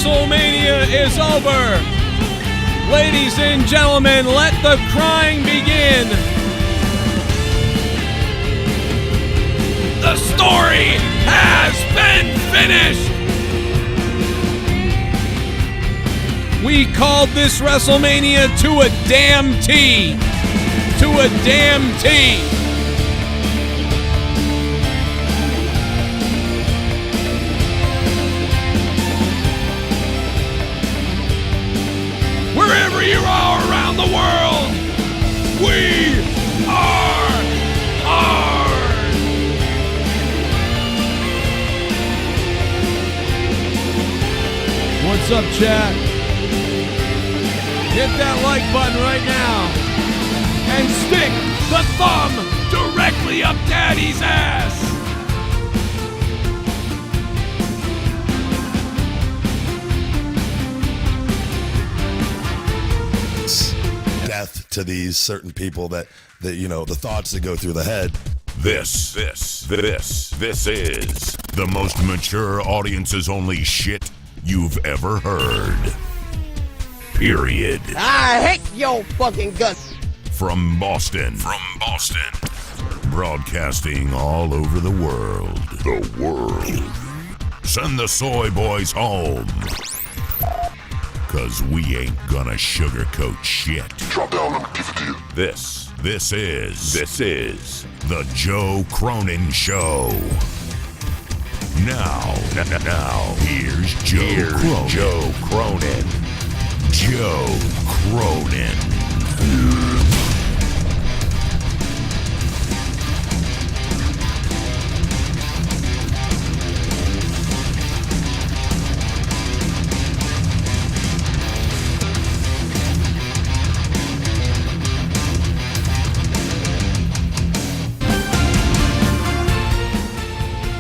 WrestleMania is over. Ladies and gentlemen, let the crying begin. The story has been finished. We called this WrestleMania to a damn T. To a damn T. Wherever you are around the world, we are hard. What's up, chat? Hit that like button right now and stick the thumb directly up Daddy's ass. Death to these certain people that you know, the thoughts that go through the head. This is the most mature audiences only shit you've ever heard. Period. I hate your fucking guts. From Boston. Broadcasting all over the world. Send the soy boys home. Cause we ain't gonna sugarcoat shit. Drop down, let me give it to you. This is the Joe Cronin Show. Now, here's Joe Cronin. Joe Cronin.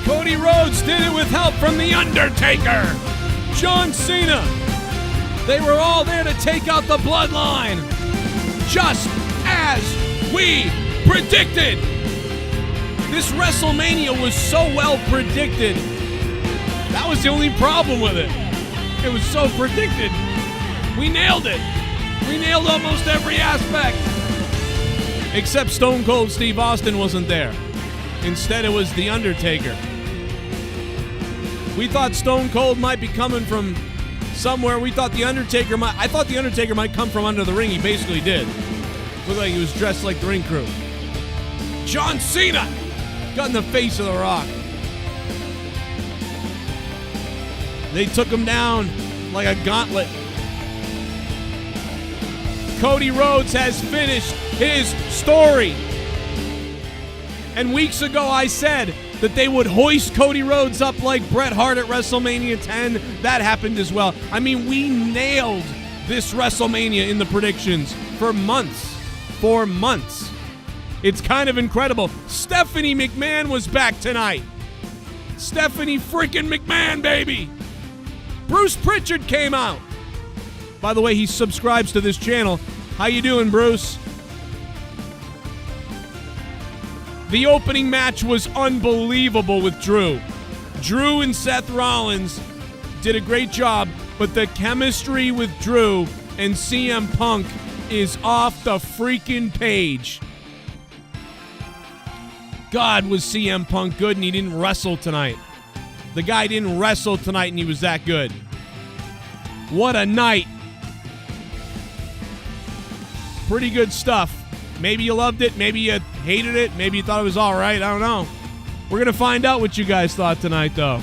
Cody Rhodes did it with help from The Undertaker. John Cena. They were all there to take out the bloodline. Just as we predicted. This WrestleMania was so well predicted. That was the only problem with it. It was so predicted. We nailed it. We nailed almost every aspect. Except Stone Cold Steve Austin wasn't there. Instead, it was The Undertaker. We thought Stone Cold might be coming from somewhere. We thought The Undertaker might... I thought The Undertaker might come from under the ring. He basically did. Looked like he was dressed like the ring crew. John Cena got in the face of The Rock. They took him down like a gauntlet. Cody Rhodes has finished his story. And weeks ago I said that they would hoist Cody Rhodes up like Bret Hart at WrestleMania 10. That happened as well. I mean, we nailed this WrestleMania in the predictions for months. For months. It's kind of incredible. Stephanie McMahon was back tonight. Stephanie freaking McMahon, baby. Bruce Pritchard came out. By the way, he subscribes to this channel. How you doing, Bruce? The opening match was unbelievable with Drew. Drew and Seth Rollins did a great job, but the chemistry with Drew and CM Punk is off the freaking page. God, was CM Punk good, and he didn't wrestle tonight. The guy didn't wrestle tonight, and he was that good. What a night. Pretty good stuff. Maybe you loved it. Maybe you hated it. Maybe you thought it was all right. I don't know. We're going to find out what you guys thought tonight, though.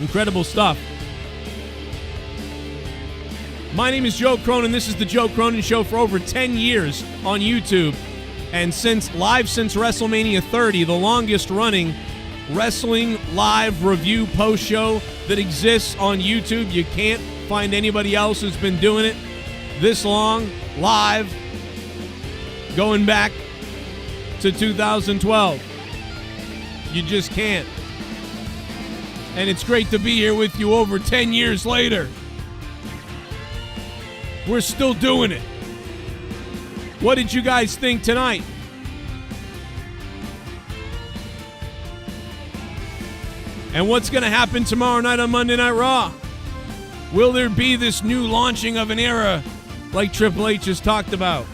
Incredible stuff. My name is Joe Cronin. This is the Joe Cronin Show for over 10 years on YouTube. And since WrestleMania 30, the longest running wrestling live review post show that exists on YouTube. You can't find anybody else who's been doing it this long, live, going back to 2012. You just can't. And it's great to be here with you over 10 years later. We're still doing it. What did you guys think tonight? And what's going to happen tomorrow night on Monday Night Raw? Will there be this new launching of an era like Triple H has talked about?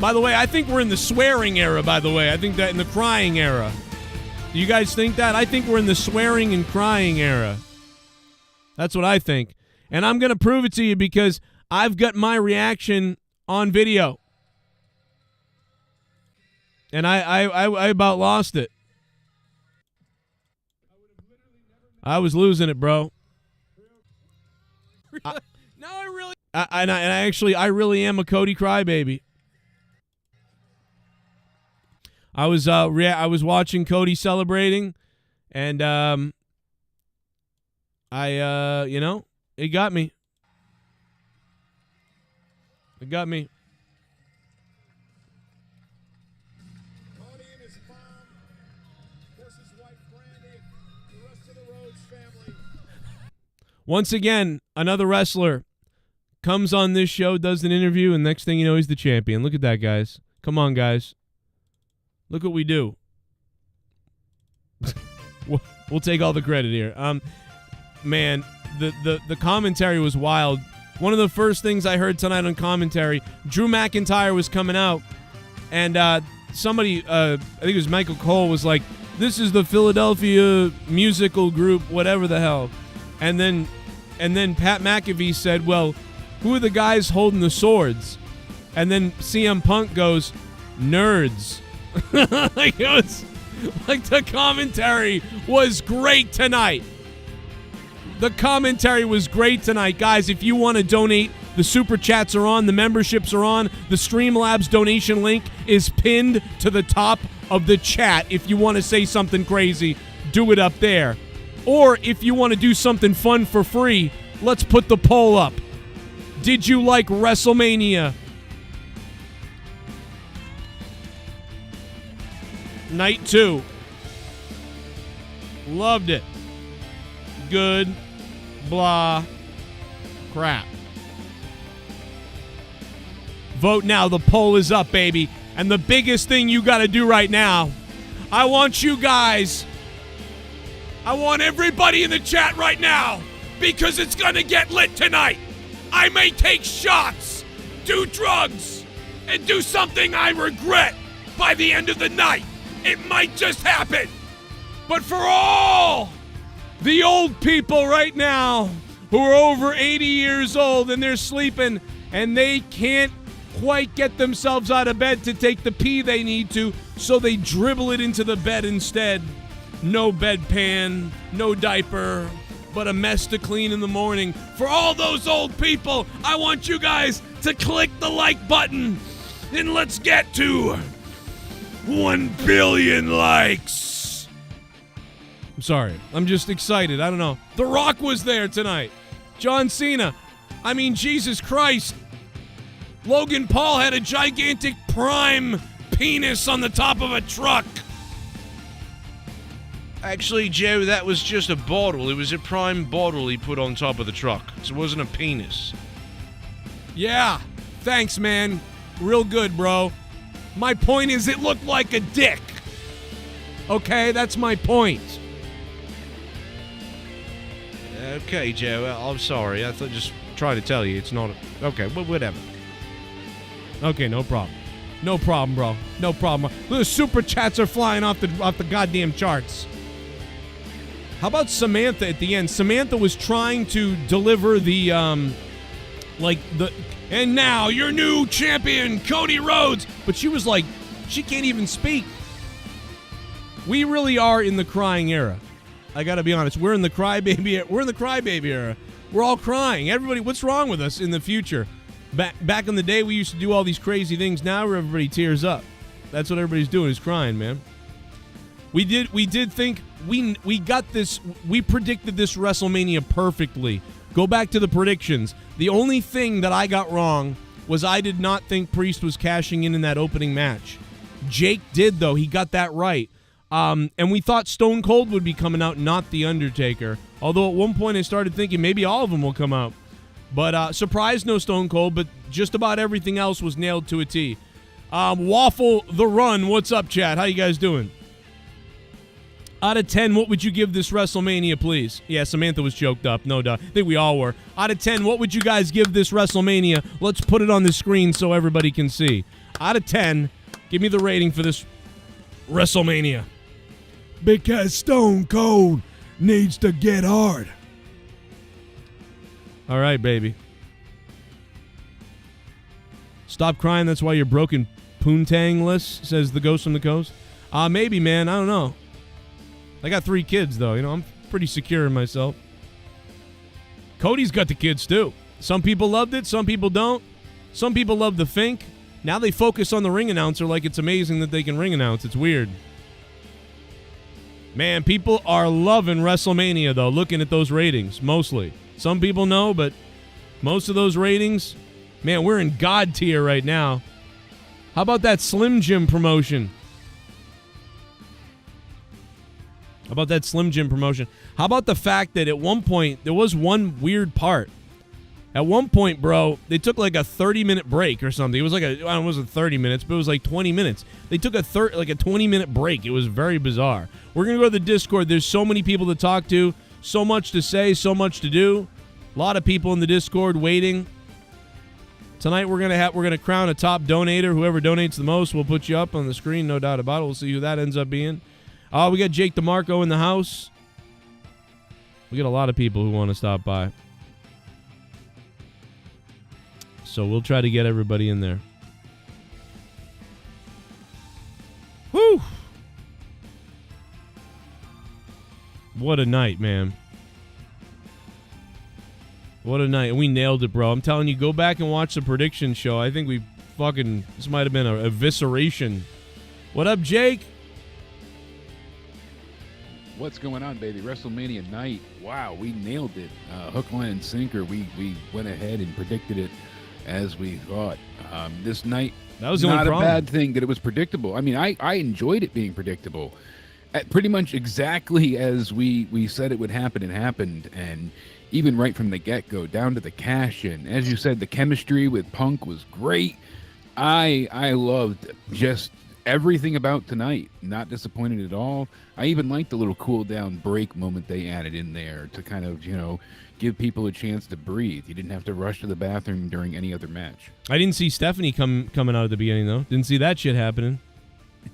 By the way, I think we're in the swearing era, by the way. I think that in the crying era. Do you guys think that? I think we're in the swearing and crying era. That's what I think. And I'm going to prove it to you because I've got my reaction on video. And I about lost it. I was losing it, bro. I really am a Cody crybaby. I was watching Cody celebrating, and it got me. It got me. Cody and his mom, of course his wife Brandy, the rest of the Rhodes family. Once again, another wrestler comes on this show, does an interview, and next thing you know, he's the champion. Look at that, guys. Come on, guys. Look what we do. We'll take all the credit here. Man, the commentary was wild. One of the first things I heard tonight on commentary, Drew McIntyre was coming out, and somebody, I think it was Michael Cole, was like, "This is the Philadelphia musical group, whatever the hell," and then Pat McAfee said, "Well, who are the guys holding the swords?" And then CM Punk goes, "Nerds." Like, it was like, the commentary was great tonight. The commentary was great tonight. Guys, if you want to donate, the Super Chats are on, the memberships are on, the Streamlabs donation link is pinned to the top of the chat. If you want to say something crazy, do it up there. Or if you want to do something fun for free, let's put the poll up. Did you like WrestleMania? Night 2. Loved it. Good. Blah. Crap. Vote now. The poll is up, baby. And the biggest thing you got to do right now, I want you guys, I want everybody in the chat right now, because it's going to get lit tonight. I may take shots, do drugs, and do something I regret by the end of the night. It might just happen. But for all the old people right now who are over 80 years old and they're sleeping and they can't quite get themselves out of bed to take the pee they need to, so they dribble it into the bed instead. No bedpan, no diaper, but a mess to clean in the morning. For all those old people, I want you guys to click the like button and let's get to 1 billion likes. I'm sorry. I'm just excited. I don't know. The Rock was there tonight. John Cena. I mean, Jesus Christ. Logan Paul had a gigantic prime penis on the top of a truck. Actually, Joe, that was just a bottle. It was a prime bottle he put on top of the truck. So it wasn't a penis. Yeah. Thanks, man. Real good, bro. My point is it looked like a dick. Okay, that's my point. Okay, Joe, I'm sorry. I thought just trying to tell you it's not okay, well, whatever. Okay, no problem. No problem, bro. No problem. The Super Chats are flying off the goddamn charts. How about Samantha at the end? Samantha was trying to deliver the and now your new champion, Cody Rhodes. But she was like, she can't even speak. We really are in the crying era. I gotta be honest. We're in the crybaby era. We're all crying. Everybody, what's wrong with us in the future? Back in the day, we used to do all these crazy things. Now everybody tears up. That's what everybody's doing, is crying, man. We did think we got this. We predicted this WrestleMania perfectly. Go back to the predictions. The only thing that I got wrong was I did not think Priest was cashing in that opening match. Jake did, though. He got that right. And we thought Stone Cold would be coming out, not The Undertaker. Although at one point I started thinking maybe all of them will come out. But surprise, no Stone Cold, but just about everything else was nailed to a T. Waffle the Run, what's up, chat? How you guys doing? Out of 10, what would you give this WrestleMania, please? Yeah, Samantha was choked up, no doubt. I think we all were. Out of 10, what would you guys give this WrestleMania? Let's put it on the screen so everybody can see. Out of 10, give me the rating for this WrestleMania. Because Stone Cold needs to get hard. All right, baby. Stop crying, that's why you're broken poontang-less, says the Ghost from the Coast. Maybe, man, I don't know. I got 3 kids, though. You know, I'm pretty secure in myself. Cody's got the kids, too. Some people loved it, some people don't. Some people love the Fink. Now they focus on the ring announcer like it's amazing that they can ring announce. It's weird. Man, people are loving WrestleMania, though, looking at those ratings, mostly. Some people know, but most of those ratings, man, we're in God tier right now. How about that Slim Jim promotion? How about that Slim Jim promotion? How about the fact that at one point, there was one weird part. At one point, bro, they took like a 30-minute break or something. It was like it wasn't 30 minutes, but it was like 20 minutes. They took a 20-minute break. It was very bizarre. We're going to go to the Discord. There's so many people to talk to, so much to say, so much to do. A lot of people in the Discord waiting. Tonight we're gonna crown a top donator. Whoever donates the most, we'll put you up on the screen, no doubt about it. We'll see who that ends up being. We got Jake DeMarco in the house. We got a lot of people who want to stop by. So we'll try to get everybody in there. Whew! What a night, man. What a night. We nailed it, bro. I'm telling you, go back and watch the prediction show. I think this might have been a evisceration. What up, Jake? What's going on, baby? WrestleMania night. Wow, we nailed it. Hook, line, and sinker. We went ahead and predicted it as we thought. This night, that was the not only problem. A bad thing that it was predictable. I mean, I enjoyed it being predictable. Pretty much exactly as we said it would happen, it happened. And even right from the get-go, down to the cash-in. As you said, the chemistry with Punk was great. I loved just everything about tonight. Not disappointed at all. I even liked the little cool-down break moment they added in there to kind of, give people a chance to breathe. You didn't have to rush to the bathroom during any other match. I didn't see Stephanie coming out at the beginning, though. Didn't see that shit happening.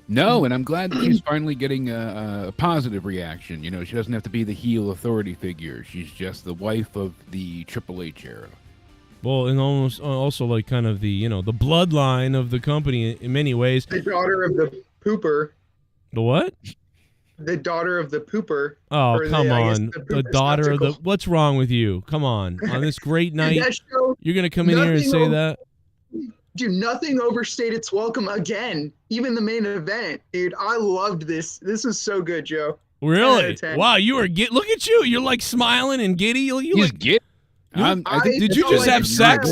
No, and I'm glad that she's finally getting a positive reaction. She doesn't have to be the heel authority figure. She's just the wife of the Triple H era. Well, and also like kind of the, the bloodline of the company in many ways. The daughter of the pooper. The what? The daughter of the pooper. Oh, come on. The daughter of the... What's wrong with you? Come on. On this great night, you're going to come in here and say that? Dude, nothing overstayed its welcome again. Even the main event. Dude, I loved this. This was so good, Joe. Really? Wow, you are... Look at you. You're like smiling and giddy. He's giddy. Did you just have sex?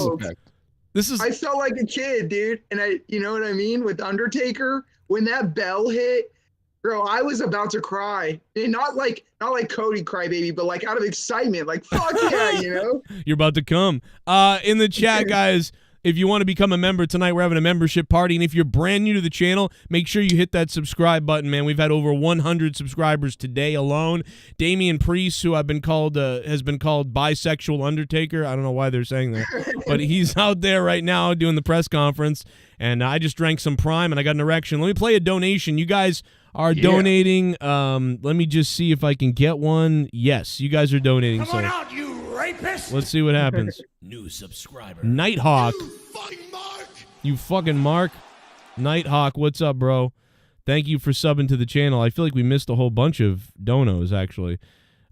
I felt like a kid, dude. And you know what I mean? With Undertaker, when that bell hit, bro, I was about to cry. And not like Cody crybaby, but like out of excitement. Like, fuck yeah, You're about to come. In the chat, guys, if you want to become a member tonight, we're having a membership party. And if you're brand new to the channel, make sure you hit that subscribe button, man. We've had over 100 subscribers today alone. Damian Priest, who has been called bisexual Undertaker. I don't know why they're saying that. But he's out there right now doing the press conference. And I just drank some Prime and I got an erection. Let me play a donation. You guys are donating. Let me just see if I can get one. Yes, you guys are donating. Come on out, you rapist! Let's see what happens. New subscriber. Nighthawk. You You fucking Mark. Nighthawk, what's up, bro? Thank you for subbing to the channel. I feel like we missed a whole bunch of donos, actually.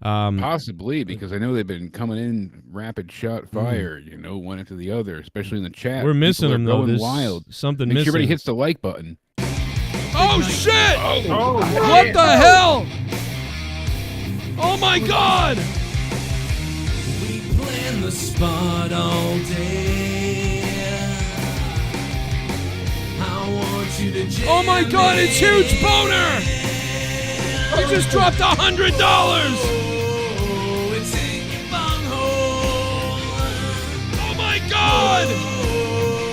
Possibly, because I know they've been coming in rapid shot fire, one into the other, especially in the chat. We're missing them, though. There's wild. Something Make missing. sure everybody hits the like button. Oh, shit! What the hell? Oh, my God! We plan the spot all day. I want you to jam. Oh, my God, it's huge boner! I just dropped $100! Oh, it's in your bunghole. Oh, my God!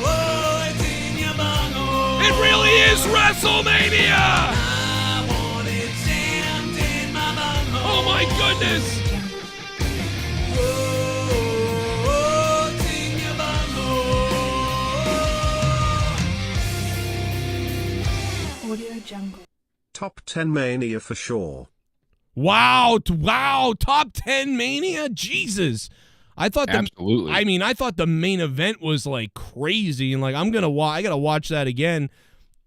Oh, it's in your bunghole. It really is WrestleMania! I want it jammed in Top 10 Mania for sure. Wow, top 10 Mania? Jesus. I thought Absolutely. I thought the main event was like crazy, and like I gotta watch that again.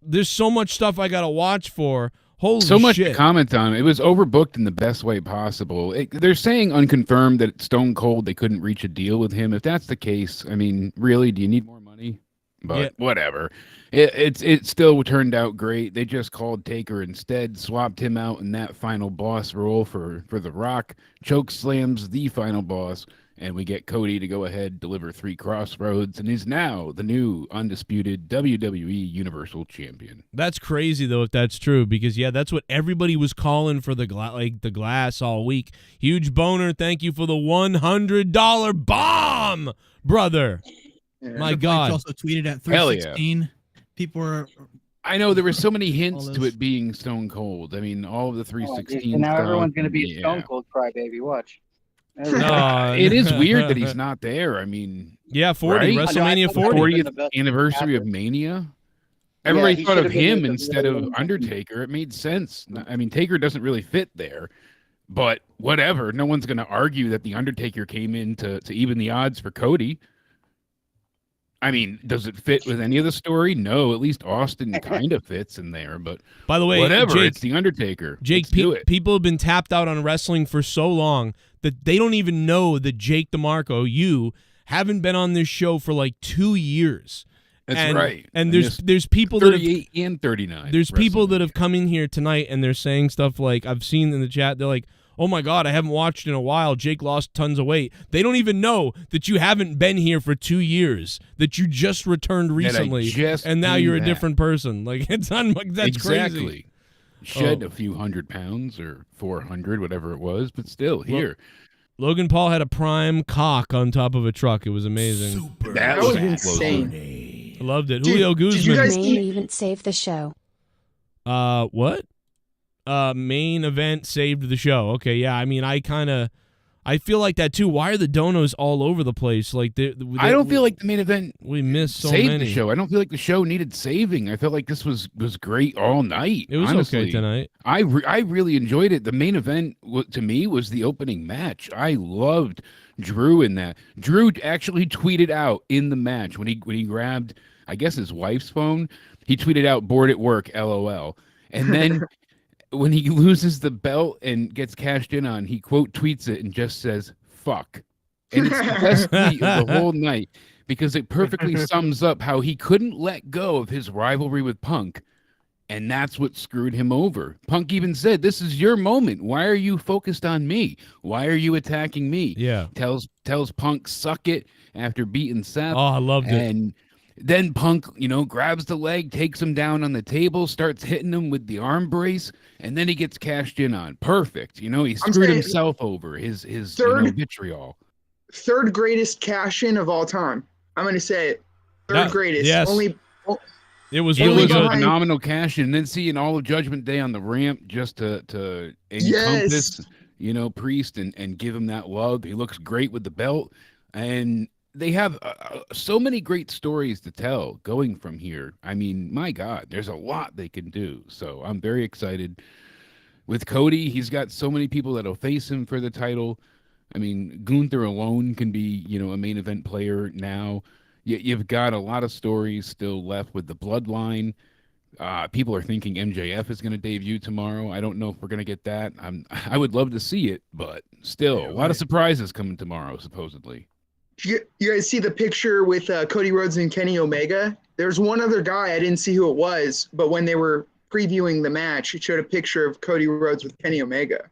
There's so much stuff I gotta watch for. Holy so much shit. to comment on. It was overbooked in the best way possible. They're saying unconfirmed that Stone Cold, they couldn't reach a deal with him. If that's the case, I mean, really, do you need more money? But whatever. It still turned out great. They just called Taker instead, swapped him out in that final boss role for The Rock, choke slams the final boss, and we get Cody to go ahead, deliver 3 crossroads, and is now the new undisputed WWE Universal Champion. That's crazy, though, if that's true, because, yeah, that's what everybody was calling for the glass all week. Huge boner, thank you for the $100 bomb, brother. Yeah. My God. Also tweeted at 316. Yeah. People were... I know there were so many hints to it being Stone Cold. I mean, all of the 316 and now stuff, everyone's going to be a Stone Cold crybaby. Watch. It is weird that he's not there. I mean, yeah, 40 right? WrestleMania 40th anniversary of Mania. Everybody thought of him instead of Undertaker. It made sense. I mean, Taker doesn't really fit there, but whatever. No one's going to argue that the Undertaker came in to even the odds for Cody. I mean, does it fit with any of the story? No, at least Austin kind of fits in there, but by the way, whatever, Jake, it's the Undertaker. Jake, people have been tapped out on wrestling for so long that they don't even know that Jake DeMarco, you haven't been on this show for like 2 years. That's right. And there's people that have 38 and 39. There's people that have come in here tonight and they're saying stuff like, I've seen in the chat, they're like, oh my God, I haven't watched in a while. Jake lost tons of weight. They don't even know that you haven't been here for 2 years, that you just returned recently, and now you're a different person. Like, that's exactly. crazy. Shed a few 100 pounds or 400, whatever it was, but still here. Logan Paul had a prime cock on top of a truck. It was amazing. That was insane. I loved it. Dude, Julio Guzman. Main event saved the show. What? Main event saved the show. Okay, yeah. I mean, I feel like that too. Why are the donos all over the place? Like, I don't feel like the main event we missed so saved many. the show. I don't feel like the show needed saving. I felt like this was great all night. It was honestly. okay tonight. I really enjoyed it. The main event to me was the opening match. I loved Drew in that. Drew actually tweeted out in the match when he grabbed, I guess, his wife's phone. He tweeted out "bored at work, LOL," and then. When he loses the belt and gets cashed in on, he quote tweets it and just says "fuck," and it's the best tweet of the whole night because it perfectly sums up how he couldn't let go of his rivalry with Punk, and that's what screwed him over. Punk even said, "This is your moment. Why are you focused on me? Why are you attacking me?" Yeah, tells Punk suck it after beating Seth. Oh, I loved it. And then Punk, grabs the leg, takes him down on the table, starts hitting him with the arm brace, and then he gets cashed in on. Perfect. He screwed himself over. His vitriol. Third greatest cash in of all time. I'm going to say it. Third greatest. Yes. It was a good. Phenomenal cash in. And then seeing all of Judgment Day on the ramp just to encompass, Priest and give him that love. He looks great with the belt. And they have so many great stories to tell going from here. I mean, my God, there's a lot they can do. So I'm very excited. With Cody, he's got so many people that'll face him for the title. I mean, Gunther alone can be, a main event player now. You've got a lot of stories still left with the bloodline. People are thinking MJF is going to debut tomorrow. I don't know if we're going to get that. I would love to see it, but still, a lot of surprises coming tomorrow, supposedly. You guys see the picture with Cody Rhodes and Kenny Omega? There's one other guy, I didn't see who it was, but when they were previewing the match, it showed a picture of Cody Rhodes with Kenny Omega.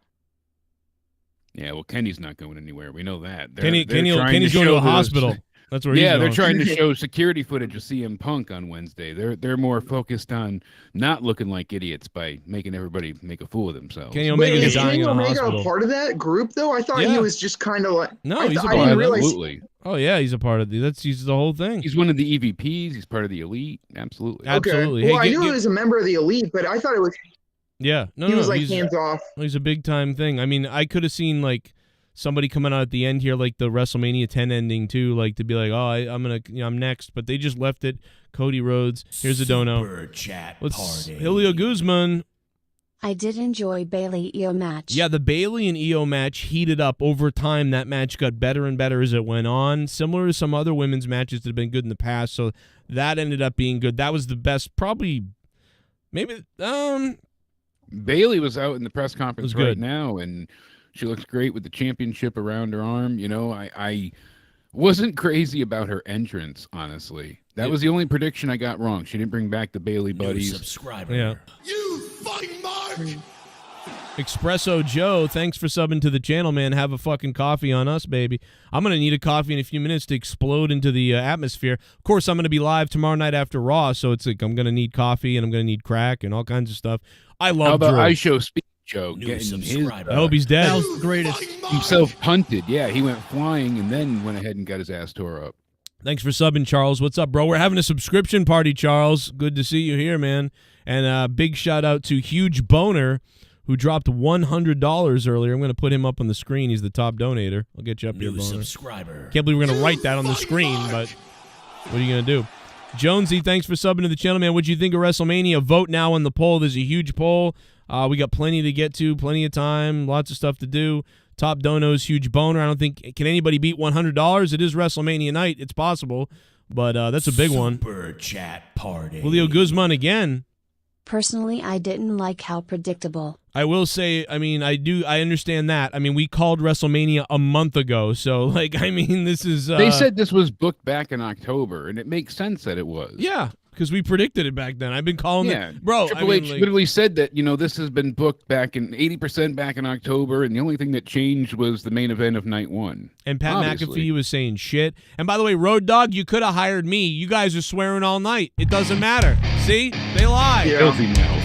Yeah, well, Kenny's not going anywhere. We know that. Kenny's going to a hospital. That's where he's going. They're trying to show security footage of CM Punk on Wednesday. They're more focused on not looking like idiots by making everybody make a fool of themselves. Kenny Omega is dying in a Omega hospital. A part of that group, though? I thought he was just kind of like... No, he's a part of it. Absolutely. Oh, yeah, he's a part of he's the whole thing. He's one of the EVPs. He's part of the Elite. Absolutely. Absolutely. Well, I knew he was a member of the Elite, but I thought it was... Yeah. He was like hands off. He's a big time thing. I mean, I could have seen like somebody coming out at the end here, like the WrestleMania 10 ending too, like to be like, oh, I'm next, but they just left it. Cody Rhodes, here's a dono. Superchat Let's party. Julio Guzman. I did enjoy Bailey Io match. Yeah, the Bailey and Io match heated up over time. That match got better and better as it went on, similar to some other women's matches that have been good in the past. So that ended up being good. That was the best, probably. Maybe Bailey was out in the press conference good. right now, and she looks great with the championship around her arm. You know, I wasn't crazy about her entrance, honestly. That was the only prediction I got wrong. She didn't bring back the Bailey buddies. Subscriber. Yeah. You fucking mark. Espresso Joe, thanks for subbing to the channel, man. Have a fucking coffee on us, baby. I'm going to need a coffee in a few minutes to explode into the atmosphere. Of course, I'm going to be live tomorrow night after Raw, so it's like I'm going to need coffee and I'm going to need crack and all kinds of stuff. I love How about Drew. I show Speed Joe New getting his subscriber. I hope he's dead. That was the greatest. himself punted. Yeah, he went flying and then went ahead and got his ass tore up. Thanks for subbing, Charles. What's up, bro? We're having a subscription party, Charles. Good to see you here, man. And big shout out to Huge Boner, who dropped $100 earlier. I'm going to put him up on the screen. He's the top donator. I'll get you up here, New Boner. subscriber. Can't believe we're going to write that on the screen, but what are you going to do? Jonesy, thanks for subbing to the channel, man. What do you think of WrestleMania? Vote now on the poll. There's a huge poll. We got plenty to get to, plenty of time, lots of stuff to do. Top donos, Huge Boner. I don't think, can anybody beat $100? It is WrestleMania night. It's possible, but that's a big one. Super chat party. Julio Guzman again. Personally, I didn't like how predictable. I will say, I mean, I understand that. I mean, we called WrestleMania a month ago, so, like, I mean, this is... They said this was booked back in October, and it makes sense that it was. Yeah, because we predicted it back then. I've been calling it... Bro, Triple H literally said that, you know, this has been booked back in 80% back in October, and the only thing that changed was the main event of night one. And Pat Obviously. McAfee was saying shit. And by the way, Road Dogg, you could have hired me. You guys are swearing all night. It doesn't matter. See? They lie. Filthy mouth.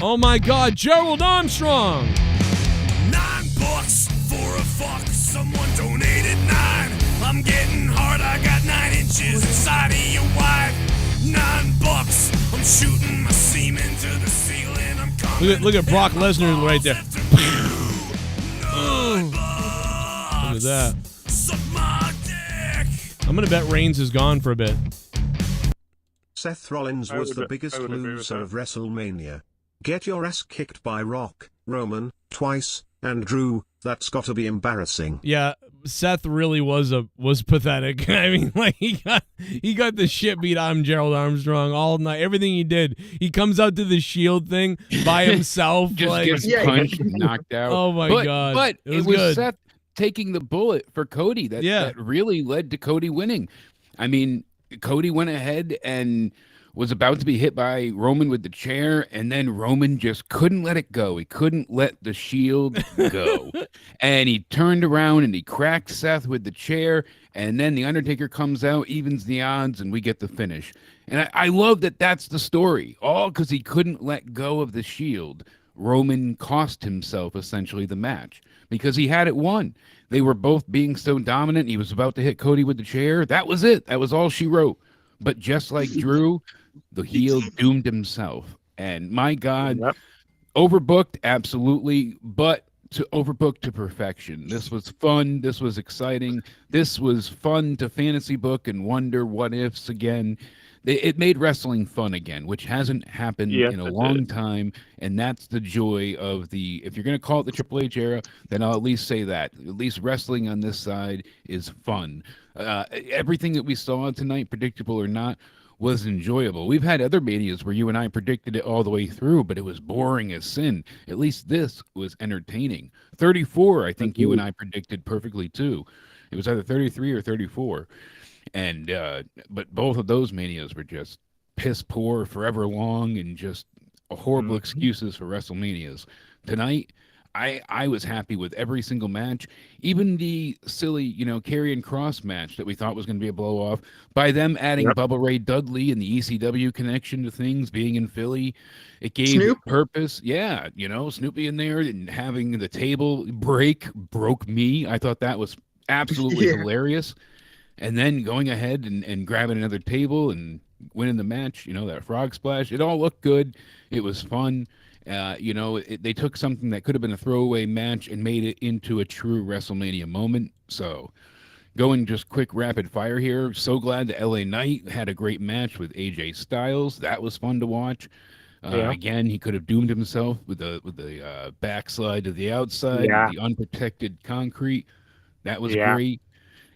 Oh, my God. Gerald Armstrong. $9 for a fuck. Someone donated 9. I'm getting hard. I got 9 inches inside of your wife. $9. I'm shooting my semen to the ceiling. I'm coming. Look at Brock Lesnar right there. Look at that. Suck my dick. I'm going to bet Reigns is gone for a bit. Seth Rollins was the biggest loser of WrestleMania. Get your ass kicked by Rock, Roman, twice, and Drew. That's gotta be embarrassing. Yeah, Seth really was pathetic. I mean, like he got the shit beat out of him, Gerald Armstrong, all night. Everything he did, he comes out to the Shield thing by himself, Just like gets punched and knocked out. Oh my God! But it was was good. Seth taking the bullet for Cody that really led to Cody winning. I mean, Cody went ahead and was about to be hit by Roman with the chair, and then Roman just couldn't let it go. He couldn't let the Shield go. And he turned around and he cracked Seth with the chair, and then the Undertaker comes out, evens the odds, and we get the finish. And I love that that's the story. All because he couldn't let go of the Shield. Roman cost himself, essentially, the match, because he had it won. They were both being so dominant. He was about to hit Cody with the chair. That was it. That was all she wrote. But just like Drew, the heel doomed himself. And my God, overbooked, absolutely, but overbooked to perfection. This was fun. This was exciting. This was fun to fantasy book and wonder what ifs again. It made wrestling fun again, which hasn't happened in a long time. And that's the joy of if you're going to call it the Triple H era, then I'll at least say that. At least wrestling on this side is fun. Everything that we saw tonight, predictable or not, was enjoyable. We've had other manias where you and I predicted it all the way through, but it was boring as sin. At least this was entertaining. 34, I think you and I predicted perfectly too. It was either 33 or 34. And but both of those manias were just piss poor, forever long, and just horrible excuses for WrestleManias. Tonight, I was happy with every single match, even the silly, Karrion Kross match that we thought was going to be a blow off. By them adding Bubba Ray Dudley and the ECW connection to things, being in Philly, it gave purpose. Yeah, Snoopy in there and having the table broke me. I thought that was absolutely hilarious. And then going ahead and grabbing another table and winning the match. You know, that frog splash. It all looked good. It was fun. You know, they took something that could have been a throwaway match and made it into a true WrestleMania moment. So, going just quick rapid fire here. So glad that LA Knight had a great match with AJ Styles. That was fun to watch. Again, he could have doomed himself with the backslide to the outside, the unprotected concrete. That was great.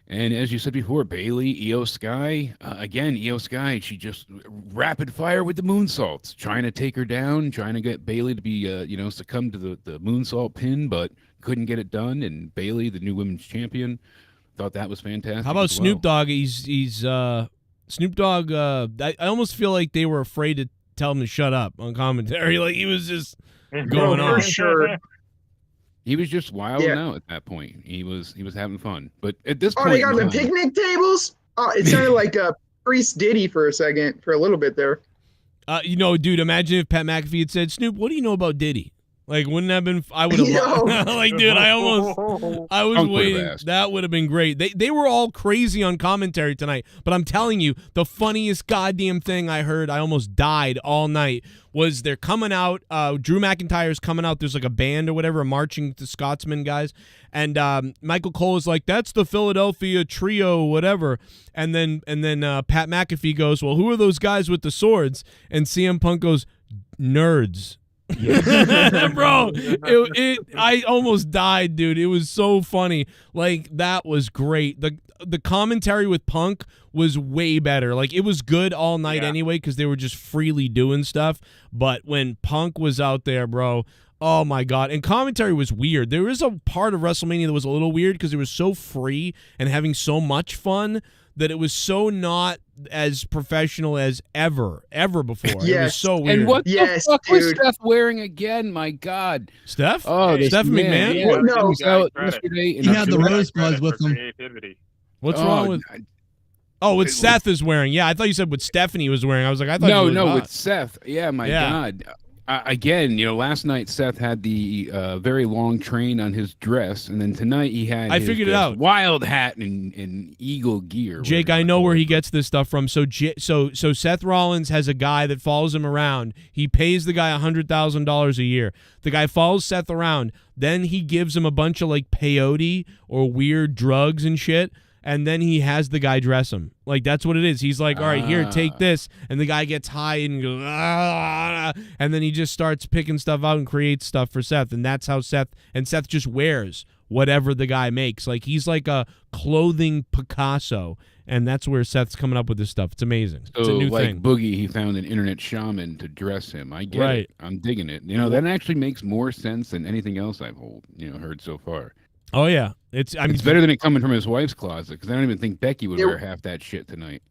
And as you said before, Bailey, Io Sky, again, Io Sky, she just rapid fire with the moonsaults, trying to take her down, trying to get Bailey to be, succumb to the moonsault pin, but couldn't get it done. And Bailey, the new women's champion, thought that was fantastic. How about Snoop Dogg? He's Snoop Dogg. I almost feel like they were afraid to tell him to shut up on commentary. Like he was just going on. For sure. He was just wilding out at that point. He was having fun. But at this point, they got the picnic tables. Oh, it sounded like a Priest Diddy for a little bit there. Dude, imagine if Pat McAfee had said, "Snoop, what do you know about Diddy?" Like, wouldn't that have been? I would have. Like, dude, I was waiting. That would have been great. They were all crazy on commentary tonight. But I'm telling you, the funniest goddamn thing I heard, I almost died all night, was they're coming out. Drew McIntyre's coming out. There's like a band or whatever, marching to Scotsman guys. And Michael Cole is like, "That's the Philadelphia Trio, whatever." And then Pat McAfee goes, "Well, who are those guys with the swords?" And CM Punk goes, "Nerds." Bro, I almost died, dude. It was so funny. Like, that was great. The commentary with Punk was way better. Like, it was good all night anyway because they were just freely doing stuff. But when Punk was out there, bro, oh my God. And commentary was weird. There is a part of WrestleMania that was a little weird because it was so free and having so much fun that it was so not as professional as ever before. It was so weird. And what the fuck was Steph wearing again? My God. Steph? Oh, Steph McMahon? Yeah, no. Yesterday he had the rosebuds with him. What's wrong with... Oh, with Seth is wearing. Yeah, I thought you said what Stephanie was wearing. I was like, I thought No, with Seth. Yeah, my God. Again, last night Seth had the very long train on his dress, and then tonight he had I figured it out. Wild hat and eagle gear. Jake, I know where he gets this stuff from. So Seth Rollins has a guy that follows him around. He pays the guy $100,000 a year. The guy follows Seth around. Then he gives him a bunch of like peyote or weird drugs and shit. And then he has the guy dress him. Like, that's what it is. He's like, all right, here, take this. And the guy gets high and goes, and then he just starts picking stuff out and creates stuff for Seth. And that's how Seth just wears whatever the guy makes. Like, he's like a clothing Picasso. And that's where Seth's coming up with this stuff. It's amazing. It's a new thing. Boogie, he found an internet shaman to dress him. I get it. I'm digging it. That actually makes more sense than anything else I've heard so far. Oh, yeah. It's better than it coming from his wife's closet, because I don't even think Becky would wear half that shit tonight.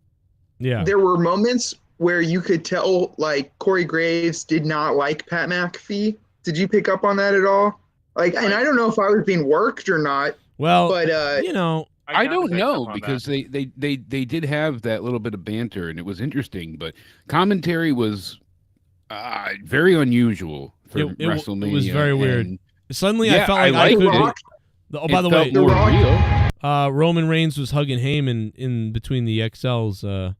Yeah. There were moments where you could tell, like, Corey Graves did not like Pat McAfee. Did you pick up on that at all? Like, and I don't know if I was being worked or not. Well, but I don't know, because they did have that little bit of banter, and it was interesting, but commentary was very unusual for WrestleMania. It was very weird. Suddenly I felt like I could... it. Oh, by the way, Roman Reigns was hugging Heyman in between the XLs.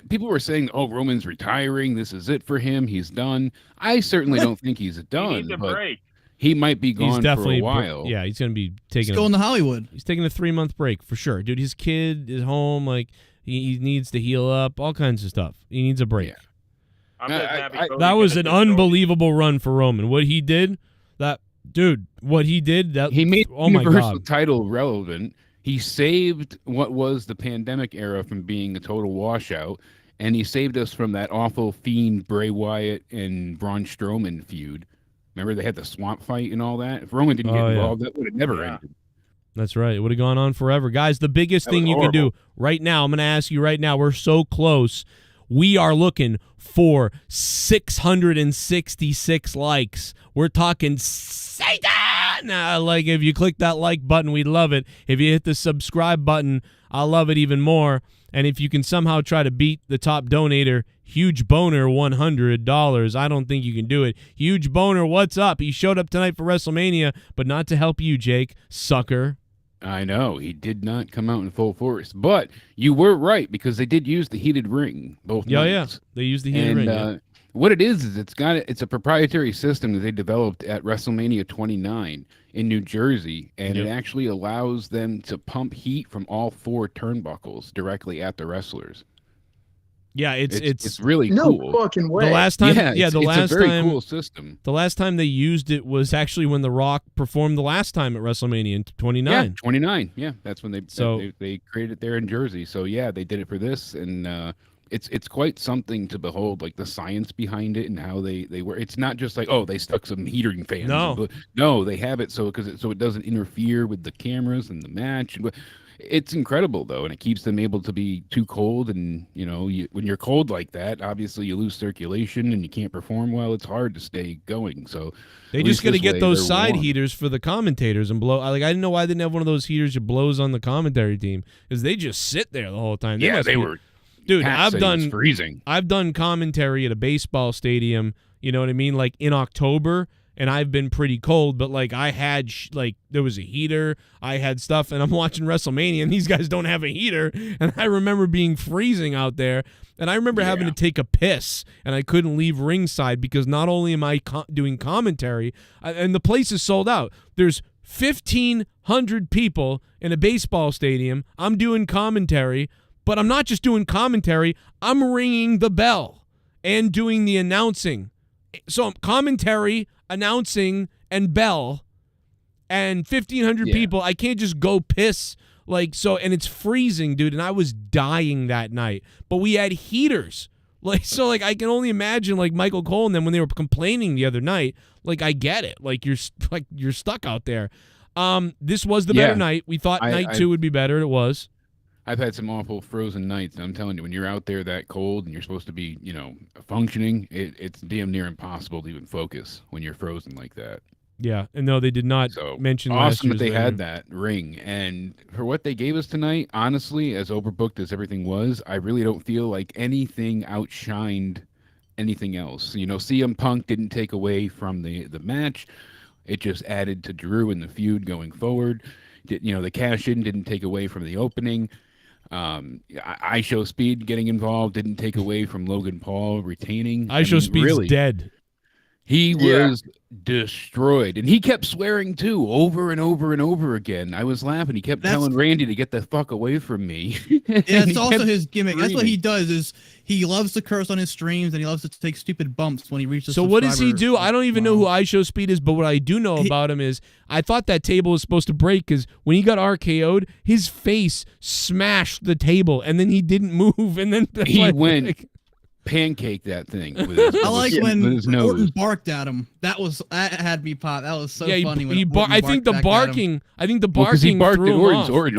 People were saying, "Oh, Roman's retiring. This is it for him. He's done." I certainly don't think he's done. He needs a break. He might be gone for a while. Yeah, he's going to be taking. He's going to Hollywood. He's taking a 3-month break for sure, dude. His kid is home. Like he needs to heal up. All kinds of stuff. He needs a break. Yeah. That was an unbelievable run for Roman. What he did, what he did, he made oh my Universal God. title relevant. He saved what was the pandemic era from being a total washout, and he saved us from that awful Fiend, Bray Wyatt, and Braun Strowman feud. Remember they had the swamp fight and all that? If Roman didn't get involved, that would have never ended. That's right. It would have gone on forever. Guys, the biggest thing you can do right now, I'm going to ask you right now, we're so close. We are looking for 666 likes. We're talking Satan! Like, if you click that like button, we'd love it. If you hit the subscribe button, I'll love it even more. And if you can somehow try to beat the top donator, Huge Boner, $100. I don't think you can do it. Huge Boner, what's up? He showed up tonight for WrestleMania, but not to help you, Jake. Sucker. I know he did not come out in full force, but you were right because they did use the heated ring both nights. They used the heated ring. What it is it's a proprietary system that they developed at WrestleMania 29 in New Jersey, and it actually allows them to pump heat from all 4 turnbuckles directly at the wrestlers. Yeah, it's really no cool. Fucking way. The last time, it's a very cool system. The last time they used it was actually when The Rock performed the last time at WrestleMania in 29. Yeah, 29. Yeah, that's when they created it there in Jersey. So yeah, they did it for this, and it's quite something to behold, like the science behind it and how they were. It's not just like, oh, they stuck some heating fans. No, they have it so it doesn't interfere with the cameras and the match. It's incredible though, and it keeps them able to be too cold. And when you're cold like that, obviously you lose circulation and you can't perform well. It's hard to stay going. So they just got to get those side heaters for the commentators and blow. I didn't know why they didn't have one of those heaters that blows on the commentary team, because they just sit there the whole time. They were. Dude, freezing. I've done commentary at a baseball stadium. You know what I mean, like in October. And I've been pretty cold, but like I had there was a heater, I had stuff, and I'm watching WrestleMania, and these guys don't have a heater, and I remember being freezing out there, and I remember having to take a piss, and I couldn't leave ringside because not only am I doing commentary, and the place is sold out. There's 1,500 people in a baseball stadium. I'm doing commentary, but I'm not just doing commentary. I'm ringing the bell and doing the announcing. So I'm commentary, announcing, and bell, and 1,500 people. I can't just go piss and it's freezing, dude. And I was dying that night, but we had heaters. I can only imagine Michael Cole and them when they were complaining the other night. I get it. You're stuck out there. This was the better night. We thought night 2 would be better. It was. I've had some awful frozen nights. I'm telling you, when you're out there that cold and you're supposed to be, functioning, it's damn near impossible to even focus when you're frozen like that. Yeah, and no, they did not mention last year's that they later. had that ring. And for what they gave us tonight, honestly, as overbooked as everything was, I really don't feel like anything outshined anything else. CM Punk didn't take away from the match. It just added to Drew and the feud going forward. The cash-in didn't take away from the opening. IShowSpeed getting involved didn't take away from Logan Paul retaining. IShowSpeed's dead. He was destroyed, and he kept swearing too, over and over and over again. I was laughing. He kept telling Randy to get the fuck away from me. That's also his gimmick. That's what he does. Is he loves to curse on his streams, and he loves to take stupid bumps when he reaches. So what does he do? I don't even know who IShowSpeed is, but what I do know about him is I thought that table was supposed to break because when he got RKO'd, his face smashed the table, and then he didn't move, and then he went. Pancake that thing with his, I like when with his nose. Orton barked at him. That had me pop. That was so funny. I think the barking because he barked threw at him Orton's. off. Orton.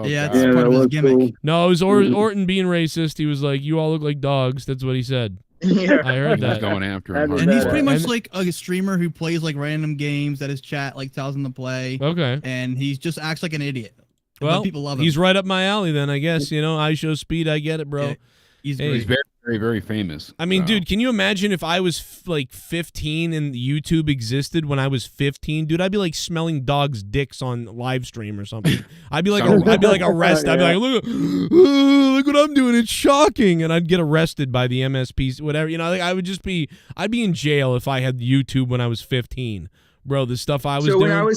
That's part of his gimmick. Cool. No, it was Orton being racist. He was like, "You all look like dogs." That's what he said. Yeah. I heard that. Going after him. And he's pretty much like a streamer who plays random games that his chat tells him to play. Okay. And he just acts like an idiot. Well, people love him. He's right up my alley then, I guess. IShowSpeed, I get it, bro. Yeah. He's very, very, very famous. I mean, dude, can you imagine if I was 15 and YouTube existed when I was 15? Dude, I'd be smelling dogs' dicks on live stream or something. I'd be like arrested. I'd be like, look what I'm doing. It's shocking. And I'd get arrested by the MSPs, whatever. I'd be in jail if I had YouTube when I was 15. Bro, the stuff I was doing.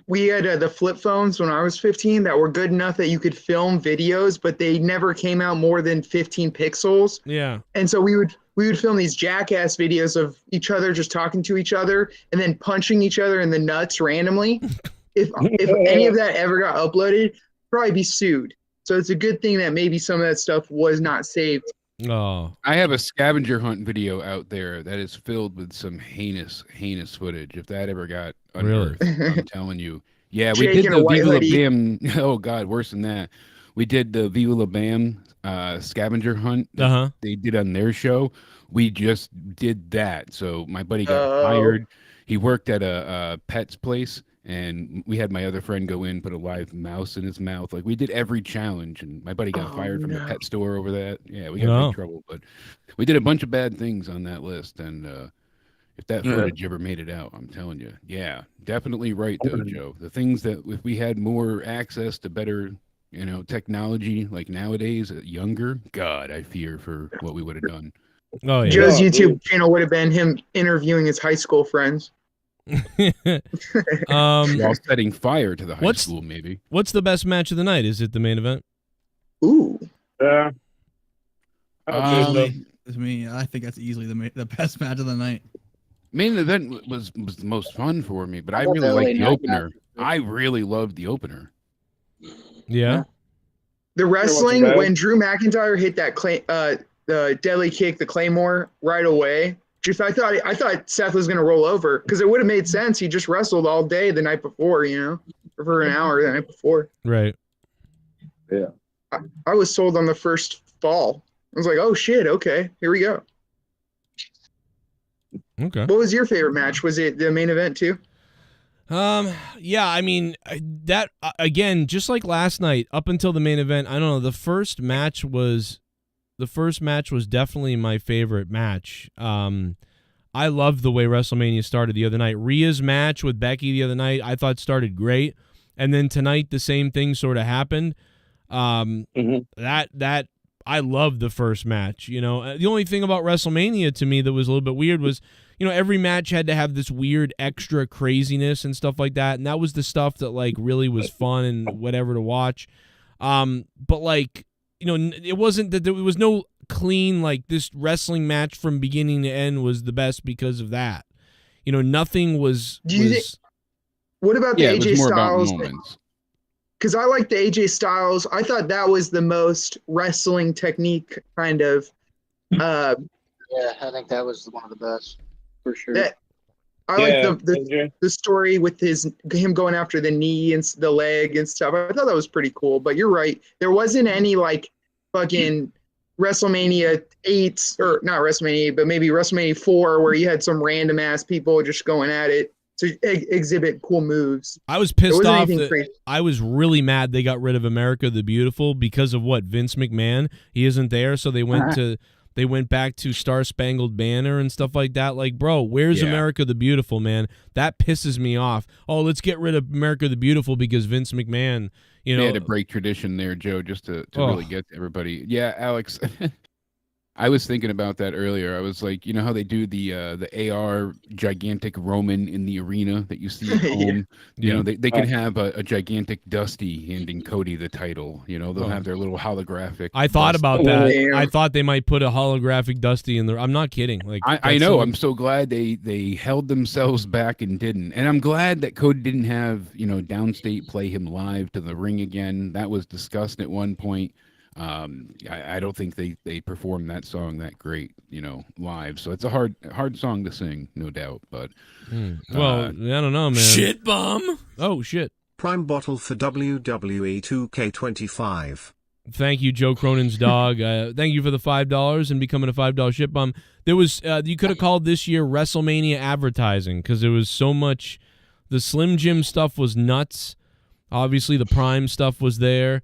We had the flip phones when I was 15 that were good enough that you could film videos, but they never came out more than 15 pixels. Yeah. And so we would film these jackass videos of each other just talking to each other and then punching each other in the nuts randomly. If any of that ever got uploaded, probably be sued. So it's a good thing that maybe some of that stuff was not saved. Oh. I have a scavenger hunt video out there that is filled with some heinous footage. If that ever got unearthed, I'm telling you. Yeah, we did the Viva La Bam. Oh God, worse than that. We did the Viva La Bam scavenger hunt that they did on their show. We just did that. So my buddy got hired. He worked at a pet's place. And we had my other friend go in, put a live mouse in his mouth. We did every challenge, and my buddy got fired from the pet store over that. Yeah, we got in trouble, but we did a bunch of bad things on that list, and If that footage ever made it out, I'm telling you. Yeah, definitely right though, Joe. The things that if we had more access to better, technology like nowadays, younger, God, I fear for what we would have done. Oh yeah. Joe's YouTube channel would have been him interviewing his high school friends. While setting fire to the high school, maybe. What's the best match of the night? Is it the main event? Ooh. Yeah. To me, I think that's easily the best match of the night. Main event was the most fun for me, but I really liked the opener. I really loved the opener. Yeah. The wrestling when Drew McIntyre hit that the deadly kick, the Claymore right away. Just I thought Seth was gonna roll over because it would have made sense. He just wrestled all day the night before, for an hour the night before. Right. Yeah. I was sold on the first fall. I was like, oh shit, okay, here we go. Okay. What was your favorite match? Was it the main event too? Yeah, I mean that again, just like last night, up until the main event. I don't know. The first match was definitely my favorite match. I loved the way WrestleMania started the other night. Rhea's match with Becky the other night, I thought started great, and then tonight the same thing sort of happened. That I loved the first match. The only thing about WrestleMania to me that was a little bit weird was, every match had to have this weird extra craziness and stuff like that, and that was the stuff that like really was fun and whatever to watch. But like, it wasn't that there was no clean like this wrestling match from beginning to end was the best because of that. Nothing was. What about the AJ Styles? Because I like the AJ Styles. I thought that was the most wrestling technique kind of. Yeah, I think that was one of the best for sure. I like the story with him going after the knee and the leg and stuff. I thought that was pretty cool. But you're right. There wasn't any like fucking WrestleMania 8 or not WrestleMania 8, but maybe WrestleMania 4 where you had some random ass people just going at it to exhibit cool moves. I was pissed off that I was really mad they got rid of America the Beautiful because of what Vince McMahon. He isn't there, so they went back to Star Spangled Banner and stuff like that. Like, bro, where's America the Beautiful, man? That pisses me off. Oh, let's get rid of America the Beautiful because Vince McMahon, They had to break tradition there, Joe, just to really get to everybody. Yeah, Alex, I was thinking about that earlier. I was like, how they do the AR gigantic Roman in the arena that you see at home? They can have a gigantic Dusty handing Cody the title. They'll have their little holographic. I thought about that. I thought they might put a holographic Dusty in there. I'm not kidding. Like I know. I'm so glad they held themselves back and didn't. And I'm glad that Cody didn't have Downstate play him live to the ring again. That was discussed at one point. I don't think they performed that song that great, live. So it's a hard song to sing, no doubt. But well, I don't know, man. Shit bum. Oh shit. Prime bottle for WWE 2K25. Thank you, Joe Cronin's dog. Thank you for the $5 and becoming a $5 shit bum. There was you could have called this year WrestleMania advertising because there was so much. The Slim Jim stuff was nuts. Obviously, the Prime stuff was there.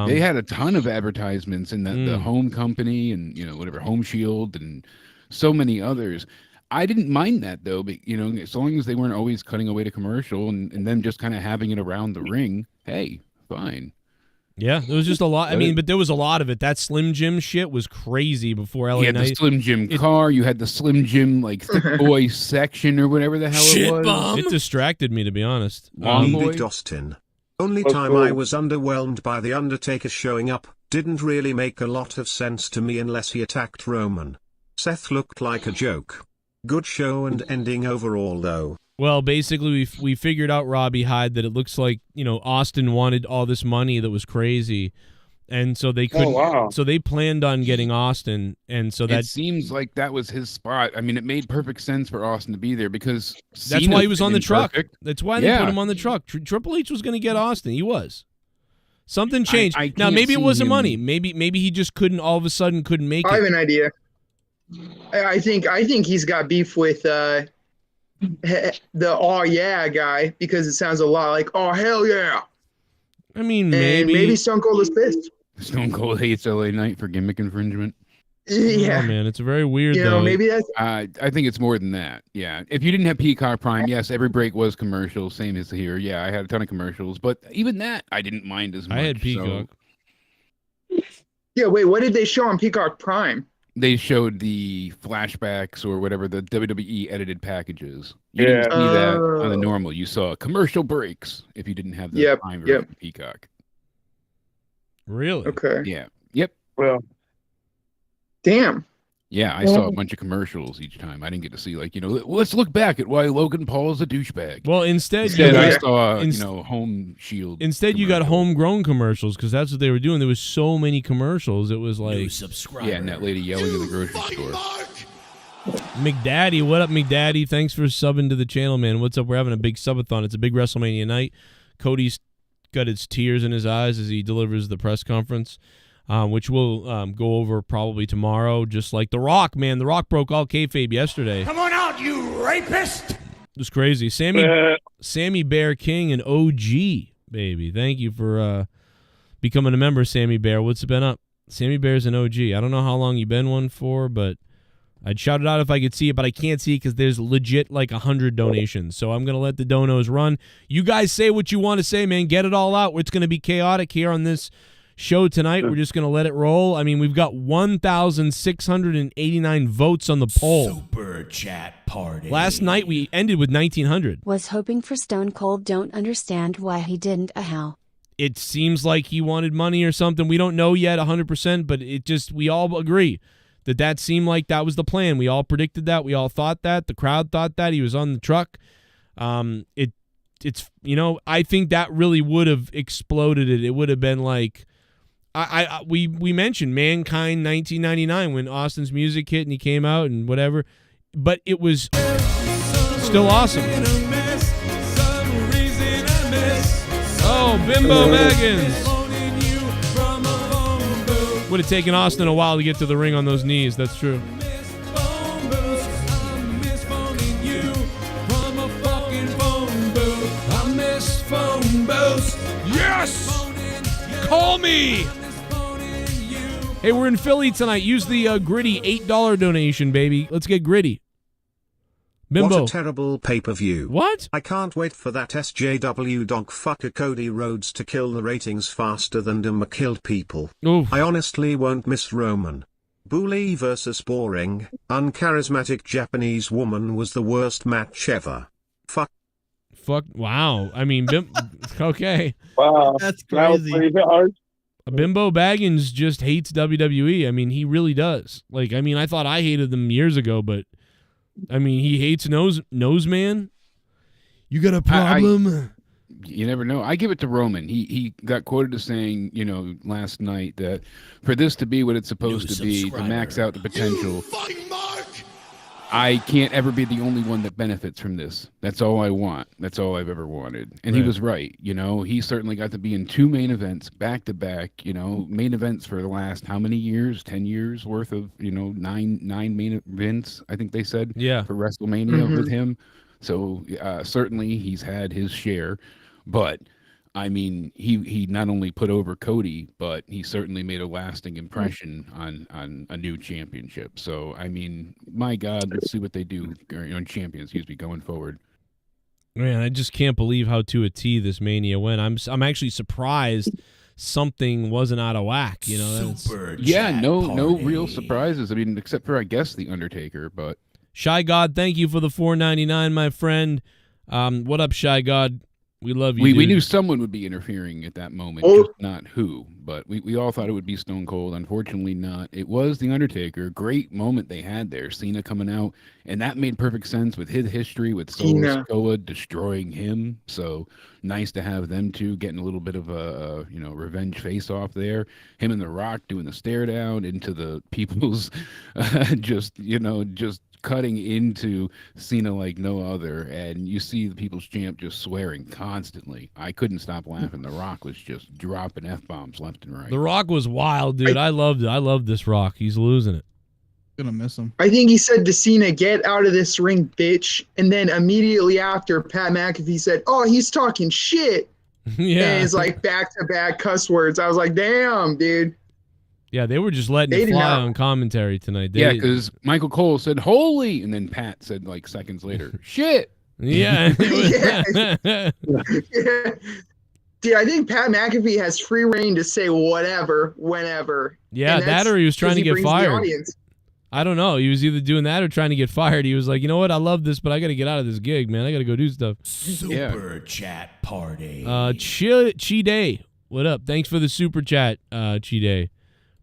They had a ton of advertisements in the Home Company and whatever Home Shield and so many others. I didn't mind that though, but as long as they weren't always cutting away to commercial and them just kind of having it around the ring, hey, fine. Yeah, there was just a lot. I mean, but there was a lot of it. That Slim Jim shit was crazy before LA You had Knight. the Slim Jim car. You had the Slim Jim like thick boy section or whatever the hell it was. Bum. It distracted me, to be honest. Big Austin. Only time I was underwhelmed by The Undertaker showing up, didn't really make a lot of sense to me unless he attacked Roman. Seth looked like a joke. Good show and ending overall though. Well, basically, we figured out, Robbie Hyde, that it looks like Austin wanted all this money that was crazy, and so they couldn't. wow. So they planned on getting Austin, and so that It seems like that was his spot. I mean, it made perfect sense for Austin to be there because that's Cena's why he was on the been truck. perfect. That's why they put him on the truck. Triple H was going to get Austin. He was. Something changed. I Now can't maybe it see wasn't him- money. Maybe he just couldn't. All of a sudden, couldn't make I have it. an idea. I think he's got beef with the oh yeah guy because it sounds a lot like oh hell yeah. I mean, And maybe Stone Cold is pissed. Stone Cold hates LA Knight for gimmick infringement. Yeah, Oh man, it's very weird you know, though. maybe that's I think it's more than that. Yeah. If you didn't have Peacock Prime, yes, every break was commercial. Same as here. Yeah, I had a ton of commercials, but even that I didn't mind as much. I had Peacock. yeah. Wait, what did they show on Peacock Prime? They showed the flashbacks or whatever, the WWE edited packages. You didn't see that on the normal. You saw commercial breaks if you didn't have the Prime version of Peacock. Really? Okay. Yeah. Yep. Well, damn. Yeah, I saw a bunch of commercials each time. I didn't get to see, like, let's look back at why Logan Paul is a douchebag. Well, instead I saw, Home Shield. Instead, you got homegrown commercials because that's what they were doing. There was so many commercials. It was like Yeah, and that lady yelling in the grocery store. McDaddy, what up, McDaddy? Thanks for subbing to the channel, man. What's up? We're having a big subathon. It's a big WrestleMania night. Cody's got his tears in his eyes as he delivers the press conference. Which we'll go over probably tomorrow, just like The Rock, man. The Rock broke all kayfabe yesterday. Come on out, you rapist! It was crazy. Sammy Bear King and OG, baby. Thank you for becoming a member, Sammy Bear. What's been up? Sammy Bear's an OG. I don't know how long you've been one for, but I'd shout it out if I could see it, but I can't see it because there's legit like 100 donations. So I'm going to let the donos run. You guys say what you want to say, man. Get it all out. It's going to be chaotic here on this show tonight. We're just going to let it roll. I mean, we've got 1,689 votes on the poll. Super chat party. Last night we ended with 1,900. Was hoping for Stone Cold. Don't understand why he didn't. How? It seems like he wanted money or something. We don't know yet 100%, but we all agree that seemed like that was the plan. We all predicted that. We all thought that. The crowd thought that. He was on the truck. It's I think that really would have exploded it. It would have been like, we mentioned Mankind 1999 when Austin's music hit and he came out and whatever, but it was still awesome. Oh, Bimbo Baggins. Would have taken Austin a while to get to the ring on those knees. That's true. Yes! Call me! Hey, we're in Philly tonight. Use the gritty $8 donation, baby. Let's get gritty. Bimbo. What a terrible pay-per-view. What? I can't wait for that SJW dogfucker Cody Rhodes to kill the ratings faster than Dumma killed people. Oof. I honestly won't miss Roman. Bully versus boring, uncharismatic Japanese woman was the worst match ever. Fuck. Wow. I mean, okay. Wow. That's That was crazy. pretty hard. Bimbo Baggins just hates WWE. I mean, he really does. Like, I mean, I thought I hated them years ago, but I mean, he hates Nose Man. You got a problem? You never know. I give it to Roman. He got quoted as saying, last night that for this to be what it's supposed to be, to max out the potential, I can't ever be the only one that benefits from this. That's all I want. That's all I've ever wanted. And he was right. He certainly got to be in 2 main events back to back, main events for the last how many years? 10 years worth of, 9 main events, I think they said, for WrestleMania with him. So certainly he's had his share, but I mean, he not only put over Cody, but he certainly made a lasting impression on a new championship. So, I mean, my God, let's see what they do on champions, going forward. Man, I just can't believe how to a T this Mania went. I'm actually surprised something wasn't out of whack. No real surprises. I mean, except for I guess the Undertaker, but Shy God, thank you for the $4.99, my friend. What up, Shy God? We love you. We knew someone would be interfering at that moment, just not who. But we all thought it would be Stone Cold. Unfortunately, not. It was The Undertaker. Great moment they had there. Cena coming out, and that made perfect sense with his history with Solo Sikoa destroying him. So nice to have them two getting a little bit of a revenge face off there. Him and The Rock doing the stare down into the people's just cutting into Cena like no other, and you see the People's Champ just swearing constantly. I couldn't stop laughing. The Rock was just dropping F-bombs left and right. The Rock was wild, dude. I loved it. I love this Rock. He's losing it. Gonna miss him. I think he said to Cena, "Get out of this ring, bitch." And then immediately after, Pat McAfee said, "Oh, he's talking shit." Yeah. And it's like back-to-back cuss words. I was like, damn, dude. Yeah, they were just letting it fly on commentary tonight. Yeah, because Michael Cole said "holy," and then Pat said like seconds later, "shit." Yeah. Yeah. Dude, I think Pat McAfee has free reign to say whatever, whenever. Yeah, that or he was trying to get fired. I don't know. He was either doing that or trying to get fired. He was like, you know what? I love this, but I got to get out of this gig, man. I got to go do stuff. Super chat party. Chi Day. What up? Thanks for the super chat, Chi Day.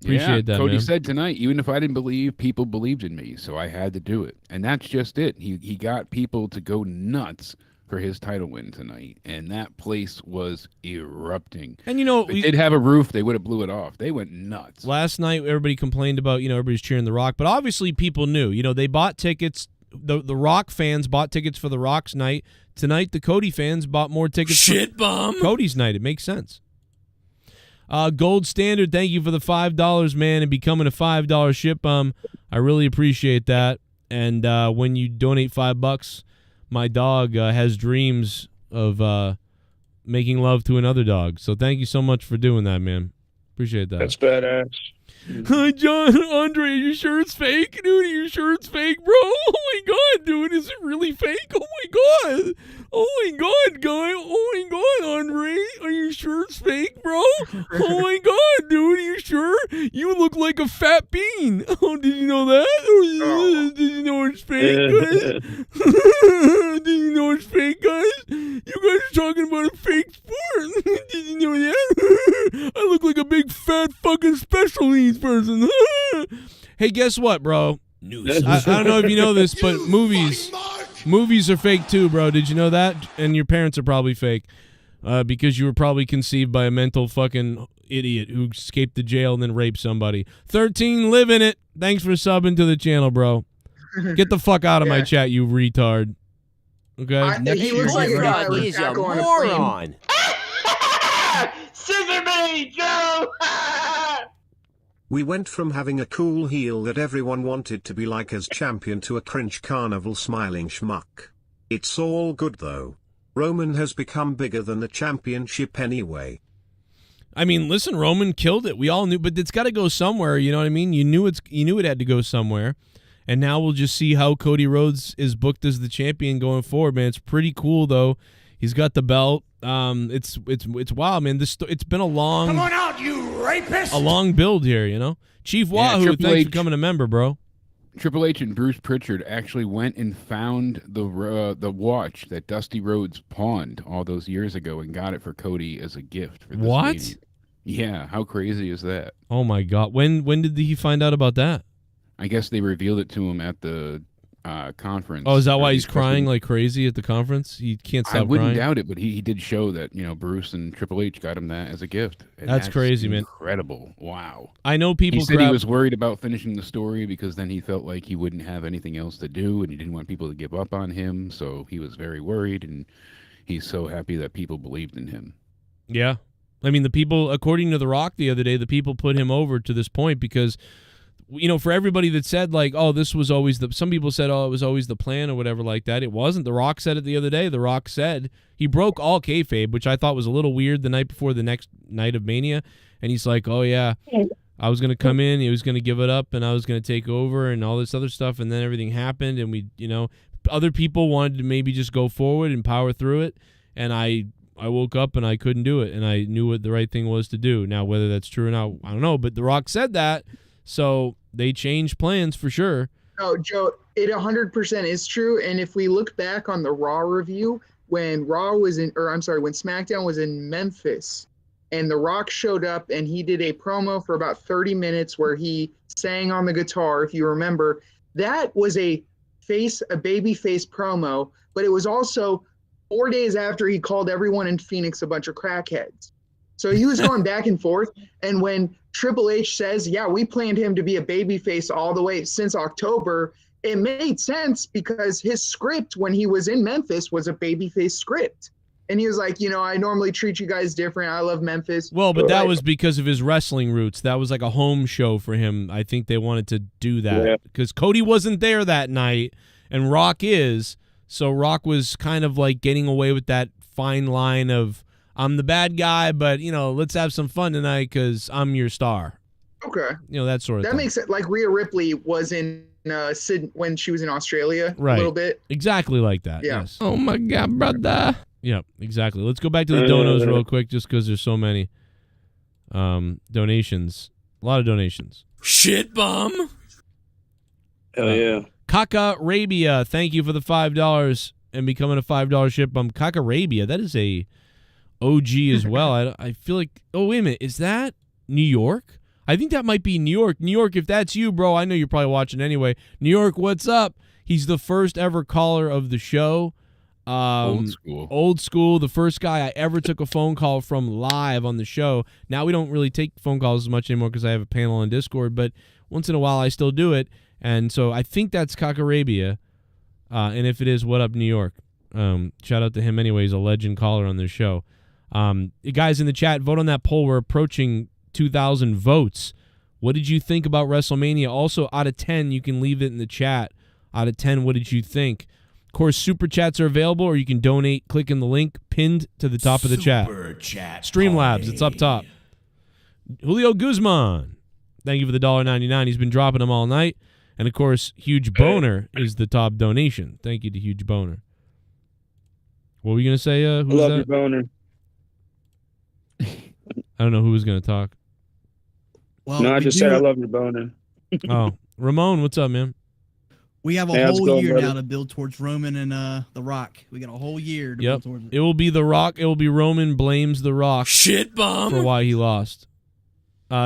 Appreciate that, Cody man. said tonight, even if I didn't believe, people believed in me, so I had to do it. And that's just it. He got people to go nuts for his title win tonight, and that place was erupting. And, you know, if they did have a roof, they would have blew it off. They went nuts. Last night, everybody complained about, everybody's cheering The Rock, but obviously people knew. They bought tickets. The Rock fans bought tickets for The Rock's night. Tonight, the Cody fans bought more tickets for Cody's night. It makes sense. Gold Standard, thank you for the $5, man, and becoming a $5 ship bum. I really appreciate that. And when you donate $5, my dog has dreams of making love to another dog. So thank you so much for doing that, man. Appreciate that. That's badass. Hi, John. Andre, are you sure it's fake? Dude, are you sure it's fake, bro? Oh, my God, dude. Is it really fake? Oh, my God. Oh, my God, guy. Oh, my God, Andre. Are you sure it's fake, bro? Oh, my God, dude. Are you sure? You look like a fat bean. Oh, did you know that? Oh. Did you know it's fake, guys? Did you know it's fake, guys? You guys are talking about a fake sport. Did you know that? I look like a big, fat, fucking special needs person. Hey, guess what, bro? I don't know if you know this, but movies are fake too, bro. Did you know that? And your parents are probably fake because you were probably conceived by a mental fucking idiot who escaped the jail and then raped somebody. 13, live in it. Thanks for subbing to the channel, bro. Get the fuck out of my chat, you retard. Okay? He looks like a guy with a moron. Scissor me, Joe! We went from having a cool heel that everyone wanted to be like as champion to a cringe carnival smiling schmuck. It's all good though. Roman has become bigger than the championship anyway. I mean, listen, Roman killed it. We all knew, but it's got to go somewhere. You know what I mean? You knew it had to go somewhere, and now we'll just see how Cody Rhodes is booked as the champion going forward. Man, it's pretty cool though. He's got the belt. It's wild, man. It's been a long. Come on out, you rapist! A long build here, Chief Wahoo, thanks for becoming a member, bro. Triple H and Bruce Pritchard actually went and found the watch that Dusty Rhodes pawned all those years ago and got it for Cody as a gift. For this what? meeting. Yeah, how crazy is that? Oh my God! When did he find out about that? I guess they revealed it to him at the conference. Oh, is that why he's crying like crazy at the conference? He can't stop crying? I wouldn't doubt it, but he did show that, Bruce and Triple H got him that as a gift. And that's crazy, man. Incredible. Wow. I know people He said he was worried about finishing the story because then he felt like he wouldn't have anything else to do and he didn't want people to give up on him, so he was very worried, and he's so happy that people believed in him. Yeah. I mean, the people, according to The Rock the other day, the people put him over to this point because for everybody that said, like, oh, this was always some people said, oh, it was always the plan or whatever like that. It wasn't. The Rock said it the other day. The Rock said he broke all kayfabe, which I thought was a little weird the night before the next night of Mania. And he's like, oh, yeah, I was going to come in. He was going to give it up and I was going to take over and all this other stuff. And then everything happened. And we, other people wanted to maybe just go forward and power through it. And I woke up and I couldn't do it. And I knew what the right thing was to do. Now, whether that's true or not, I don't know. But The Rock said that. So they changed plans for sure. No, Joe, it 100% is true. And if we look back on the Raw review, when SmackDown was in Memphis and The Rock showed up and he did a promo for about 30 minutes where he sang on the guitar, if you remember, that was a baby face promo, but it was also 4 days after he called everyone in Phoenix a bunch of crackheads. So he was going back and forth. And when Triple H says, yeah, we planned him to be a babyface all the way since October, it made sense because his script when he was in Memphis was a babyface script. And he was like, I normally treat you guys different. I love Memphis. Well, but that was because of his wrestling roots. That was like a home show for him. I think they wanted to do that because Cody wasn't there that night and Rock is. So Rock was kind of like getting away with that fine line of, I'm the bad guy, but, let's have some fun tonight because I'm your star. Okay. That sort of That thing. makes it like Rhea Ripley was in when she was in Australia Right. a little bit. Exactly like that. Yeah. Yes. Oh my God, brother. Yep, exactly. Let's go back to the donos real quick, just because there's so many donations. A lot of donations. Shit bum. Hell yeah. Kakarabia, thank you for the $5 and becoming a $5 shit bum. Kakarabia, that is a OG as well. I feel like, oh, wait a minute. Is that New York? I think that might be New York. New York, if that's you, bro, I know you're probably watching anyway. New York, what's up? He's the first ever caller of the show. Old school. Old school. The first guy I ever took a phone call from live on the show. Now we don't really take phone calls as much anymore because I have a panel on Discord, but once in a while I still do it. And so I think that's Kakarabia. And if it is, what up, New York? Shout out to him anyway. He's a legend caller on this show. Guys in the chat, vote on that poll. We're approaching 2,000 votes. What did you think about WrestleMania? Also, out of 10, you can leave it in the chat. Out of 10, what did you think? Of course, Super Chats are available, or you can donate clicking the link pinned to the top of the chat. Super Chat Streamlabs, it's up top. Julio Guzman, thank you for the $1.99. He's been dropping them all night. And, of course, Huge Boner is the top donation. Thank you to Huge Boner. What were you going to say? I love your boner. I don't know who was going to talk. Well, no, I just said I love your boner. Oh, Ramon, what's up, man? We have a whole year now to build towards Roman and The Rock. We got a whole year to build towards it. It will be The Rock. It will be Roman blames The Rock. Shit bum. For why he lost.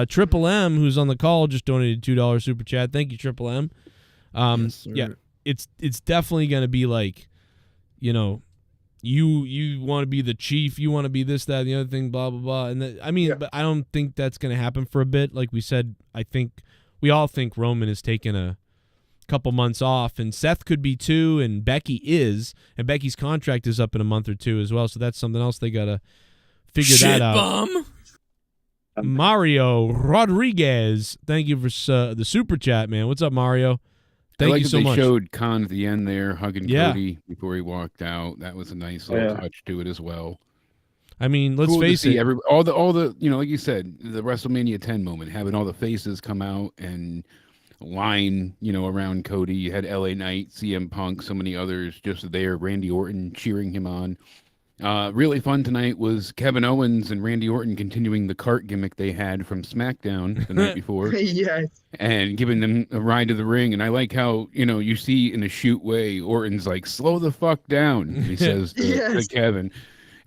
Triple M, who's on the call, just donated $2 super chat. Thank you, Triple M. Yes, yeah, it's definitely going to be like, you want to be the chief, you want to be this, that, and the other thing, blah, blah, blah. And but I don't think that's going to happen for a bit. Like we said, we all think Roman is taking a couple months off, and Seth could be too, and Becky is, and Becky's contract is up in a month or two as well, so that's something else they gotta figure that out. Bum. Mario Rodriguez, thank you for the super chat, man. What's up, Mario? Thank you so much. They showed Khan at the end there hugging Cody before he walked out. That was a nice little touch to it as well. I mean, let's face it. All the like you said, the WrestleMania 10 moment, having all the faces come out and line, around Cody. You had LA Knight, CM Punk, so many others just there. Randy Orton cheering him on. Really fun tonight was Kevin Owens and Randy Orton continuing the cart gimmick they had from SmackDown the night before. Yes. And giving them a ride to the ring. And I like how, you see in a shoot way, Orton's like, slow the fuck down, he says to Kevin.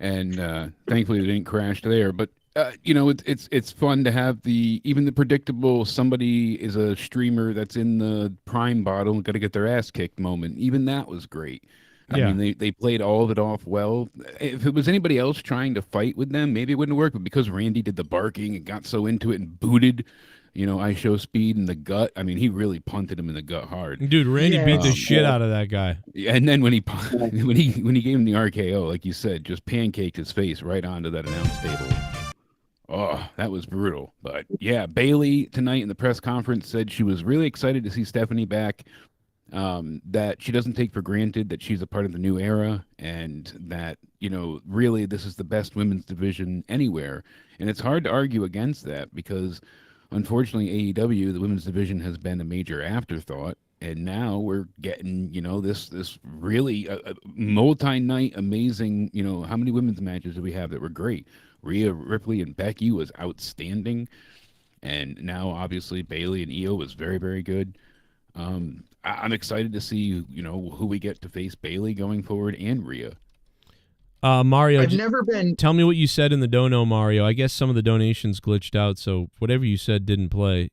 And thankfully they didn't crash there. But it's fun to have even the predictable somebody is a streamer that's in the prime bottle got to get their ass kicked moment. Even that was great. I mean, they played all of it off well. If it was anybody else trying to fight with them, maybe it wouldn't work. But because Randy did the barking and got so into it and booted, I show speed in the gut. I mean, he really punted him in the gut hard. Dude, Randy beat the shit out of that guy. And then when he gave him the RKO, like you said, just pancaked his face right onto that announce table. Oh, that was brutal. But yeah, Bayley tonight in the press conference said she was really excited to see Stephanie back. That she doesn't take for granted that she's a part of the new era, and that really this is the best women's division anywhere. And it's hard to argue against that because unfortunately AEW, the women's division, has been a major afterthought, and now we're getting this really multi-night amazing. How many women's matches do we have that were great? Rhea Ripley and Becky was outstanding, and now obviously Bayley and Io was very, very good. I'm excited to see, who we get to face Bayley going forward and Rhea. Mario, I've never been. Tell me what you said in the dono, Mario. I guess some of the donations glitched out, so whatever you said didn't play.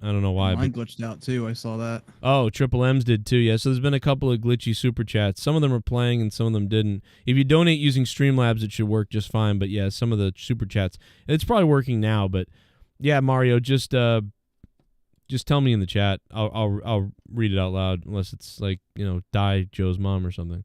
I don't know why. Mine glitched out too. I saw that. Oh, Triple M's did too. Yeah, so there's been a couple of glitchy super chats. Some of them are playing and some of them didn't. If you donate using Streamlabs, it should work just fine. But yeah, some of the super chats, it's probably working now. But yeah, Mario, just tell me in the chat. I'll read it out loud, unless it's like die Joe's mom or something.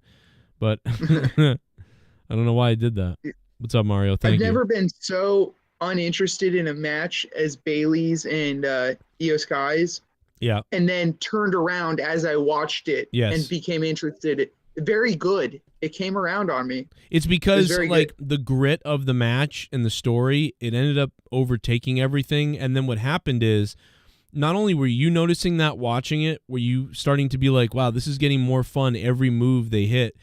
But I don't know why I did that. What's up, Mario? Thank you. I've never been so uninterested in a match as Bayley's and Io Sky's. Yeah. And then turned around as I watched it and became interested very good. It came around on me. It's because very like the grit of the match and the story, it ended up overtaking everything. And then what happened is, not only were you noticing that watching it, were you starting to be like, wow, this is getting more fun every move they hit.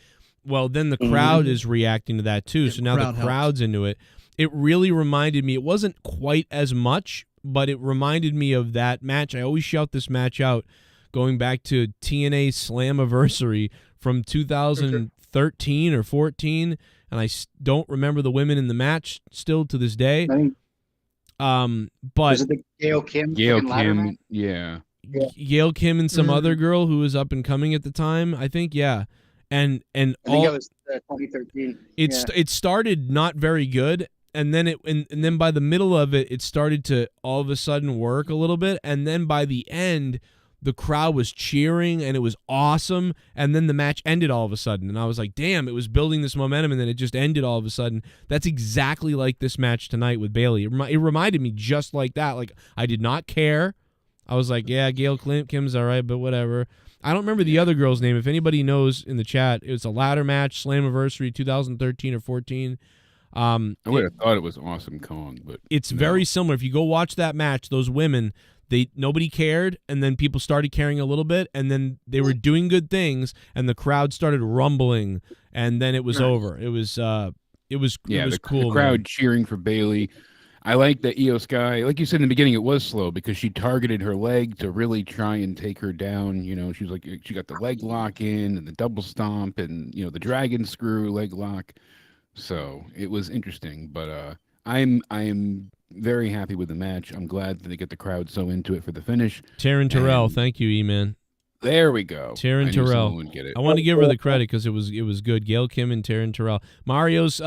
Well, then the crowd is reacting to that too. So now the crowd's into it. It really reminded me, it wasn't quite as much, but it reminded me of that match. I always shout this match out going back to TNA Slammiversary from 2013 or 14, and I don't remember the women in the match still to this day. But was it the Gail Kim? Yeah. Gail Kim and some other girl who was up and coming at the time, I think, yeah. And I think it was 2013. It started not very good, and then and then by the middle of it, it started to all of a sudden work a little bit, and then by the end, the crowd was cheering and it was awesome, and then the match ended all of a sudden, and I was like, damn, it was building this momentum, and then it just ended all of a sudden. That's exactly like this match tonight with Bayley. It reminded me just like that. Like, I did not care. I was like, yeah, Gail Kim's all right, but whatever. I don't remember the other girl's name. If anybody knows in the chat, it was a ladder match, Slammiversary 2013 or 14. I would have thought it was Awesome Kong, but it's very similar. If you go watch that match, those women, nobody cared, and then people started caring a little bit, and then they were doing good things, and the crowd started rumbling, and then it was over. It was cool. The crowd cheering for Bayley. I like that Io Sky, like you said in the beginning, it was slow because she targeted her leg to really try and take her down. You know, she was like, she got the leg lock in and the double stomp and, you know, the dragon screw leg lock. So it was interesting, but I'm very happy with the match. I'm glad that they get the crowd so into it for the finish. Taryn Terrell, thank you, E-Man. There we go. Taryn Terrell. I want to give her the credit because it was good. Gail Kim and Taryn Terrell. Mario's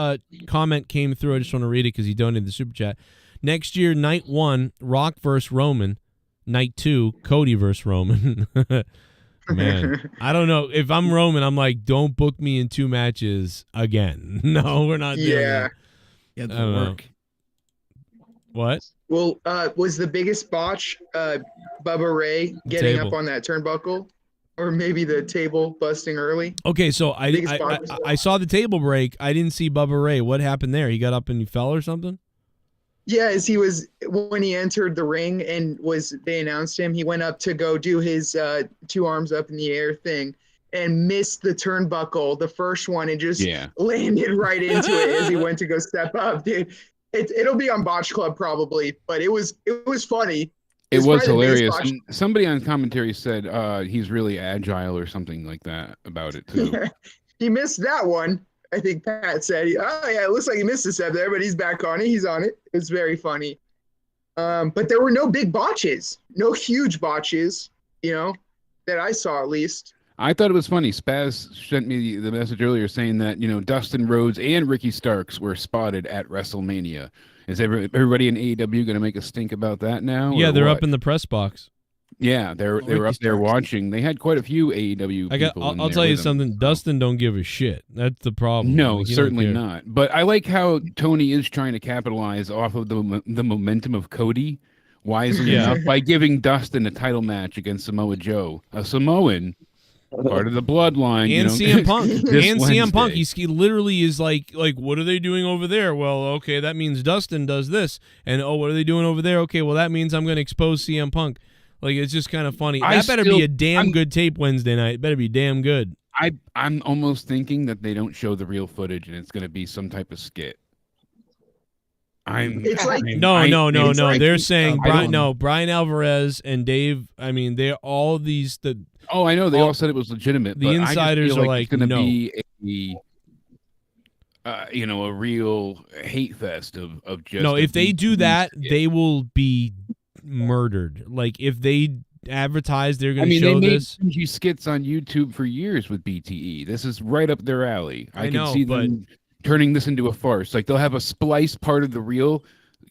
comment came through. I just want to read it because he donated the super chat. Next year, night 1, Rock versus Roman. Night 2, Cody versus Roman. Man, I don't know. If I'm Roman, I'm like, don't book me in 2 matches again. No, we're not doing that. Yeah, that work. What? Well, was the biggest botch Bubba Ray getting up on that turnbuckle, or maybe the table busting early? Okay, so I saw the table break. I didn't see Bubba Ray. What happened there? He got up and he fell or something? Yeah, as he was when he entered the ring and they announced him, he went up to go do his 2 arms up in the air thing and missed the turnbuckle, the first one, and just landed right into it as he went to go step up, dude. It'll be on Botch Club probably, but it was funny. It was hilarious. Somebody on commentary said he's really agile or something like that about it too. He missed that one. I think Pat said, oh yeah, it looks like he missed a step there, but he's back on it. He's on it. It's very funny. But there were no big botches, no huge botches, you know, that I saw at least. I thought it was funny. Spaz sent me the message earlier saying that, you know, Dustin Rhodes and Ricky Starks were spotted at WrestleMania. Is everybody in AEW going to make a stink about that now? Yeah, they're up in the press box. Yeah, they were up there watching. They had quite a few AEW people. I'll tell you something. Dustin don't give a shit. That's the problem. No, certainly not. But I like how Tony is trying to capitalize off of the momentum of Cody wisely enough by giving Dustin a title match against Samoa Joe, a Samoan. Part of the bloodline, and CM Punk, CM Punk. He literally is like, what are they doing over there? Well, okay, that means Dustin does this, and what are they doing over there? Okay, well that means I'm going to expose CM Punk. Like, it's just kind of funny. That better be a damn good tape Wednesday night. It better be damn good. I'm almost thinking that they don't show the real footage and it's going to be some type of skit. No. They're saying Brian Alvarez and Dave. I mean, they're all these. I know they all said it was legitimate. The insiders are like, it's going to be a real hate fest of just. No, if they do that, they will be murdered. Like if they advertise they're going to show this. They made skits on YouTube for years with BTE. This is right up their alley. I can see them turning this into a farce. Like they'll have a splice part of the real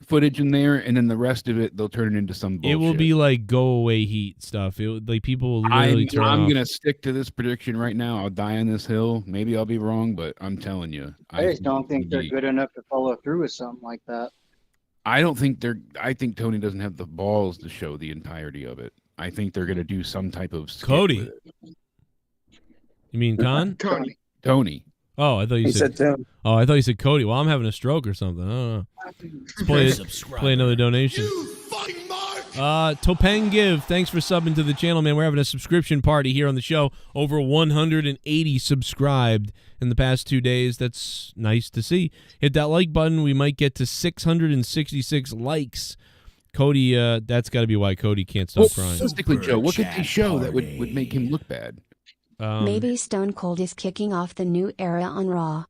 footage in there, and then the rest of it they'll turn it into some bullshit. It will be like go away heat stuff. Like people will literally turn off. I'm gonna stick to this prediction right now. I'll die on this hill. Maybe I'll be wrong, but I'm telling you, I just don't think they're good enough to follow through with something like that. I don't think I think Tony doesn't have the balls to show the entirety of it. I think they're gonna do some type of skit Cody. with it. You mean Khan? Tony. Oh, I thought you He said. said Tony. Oh, I thought you said Cody. Well, I'm having a stroke or something. I don't know. Let's play another donation. Topeng Give, thanks for subbing to the channel, man. We're having a subscription party here on the show. Over 180 subscribed in the past 2 days. That's nice to see. Hit that like button. We might get to 666 likes. Cody, that's got to be why Cody can't stop crying. Realistically, Joe, what could they show that would make him look bad? Maybe Stone Cold is kicking off the new era on Raw.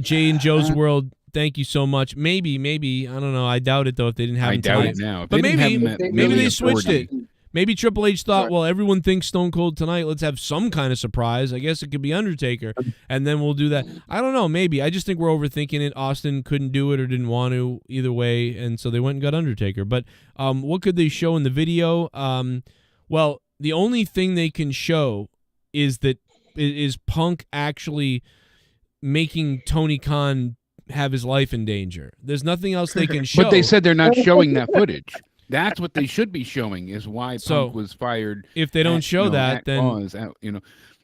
Jay and Joe's World, thank you so much. Maybe, I don't know. I doubt it though if they didn't have him doubt tonight. it now. If But they didn't maybe have him at maybe they really switched 40. it. Maybe Triple H thought, well, everyone thinks Stone Cold tonight. Let's have some kind of surprise. I guess it could be Undertaker, and then we'll do that. I don't know. Maybe. I just think we're overthinking it. Austin couldn't do it or didn't want to either way, and so they went and got Undertaker. But what could they show in the video? Well, the only thing they can show is Punk actually making Tony Khan have his life in danger. There's nothing else they can show. But they said they're not showing that footage. That's what they should be showing, is why Punk was fired. If they don't show that, then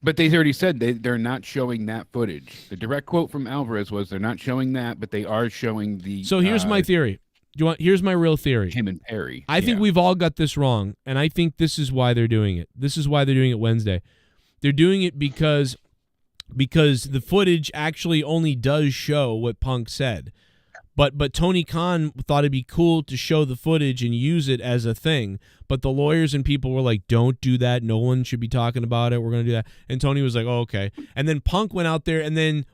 but they already said they're not showing that footage. The direct quote from Alvarez was they're not showing that, but they are showing the. So here's my theory. Here's my real theory. Him and Perry. I think we've all got this wrong, and I think this is why they're doing it. This is why they're doing it Wednesday. They're doing it because the footage actually only does show what Punk said. But Tony Khan thought it'd be cool to show the footage and use it as a thing. But the lawyers and people were like, don't do that. No one should be talking about it. We're going to do that. And Tony was like, oh, okay. And then Punk went out there and then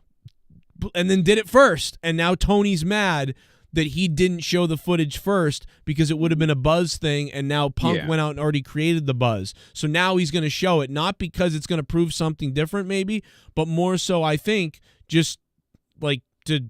did it first. And now Tony's mad that he didn't show the footage first because it would have been a buzz thing. And now Punk went out and already created the buzz. So now he's going to show it, not because it's going to prove something different maybe, but more so I think just like to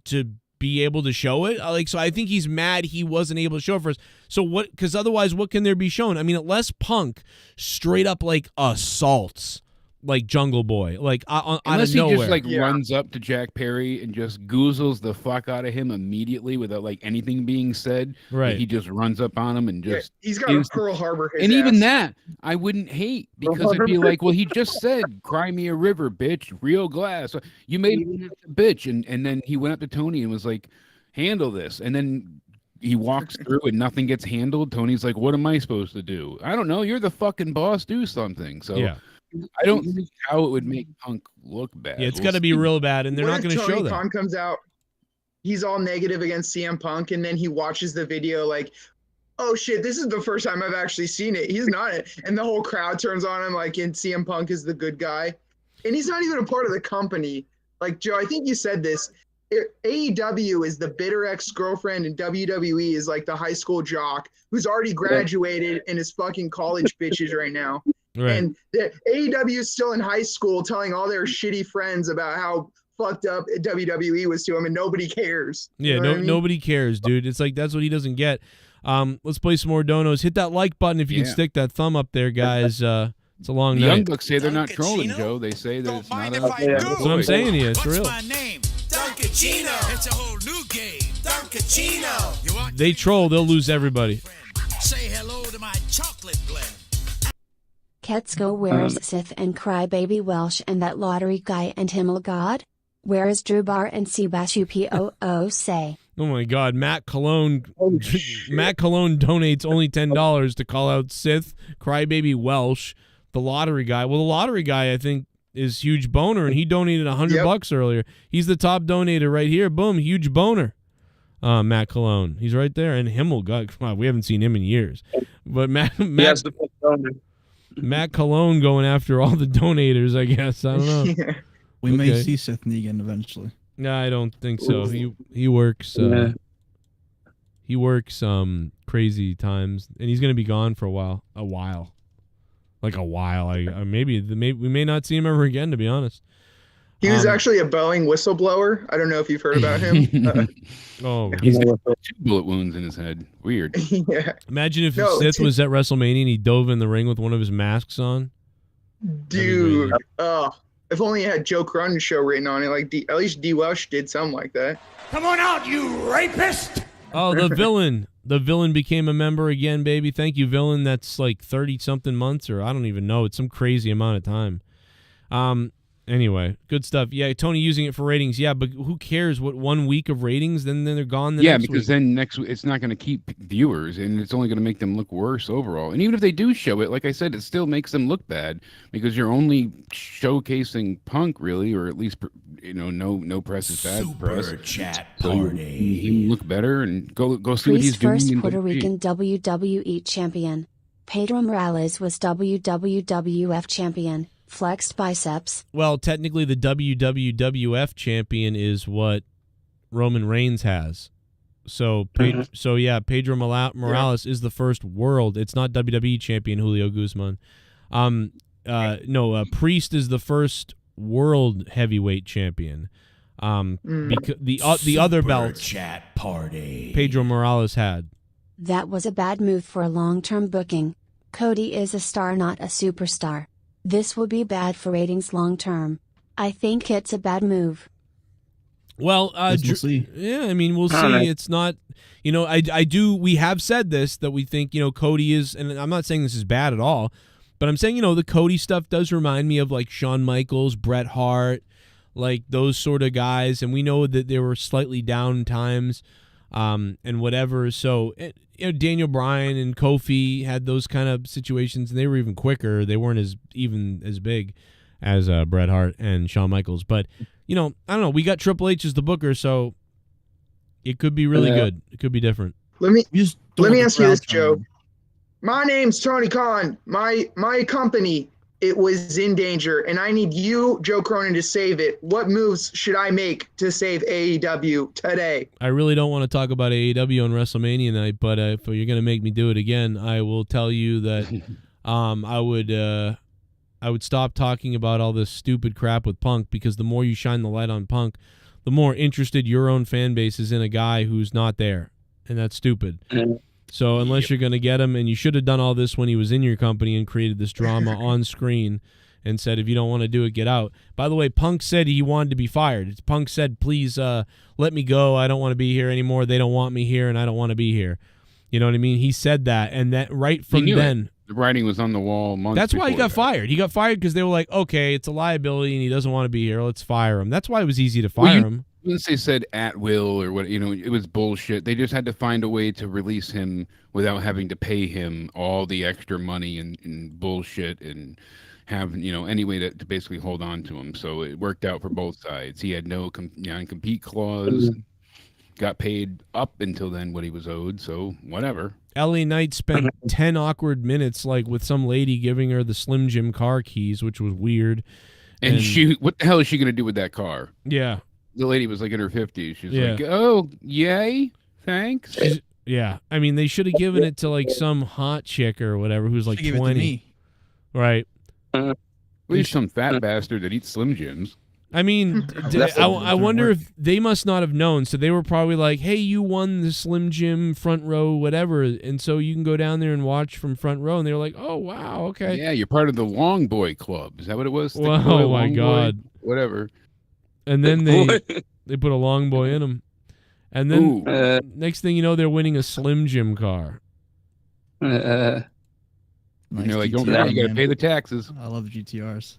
be able to show it. So I think he's mad he wasn't able to show it first. So what? Because otherwise, what can there be shown? I mean, unless Punk straight up like assaults like Jungle Boy, like out unless of he nowhere. just like runs up to Jack Perry and just goozles the fuck out of him immediately without like anything being said. Right. Like, he just runs up on him and just. He's got a Pearl Harbor. And even that, I wouldn't hate because it'd be like, well, he just said, "Cry me a river, bitch, real glass." You made him a bitch, and then he went up to Tony and was like, "Handle this," and then. He walks through and nothing gets handled. Tony's like, "What am I supposed to do?" I don't know. You're the fucking boss. Do something. So I don't see how it would make Punk look bad. Yeah, it's got to be real bad, and they're not going to show that. Khan comes out, he's all negative against CM Punk, and then he watches the video like, "Oh shit, this is the first time I've actually seen it. He's not it," and the whole crowd turns on him like, and CM Punk is the good guy, and he's not even a part of the company. Like Joe, I think you said this. AEW is the bitter ex-girlfriend, and WWE is like the high school jock who's already graduated and is fucking college bitches right now. Right. And the AEW is still in high school telling all their shitty friends about how fucked up WWE was to him, and nobody cares. Yeah, You know what I mean? nobody cares, dude. It's like that's what he doesn't get. Let's play some more donos. Hit that like button if you can stick that thumb up there, guys. It's a long The night. Young Bucks say they're not trolling, Joe. They say that it's not a. That's what I'm saying to you. It's real. My name, Duncachino. It's a whole new game, Duncachino. You want They troll, they'll lose everybody. say hello to my chocolate blend. Ketsko, where is Sith and Crybaby Welsh and that lottery guy and Himmel God? Where is Drew Bar and Seabass UPOO say? Oh my God, Matt Cologne donates only $10 to call out Sith, Crybaby Welsh, the lottery guy. Well, the lottery guy, I think, is Huge Boner, and he donated $100 earlier. He's the top donator right here. Boom, Huge Boner. Matt Cologne, he's right there, and Himmel. God, come on, we haven't seen him in years. But Matt Cologne going after all the donators, I guess. I don't know. We may see Seth Negan eventually. No, I don't think so. He works. He works crazy times, and he's gonna be gone for a while. Maybe we may not see him ever again. To be honest, He was actually a Boeing whistleblower. I don't know if you've heard about him. He's got 2 bullet wounds in his head. Weird. Yeah. Imagine if Sith was at WrestleMania and he dove in the ring with one of his masks on. Dude, if only it had Joe Cronen's show written on it. Like at least D. Welsh did something like that. Come on out, you rapist! Oh, the villain. The villain became a member again, baby. Thank you, villain. That's like 30-something months, or I don't even know. It's some crazy amount of time. Anyway, good stuff. Yeah, Tony using it for ratings. Yeah, but who cares? What, 1 week of ratings? Then they're gone. Yeah, next because week. then next week it's not going to keep viewers, and it's only going to make them look worse overall. And even if they do show it, like I said, it still makes them look bad because you're only showcasing Punk, really, or at least no press is bad press. Chat So you look better and go see what he's Priest doing. first in Puerto WWE. Rican WWE champion. Pedro Morales was WWF champion. Flexed biceps. Well, technically, the WWF champion is what Roman Reigns has. So, Pedro Morales is the first world. It's not WWE champion Julio Guzman. Priest is the first world heavyweight champion. Because the other belts, Chat party. Pedro Morales had. That was a bad move for a long-term booking. Cody is a star, not a superstar. This will be bad for ratings long-term. I think it's a bad move. Well, We'll see. Yeah, I mean, we'll see. It's not, we have said this, that we think, Cody is, and I'm not saying this is bad at all, but I'm saying, the Cody stuff does remind me of like Shawn Michaels, Bret Hart, like those sort of guys. And we know that there were slightly down times and whatever. So, Daniel Bryan and Kofi had those kind of situations, and they were even quicker. They weren't as big as Bret Hart and Shawn Michaels. But, I don't know. We got Triple H as the booker, so it could be really good. It could be different. Let me ask you this, Joe. My name's Tony Khan. My company, it was in danger, and I need you, Joe Cronin, to save it. What moves should I make to save AEW today? I really don't want to talk about AEW on WrestleMania night, but if you're going to make me do it again, I will tell you that I would stop talking about all this stupid crap with Punk, because the more you shine the light on Punk, the more interested your own fan base is in a guy who's not there, and that's stupid. So unless you're going to get him, and you should have done all this when he was in your company and created this drama on screen and said, if you don't want to do it, get out. By the way, Punk said he wanted to be fired. Punk said, please let me go. I don't want to be here anymore. They don't want me here, and I don't want to be here. You know what I mean? He said that, and that right from then. The writing was on the wall months That's why he got before fired. He got fired because they were like, okay, it's a liability, and he doesn't want to be here. Let's fire him. That's why it was easy to fire him. Once they said at will or what, it was bullshit. They just had to find a way to release him without having to pay him all the extra money and bullshit and have, any way to basically hold on to him. So it worked out for both sides. He had no non-compete clause, got paid up until then what he was owed. So whatever. LA Knight spent 10 awkward minutes like with some lady giving her the Slim Jim car keys, which was weird. And what the hell is she going to do with that car? Yeah. The lady was like in her 50s. She's like, oh, yay, thanks. Yeah. I mean, they should have given it to like some hot chick or whatever who's like 20. Right. There's some fat bastard that eats Slim Jims. I mean, I wonder if they must not have known. So they were probably like, hey, you won the Slim Jim front row, whatever. And so you can go down there and watch from front row. And they were like, oh, wow, okay. Yeah, you're part of the Long Boy Club. Is that what it was? Oh, my God. Boy, whatever. And then they put a long boy in them. And then next thing you know, they're winning a Slim Jim car. And you're like, don't forget, you got to pay the taxes. I love GTRs.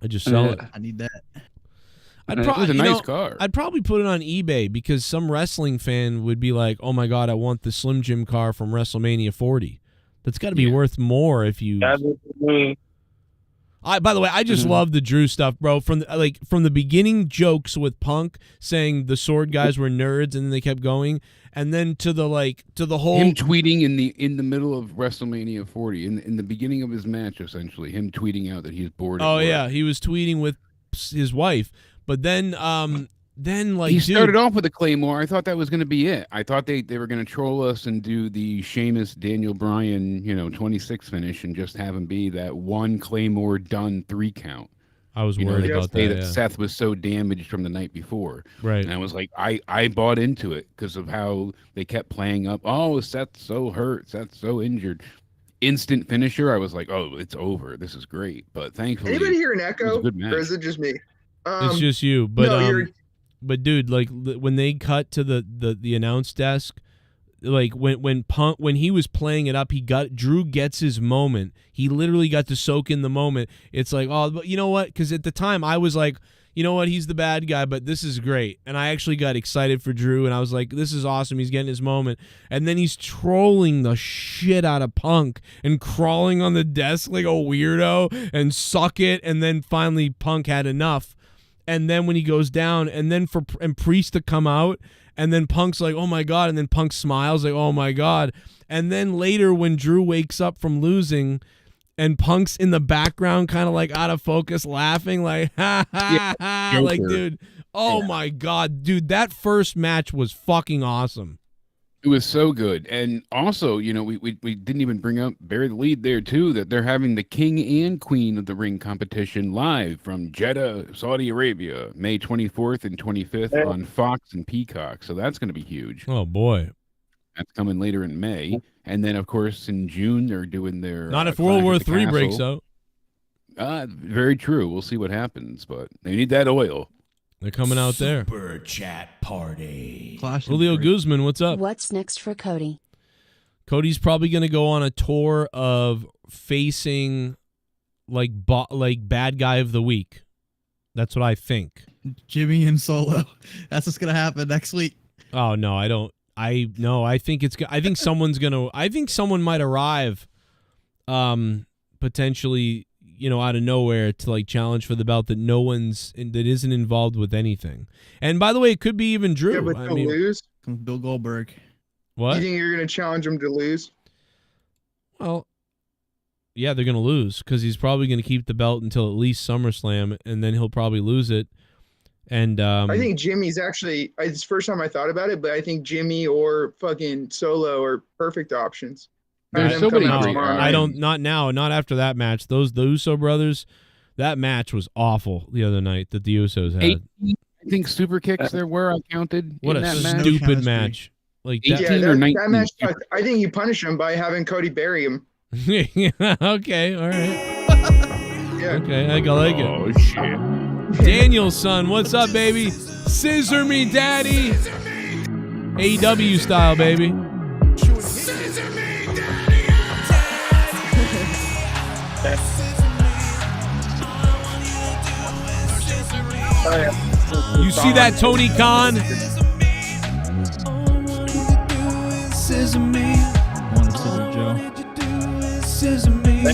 I just sell it. I need that. It was a nice car. I'd probably put it on eBay because some wrestling fan would be like, oh my God, I want the Slim Jim car from WrestleMania 40. That's got to be worth more if you... By the way, I just love the Drew stuff, bro. From the beginning, jokes with Punk saying the sword guys were nerds, and then they kept going, and then to the whole him tweeting in the middle of WrestleMania 40 in the beginning of his match, essentially him tweeting out that he's bored. Oh yeah, he was tweeting with his wife, but then like he started off with a Claymore. I thought that was going to be it. I thought they were going to troll us and do the Sheamus Daniel Bryan 26 finish and just have him be that one Claymore done 3 count. I was worried about that. Yeah. Seth was so damaged from the night before, right? And I was like, I bought into it because of how they kept playing up. Oh, Seth's so hurt. Seth's so injured. Instant finisher. I was like, oh, it's over. This is great. But thankfully, anybody hear an echo, good match. or is it just me? It's just you, but no, but dude, like when they cut to the announce desk, like when he was playing it up, Drew gets his moment. He literally got to soak in the moment. It's like, oh, but you know what? Because at the time I was like, you know what? He's the bad guy, but this is great. And I actually got excited for Drew, and I was like, this is awesome. He's getting his moment. And then he's trolling the shit out of Punk and crawling on the desk like a weirdo and suck it. And then finally Punk had enough. And then when he goes down, and then and Priest to come out, and then Punk's like, oh my God. And then Punk smiles like, oh my God. And then later when Drew wakes up from losing, and Punk's in the background, kind of like out of focus, laughing like, ha ha ha. Like, dude, oh my God, dude, that first match was fucking awesome. It was so good. And also, you know, we didn't even bury the lead there too, that they're having the King and Queen of the Ring competition live from Jeddah, Saudi Arabia, May 24th and 25th on Fox and Peacock. So that's going to be huge. Oh boy. That's coming later in May. And then, of course, in June, they're doing their... Not if World War III breaks out. Very true. We'll see what happens, but they need that oil. They're coming out there. Super chat party. Julio Guzman, what's up? What's next for Cody? Cody's probably going to go on a tour of facing like bad guy of the week. That's what I think. Jimmy and Solo. That's what's going to happen next week. Oh, no, I don't. I think someone might arrive potentially, you know, out of nowhere to like challenge for the belt that that isn't involved with anything. And by the way, it could be even Drew. Yeah, but they'll lose. Bill Goldberg. What? You think you're going to challenge him to lose? Well, yeah, they're going to lose because he's probably going to keep the belt until at least SummerSlam, and then he'll probably lose it. And I think Jimmy's actually, it's the first time I thought about it, but I think Jimmy or fucking Solo are perfect options. There's so many. Not now, not after that match. The Uso brothers, that match was awful the other night that the Usos had. I think super kicks there were. I counted. What a stupid match! Like 18 or 19. That match sucked. I think you punish him by having Cody bury him. Okay, all right. Yeah. Okay, I like it. Oh shit. Daniel's son, what's up, baby? Scissor me, daddy. AEW style, baby. You see that, Tony Khan? Scissor me. I want to scissor Joe. Scissor me.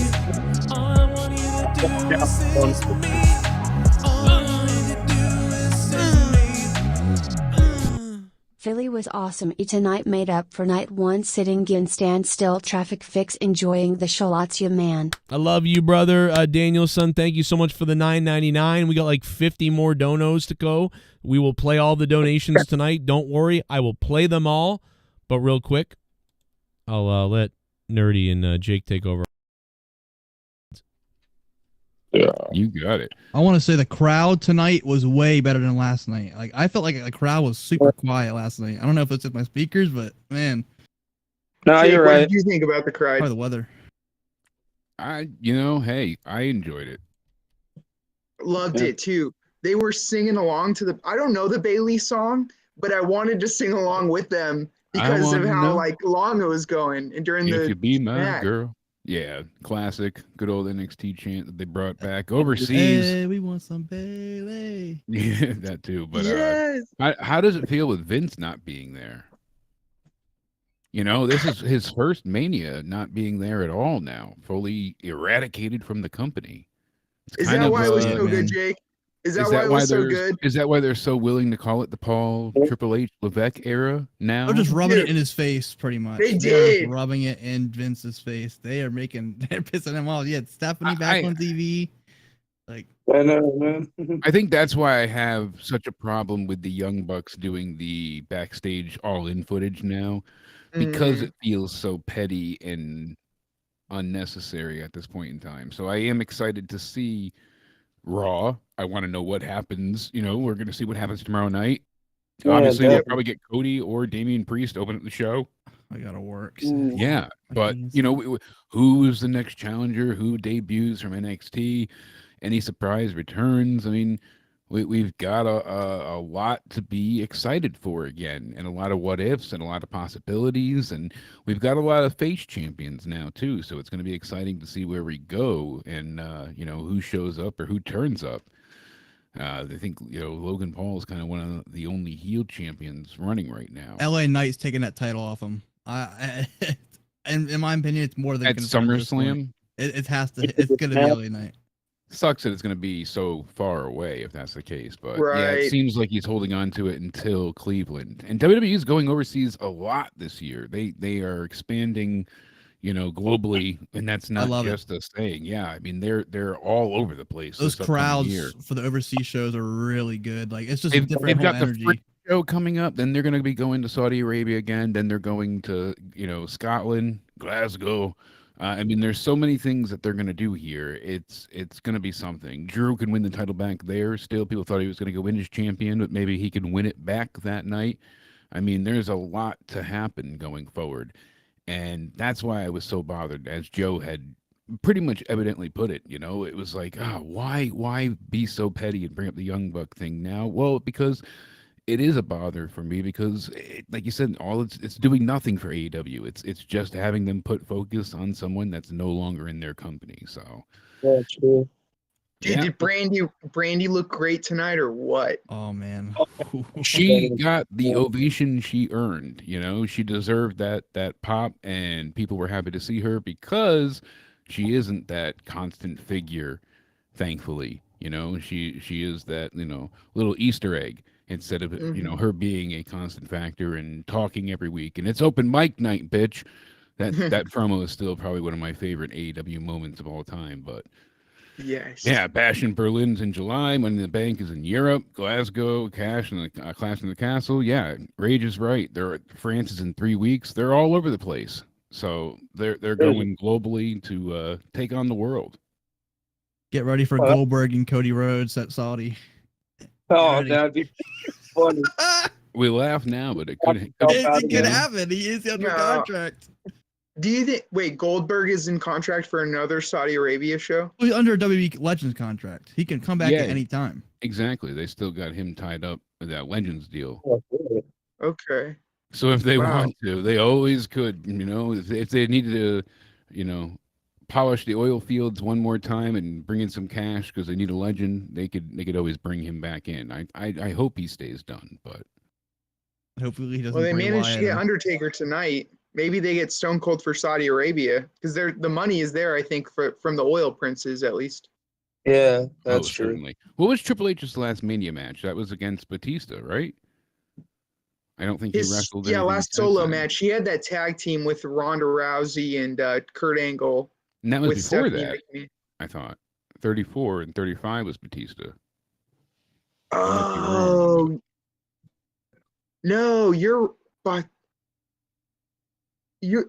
Philly was awesome. Tonight made up for night one sitting in standstill traffic fix enjoying the Shalatzia man. I love you, brother. Daniel's son, thank you so much for the $9.99. We got like 50 more donos to go. We will play all the donations tonight. Don't worry. I will play them all. But real quick, I'll let Nerdy and Jake take over. Yeah, you got it. I want to say the crowd tonight was way better than last night. Like I felt like the crowd was super quiet last night. I don't know if it's just my speakers, but man. No, Jake, you're what right. did you think about the crowd? Probably the weather. Hey, I enjoyed it. Loved it too. They were singing along to I don't know the Bailey song, but I wanted to sing along with them because of how like long it was going and during If the you be my match. girl. Yeah, classic, good old NXT chant that they brought back overseas. Hey, we want some Bailey. Yeah, that too. But Yes. how does it feel with Vince not being there? You know, this is his first Mania not being there at all now, fully eradicated from the company. Is that why it was so good, Jake? Is that why it was so good? Is that why they're so willing to call it the Paul Triple H Levesque era now? They're just rubbing it in his face, pretty much. They They're did. rubbing it in Vince's face. They're pissing him off. Yeah, Stephanie back on TV. Like, I know, man. I think that's why I have such a problem with the Young Bucks doing the backstage all-in footage now, because it feels so petty and unnecessary at this point in time. So I am excited to see Raw. I want to know what happens. You know, we're going to see what happens tomorrow night. Yeah, Obviously, we'll definitely. probably get Cody or Damian Priest open at the show. I gotta work. Yeah, but you know, who is the next challenger? Who debuts from NXT? Any surprise returns? I mean, we've got a lot to be excited for again, and a lot of what ifs and a lot of possibilities, and we've got a lot of face champions now too. So it's going to be exciting to see where we go and who shows up or who turns up. I think Logan Paul is kind of one of the only heel champions running right now. LA Knight's taking that title off him. And in my opinion, it's more than At SummerSlam. It has to. It's going to be LA Knight. Sucks that it's going to be so far away if that's the case, but yeah, Right. it seems like he's holding on to it until Cleveland. And WWE is going overseas a lot this year. They are expanding, globally, and that's not just a thing. Yeah, I mean they're all over the place. Those this upcoming year. crowds for the overseas shows are really good. Like it's just They've a different got energy. the Freak show coming up. Then they're going to be going to Saudi Arabia again. Then they're going to Scotland, Glasgow. I mean, there's so many things that they're going to do here. It's going to be something. Drew can win the title back there. Still, people thought he was going to go win as champion, but maybe he can win it back that night. I mean, there's a lot to happen going forward. And that's why I was so bothered, as Joe had pretty much evidently put it. It was like, why be so petty and bring up the Young Buck thing now? Well, because it is a bother for me because, like you said, it's doing nothing for AEW. It's just having them put focus on someone that's no longer in their company. So, yeah, true. Did Brandy look great tonight or what? Oh man, she got the ovation she earned. She deserved that pop, and people were happy to see her because she isn't that constant figure. Thankfully, she is that little Easter egg. Instead of her being a constant factor and talking every week, and it's open mic night, bitch. That promo is still probably one of my favorite AEW moments of all time. But yes, yeah, Bash in Berlin's in July. Money in the Bank is in Europe, Glasgow, Clash in the Castle. Yeah, Rage is right. France is in 3 weeks. They're all over the place. So they're going globally to take on the world. Get ready for Goldberg and Cody Rhodes at Saudi. Oh, that'd be funny. We laugh now, but it could happen. He is under contract. Do you think? Wait, Goldberg is in contract for another Saudi Arabia show? He's under a WWE Legends contract. He can come back at any time. Exactly. They still got him tied up with that Legends deal. Okay. So if they want to, they always could. If they needed to, polish the oil fields one more time and bring in some cash because they need a legend, they could always bring him back in. I hope he stays done, but hopefully he doesn't. Well, they managed to get Undertaker tonight. Maybe they get Stone Cold for Saudi Arabia because the money is there. I think from the oil princes at least. Yeah, that's true. Certainly. What was Triple H's last Mania match? That was against Batista, right? I don't think he wrestled. Yeah, last solo match. He had that tag team with Ronda Rousey and Kurt Angle. And that was before that, I thought. 34 and 35 was Batista. Oh. No, you're... Yeah.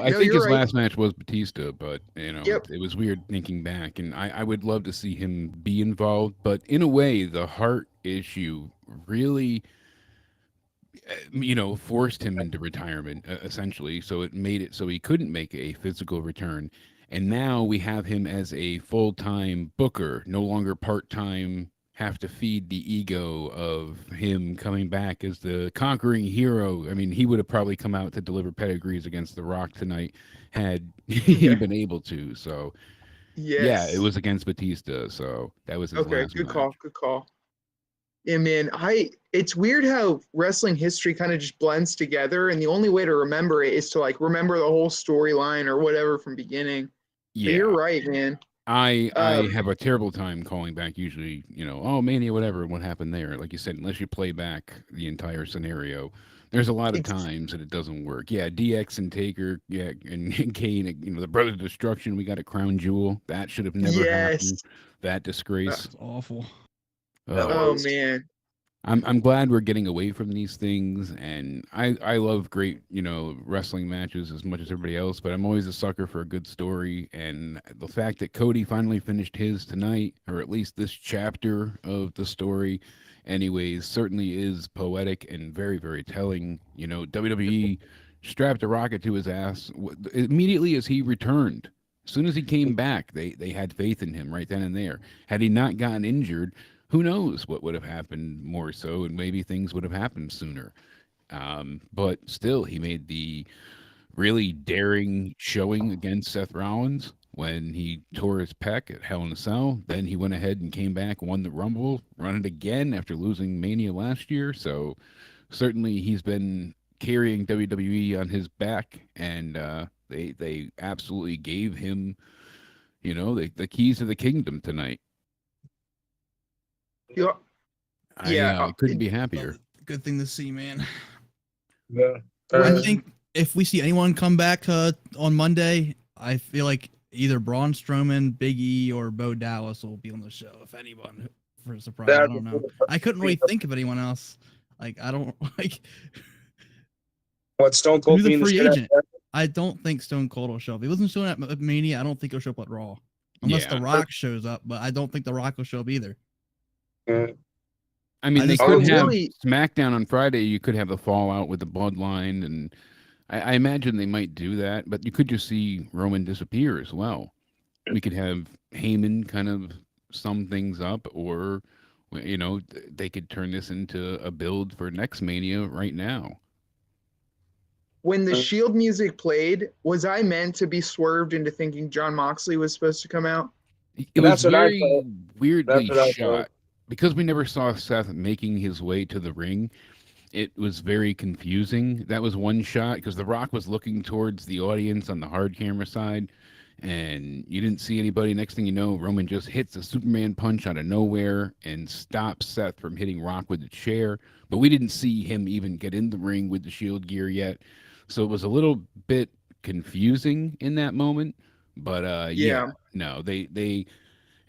I think his last match was Batista, but, it was weird thinking back. And I would love to see him be involved. But in a way, the heart issue really... forced him into retirement, essentially. So it made it so he couldn't make a physical return. And now we have him as a full-time booker, no longer part-time, have to feed the ego of him coming back as the conquering hero. I mean, he would have probably come out to deliver pedigrees against The Rock tonight had he been able to. So, yeah, it was against Batista. So that was his last good match. Good call. Yeah, man, it's weird how wrestling history kind of just blends together, and the only way to remember it is to remember the whole storyline or whatever from beginning. Yeah, but you're right, man. I have a terrible time calling back usually, Mania, whatever, what happened there. Like you said, unless you play back the entire scenario, there's a lot of times that it doesn't work. Yeah, DX and Taker, and Kane, the Brothers of Destruction, we got a crown jewel. That should have never happened. That disgrace. That's awful. Oh man. I'm glad we're getting away from these things, and I love great, wrestling matches as much as everybody else, but I'm always a sucker for a good story, and the fact that Cody finally finished his tonight, or at least this chapter of the story, anyways, certainly is poetic and very, very telling. WWE strapped a rocket to his ass immediately as he returned. As soon as he came back, they had faith in him right then and there. Had he not gotten injured, who knows what would have happened more so, and maybe things would have happened sooner. But still, he made the really daring showing against Seth Rollins when he tore his pec at Hell in a Cell. Then he went ahead and came back, won the Rumble, run it again after losing Mania last year. So certainly he's been carrying WWE on his back, and they absolutely gave him, the keys to the kingdom tonight. Yeah. I couldn't be happier. Good thing to see, man. Yeah. I think if we see anyone come back on Monday, I feel like either Braun Strowman, Big E, or Bo Dallas will be on the show. If anyone, for a surprise, I don't know. I couldn't really think of anyone else. Like, I don't like. What, Stone Cold Who's being a free the agent? I don't think Stone Cold will show up. He wasn't showing up at Mania. I don't think he'll show up at Raw, unless The Rock shows up. But I don't think The Rock will show up either. I mean, they could have SmackDown on Friday. You could have the fallout with the Bloodline, and I imagine they might do that. But you could just see Roman disappear as well. We could have Heyman kind of sum things up, or they could turn this into a build for next Mania right now. When the Shield music played, was I meant to be swerved into thinking Jon Moxley was supposed to come out? It was very weirdly shot. Because we never saw Seth making his way to the ring, it was very confusing. That was one shot, because The Rock was looking towards the audience on the hard camera side, and you didn't see anybody. Next thing you know, Roman just hits a Superman punch out of nowhere and stops Seth from hitting Rock with the chair. But we didn't see him even get in the ring with the Shield gear yet. So it was a little bit confusing in that moment. But no, they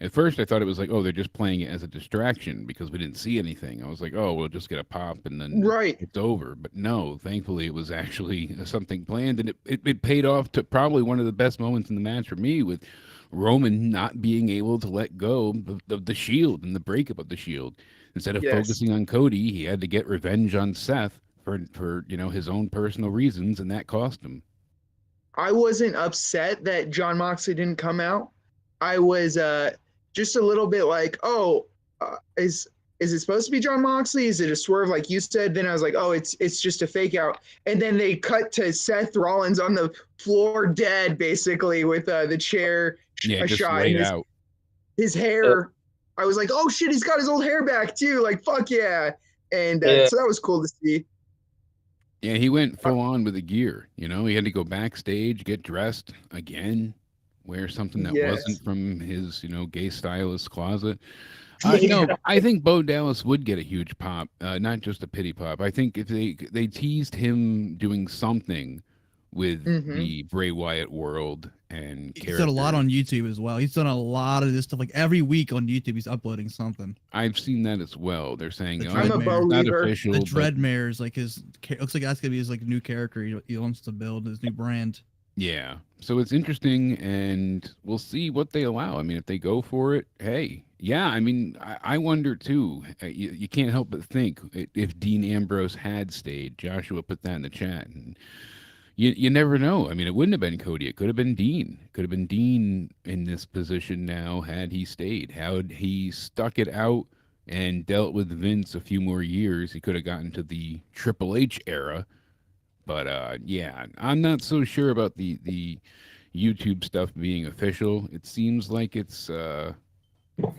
at first I thought it was like, oh, they're just playing it as a distraction because we didn't see anything. I was like, oh, we'll just get a pop and then it's over. But no, thankfully it was actually something planned, and it paid off to probably one of the best moments in the match for me, with Roman not being able to let go of the Shield and the breakup of the Shield. Instead of focusing on Cody, he had to get revenge on Seth for his own personal reasons, and that cost him. I wasn't upset that Jon Moxley didn't come out. I was just a little bit like, is it supposed to be Jon Moxley? Is it a swerve like you said? Then I was like, oh, it's just a fake out. And then they cut to Seth Rollins on the floor dead, basically, with the chair shot. And his hair, I was like, oh shit, he's got his old hair back too. Like, fuck yeah. And so that was cool to see. Yeah, he went full on with the gear. He had to go backstage, get dressed again, wear something that wasn't from his, gay stylist closet. I think Bo Dallas would get a huge pop, not just a pity pop. I think if they teased him doing something with the Bray Wyatt world and he's done a lot on YouTube as well. He's done a lot of this stuff. Like every week on YouTube, he's uploading something. I've seen that as well. They're saying I'm a believer. The Dreadmare's like looks like that's gonna be his like new character he wants to build, his new brand. Yeah, so it's interesting, and we'll see what they allow. I mean, if they go for it, hey, yeah. I mean, I wonder too. You can't help but think if Dean Ambrose had stayed. Joshua put that in the chat, and you never know. I mean, it wouldn't have been Cody. It could have been Dean. It could have been Dean in this position now had he stayed. Had he stuck it out and dealt with Vince a few more years, he could have gotten to the Triple H era. But yeah, I'm not so sure about the YouTube stuff being official. It seems like it's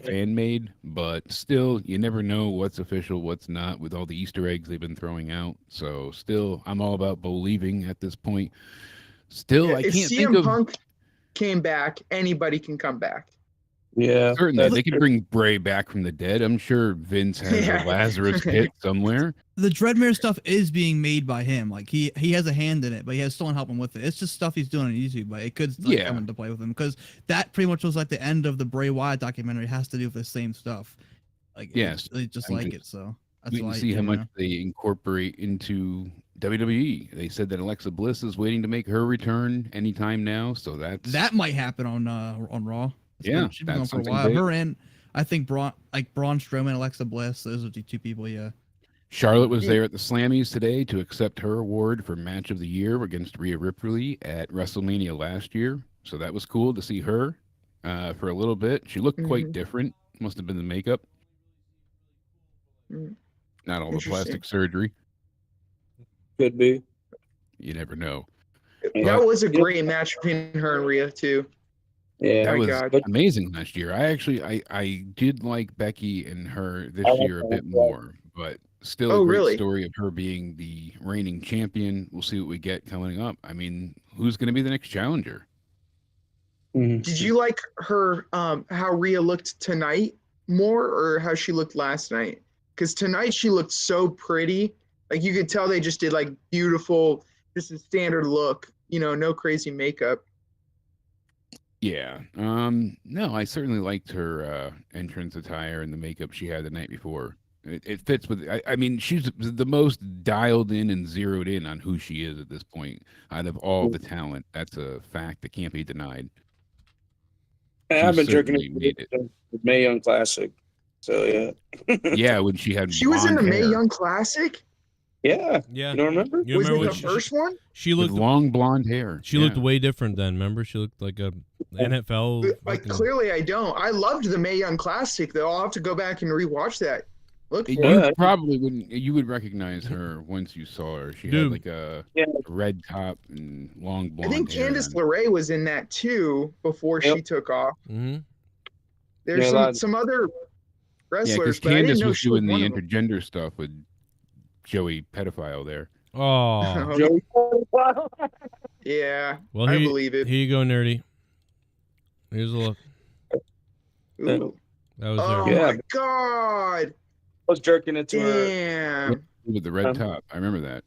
fan made, but still, you never know what's official, what's not, with all the Easter eggs they've been throwing out. So still, I'm all about believing at this point. Still, I can't think of. If CM Punk came back, anybody can come back. Yeah, certainly they could bring Bray back from the dead. I'm sure Vince has a Lazarus pit somewhere. The Dreadmare stuff is being made by him. Like he has a hand in it, but he has someone helping with it. It's just stuff he's doing on YouTube, but it could come into play with him, because that pretty much was like the end of the Bray Wyatt documentary. It has to do with the same stuff. Like they just like it. So that's why. See how much they incorporate into WWE. They said that Alexa Bliss is waiting to make her return anytime now, so that might happen on Raw. She's been on for a while. Big. Her and I think Braun Strowman, Alexa Bliss. Those are the two people. Yeah. Charlotte was there at the Slammies today to accept her award for Match of the Year against Rhea Ripley at WrestleMania last year. So that was cool to see her for a little bit. She looked quite different. Must have been the makeup. Not all the Interesting. plastic surgery. Could be. You never know. That was a great match between her and Rhea too. Yeah, That my was God. amazing last year. I did like Becky and her this I like year a her bit as well. more, but still Oh, a great really? story of her being the reigning champion. We'll see what we get coming up. I mean, who's going to be the next challenger? Did you like her how Rhea looked tonight more or how she looked last night? Because tonight she looked so pretty. Like you could tell they just did like beautiful, just a standard look, you know, no crazy makeup. Yeah. No, I certainly liked her entrance attire and the makeup she had the night before. It fits with. I mean, she's the most dialed in and zeroed in on who she is at this point out of all the talent. That's a fact that can't be denied. I've been jerking certainly made it. the Mae Young Classic. So yeah. Yeah, when she had She was in the blonde Mae hair Young Classic. Yeah. Yeah. You don't remember? You Was remember it when the first one? she with looked long blonde hair. She looked way different then. Remember, she looked like a NFL. Like fucking- clearly I don't. I loved the Mae Young Classic though. I'll have to go back and rewatch that. Look for You it. probably wouldn't. You would recognize her once you saw her. She Dude. had like a red top and long I blonde think hair. Candice and- LeRae was in that too before she took off. Mm-hmm. There's Yeah, some other Yeah, because wrestlers, but I didn't Candice know was she was doing the one of them. intergender stuff with Joey pedophile there. Oh. Yeah, Well, I here, believe it. Here you go, nerdy. Here's a look. Ooh. That was Oh there. my God! I was jerking it to her. Damn. With the red top. I remember that.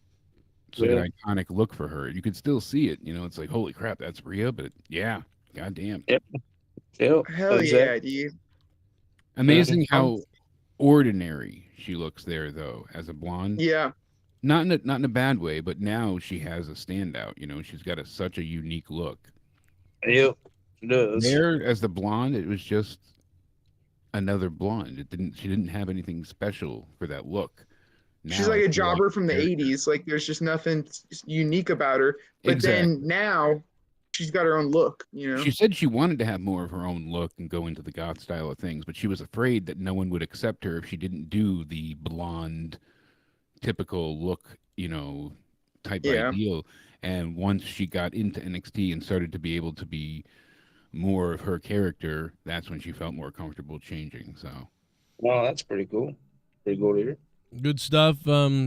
It's like an iconic look for her. You could still see it. You know, it's like, holy crap, that's Rhea. But yeah, goddamn. Yep. Hell yeah, dude. Amazing how ordinary she looks there, though, as a blonde. Yeah. Not in a bad way, but now she has a standout. You know, she's got such a unique look. Yep. It does. There, as the blonde, it was just another blonde. She didn't have anything special for that look. She's Now like I a feel jobber from the character. 80s. Like there's just nothing unique about her. But Exactly. then now she's got her own look, you know? She said she wanted to have more of her own look and go into the goth style of things, but she was afraid that no one would accept her if she didn't do the blonde, typical look, you know, type Yeah. ideal. And once she got into NXT and started to be able to be more of her character, that's when she felt more comfortable changing. So, Well, that's pretty cool. Pretty cool to hear. Good stuff.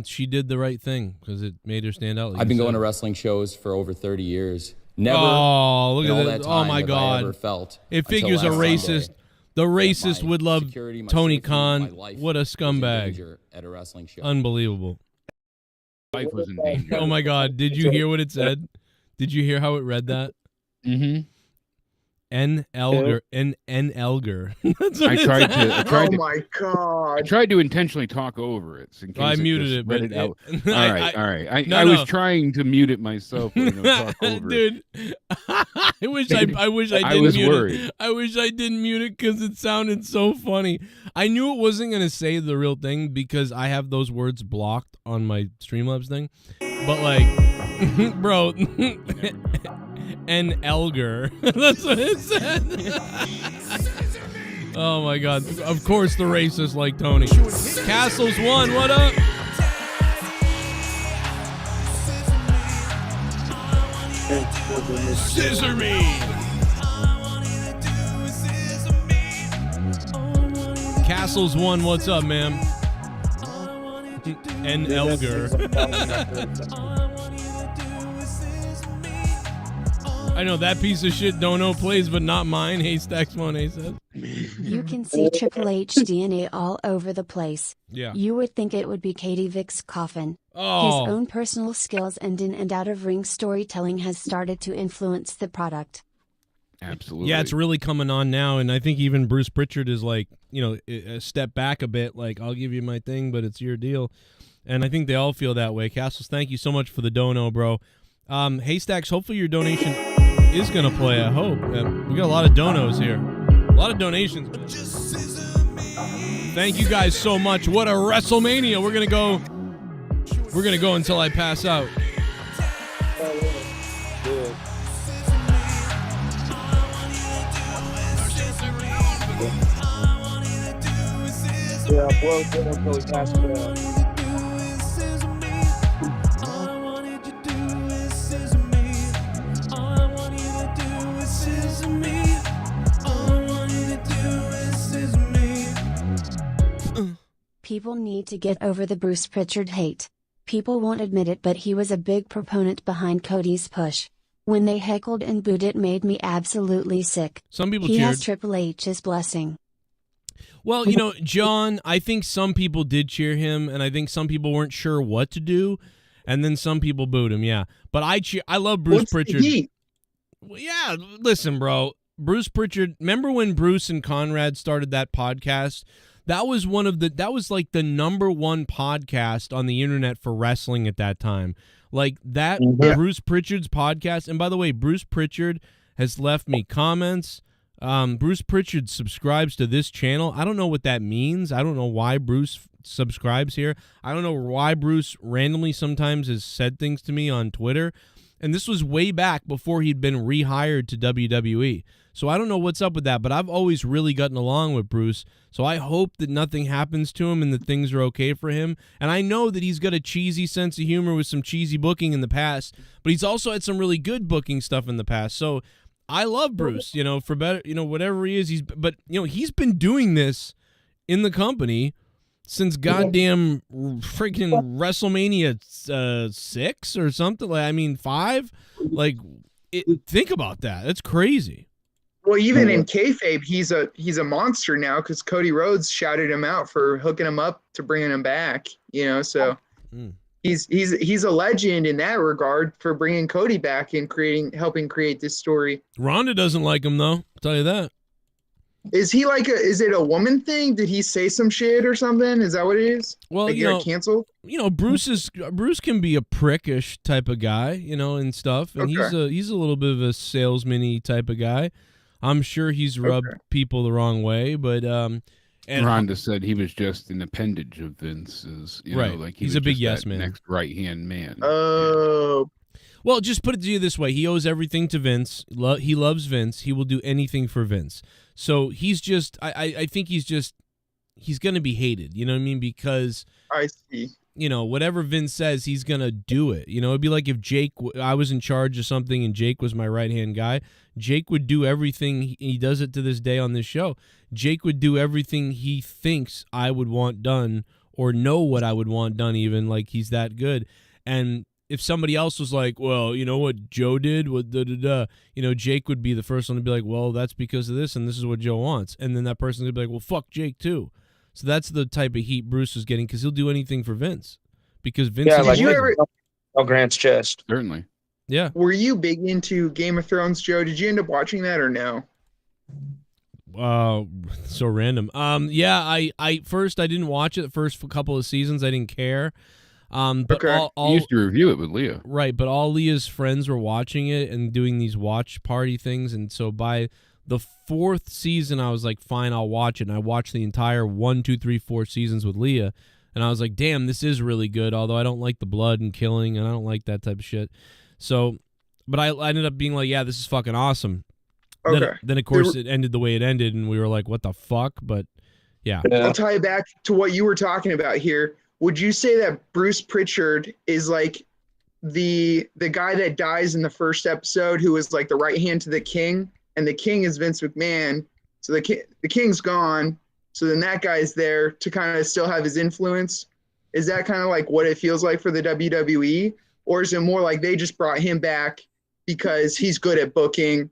She did the right thing because it made her stand out. Like I've been you going said. to wrestling shows for over 30 years. Never Oh, look in all at that that! time Oh my have I God! ever felt It until figures a last racist. Sunday The racist my would love security, my Tony safety, Khan. my life What a was in scumbag! danger at a wrestling show. Unbelievable. life was in danger. Oh my God! Did you hear what it said? Did you hear how it read that? Mm-hmm. N. Elger. N. Elger. That's what I it tried said. to. I tried Oh to. my I God. tried to intentionally talk over it. In case I it muted just it, read but out. it- All I- right, all right. No, I was no. trying to mute it myself, but, you know, talk over it. Dude, I wish I didn't was mute worried. it. I wish I didn't mute it because it sounded so funny. I knew it wasn't gonna say the real thing because I have those words blocked on my Streamlabs thing. But like, bro, and Elger. That's what it said. Oh my God! Of course, the racist like Tony. Castles won. What up? Scissor me. Castles won. What's up, ma'am? And Elger. I know that piece of shit Dono plays, but not mine. Haystacks Monet says. You can see Triple H DNA all over the place. Yeah. You would think it would be Katie Vick's coffin. Oh. His own personal skills and in and out of ring storytelling has started to influence the product. Absolutely. Yeah, it's really coming on now, and I think even Bruce Pritchard is like, you know, a step back a bit. Like, I'll give you my thing, but it's your deal. And I think they all feel that way. Castles, thank you so much for the dono, bro. Haystacks, hopefully your donation is going to play, I hope. We got a lot of donos here. A lot of donations. Thank you guys so much. What a WrestleMania. We're going to go until I pass out. Yeah, blow it until we pass it out. People need to get over the Bruce Pritchard hate. People won't admit it, but he was a big proponent behind Cody's push. When they heckled and booed, it made me absolutely sick. Some people he cheered. has Triple H's blessing. Well, John, I think some people did cheer him, and I think some people weren't sure what to do, and then some people booed him, yeah. But I love Bruce Pritchard. Well, yeah, listen, bro. Bruce Pritchard, remember when Bruce and Conrad started that podcast? That was like the #1 podcast on the internet for wrestling at that time. Like that Bruce Pritchard's podcast. And by the way, Bruce Pritchard has left me comments. Bruce Pritchard subscribes to this channel. I don't know what that means. I don't know why Bruce subscribes here. I don't know why Bruce randomly sometimes has said things to me on Twitter. And this was way back before he'd been rehired to WWE. So I don't know what's up with that, but I've always really gotten along with Bruce. So I hope that nothing happens to him and that things are okay for him. And I know that he's got a cheesy sense of humor with some cheesy booking in the past, but he's also had some really good booking stuff in the past. So I love Bruce, for better, whatever he is. He's been doing this in the company since goddamn freaking WrestleMania 6 or something. 5. Think about that. That's crazy. Well, even in kayfabe, he's a monster now because Cody Rhodes shouted him out for hooking him up to bringing him back. So he's a legend in that regard for bringing Cody back and helping create this story. Ronda doesn't like him though. I'll tell you that. Is he is it a woman thing? Did he say some shit or something? Is that what it is? Well, canceled. Bruce can be a prickish type of guy, and stuff, and he's a little bit of a salesman-y type of guy. I'm sure he's rubbed people the wrong way, but and Ronda said he was just an appendage of Vince's. He's a big yes man, next right hand man. Oh. Well, just put it to you this way: he owes everything to Vince. He loves Vince. He will do anything for Vince. So he's just, I think he's going to be hated. You know what I mean? Because I see. Whatever Vince says, he's going to do it. It'd be like if I was in charge of something and Jake was my right-hand guy. Jake would do everything. He does it to this day on this show. Jake would do everything he thinks I would want done or know what I would want done even. Like, he's that good. And if somebody else was like, well, you know what Joe did? Jake would be the first one to be like, well, that's because of this, and this is what Joe wants. And then that person would be like, well, fuck Jake too. So that's the type of heat Bruce is getting because he'll do anything for Vince. Because Vince did you ever Grant's chest. Certainly. Yeah. Were you big into Game of Thrones, Joe? Did you end up watching that or no? So random. Yeah, I first I didn't watch it the first couple of seasons. I didn't care. But you used to review it with Leah. Right, but all Leah's friends were watching it and doing these watch party things, and so by the 4th season, I was like, fine, I'll watch it. And I watched the entire 1, 2, 3, 4 seasons with Leah, and I was like, damn, this is really good, although I don't like the blood and killing, and I don't like that type of shit. So, but I ended up being like, yeah, this is fucking awesome. Okay. Then of course, it ended the way it ended, and we were like, what the fuck? But, yeah. I'll tie it back to what you were talking about here. Would you say that Bruce Pritchard is like the guy that dies in the first episode who is like the right hand to the king, and the king is Vince McMahon, so the king's gone, so then that guy's there to kind of still have his influence? Is that kind of like what it feels like for the WWE, or is it more like they just brought him back because he's good at booking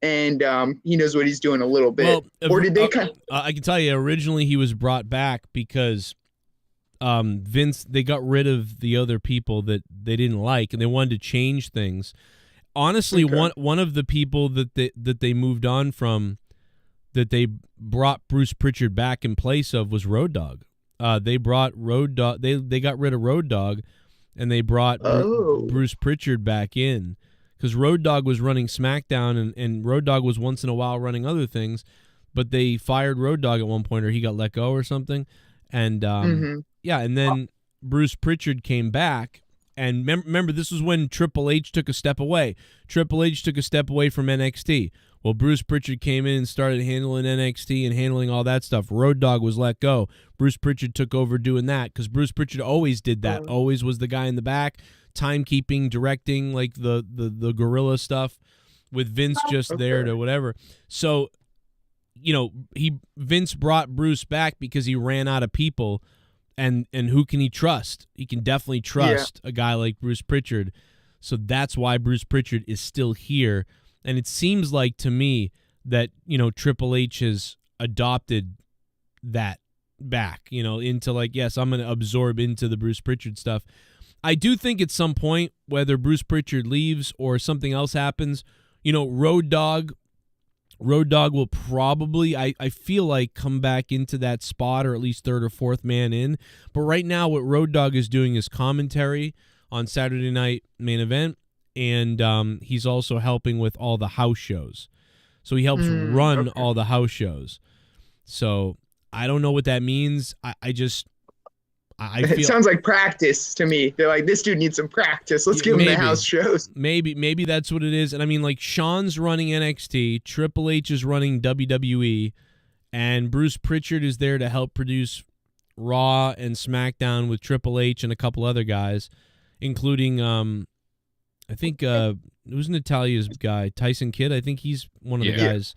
and he knows what he's doing a little bit? Well, or did they I can tell you, originally he was brought back because Vince, they got rid of the other people that they didn't like, and they wanted to change things. Honestly, one of the people that they moved on from, that they brought Bruce Pritchard back in place of, was Road Dogg. They brought Road Dogg. They got rid of Road Dogg, and they brought Bruce Pritchard back in because Road Dogg was running SmackDown, and Road Dogg was once in a while running other things, but they fired Road Dogg at one point, or he got let go or something, and yeah, and then Bruce Pritchard came back, And remember, this was when Triple H took a step away. Triple H took a step away from NXT. Well, Bruce Pritchard came in and started handling NXT and handling all that stuff. Road Dogg was let go. Bruce Pritchard took over doing that because Bruce Pritchard always did that. Always was the guy in the back, timekeeping, directing, like the guerrilla stuff, with Vince just there to whatever. So, you know, Vince brought Bruce back because he ran out of people, and who can he trust? He can definitely trust a guy like Bruce Pritchard. So that's why Bruce Pritchard is still here. And it seems like to me that, you know, Triple H has adopted that back, you know, into like, yes, I'm going to absorb into the Bruce Pritchard stuff. I do think at some point, whether Bruce Pritchard leaves or something else happens, you know, Road Dogg will probably, I feel like, come back into that spot, or at least third or fourth man in. But right now what Road Dogg is doing is commentary on Saturday Night Main Event. And he's also helping with all the house shows. So he helps run all the house shows. So I don't know what that means. I feel it sounds like practice to me. They're like, this dude needs some practice. Let's give him the house shows. Maybe that's what it is. And I mean, like, Sean's running NXT, Triple H is running WWE, and Bruce Pritchard is there to help produce Raw and SmackDown with Triple H and a couple other guys, including I think who's Natalia's guy? Tyson Kidd. I think he's one of the guys.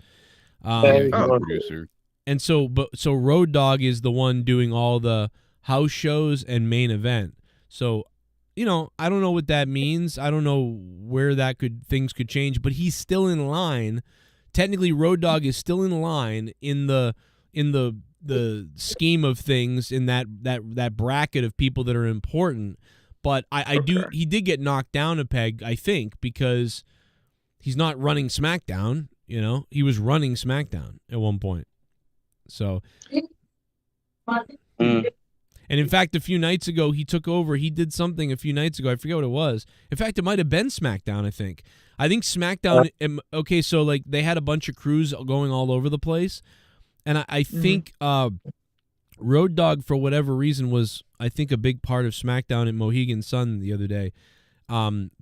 Producer. And so Road Dogg is the one doing all the house shows and main event. So, you know, I don't know what that means. I don't know where things could change, but he's still in line. Technically, Road Dogg is still in line in the scheme of things, in that bracket of people that are important. But he did get knocked down a peg, I think, because he's not running SmackDown, you know. He was running SmackDown at one point. So, and in fact, a few nights ago, he took over. He did something a few nights ago. I forget what it was. In fact, it might have been SmackDown, I think. I think SmackDown, okay, so like they had a bunch of crews going all over the place. And I think Road Dogg, for whatever reason, was, I think, a big part of SmackDown at Mohegan Sun the other day,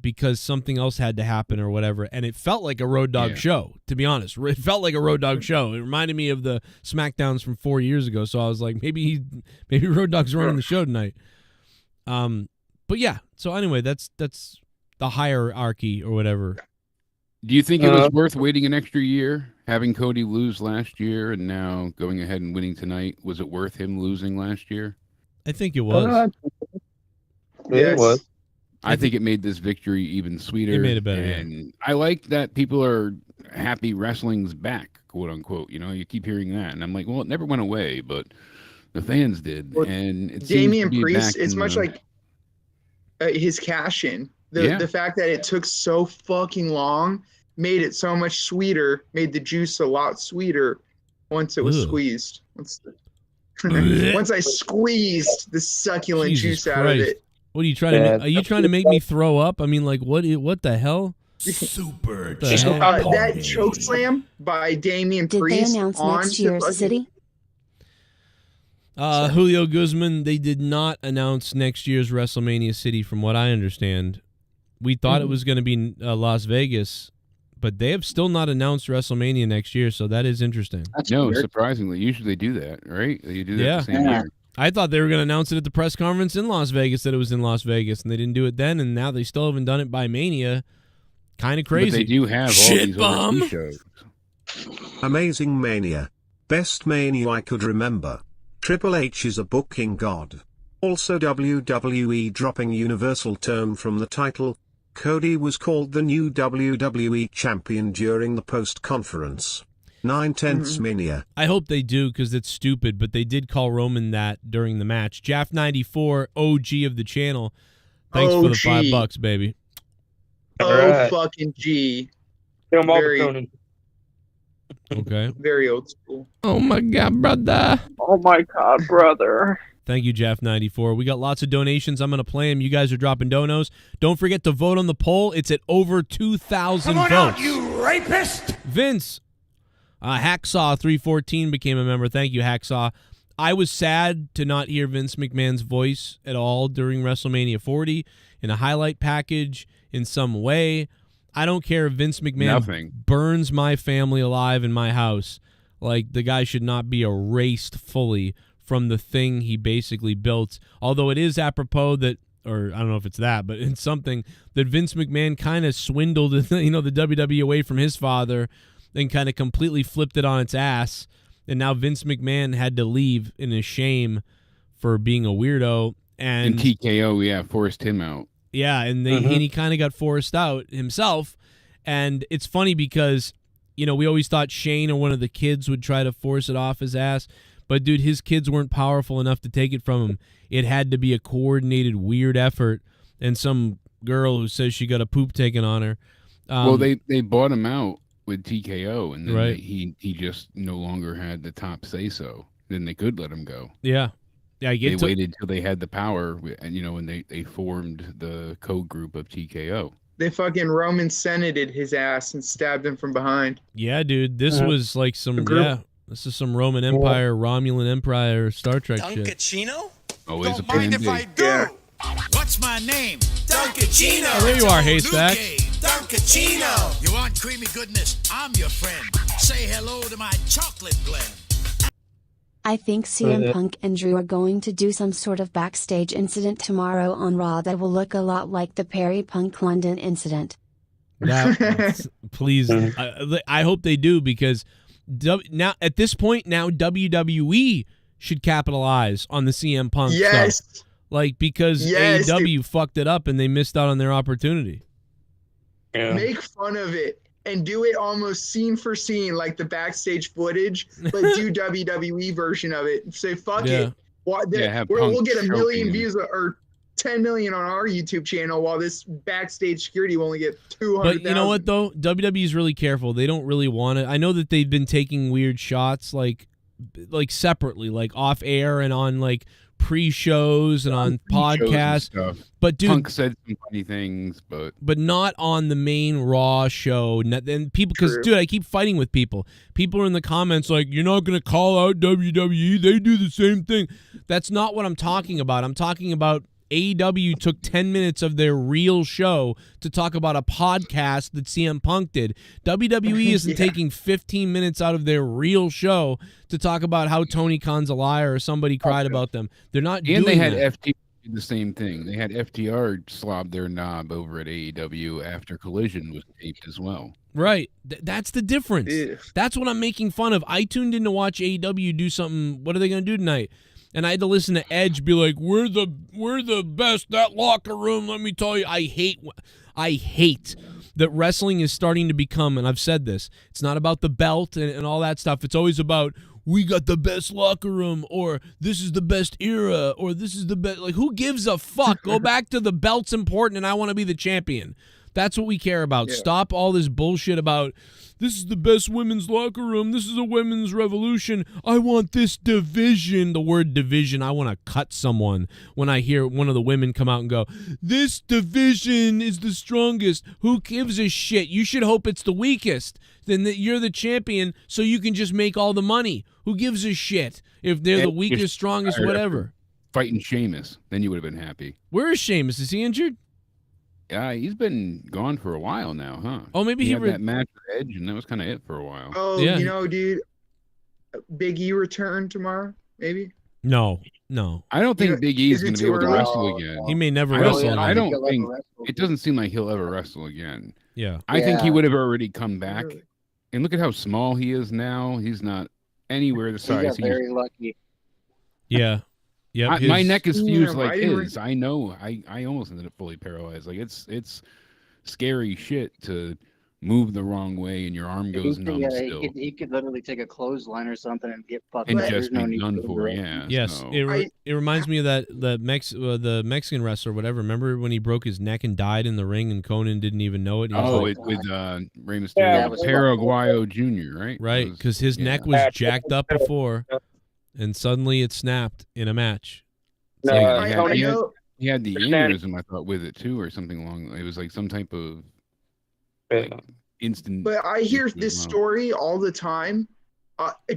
because something else had to happen or whatever, and it felt like a Road Dogg show, to be honest. It felt like a Road Dogg show. It reminded me of the SmackDowns from 4 years ago, so I was like, maybe Road Dogg's running the show tonight. But yeah, so anyway, that's the hierarchy or whatever. Do you think it was worth waiting an extra year, having Cody lose last year and now going ahead and winning tonight? Was it worth him losing last year? I think it was. It was. I think it made this victory even sweeter. It made it better. And I like that people are happy wrestling's back, quote unquote. You know, you keep hearing that. And I'm like, well, it never went away, but the fans did. Well, and it Damian Priest, it's much like his cash in. The fact that it took so fucking long made it so much sweeter, made the juice a lot sweeter once it was squeezed. Once I squeezed the succulent juice out of it. What are you trying to? Are you trying to make me throw up? I mean, like, what the hell? Super. That choke slam by Damian Priest. Did they announce next year's city? Julio Guzman, they did not announce next year's WrestleMania city, from what I understand. We thought it was going to be Las Vegas, but they have still not announced WrestleMania next year, so that is interesting. Surprisingly. Usually they do that, right? They do that the same year. I thought they were going to announce it at the press conference in Las Vegas that it was in Las Vegas, and they didn't do it then, and now they still haven't done it by Mania. Kind of crazy. But they do have all these overseas shows. Amazing Mania. Best Mania I could remember. Triple H is a booking god. Also WWE dropping universal term from the title. Cody was called the new WWE champion during the post-conference. 9/10 Mania. I hope they do, because it's stupid, but they did call Roman that during the match. Jaff94, OG of the channel. Thanks for the $5, baby. Fucking G. Very, okay. Very old school. Oh my God, brother. Oh my God, brother. Thank you, Jaff94. We got lots of donations. I'm going to play them. You guys are dropping donos. Don't forget to vote on the poll. It's at over 2,000 votes. Out, you rapist! Vince. Hacksaw314 became a member. Thank you, Hacksaw. I was sad to not hear Vince McMahon's voice at all during WrestleMania 40 in a highlight package in some way. I don't care if Vince McMahon burns my family alive in my house. Like, the guy should not be erased fully from the thing he basically built. Although it is apropos that, or I don't know if it's that, but it's something that Vince McMahon kind of swindled, the WWE away from his father and kind of completely flipped it on its ass. And now Vince McMahon had to leave in his shame for being a weirdo. And TKO, forced him out. Yeah, and he kind of got forced out himself. And it's funny because, we always thought Shane or one of the kids would try to force it off his ass. But, dude, his kids weren't powerful enough to take it from him. It had to be a coordinated, weird effort. And some girl who says she got a poop taken on her. Well, they bought him out with TKO, and then he just no longer had the top say-so. Then they could let him go. Yeah. Yeah, they waited till they had the power, and when they formed the code group of TKO. They fucking Roman senated his ass and stabbed him from behind. Yeah, dude, this was like this is some Roman Empire, Romulan Empire, Star Trek shit. Duncachino? Always Don't mind if I do. What's my name? Duncachino. Oh, there you are, Haystack. Duncachino. You want creamy goodness? I'm your friend. Say hello to my chocolate blend. I think CM Punk and Drew are going to do some sort of backstage incident tomorrow on Raw that will look a lot like the Perry Punk London incident. Please, I hope they do, because now at this point, WWE should capitalize on the CM Punk stuff. Like, because AEW fucked it up and they missed out on their opportunity. Yeah. Make fun of it and do it almost scene for scene, like the backstage footage, but do WWE version of it. Say, fuck it. We'll get 1 million views or 10 million on our YouTube channel, while this backstage security will only get 200,000. But you know what, though? WWE is really careful. They don't really want it. I know that they've been taking weird shots, like separately, like off air and on like pre-shows and on podcasts. But dude, Punk said some funny things, but not on the main Raw show. And people, because dude, I keep fighting with people. People are in the comments like, "You're not gonna call out WWE. They do the same thing." That's not what I'm talking about. I'm talking about AEW took 10 minutes of their real show to talk about a podcast that CM Punk did. WWE isn't taking 15 minutes out of their real show to talk about how Tony Khan's a liar or somebody cried about them. They're not doing they had that. FTR do the same thing. They had FTR slob their knob over at AEW after Collision was taped as well. Right. That's the difference. That's what I'm making fun of. I tuned in to watch AEW do something. What are they going to do tonight? And I had to listen to Edge be like, we're the best. That locker room, let me tell you, I hate that wrestling is starting to become, and I've said this, it's not about the belt and all that stuff. It's always about, we got the best locker room, or this is the best era, or this is the best. Like, who gives a fuck? Go back to the belt's important and I want to be the champion. That's what we care about. Yeah. Stop all this bullshit about, this is the best women's locker room. This is a women's revolution. I want this division. The word division, I want to cut someone when I hear one of the women come out and go, this division is the strongest. Who gives a shit? You should hope it's the weakest. Then that you're the champion so you can just make all the money. Who gives a shit if they're the weakest, strongest, whatever? Fighting Sheamus, then you would have been happy. Where is Sheamus? Is he injured? Yeah, he's been gone for a while now, huh? Oh, maybe he had that match with Edge, and that was kind of it for a while. Oh, yeah. Dude, Big E return tomorrow, maybe? No. I don't think Big E is going to be able to wrestle again. He may never wrestle. I don't think it doesn't seem like he'll ever wrestle again. Yeah. I think he would have already come back. Really? And look at how small he is now. He's not anywhere the size. He got very lucky. Yeah. Yeah, my neck is fused like his. I know. I almost ended up fully paralyzed. Like it's scary shit to move the wrong way and your arm goes numb still. He could literally take a clothesline or something and get fucked and up. just be done for. Yeah. Yes. So. It reminds me of the Mexican wrestler, whatever. Remember when he broke his neck and died in the ring and Conan didn't even know it? With Rey Mysterio, Paraguayo Jr. Right? Right, because his neck was jacked up before. And suddenly it snapped in a match. He had the aneurysm, I thought, with it too, or something along. It was like some type of instant. But I hear this story all the time.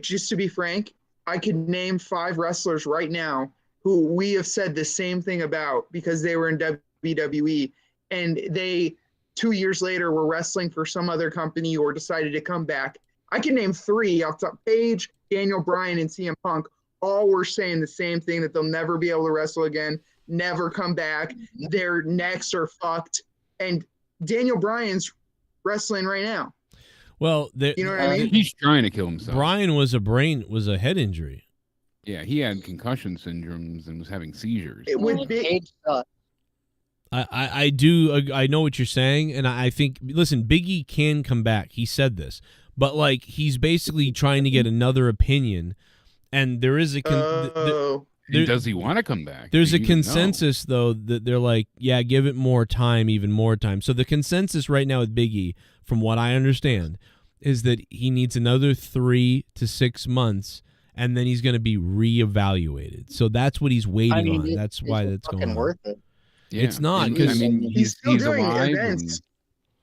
Just to be frank, I could name 5 wrestlers right now who we have said the same thing about because they were in WWE and they 2 years later were wrestling for some other company or decided to come back. I can name 3 off the top. Paige, Daniel Bryan, and CM Punk all were saying the same thing, that they'll never be able to wrestle again, never come back. Their necks are fucked. And Daniel Bryan's wrestling right now. Well, you know what I mean? He's trying to kill himself. Brian was a head injury. Yeah, he had concussion syndromes and was having seizures. It would be. I know what you're saying, and I think, listen, Big E can come back. He said this, but like he's basically trying to get another opinion, and there is a does he want to come back? There's a consensus though that they're like, yeah, give it more time, even more time. So the consensus right now with Big E, from what I understand, is that he needs another 3 to 6 months. And then he's going to be reevaluated. So that's what he's waiting on. That's why that's going on. Worth it. Yeah. It's not, because he's still doing events.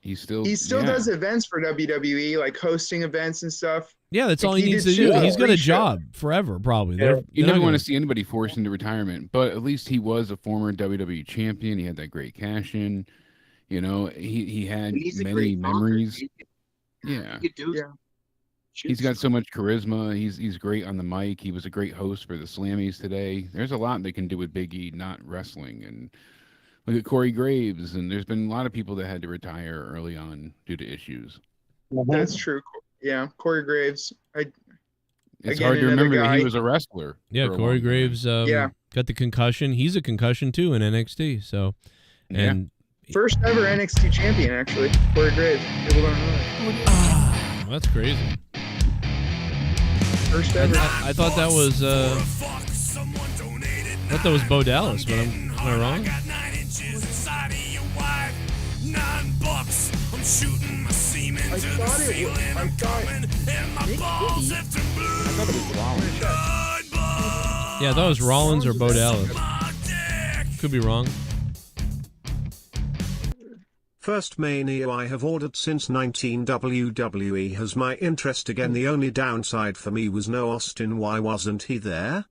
He still does events for WWE, like hosting events and stuff. Yeah, that's all he needs to do. He's got a job forever, probably. You never want to see anybody forced into retirement, but at least he was a former WWE champion. He had that great cash in. You know, he had many memories. Yeah. He's got so much charisma. He's great on the mic. He was a great host for the Slammies today. There's a lot they can do with Big E not wrestling. And look at Corey Graves. And there's been a lot of people that had to retire early on due to issues. That's true. Yeah, Corey Graves. It's hard to remember that he was a wrestler. Yeah, Corey Graves got the concussion. He's a concussion too in NXT. So, and first ever NXT champion, actually, Corey Graves. People don't know that. That's crazy. First ever. I thought that was Bo Dallas, but am I wrong? I thought it was Rollins. Yeah, I thought it was Rollins or Bo Dallas. Could be wrong. First Mania I have ordered since 19 WWE has my interest again. The only downside for me was no Austin. Why wasn't he there?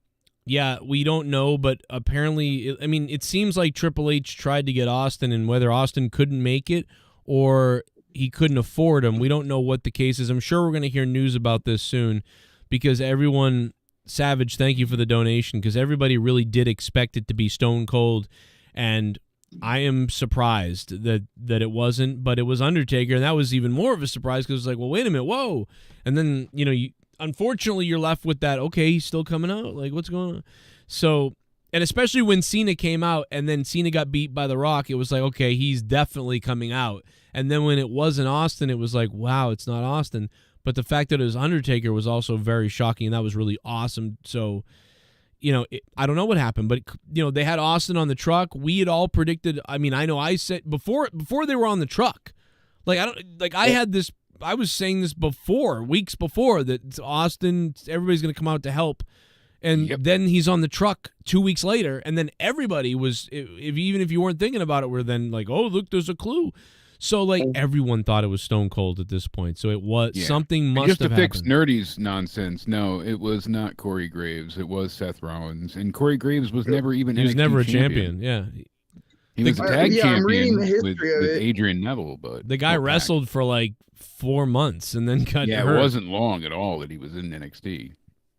Yeah, we don't know, but apparently, I mean, it seems like Triple H tried to get Austin, and whether Austin couldn't make it or he couldn't afford him, we don't know what the case is. I'm sure we're going to hear news about this soon because everyone, Savage, thank you for the donation, because everybody really did expect it to be Stone Cold, and I am surprised that it wasn't, but it was Undertaker, and that was even more of a surprise because it was like, well, wait a minute, whoa. And then, you know, unfortunately, you're left with that, okay, he's still coming out? Like, what's going on? So, and especially when Cena came out and then Cena got beat by The Rock, it was like, okay, he's definitely coming out. And then when it wasn't Austin, it was like, wow, it's not Austin. But the fact that it was Undertaker was also very shocking, and that was really awesome. So, you know, I don't know what happened, but, you know, they had Austin on the truck. We had all predicted, I mean, I know I said before they were on the truck, I was saying this before, weeks before, that Austin, everybody's going to come out to help. And then he's on the truck 2 weeks later, and then everybody was, even if you weren't thinking about it, were then like, oh, look, there's a clue. So, like, everyone thought it was Stone Cold at this point. So it was, something must have happened. Just to fix Nerdy's nonsense, no, it was not Corey Graves. It was Seth Rollins. And Corey Graves was never even He was never a champion, yeah. He was a tag champion I'm reading the history with of it. Adrian Neville, but the guy wrestled for like 4 months and then got hurt. It wasn't long at all that he was in NXT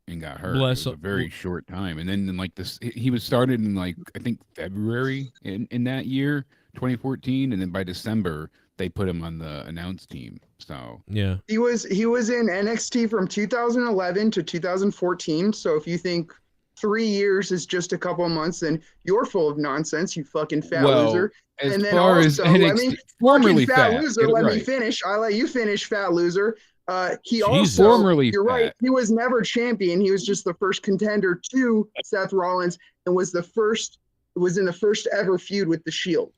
and got hurt. It was a very short time. And then in like this, he was started in like, I think February in that year, 2014, and then by December they put him on the announce team. So yeah, he was in NXT from 2011 to 2014. So if you think 3 years is just a couple of months, then you're full of nonsense, you fucking fat loser. And then also, let me finish. I let you finish, fat loser. He Jesus. also, Formerly you're fat. right, he was never champion. He was just the first contender to Seth Rollins and was in the first ever feud with the Shield.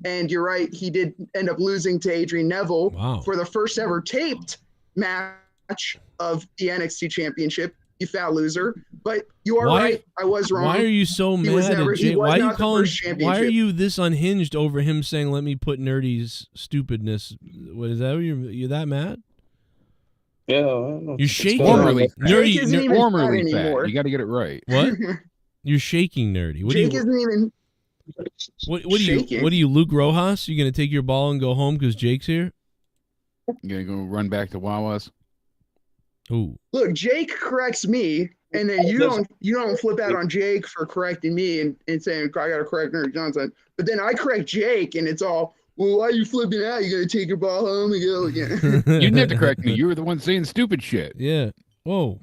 And you're right, he did end up losing to Adrian Neville for the first ever taped match of the NXT Championship. You fat loser. But you are right. I was wrong. Why are you so mad at Jay? Why are you this unhinged over him saying, let me put Nerdy's stupidness? What is that? You're that mad? Yeah, I don't know. You're shaking. Formerly fat. Nerdy. Jake isn't even Formerly fat anymore. fat. You got to get it right. What? You're shaking, Nerdy. What Jake do you? isn't even. What do you? shaking. What do you, Luke Rojas? You gonna take your ball and go home because Jake's here? You gonna go run back to Wawa's? Ooh. Look, Jake corrects me, and then you don't flip out on Jake for correcting me and saying I gotta correct Nerdy Johnson. But then I correct Jake, and it's all, well, why are you flipping out? You gotta take your ball home and go again. You didn't have to correct me. You were the one saying stupid shit. Yeah. Whoa.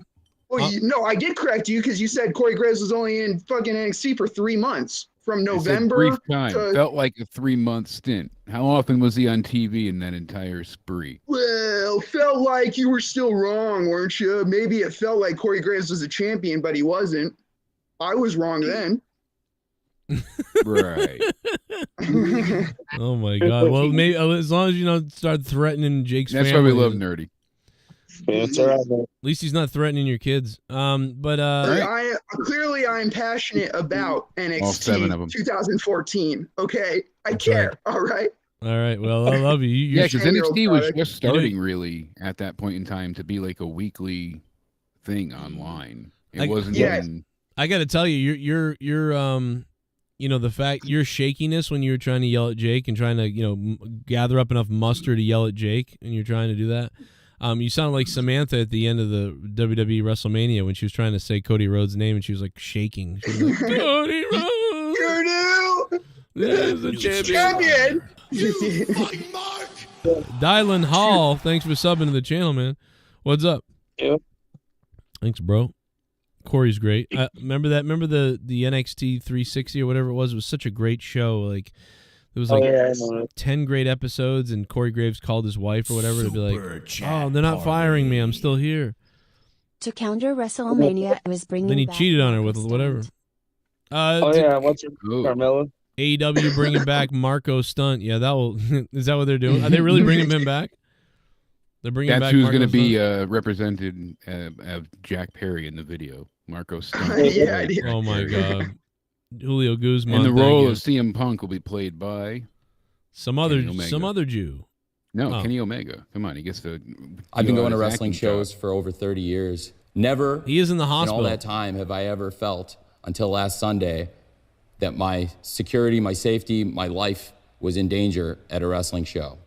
Well, no, I did correct you because you said Corey Graves was only in fucking NXT for 3 months. From November brief time. to, Felt like a 3-month stint. How often was he on TV in that entire spree? well, felt like you were still wrong, weren't you? Maybe it felt like Corey Graves was a champion, but he wasn't. I was wrong then. Right. Oh my God. Well, maybe as long as you don't start threatening Jake's That's family. why we love Nerdy. Yeah, it's all right, man. At least he's not threatening your kids. But I clearly I'm passionate about All 7 of them. NXT 2014. Okay, I care. right. All right. all right. Well, I love you. Yeah, because 10-year-old NXT was product. just starting really at that point in time to be like a weekly thing online. It wasn't even. I got to tell you, you're you know, the fact your shakiness when you were trying to yell at Jake and trying to, you know, gather up enough muster to yell at Jake, and you're trying to do that. You sound like Samantha at the end of the WWE Wrestlemania when she was trying to say Cody Rhodes' name and she was like shaking. She was like, Cody Rhodes, You're new. there's a champion. Dylan Hall, thanks for subbing to the channel, man. What's up? Yeah. Thanks, bro. Corey's great. Remember that? Remember the NXT 360 or whatever it was? It was such a great show. Like there was like 10 great episodes, and Corey Graves called his wife or whatever to be like, "Oh, they're not firing me. I'm still here." To counter WrestleMania, I was bringing. Then he back cheated on her with Marco whatever. Yeah, what's her Carmella? AEW bringing back Marco Stunt. Yeah, that will. Is that what they're doing? Are they really bringing him back? They're bringing That's back. who's Marco going to be Stunt? represented of Jack Perry in the video. Marco Stunt. Oh my God. Julio Guzman. And the thank role you. of CM Punk will be played by some other Jew. No, Oh. Kenny Omega. Come on, he gets to. I've been going to his wrestling acting shows for over 30 years. Never He is in the hospital. in all that time have I ever felt until last Sunday that my security, my safety, my life was in danger at a wrestling show.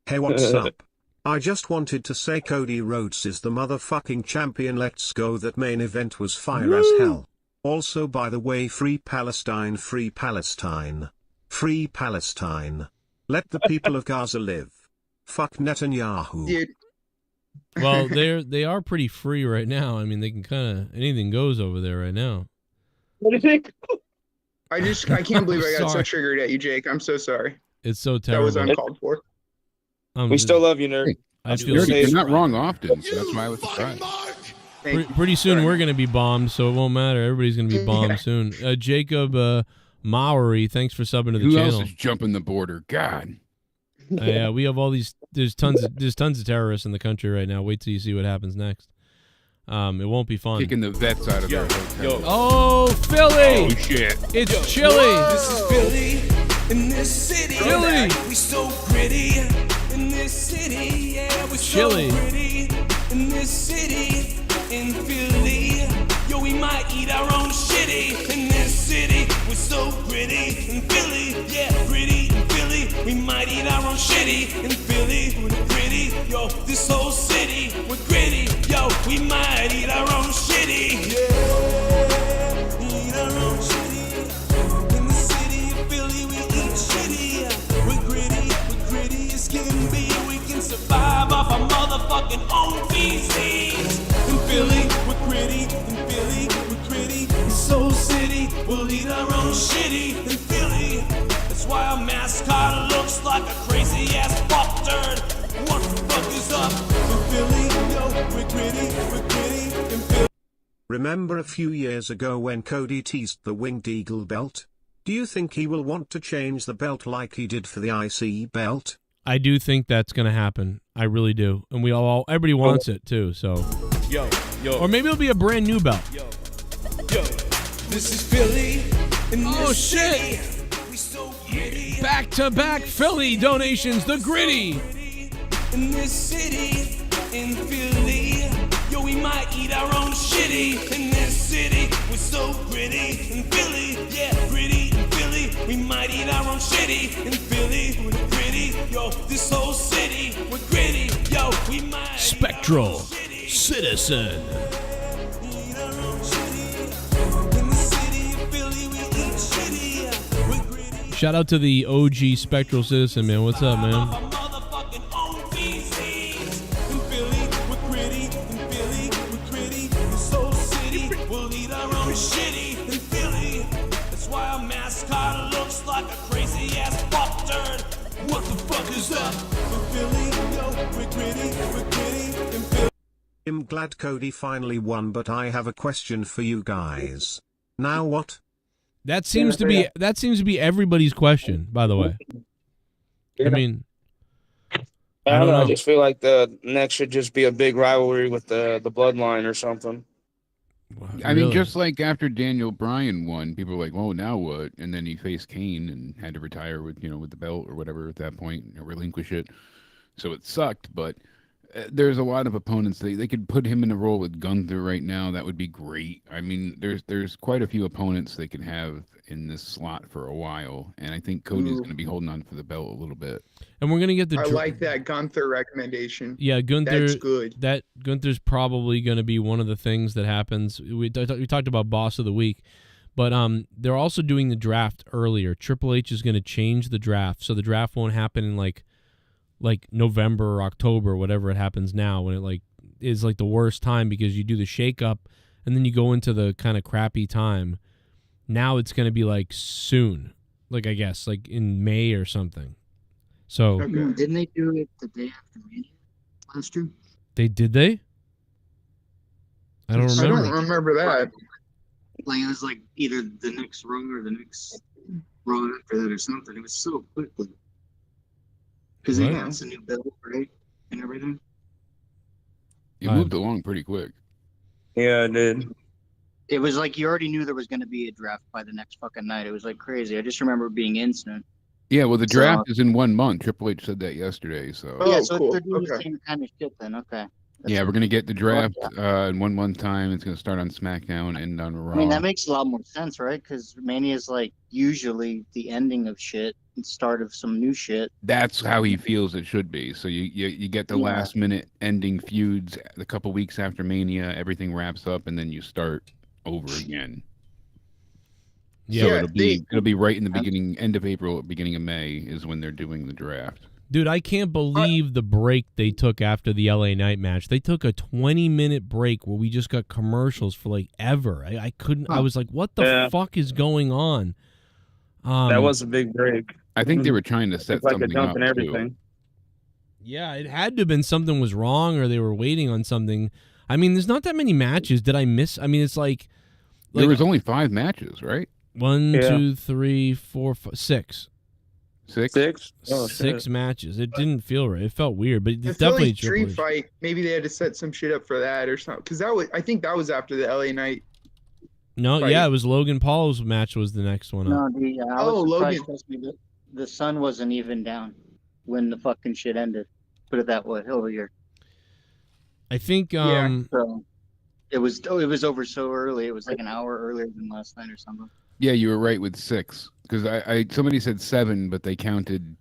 Hey, what's up? I just wanted to say Cody Rhodes is the motherfucking champion. Let's go. That main event was fire as hell. Also, by the way, free Palestine, free Palestine. Free Palestine. Let the people of Gaza live. Fuck Netanyahu. Dude. Well, they are pretty free right now. I mean, they can kind of anything goes over there right now. What do you think? I can't believe I got so Sorry. triggered at you, Jake. I'm so sorry. It's so That terrible. was uncalled for. We still love you, nerd. I feel You're not wrong often, so that's why I was surprised. Pretty soon we're going to be bombed, so it won't matter. Everybody's going to be bombed soon. Jacob Maori, thanks for subbing to the Who channel. else is jumping the border? God. Yeah, we have all these. There's tons of terrorists in the country right now. Wait till you see what happens next. It won't be fun. Kicking the vets out of their hotel. Oh, Philly! Oh, shit. It's chilly. This is Philly in this city. Philly. We so pretty in this city. Yeah, we Chilly. so pretty in this city. In Philly, yo, we might eat our own shitty in this city. We're so pretty in Philly. Yeah, pretty in Philly. We might eat our own shitty in Philly. We're pretty, yo. This whole city, we're gritty, yo. We might eat our own shitty. Yeah, eat our own shitty. In the city of Philly, we eat shitty. We're gritty as can be. We can survive off our motherfucking own feces. In Philly, we're gritty. In Philly, we're gritty. In Soul City, we'll eat our own shitty. In Philly, that's why our mascot looks like a crazy ass pop turd. What the fuck is up? In Philly, yo, we're gritty. In Philly. Remember a few years ago when Cody teased the Winged Eagle belt? Do you think he will want to change the belt like he did for the IC belt? I do think that's going to happen. I really do, and everybody wants it too. So, Yo, or maybe it'll be a brand new belt. yo, this is Philly. In Oh, this shit. city. We so gritty. Back to back Philly donations. The gritty. In this city, in Philly. Yo, we might eat our own shitty in this city. We're so gritty in Philly. Yeah, gritty in Philly. We might eat our own shitty in Philly. We're gritty. Yo, this whole city, we're gritty. Yo, we might. Spectral Citizen. Shout out to the OG Spectral Citizen, man. What's up, man? Like a crazy ass fuck turd. What the fuck is up? We're Philly, yo, we're gritty in Philly. I'm glad Cody finally won, but I have a question for you guys. Now what? That seems to be everybody's question, by the way. I mean, I don't know. I just feel like the next should just be a big rivalry with the bloodline or something. I mean, just like after Daniel Bryan won, people were like, "Oh, now what?" And then he faced Kane and had to retire with the belt or whatever at that point, relinquish it. So it sucked, but there's a lot of opponents. They could put him in a role with Gunther right now. That would be great. I mean, there's quite a few opponents they could have in this slot for a while, and I think Cody's going to be holding on for the belt a little bit. And we're gonna get the. I like that Gunther recommendation. Yeah, Gunther. That's good. That Gunther's probably going to be one of the things that happens. We talked about Boss of the Week, but they're also doing the draft earlier. Triple H is going to change the draft, so the draft won't happen in like November or October, whatever it happens now, when it is the worst time because you do the shakeup and then you go into the kind of crappy time. Now it's going to be soon, I guess in May or something. So didn't they do it the day after Mania last year? Did they? I don't remember. I don't remember that. It was either the next Raw or the next Raw after that or something. It was so quickly. Because they announced a new belt, right? And everything. It moved along pretty quick. Yeah, it did. It was you already knew there was going to be a draft by the next fucking night. It was crazy. I just remember it being instant. Yeah, well, the draft is in 1 month. Triple H said that yesterday. So so cool. they're doing the same kind of shit then. Okay. We're going to get the draft in 1 month time. It's going to start on SmackDown and on Raw. I mean, that makes a lot more sense, right? Because Mania is usually the ending of shit and start of some new shit. That's how he feels it should be. So you get the last minute ending feuds a couple weeks after Mania. Everything wraps up, and then you start over again. Yeah, so it'll be right in the beginning, end of April, beginning of May is when they're doing the draft. Dude, I can't believe the break they took after the LA Knight match. They took a 20-minute break where we just got commercials for ever. I couldn't. I was like, what the fuck is going on? That was a big break. I think they were trying to set something a jump up and everything. Too. Yeah, it had to have been something was wrong or they were waiting on something. I mean, there's not that many matches. Did I miss? I mean, it's there was only 5 matches, right? 1, 2, 3, 4, 5, 6. 6? Oh, 6 matches. It didn't feel right. It felt weird, but it's Philly definitely Street Fight. Maybe they had to set some shit up for that or something. Because I think that was after the LA Knight. No, fight. yeah, it was Logan Paul's match was the next one up. No, Logan. The sun wasn't even down when the fucking shit ended. Put it that way. Over here. I think. So it was over so early. It was an hour earlier than last night or something. Yeah, you were right with 6 because somebody said 7, but they counted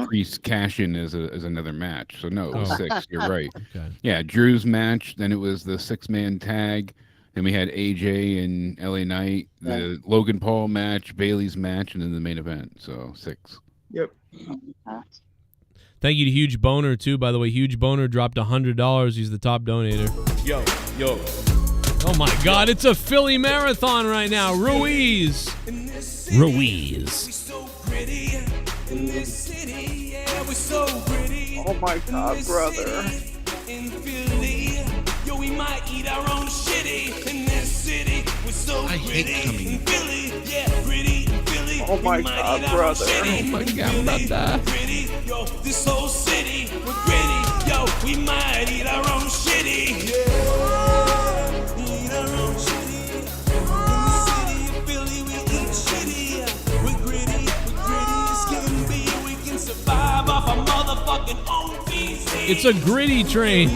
Priest cash-in as another match. So no, it was 6. You're right. Okay. Yeah, Drew's match. Then it was the 6-man tag. Then we had AJ and LA Knight, the Logan Paul match, Bailey's match, and then the main event. So 6. Yep. Thank you to Huge Boner too. By the way, Huge Boner dropped $100. He's the top donator. Yo. Oh my God! It's a Philly marathon right now. Ruiz. Oh my God, brother. In Philly, yo, we might eat our own shitty in this city. We're so gritty in Philly, yeah, gritty in Philly. Oh my God, brother. Oh my God, brother. Gritty, yo, this whole city, we're gritty, yo, we might eat our own shitty. Yeah, eat our own shitty. In the city of Philly, we eat shitty. We're gritty as can be. We can survive off our motherfucking own feces. It's a gritty train.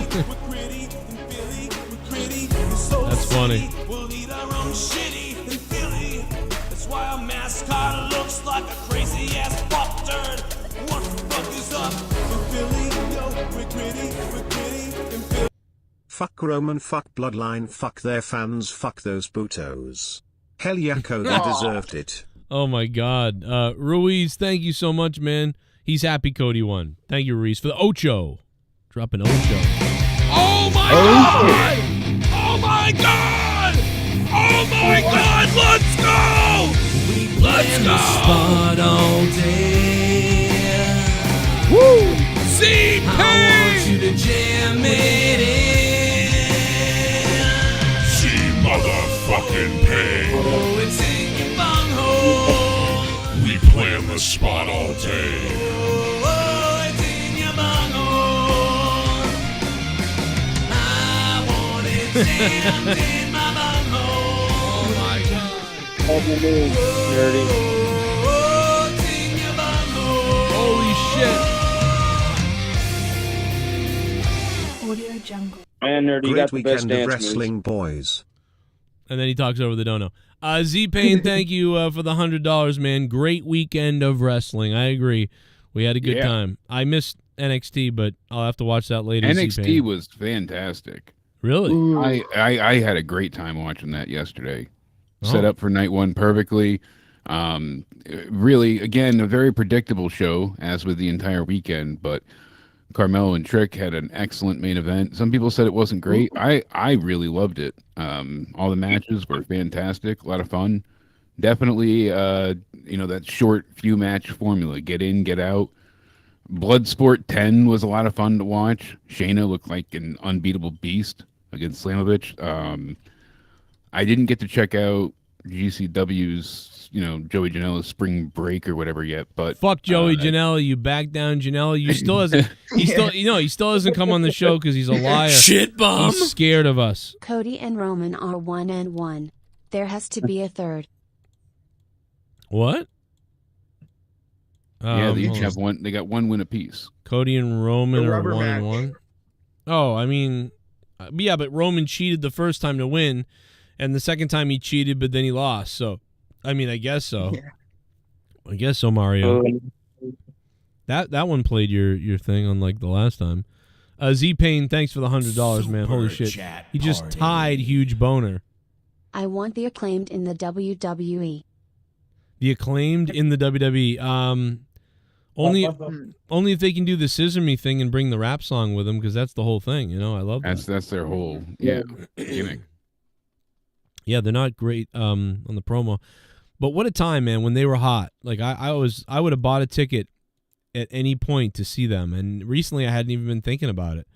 That's funny. We'll eat our own shitty in Philly. That's why our mascot looks like a crazy ass pop turd. What the fuck is up in Philly? Yo, we're gritty in Philly. Fuck Roman, fuck Bloodline, fuck their fans, fuck those putos. Hell yeah, Cody deserved it. Oh my God. Ruiz, thank you so much, man. He's happy Cody won. Thank you, Ruiz, for the Ocho. Dropping Ocho. Oh my God! Oh my God! Oh my God! Let's go! Let's go! Spot all day. Woo! CP! I want you to jam it in. She motherfucking pain. Oh, it's in your bunghole. We plan the spot all day. Oh, it's in your bunghole. I want it jammed in my bunghole. Oh my God. Nerdy. Oh, it's in your bunghole. Holy shit. Audio Jungle. Man, Nerdy, you got Great the best weekend of dance wrestling, moves. boys. And then he talks over the dono. Z-Pain, thank you for the $100, man. Great weekend of wrestling. I agree. We had a good time. I missed NXT, but I'll have to watch that later. NXT Z-Pain. was fantastic. Really? I had a great time watching that yesterday. Set up for night one perfectly. Really, again, a very predictable show, as with the entire weekend, but Carmelo and Trick had an excellent main event. Some people said it wasn't great. I really loved it. All the matches were fantastic, a lot of fun. Definitely, that short few match formula, get in, get out. Bloodsport 10 was a lot of fun to watch. Shayna looked like an unbeatable beast against Slamovich. I didn't get to check out GCW's, Joey Janela's Spring Break or whatever yet, but fuck Joey Janela. You back down Janela. You still hasn't. He still hasn't come on the show because he's a liar. Shit bomb. He's scared of us. Cody and Roman are 1-1. There has to be a third. What? Yeah, they each have one. They got one win apiece. Cody and Roman The are rubber match. 1-1. Oh, I mean, yeah, but Roman cheated the first time to win, and the second time he cheated, but then he lost. So, I mean, I guess so. Yeah. I guess so, Mario. That one played your thing unlike the last time. Z-Pain, thanks for the $100, man. Holy shit. He just tied Huge Boner. I want the Acclaimed in the WWE. The Acclaimed in the WWE. Only if they can do the Scissor Me thing and bring the rap song with them, because that's the whole thing. I love that. That's their whole gimmick. Yeah, they're not great on the promo, but what a time, man, when they were hot. Like I would have bought a ticket at any point to see them, and recently I hadn't even been thinking about it.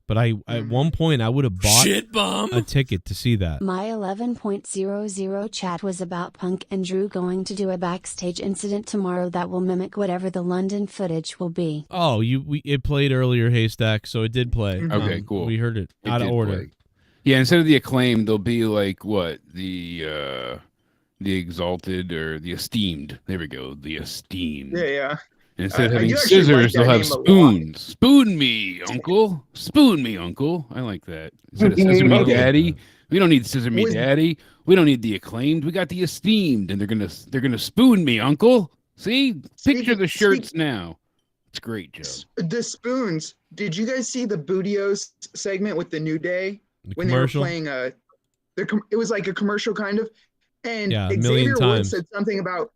But at one point I would have bought a ticket to see that. My 11.00 chat was about Punk and Drew going to do a backstage incident tomorrow that will mimic whatever the London footage will be. Oh, it played earlier, Haystack, so it did play. Okay, cool. We heard it out of order. Play. Yeah, instead of the Acclaimed, they'll be like what? The Exalted or the Esteemed. There we go, the Esteemed. Yeah. Instead of having scissors, they'll have spoons. Spoon me, uncle. Spoon me, uncle. I like that. Instead of Scissor Me Daddy, we don't need Scissor Me Daddy. We don't need the Acclaimed. We got the Esteemed, and they're gonna spoon me, uncle. See, picture the shirts now. It's great, Joe. The spoons. Did you guys see the Bootios segment with the New Day when commercial? They were playing it was like a commercial kind of, and yeah, Xavier Woods times. said something about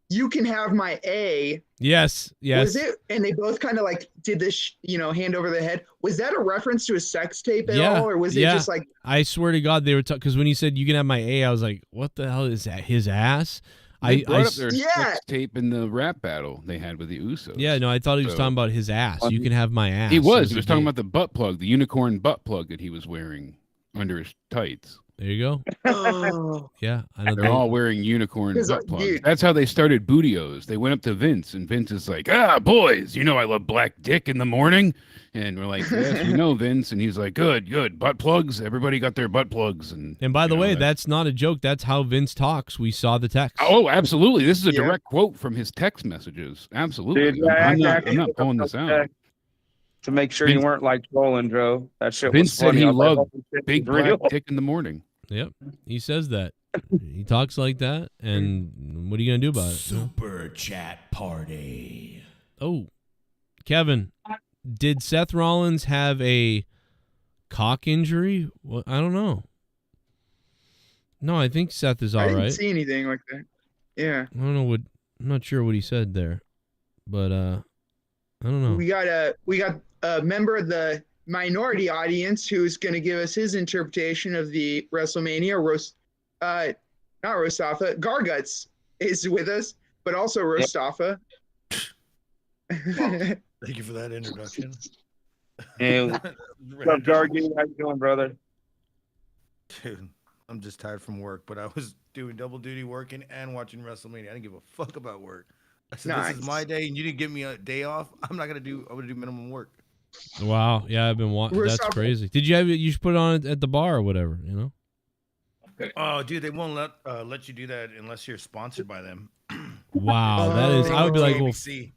you can have my A. Yes. Was it? And they both kind of like did this, hand over the head. Was that a reference to a sex tape at all, or was it just like? I swear to God, they were because when he said you can have my A, I was like, what the hell is that? His ass? They brought up their sex tape in the rap battle they had with the Usos. Yeah, no, I thought he was talking about his ass. You can have my ass. He was talking about the butt plug, the unicorn butt plug that he was wearing under his tights. There you go. Oh. Yeah, I know they're all wearing unicorn butt plugs. Dude. That's how they started Bootios. They went up to Vince, and Vince is like, boys, I love black dick in the morning. And we're like, yes, we know, Vince. And he's like, good. Butt plugs. Everybody got their butt plugs. And by the way, that's not a joke. That's how Vince talks. We saw the text. Oh, absolutely. This is a direct quote from his text messages. Absolutely. Dude, I'm not pulling this out. to make sure you weren't like trolling, Joe. That shit Vince was said funny. he I was like, loved "Oh, shit, big it's black real." dick in the morning. Yep, he says that. He talks like that, and what are you gonna do about it? Super chat party. Oh, Kevin, did Seth Rollins have a cock injury? Well, I don't know. No, I think Seth is all I didn't right. see anything like that. Yeah. I don't know what. I'm not sure what he said there, but I don't know. We got a member of the minority audience who's going to give us his interpretation of the WrestleMania. Not Rostafa. Garguts is with us, but also Rostafa. Thank you for that introduction. Hey, what's up, Gargy? How you doing, brother? Dude, I'm just tired from work, but I was doing double duty working and watching WrestleMania. I didn't give a fuck about work. I said, This is my day, and you didn't give me a day off. I'm gonna do minimum work. Wow. Yeah, I've been watching. That's crazy. Did you have it? You should put it on at the bar or whatever. You know. Oh, dude, they won't let you do that unless you're sponsored by them. Wow, that is. I would be like, well, ABC.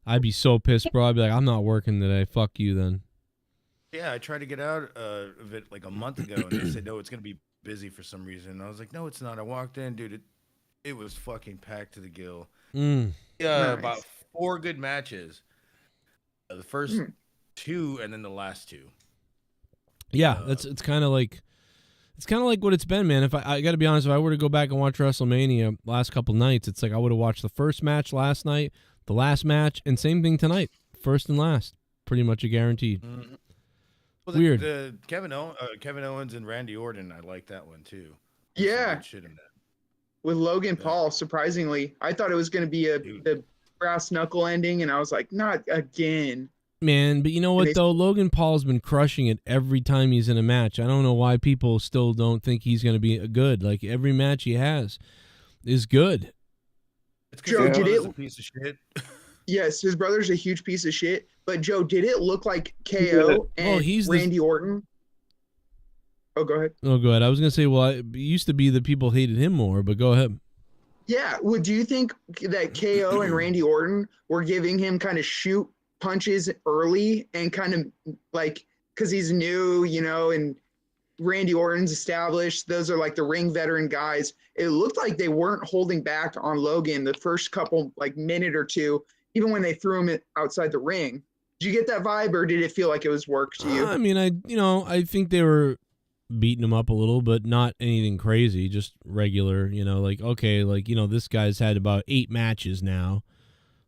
I'd be so pissed, bro. I'd be like, I'm not working today. Fuck you, then. Yeah, I tried to get out of it like a month ago, and they said, no, it's going to be busy for some reason. And I was like, no, it's not. I walked in, dude, it was fucking packed to the gill. Yeah, nice. About 4 good matches. The first 2 and then the last 2. Yeah, it's kind of like what it's been, man. If I got to be honest, if I were to go back and watch WrestleMania last couple nights, it's like I would have watched the first match last night, the last match, and same thing tonight, first and last, pretty much a guaranteed. Mm-hmm. Well, Weird. The Kevin Owens and Randy Orton, I like that one too. Yeah. Shit in that. With Logan Paul, surprisingly, I thought it was going to be the brass knuckle ending, and I was like, not again. Man, but you know what, though? Logan Paul's been crushing it every time he's in a match. I don't know why people still don't think he's going to be good. Like, every match he has is good. It's because his brother's a piece of shit. Yes, his brother's a huge piece of shit. But, Joe, did it look like KO and Randy Orton? Oh, go ahead. Oh, go ahead. I was going to say, well, it used to be that people hated him more, but go ahead. Yeah. Well, do you think that KO and Randy Orton were giving him kind of shoot punches early and kind of like, because he's new, you know, and Randy Orton's established, those are like the ring veteran guys. It looked like they weren't holding back on Logan the first couple, like minute or two, even when they threw him outside the ring. Did you get that vibe, or did it feel like it was work to you? I mean, I think they were beating him up a little, but not anything crazy, just regular, you know, like, okay, like, you know, this guy's had about 8 matches now.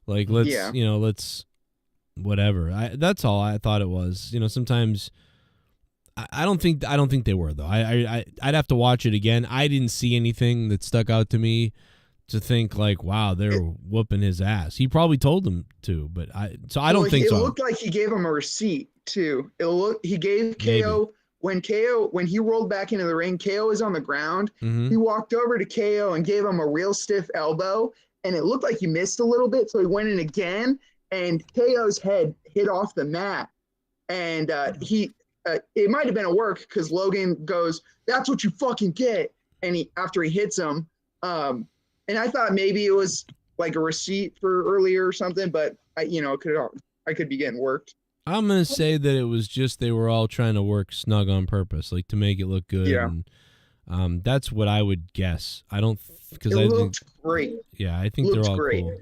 Like, let's whatever. That's all I thought it was. You know, sometimes I don't think they were, though. I'd have to watch it again. I didn't see anything that stuck out to me to think like, wow, they're whooping his ass. He probably told them to, but I don't think so. It looked like he gave him a receipt too. He gave KO when he rolled back into the ring, KO is on the ground. Mm-hmm. He walked over to KO and gave him a real stiff elbow, and it looked like he missed a little bit, so he went in again, and KO's head hit off the mat, and it might have been a work because Logan goes, "That's what you fucking get," and after he hits him, and I thought maybe it was like a receipt for earlier or something, but I could be getting worked. I'm gonna say that it was just they were all trying to work snug on purpose, like to make it look good. Yeah. And, that's what I would guess. I don't because It I looked great. Yeah, I think they're all great. cool.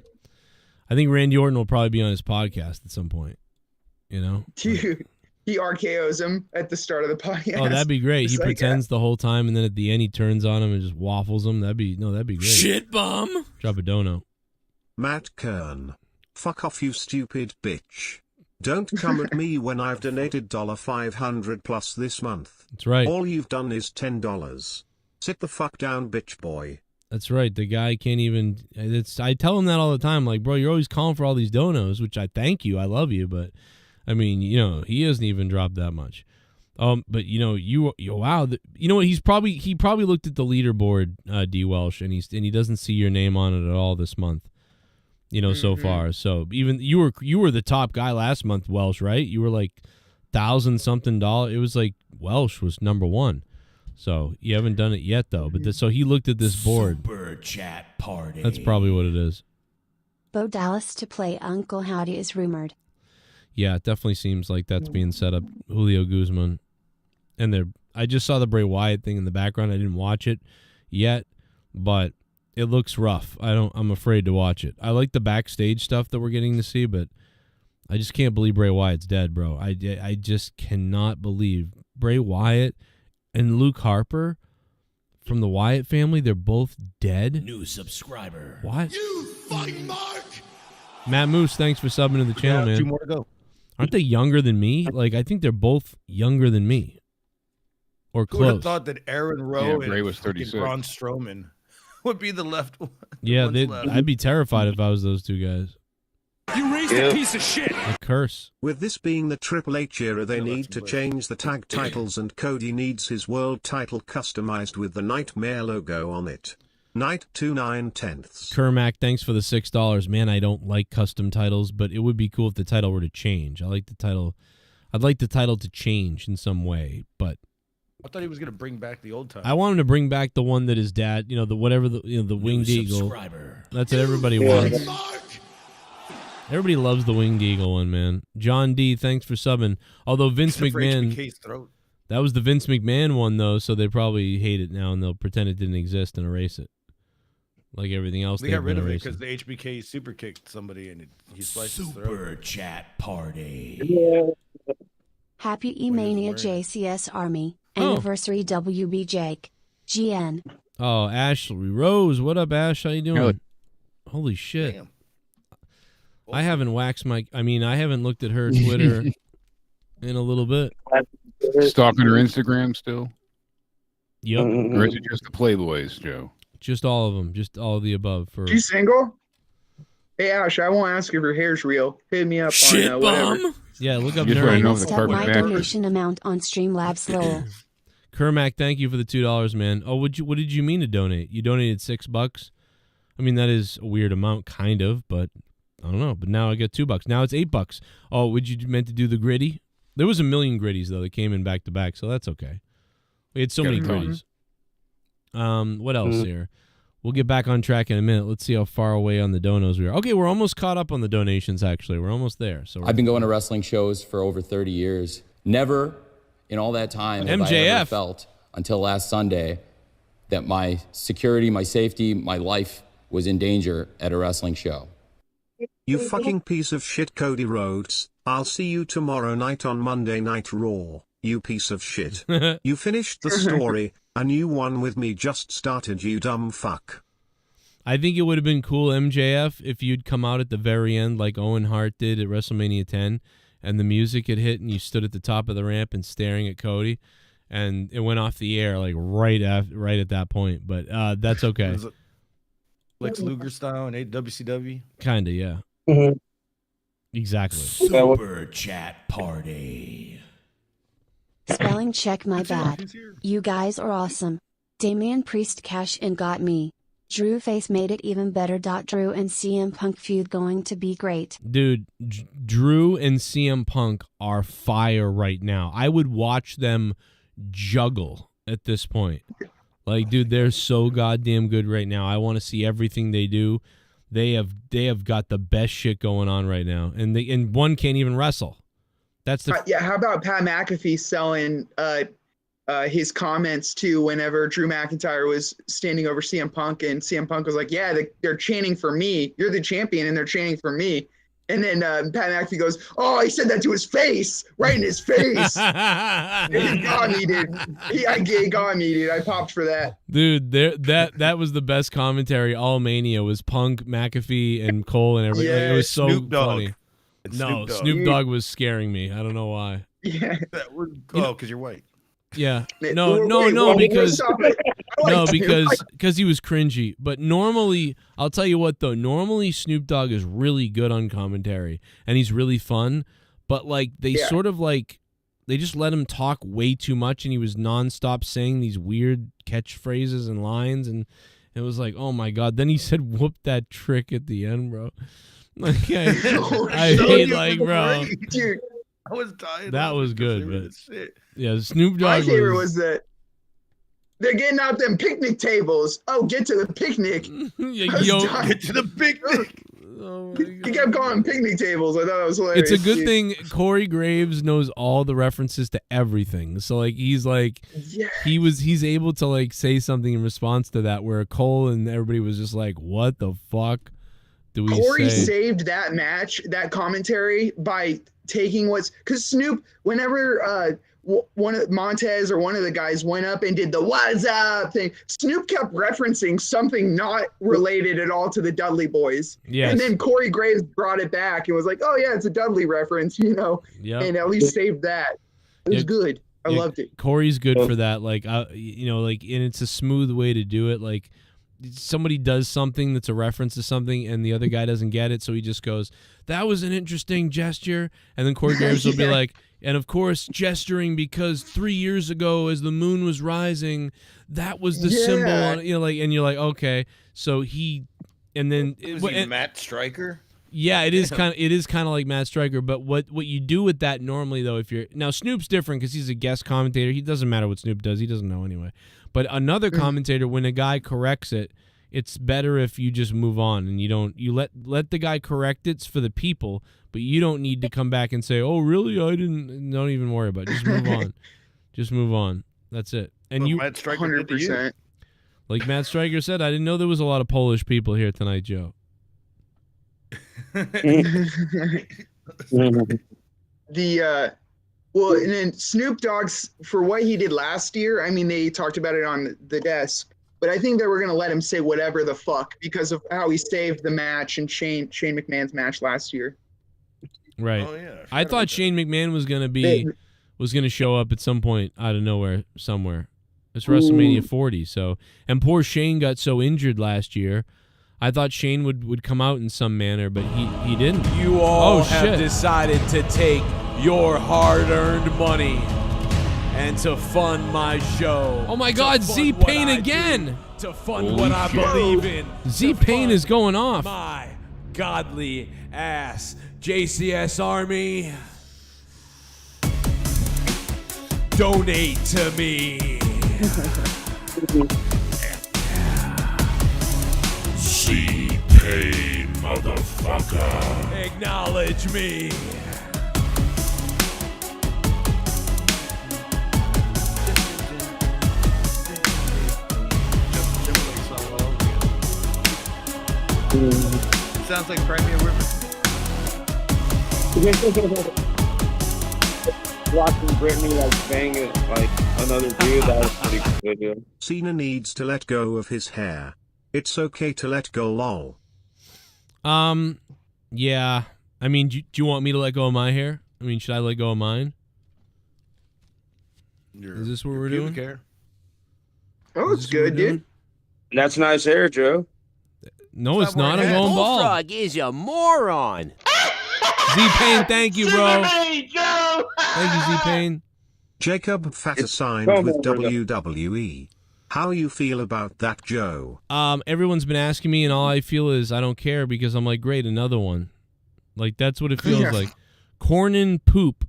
I think Randy Orton will probably be on his podcast at some point. You know, Dude, he RKO's him at the start of the podcast. Oh, that'd be great. He It's like, pretends the whole time, and then at the end he turns on him and just waffles him. That'd be great. Shit bum. Drop a dono. Matt Kern. Fuck off, you stupid bitch. Don't come at me when I've donated $500 plus this month. That's right. All you've done is $10. Sit the fuck down, bitch boy. That's right. The guy can't even. I tell him that all the time. Like, bro, you're always calling for all these donos, which I thank you. I love you, but I mean, you know, he hasn't even dropped that much. But you know, wow. You know what? He probably looked at the leaderboard, D Welsh, and he doesn't see your name on it at all this month. You know, so far. So even you were the top guy last month, Welsh, right? You were like $1,000-something. It was like Welsh was number 1. So you haven't done it yet, though. But so he looked at this board. Super chat party. That's probably what it is. Bo Dallas to play Uncle Howdy is rumored. Yeah, it definitely seems like that's being set up. Julio Guzman, and I just saw the Bray Wyatt thing in the background. I didn't watch it yet, but it looks rough. I'm afraid to watch it. I like the backstage stuff that we're getting to see, but I just can't believe Bray Wyatt's dead, bro. I just cannot believe Bray Wyatt and Luke Harper from the Wyatt family. They're both dead. New subscriber. What? You fucking mark. Matt Moose, thanks for subbing to the channel, man. 2 more to go. Aren't they younger than me? Like, I think they're both younger than me. Or Who would have close. thought that Aaron Rowe Bray and was 36. Braun Strowman would be the left one? Yeah, ones left. I'd be terrified if I was those two guys. You raised a piece of shit. A curse. With this being the Triple H era, they need to change the tag titles, and Cody needs his world title customized with the Nightmare logo on it. Night 2 9/10. Kermac, thanks for the $6. Man, I don't like custom titles, but it would be cool if the title were to change. I like the title. I'd like the title to change in some way, but I thought he was gonna bring back the old title. I want him to bring back the one that his dad, the whatever the winged eagle. subscriber. That's what everybody wants. Everybody loves the winged eagle one, man. John D, thanks for subbing. Although Vince Except for McMahon, HBK's throat. that was the Vince McMahon one though, so they probably hate it now and they'll pretend it didn't exist and erase it, like everything else. They got they've rid been of it erasing. because the HBK super kicked somebody and he sliced his throat. Super chat party. Happy E-Mania JCS Army. Anniversary WB Jake. GN. Oh, Ashley Rose, what up, Ash? How you doing? Holy shit! Damn. I haven't I haven't looked at her Twitter in a little bit. Stalking her Instagram still? Yep. Or is it just the Playboys, Joe? Just all of them. Just all of the above. For You single? Hey Ash, I won't ask if your hair's real. Hit me up Shit on whatever. bum. Yeah, look up Just wanna know Nerd. if the Step carpet my matches. donation amount on Streamlabs Lowell. Kermac, thank you for the $2, man. Oh, what did you mean to donate? You donated $6. I mean, that is a weird amount, kind of, but I don't know. But now I got $2. Now it's $8. Oh, would you meant to do the gritty? There was a million gritties though that came in back to back, so that's okay. We had so many gritties. What else here? We'll get back on track in a minute. Let's see how far away on the donos we are. Okay, we're almost caught up on the donations, actually. We're almost there. So I've been going to wrestling shows for over 30 years. Never in all that time have I ever felt until last Sunday that my security, my safety, my life was in danger at a wrestling show. You fucking piece of shit, Cody Rhodes. I'll see you tomorrow night on Monday Night Raw, you piece of shit. You finished the story. A new one with me just started, you dumb fuck. I think it would have been cool, MJF, if you'd come out at the very end like Owen Hart did at WrestleMania 10, and the music had hit, and you stood at the top of the ramp and staring at Cody, and it went off the air like right at that point. But that's okay. Lex Luger style in WCW. Kinda, yeah. Exactly. Super chat party. Spelling check my bad. You guys are awesome. Damian Priest cash in got me. Drew Face made it even better. Drew and CM Punk feud going to be great. Dude, Drew and CM Punk are fire right now. I would watch them juggle at this point. Like, dude, they're so goddamn good right now. I want to see everything they do. They have got the best shit going on right now, and one can't even wrestle. That's the Yeah. How about Pat McAfee selling his comments to whenever Drew McIntyre was standing over CM Punk, and CM Punk was like, "Yeah, they're chanting for me. You're the champion, and they're chanting for me." And then Pat McAfee goes, "Oh, he said that to his face, right in his face." It got me, dude. It got me, dude. I popped for that. Dude, that was the best commentary. All Mania was Punk, McAfee, and Cole and everything. Yeah, it was so Snoop Dogg. funny. It's No, Snoop Dogg. Snoop Dogg was scaring me. I don't know why. Yeah. Because you're white. Yeah. Wait, No, wait, because stop it. because he was cringy. But normally, I'll tell you what though. Normally, Snoop Dogg is really good on commentary, and he's really fun. But like they sort of like they just let him talk way too much, and he was nonstop saying these weird catchphrases and lines, and it was like, oh my god. Then he said, "Whoop that trick" at the end, bro. Like I hate like bro. Dude. I was dying. That was good, but shit. yeah, Snoop My Dogg favorite was that they're getting out them picnic tables. Oh, get to the picnic. Yeah, I was yo, dying. Get to the picnic. He kept calling picnic tables. I thought that was hilarious. It's a good thing Corey Graves knows all the references to everything. So he's able to like say something in response to that, where Cole and everybody was just like, what the fuck do we Corey say? saved that match, that commentary, by taking because Snoop, whenever one of Montez or one of the guys went up and did the "what's up" thing, Snoop kept referencing something not related at all to the Dudley Boys. Yes. And then Corey Graves brought it back and was like, "Oh yeah, it's a Dudley reference," Yep. and at least saved that. It was good. I loved it. Corey's good for that. Like, and it's a smooth way to do it. Like, somebody does something that's a reference to something and the other guy doesn't get it, so he just goes, "That was an interesting gesture," and then Corey Graves will be like, "And of course, gesturing because 3 years ago, as the moon was rising, that was the symbol." And you're like, okay, so he, and then Matt Stryker. Yeah, it is kind of like Matt Stryker. But what you do with that normally, though, if you're now Snoop's different because he's a guest commentator. He doesn't matter what Snoop does; he doesn't know anyway. But another commentator, when a guy corrects it, it's better if you just move on and you let the guy correct it for the people, but you don't need to come back and say, "Oh, really? I didn't." Don't even worry about it. Just move on. Just move on. That's it. And Matt Stryker 100%. Like Matt Stryker said, I didn't know there was a lot of Polish people here tonight, Joe. Well, and then Snoop Dogg's, for what he did last year, I mean, they talked about it on the desk, but I think they were going to let him say whatever the fuck because of how he saved the match and Shane McMahon's match last year. Right. Oh, yeah, I thought Shane McMahon was going to show up at some point out of nowhere somewhere. It's WrestleMania 40, so, and poor Shane got so injured last year. I thought Shane would come out in some manner, but he didn't. You all have decided to take your hard-earned money and to fund my show. Oh my God, Z-Pain again! To fund what I believe in. Z-Pain is going off. My godly ass. JCS Army, donate to me. Z-Pain, motherfucker. Acknowledge me. Sounds like Crimea River. Watching Britney like banging like another dude, that was pretty good. Yeah. Cena needs to let go of his hair. It's okay to let go, lol. Yeah. I mean, do you want me to let go of my hair? I mean, should I let go of mine? Is this what we're doing? Hair. Oh, it's good, dude. That's nice hair, Joe. No, it's not. I'm going bald. Bullfrog is a moron. Z-Pain, thank you, bro. Thank you, Z-Pain. Jacob Fatter signed with WWE. How you feel about that, Joe? Everyone's been asking me, and all I feel is I don't care because I'm like, great, another one. Like, that's what it feels like. Corn Poop.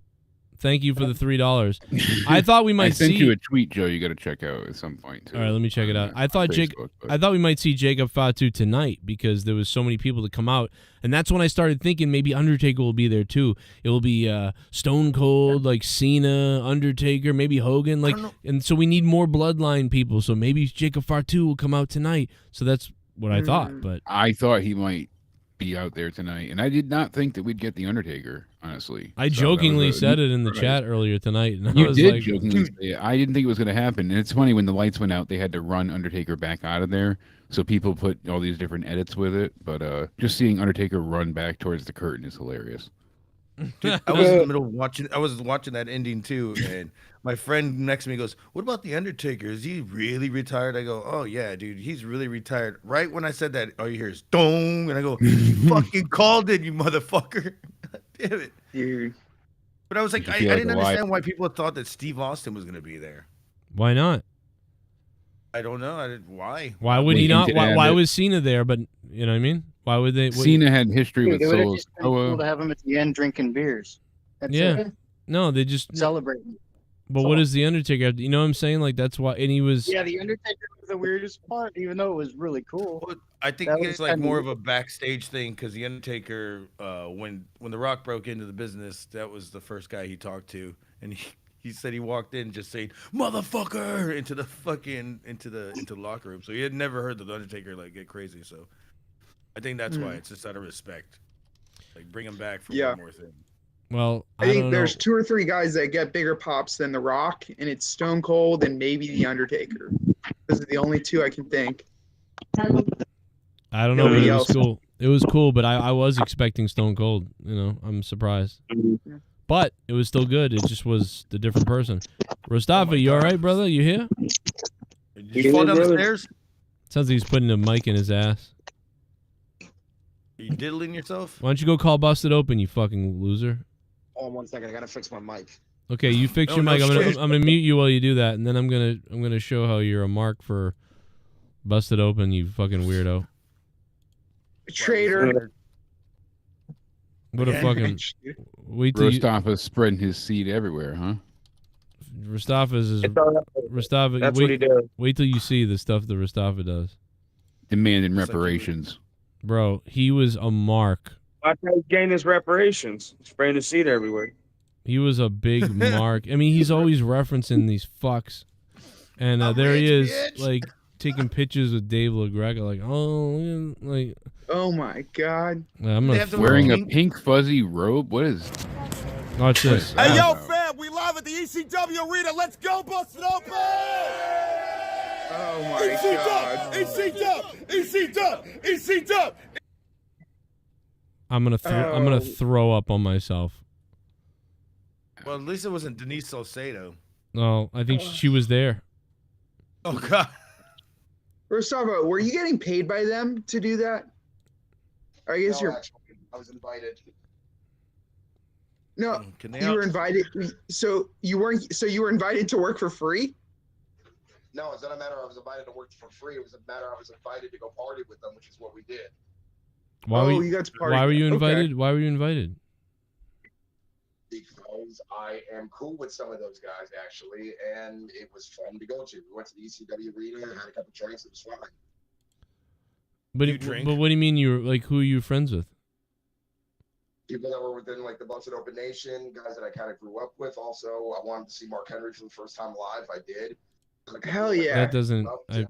Thank you for the $3. I thought we might I sent see you a tweet, Joe. You got to check out at some point. Too. All right, let me check it out. I thought I thought we might see Jacob Fatu tonight because there was so many people to come out, and that's when I started thinking maybe Undertaker will be there too. It will be Stone Cold, like Cena, Undertaker, maybe Hogan, like, and so we need more Bloodline people. So maybe Jacob Fatu will come out tonight. So that's what I thought. But I thought he might be out there tonight, and I did not think that we'd get the Undertaker. Honestly, I jokingly said it in the chat earlier tonight. And you I was did like, jokingly say it. I didn't think it was going to happen. And it's funny, when the lights went out, they had to run Undertaker back out of there. So people put all these different edits with it. But just seeing Undertaker run back towards the curtain is hilarious. Dude, I was in the middle of watching. I was watching that ending too, and my friend next to me goes, "What about the Undertaker? Is he really retired?" I go, "Oh yeah, dude, he's really retired." Right when I said that, all you hear is "dong," and I go, "You fucking called it, you motherfucker!" Damn it, dude. But I was like, I didn't understand why people thought that Steve Austin was gonna be there. why not? I don't know. Why? Why would he not? Why was Cena there? But you know what I mean? Why would they? Cena had history with It would have Solo. just been cool to have him at the end drinking beers. That's Yeah. it. No, they just Celebrating. But what is the Undertaker? You know what I'm saying? Like that's why, and he was. Yeah, the Undertaker was the weirdest part, even though it was really cool. I think That it's was like kinda more weird. of a backstage thing because the Undertaker, when The Rock broke into the business, that was the first guy he talked to, and he said he walked in just saying "motherfucker" into the locker room. So he had never heard the Undertaker like get crazy. So I think that's why it's just out of respect, like bring him back for one more thing. Well, I think there's 2 or 3 guys that get bigger pops than The Rock, and it's Stone Cold and maybe the Undertaker. Those are the only 2 I can think. I don't know, but it was cool. It was cool, but I was expecting Stone Cold. You know, I'm surprised. But it was still good. It just was the different person. Rostafa, you all right, brother? You here? Did you fall down the stairs? Sounds like he's putting a mic in his ass. Are you diddling yourself? Why don't you go call Busted Open, you fucking loser? Hold on 1 second. I gotta fix my mic. Okay, you fix your mic. I'm gonna mute you while you do that, and then I'm gonna show how you're a mark for Busted Open, you fucking weirdo. Traitor. What a fucking wait till Rostafa's spreading his seed everywhere, huh? Rostafa's is Rostafa. That's what he does. Wait till you see the stuff that Rostafa does. Demanding reparations. Bro, he was a mark. Why can't he gain his reparations? Spraying his seed everywhere. He was a big mark. I mean, he's always referencing these fucks. And there he is, like, taking pictures with Dave LaGreca, like, oh, like... Oh, my God. I'm gonna wearing a pink fuzzy robe? What is... Watch this. Hey, yo, fam, we live at the ECW Arena. Let's go, Busted Open! Oh, my God. EC-Dub! I'm gonna throw up on myself. Well, at least it wasn't Denise Salcedo. No, I think she was there. Oh God. Rostafa, were you getting paid by them to do that? I guess No, you're. actually, I was invited. No, you were invited. So you weren't. So you were invited to work for free? No, it's not a matter I was invited to work for free. It was a matter I was invited to go party with them, which is what we did. Why were you got to party. Why were you Okay. invited? Why were you invited? Because I am cool with some of those guys, actually, and it was fun to go to. We went to the ECW Arena, had a couple drinks, it was fun. But but what do you mean you were like? Who are you friends with? People that were within like the Busted Open Nation, guys that I kind of grew up with. Also, I wanted to see Mark Henry for the first time live. I did. Hell yeah. That doesn't. Okay.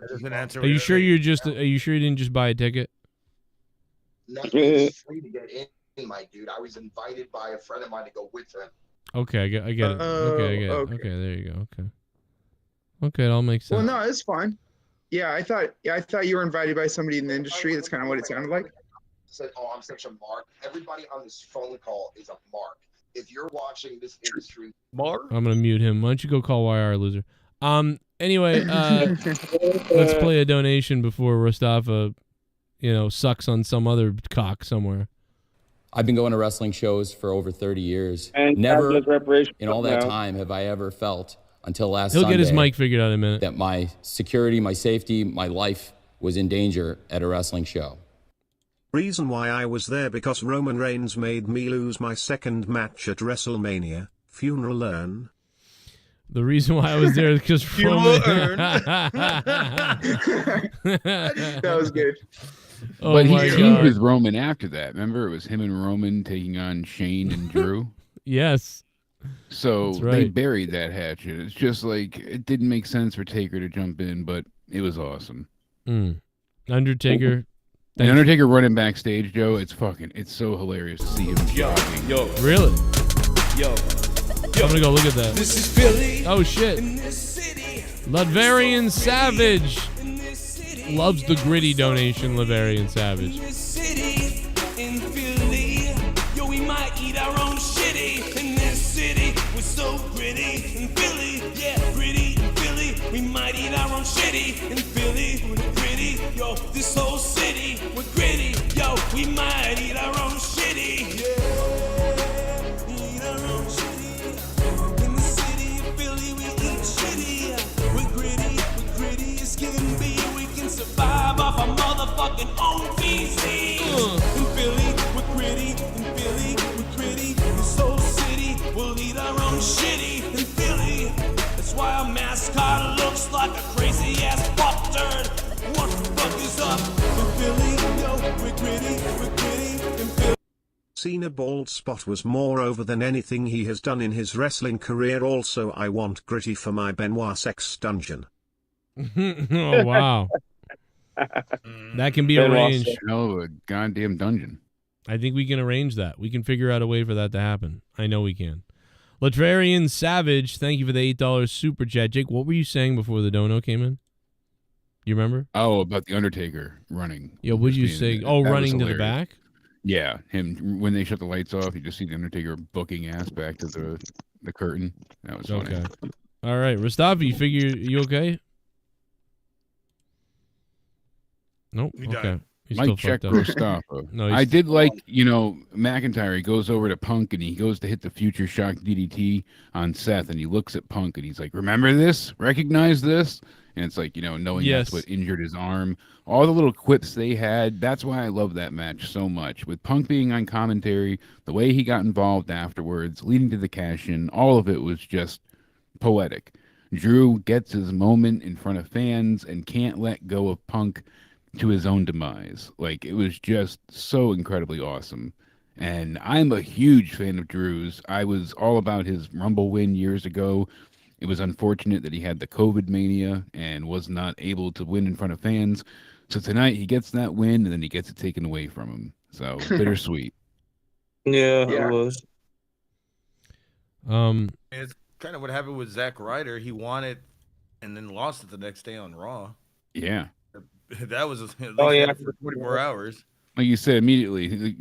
Doesn't answer. Are you sure you're just? Are you sure you didn't just buy a ticket? Nothing was free to get in, my dude. I was invited by a friend of mine to go with them. Okay, I get it. Okay, I get it. Okay, there you go. Okay. Okay, it all makes sense. Well, no, it's fine. Yeah, I thought you were invited by somebody in the industry. That's kind of what it sounded like. Said, "Oh, I'm such a mark." Everybody on this phone call is a mark. If you're watching this industry, mark. I'm gonna mute him. Why don't you go call YR, loser? Anyway, let's play a donation before Rostafa, sucks on some other cock somewhere. I've been going to wrestling shows for over 30 years. And Never reparation in all that now. time have I ever felt until last He'll Sunday get his mic figured out in a minute. that my security, my safety, my life was in danger at a wrestling show. Reason why I was there because Roman Reigns made me lose my second match at WrestleMania, funeral urn. The reason why I was there is because Roman. That was good. Oh But he my teamed God. with Roman after that. Remember, it was him and Roman taking on Shane and Drew. Yes. So That's they right. buried that hatchet. It's just like it didn't make sense for Taker to jump in, but it was awesome. Undertaker. And Undertaker running backstage, Joe. It's so hilarious to see him jogging. Yo, Really? yo. I'm gonna go look at that. This is Philly. Oh shit. Ladvarian Savage loves the gritty donation. Ladvarian Savage. City in Philly. Yo, we might eat our own shitty in this city. We're so gritty in Philly. Yeah, gritty in Philly. We might eat our own shitty in Philly. We're gritty. Yo, this whole city, we're gritty. Yo, we might eat our own shitty. Yeah, eat our own shitty. In the city of Philly, we eat shitty. We're gritty as can be. We can survive off our motherfucking own feces. In Philly, we're gritty. In Philly, we're gritty. This whole city, we'll eat our own shitty. In CENA bald spot was more over than anything he has done in his wrestling career. Also, I want Gritty for my Benoit sex dungeon. Oh, wow. That can be arranged. Hell of a goddamn dungeon. I think we can arrange that. We can figure out a way for that to happen. I know we can. Latrarian Savage, thank you for the $8 super chat. Jake, what were you saying before the dono came in? You remember? Oh, about the Undertaker running. Yeah, what did you say? Oh, running to the back? Yeah, him when they shut the lights off, you just see the Undertaker booking ass back to the curtain. That was funny. Okay. All right, Mustafa, you okay? Nope. Okay. He's Mike still check fucked up. Mustafa. No, I did like, McIntyre, he goes over to Punk and he goes to hit the Future Shock DDT on Seth and he looks at Punk and he's like, remember this? Recognize this? And it's like, knowing Yes. that's what injured his arm. All the little quips they had, that's why I love that match so much. With Punk being on commentary, the way he got involved afterwards, leading to the cash-in, all of it was just poetic. Drew gets his moment in front of fans and can't let go of Punk to his own demise. Like, it was just so incredibly awesome. And I'm a huge fan of Drew's. I was all about his Rumble win years ago. It was unfortunate that he had the COVID mania and was not able to win in front of fans. So tonight he gets that win and then he gets it taken away from him. So bittersweet. Yeah, it was. It's kind of what happened with Zack Ryder. He won it and then lost it the next day on Raw. Yeah. That was at least for 24 hours. Like you said, immediately,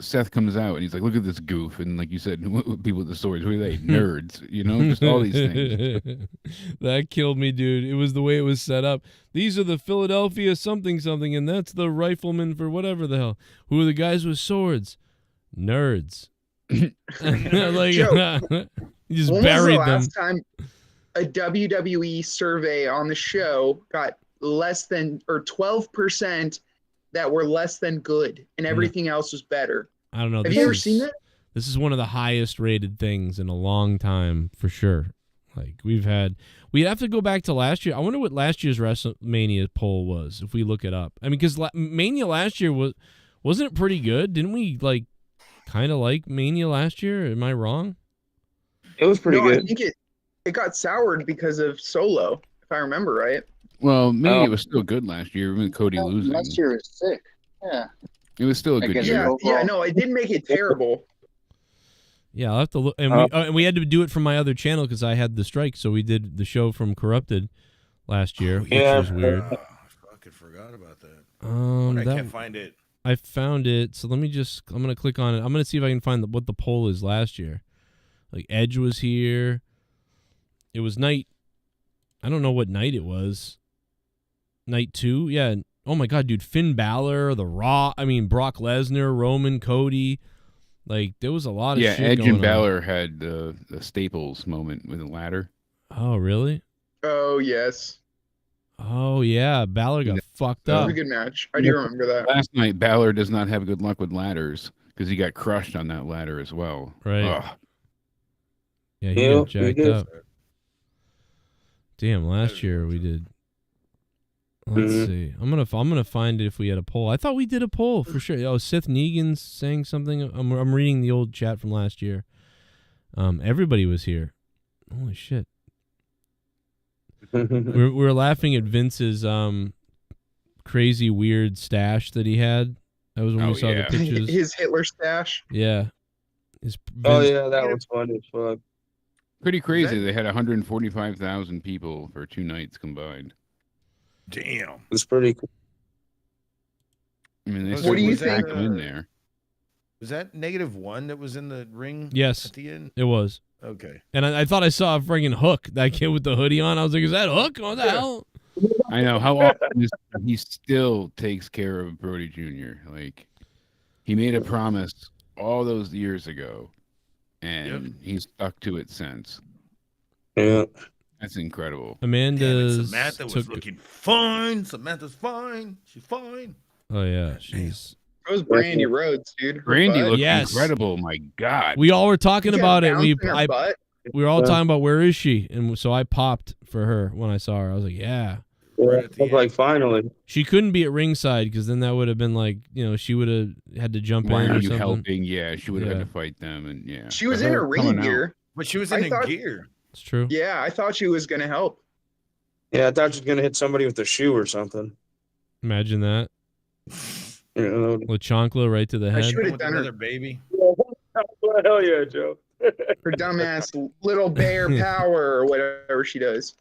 Seth comes out and he's like, look at this goof. And like you said, people with the stories, who are they? Nerds, just all these things. That killed me, dude. It was the way it was set up. These are the Philadelphia something, and that's the rifleman for whatever the hell. Who are the guys with swords? Nerds. Like, you just when buried was the them. last time a WWE survey on the show got less than, or 12% that were less than good and everything else was better? I don't know. Have you ever seen that? This is one of the highest rated things in a long time, for sure. Like, we'd have to go back to last year. I wonder what last year's WrestleMania poll was, if we look it up. I mean, because Mania last year wasn't it pretty good? Didn't we kind of like Mania last year? Am I wrong? It was pretty good. I think it got soured because of Solo, if I remember right. Well, maybe it was still good last year, even Cody losing. Last year was sick. Yeah. It was still a good year. Yeah, no, it didn't make it terrible. Yeah, I'll have to look. And we had to do it from my other channel because I had the strike, so we did the show from Corrupted last year, which was weird. I fucking forgot about that. I can't find it. I found it, so I'm going to click on it. I'm going to see if I can find what the poll is last year. Like, Edge was here. It was night. I don't know what night it was. Night 2? Yeah. Oh my God, dude. Finn Balor, Brock Lesnar, Roman, Cody. Like, there was a lot of shit Edge going and on. Balor had the Staples moment with the ladder. Oh, really? Oh, yes. Oh, yeah. Balor got fucked That up. was a good match. I do remember that. Last night, Balor does not have good luck with ladders because he got crushed on that ladder as well. Right. Ugh. Yeah, he got jacked up. Damn, last year we did. Let's see. I'm gonna find it if we had a poll. I thought we did a poll for sure. Oh, Seth Negan's saying something. I'm reading the old chat from last year. Everybody was here. Holy shit. we're laughing at Vince's crazy weird stash that he had. That was when we saw the pictures. His Hitler stash. Yeah. That was funny as fuck. Pretty crazy. They had 145,000 people for 2 nights combined. Damn. It's pretty cool. I mean, What do you think? In there. Was that -1 that was in the ring? Yes, at the end? it was. Okay. And I thought I saw a friggin' Hook, that kid with the hoodie on. I was like, is that Hook? What the hell? I know. How often he still takes care of Brody Jr. Like, he made a promise all those years ago, and he's stuck to it since. Yeah. That's incredible. Amanda's Samantha was looking fine. Samantha's fine. She's fine. Oh, yeah. She's... It was Brandy Rhodes, dude. Brandy looked Yes. incredible. My God. We all were talking She about had it. bounce in her butt. We were all talking about where is she, and so I popped for her when I saw her. I was like, yeah. Yeah, I was like, finally. She couldn't be at ringside because then that would have been like, she would have had to jump Why in are or you something. helping? Yeah, she would have had to fight them, and yeah. She was But in her her ring coming out- gear. But she was in a gear. It's true. Yeah, I thought she was gonna help. Yeah, I thought she was gonna hit somebody with a shoe or something. Imagine that. Yeah. With chancla right to the head. should have With done another her, baby. Hell yeah, Joe. her dumbass little bear power or whatever she does.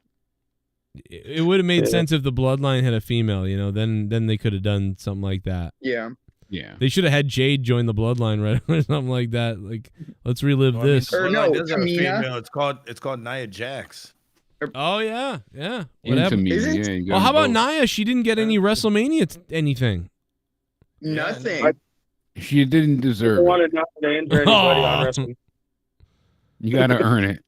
It would have made sense if the bloodline had a female, then they could have done something like that. Yeah. Yeah. They should have had Jade join the bloodline, right? Or something like that. Like, let's relive this. Or no, does have a Tamina. female. It's called Nia Jax. Oh yeah, yeah. And What happened? Tamina, Is it? yeah, you got Well, how them about both. Nia? She didn't get any WrestleMania anything. Nothing. She didn't I deserve it. wanted not to injure anybody on wrestling. You got to earn it.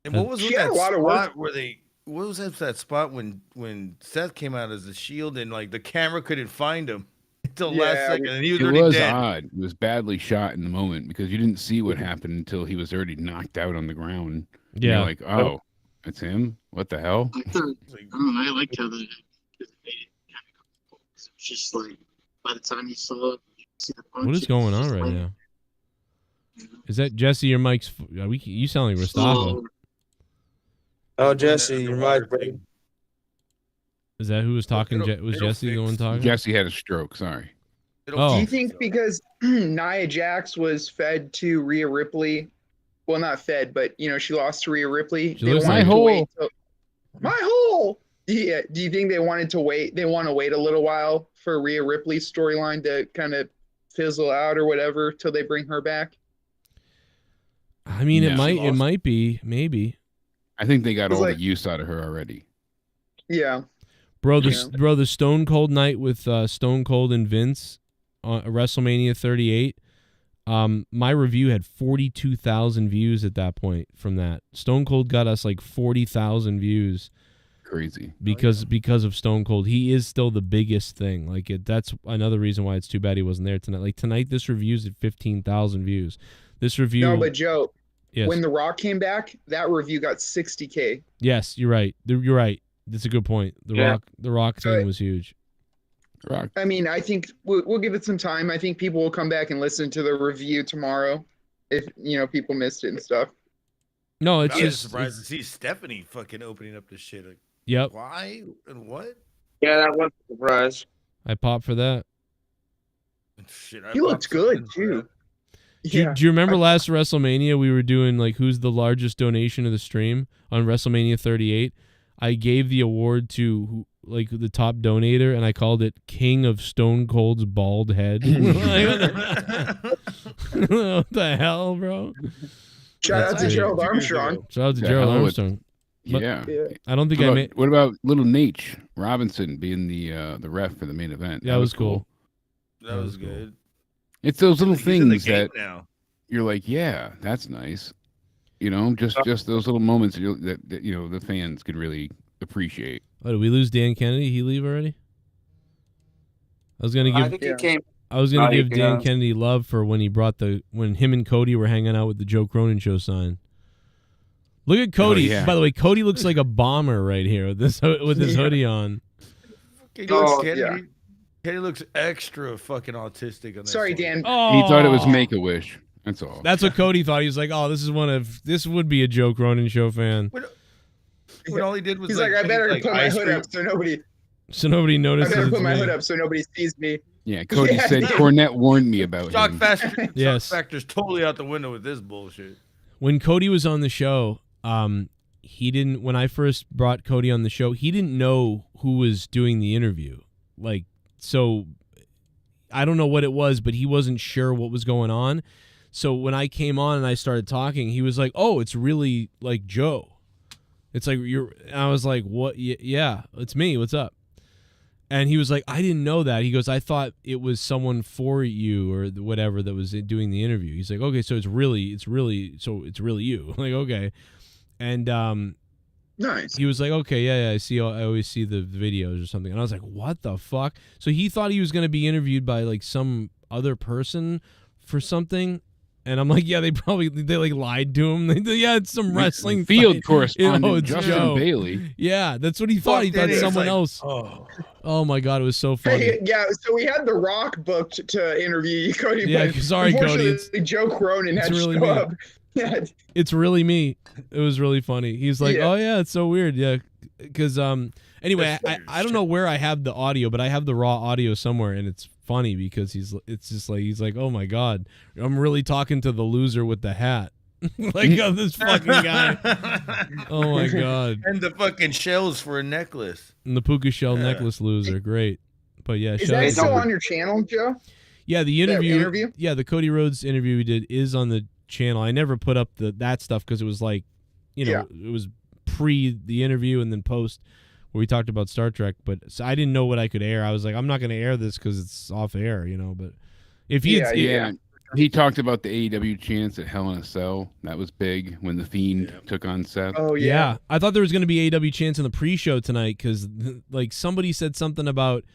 And what was She with had that a lot of work. spot where they? What was that spot when Seth came out as the Shield and like the camera couldn't find him until last Yeah, second, and he was It already was dead. odd. It was badly shot in the moment because you didn't see what happened until he was already knocked out on the ground. And Yeah. You're like, oh, it's him? What the hell? I thought, I don't know, I liked how they made it kind of cool. It's just like, by the time you saw it, you see the punch. What is going on right now? Is that Jesse? Your mic's? You sound like Mustafa. Oh, Jesse, your mic, buddy. Is that who was talking? Was it'll Jesse the one talking? Jesse had a stroke. Sorry. Do Oh, you think because Nia Jax was fed to Rhea Ripley, well, not fed, but she lost to Rhea Ripley. She They looks wanted like- to wait till- my hole. Yeah. Do you think they wanted to wait? They want to wait a little while for Rhea Ripley's storyline to kind of fizzle out or whatever till they bring her back. I mean, Yeah. it might be, maybe. I think they got It's all like- the use out of her already. Yeah. Bro, the Stone Cold night with Stone Cold and Vince on WrestleMania 38. My review had 42,000 views at that point from that. Stone Cold got us like 40,000 views. Crazy. Because of Stone Cold. He is still the biggest thing. Like that's another reason why it's too bad he wasn't there tonight. Like tonight this review's at 15,000 views. This review No, but Joe, yes. when The Rock came back, that review got 60K. Yes, you're right. You're right. That's a good point. The Rock thing was huge. Rock. I mean, I think we'll give it some time. I think people will come back and listen to the review tomorrow if people missed it and stuff. No, it's I'm just surprised to see Stephanie fucking opening up this shit. Like, Yep. why and what? Yeah, that was a surprise. I popped for that. Shit, He looked good too. Do you remember last WrestleMania we were doing like who's the largest donation of the stream on WrestleMania 38? I gave the award to like the top donator and I called it King of Stone Cold's Bald Head. What the hell, bro? Shout out to Gerald Armstrong. Shout out to Gerald hell, Armstrong. But Yeah. I don't think What I about, made. what about little Nate Robinson being the ref for the main event? That was cool. That was good. It's those little He's in the things game that now. you're like, yeah, that's nice. Just those little moments that the fans could really appreciate. Oh, did we lose Dan Kennedy? He leave already? I was gonna give. I think he came. I was gonna Oh, give Dan yeah. Kennedy love for when him and Cody were hanging out with the Joe Cronin show sign. Look at Cody. yeah. By the way, Cody looks like a bomber right here with his hoodie on. Kenny looks extra fucking autistic on that. Sorry, song. Dan. Oh, He thought it was Make-A-Wish. That's all. That's what Cody thought. He was like, "Oh, this would be a Joe Cronin show fan." When all he did was He's like, I better like put my ice hood cream. up so nobody. So nobody I notices. better it's put my me. hood up so nobody sees me. Yeah, Cody Yeah. said Cornette warned me about Shock him. factor. Yes. Shock factor's totally out the window with this bullshit. When Cody was on the show, he didn't. When I first brought Cody on the show, he didn't know who was doing the interview. Like, so I don't know what it was, but he wasn't sure what was going on. So when I came on and I started talking, he was like, "Oh, it's really like Joe. It's like you're." And I was like, "What? Yeah, it's me. What's up?" And he was like, "I didn't know that." He goes, "I thought it was someone for you or whatever that was doing the interview." He's like, "Okay, so it's really you." I'm like, okay. And Nice. he was like, "Okay, yeah, I always see the videos or something." And I was like, "What the fuck?" So he thought he was going to be interviewed by like some other person for something. And I'm like, yeah, they like lied to him. Yeah, it's some wrestling field fight. correspondent It's Justin Joe. Bailey. Yeah, that's what he thought. He thought someone else. Oh my God, it was so funny. Hey, yeah, so we had The Rock booked to interview Cody. Yeah, but sorry, Cody. unfortunately, Joe Cronin had to really show me. up. Yeah. It's really me. It was really funny. He's like, oh yeah, it's so weird. Yeah, because anyway, I don't know where I have the audio, but I have the raw audio somewhere, and it's funny because he's like, oh my God, I'm really talking to the loser with the hat. Like this fucking guy. Oh my God. And the fucking shells for a necklace. And the puka shell necklace loser. Great. But yeah, Is that still on your channel, Joe? Yeah, the interview. Yeah, the Cody Rhodes interview we did is on the channel. I never put up that stuff because it was like, it was pre the interview and then post where we talked about Star Trek. But so I didn't know what I could air. I was like, I'm not going to air this because it's off air, But if he he talked about the AEW chance at Hell in a Cell. That was big when the Fiend took on Seth. Oh yeah. I thought there was going to be AEW chance in the pre-show tonight because like somebody said something about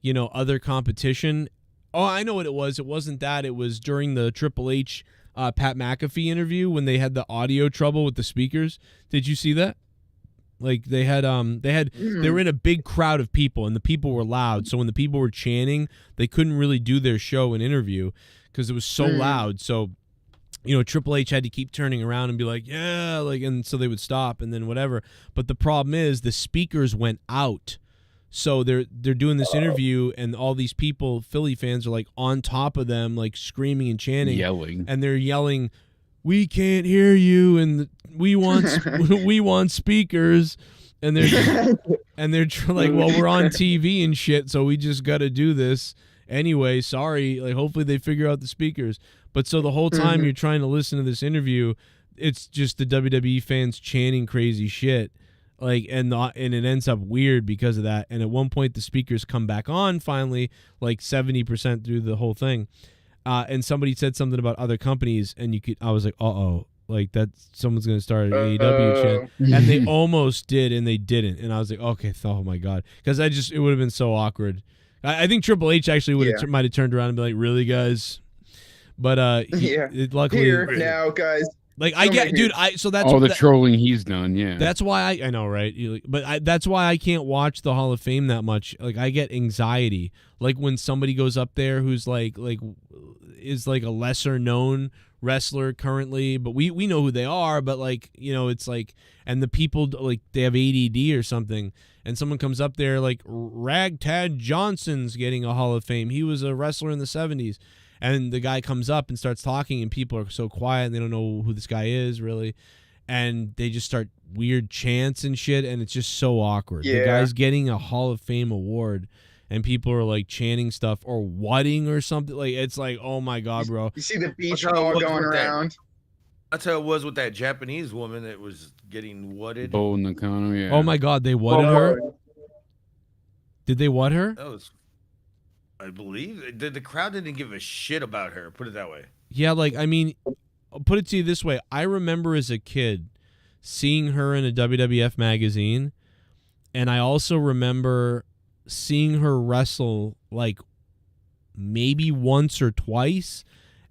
other competition. Oh, I know what it was. It wasn't that. It was during the Triple H Pat McAfee interview when they had the audio trouble with the speakers. Did you see that? Like they were in a big crowd of people and the people were loud. So when the people were chanting, they couldn't really do their show and interview because it was so loud. So, Triple H had to keep turning around and be like, yeah, and so they would stop and then whatever. But the problem is the speakers went out. So they're doing this interview and all these people, Philly fans, are like on top of them, like screaming and chanting, yelling, and they're yelling, "We can't hear you," and we want speakers, and they're like, "Well, we're on TV and shit, so we just got to do this anyway. Sorry." Like, hopefully they figure out the speakers. But so the whole time you're trying to listen to this interview, it's just the WWE fans chanting crazy shit. Like and it ends up weird because of that. And at one point the speakers come back on finally, like 70% through the whole thing. And somebody said something about other companies, and I was like, like that someone's gonna start an AEW chant, and they almost did, and they didn't. And I was like, okay, oh my God, because it would have been so awkward. I think Triple H actually might have turned around and be like, really, guys? But luckily here now, guys. Like I get, dude. So that's all the trolling he's done. Yeah, that's why I know, right? But that's why I can't watch the Hall of Fame that much. Like I get anxiety. Like when somebody goes up there who's is like a lesser known wrestler currently, but we know who they are. But it's like, and the people like they have ADD or something, and someone comes up there like Ragtag Johnson's getting a Hall of Fame. He was a wrestler in the 70s. And the guy comes up and starts talking, and people are so quiet, and they don't know who this guy is, really. And they just start weird chants and shit, and it's just so awkward. Yeah. The guy's getting a Hall of Fame award, and people are, like, chanting stuff or whatting or something. Like, it's like, oh, my God, bro. You see the beach ball going around. That's how it was with that Japanese woman that was getting whatted. Bo Nakano, yeah. Oh, my God, they whatted her? Did they what her? That was... I believe the crowd didn't give a shit about her. Put it that way. Yeah, like, I mean, I'll put it to you this way. I remember as a kid seeing her in a WWF magazine, and I also remember seeing her wrestle, like, maybe once or twice,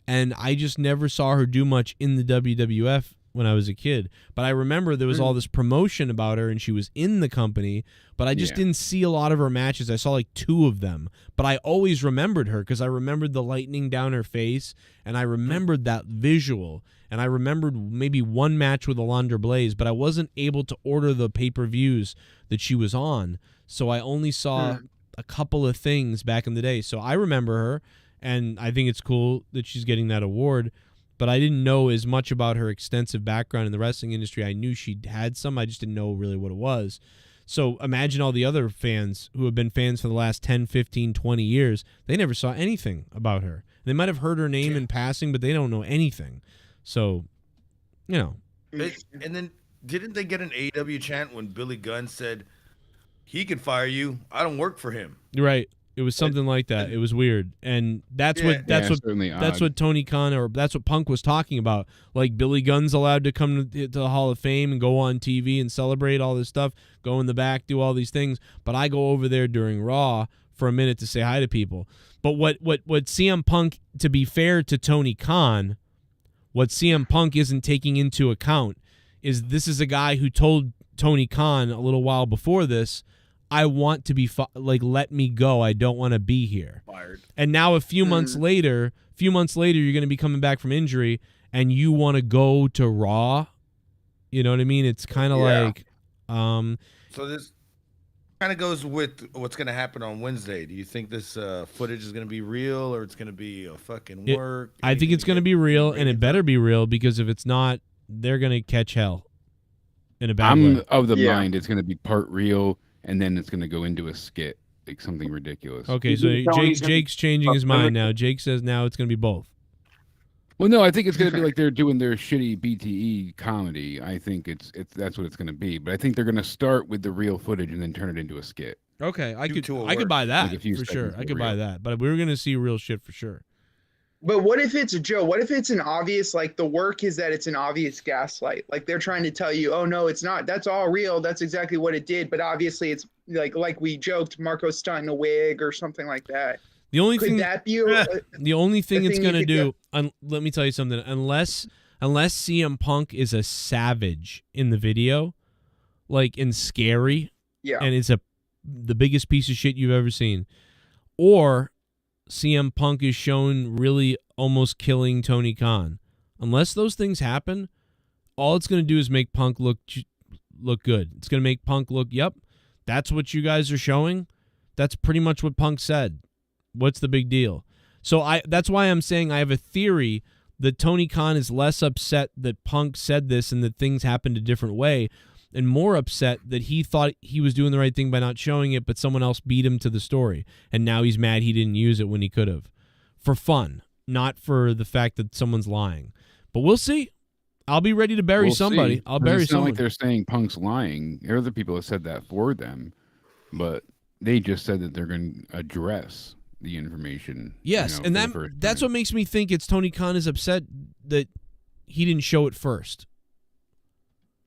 and I just never saw her do much in the WWF when I was a kid. But I remember there was all this promotion about her, and she was in the company, but I just didn't see a lot of her matches. I saw like 2 of them, but I always remembered her because I remembered the lightning down her face, and I remembered that visual, and I remembered maybe one match with Alundra Blaze, but I wasn't able to order the pay-per-views that she was on, so I only saw a couple of things back in the day. So I remember her, and I think it's cool that she's getting that award. But I didn't know as much about her extensive background in the wrestling industry. I knew she had some. I just didn't know really what it was. So imagine all the other fans who have been fans for the last 10, 15, 20 years. They never saw anything about her. They might have heard her name in passing, but they don't know anything. So, And then didn't they get an AEW chant when Billy Gunn said, he could fire you. I don't work for him. Right. It was something like that. It was weird, and that's what Tony Khan or that's what Punk was talking about. Like Billy Gunn's allowed to come to the Hall of Fame and go on TV and celebrate all this stuff, go in the back, do all these things. But I go over there during Raw for a minute to say hi to people. But what CM Punk, to be fair to Tony Khan, What CM Punk isn't taking into account is this is a guy who told Tony Khan a little while before this, I want to be let me go. I don't want to be here. Fired. And now a few months later, you're going to be coming back from injury and you want to go to Raw. You know what I mean? It's kind of like So this kind of goes with what's going to happen on Wednesday. Do you think this footage is going to be real or it's going to be a fucking work? I think it's going to be real, and it better be real, because if it's not, they're going to catch hell in a bad way. I'm of the mind it's going to be part real, and then it's going to go into a skit, like something ridiculous. Okay, so Jake's changing his mind now. Jake says now it's going to be both. Well, no, I think it's going to be like they're doing their shitty BTE comedy. I think that's what it's going to be. But I think they're going to start with the real footage and then turn it into a skit. Okay, I could buy that for sure. I could buy that, but we were going to see real shit for sure. But what if it's what if it's an obvious, like the work is that it's an obvious gaslight? Like they're trying to tell you, oh no, it's not. That's all real. That's exactly what it did. But obviously it's like we joked, Marco's stunt in a wig or something like that. The only Could thing that be the only thing it's going to do, let me tell you something, unless CM Punk is a savage in the video, like and scary, and is the biggest piece of shit you've ever seen, or CM Punk is shown really almost killing Tony Khan. Unless those things happen, all it's going to do is make Punk look good. It's going to make Punk look, yep, that's what you guys are showing. That's pretty much what Punk said. What's the big deal? So that's why I'm saying I have a theory that Tony Khan is less upset that Punk said this and that things happened a different way, and more upset that he thought he was doing the right thing by not showing it, but someone else beat him to the story. And now he's mad he didn't use it when he could have. For fun, not for the fact that someone's lying. But we'll see. I'll be ready to bury somebody. I'll bury someone. It's not somebody. like they're saying Punk's lying. Other people have said that for them, but they just said that they're going to address the information. Yes, and that's what makes me think it's Tony Khan is upset that he didn't show it first.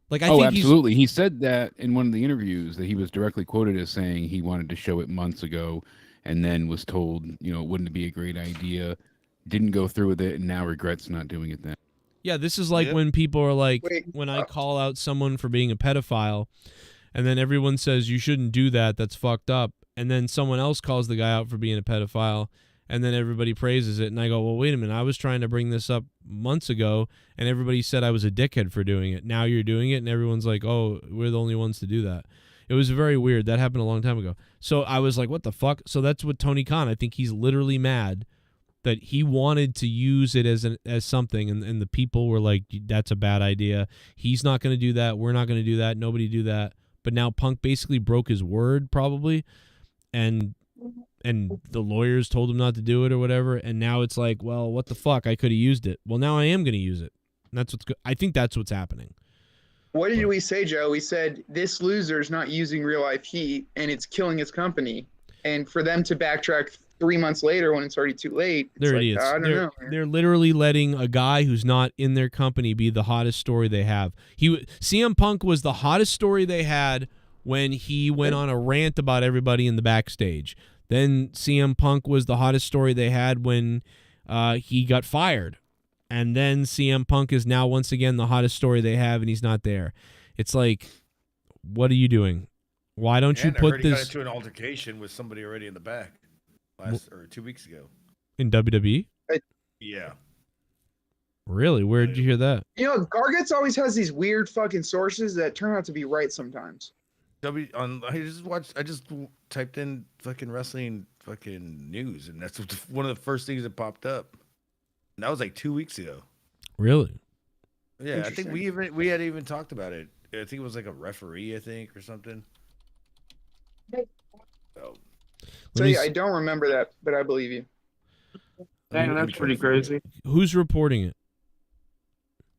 Like I think absolutely. He said that in one of the interviews that he was directly quoted as saying he wanted to show it months ago and then was told, it wouldn't be a great idea, didn't go through with it, and now regrets not doing it then. Yeah, this is like when people are like, when I call out someone for being a pedophile, and then everyone says you shouldn't do that, that's fucked up. And then someone else calls the guy out for being a pedophile, and then everybody praises it. And I go, well, wait a minute. I was trying to bring this up months ago, and everybody said I was a dickhead for doing it. Now you're doing it, and everyone's like, oh, we're the only ones to do that. It was very weird. That happened a long time ago. So I was like, what the fuck? So that's what Tony Khan, I think he's literally mad that he wanted to use it as something, and the people were like, that's a bad idea. He's not going to do that. We're not going to do that. Nobody do that. But now Punk basically broke his word, probably. And the lawyers told him not to do it or whatever, and now it's like, well, what the fuck? I could have used it. Well, now I am going to use it. And that's I think that's what's happening. What did we say, Joe? We said this loser's not using real life heat, and it's killing his company. And for them to backtrack 3 months later when it's already too late, they're idiots. I don't know. They're literally letting a guy who's not in their company be the hottest story they have. CM Punk was the hottest story they had when he went on a rant about everybody in the backstage. Then CM Punk was the hottest story they had when he got fired. And then CM Punk is now once again the hottest story they have, and he's not there. It's like, what are you doing? Why don't you put He got this into an altercation with somebody already in the back 2 weeks ago in WWE? Yeah. Really? Where did you hear that? Gargets always has these weird fucking sources that turn out to be right sometimes. I just typed in fucking wrestling fucking news, and that's one of the first things that popped up. And that was like 2 weeks ago. Really? Yeah, I think we had even talked about it. I think it was like a referee, or something. So yeah, I don't remember that, but I believe you. Dang, that's pretty crazy. Who's reporting it?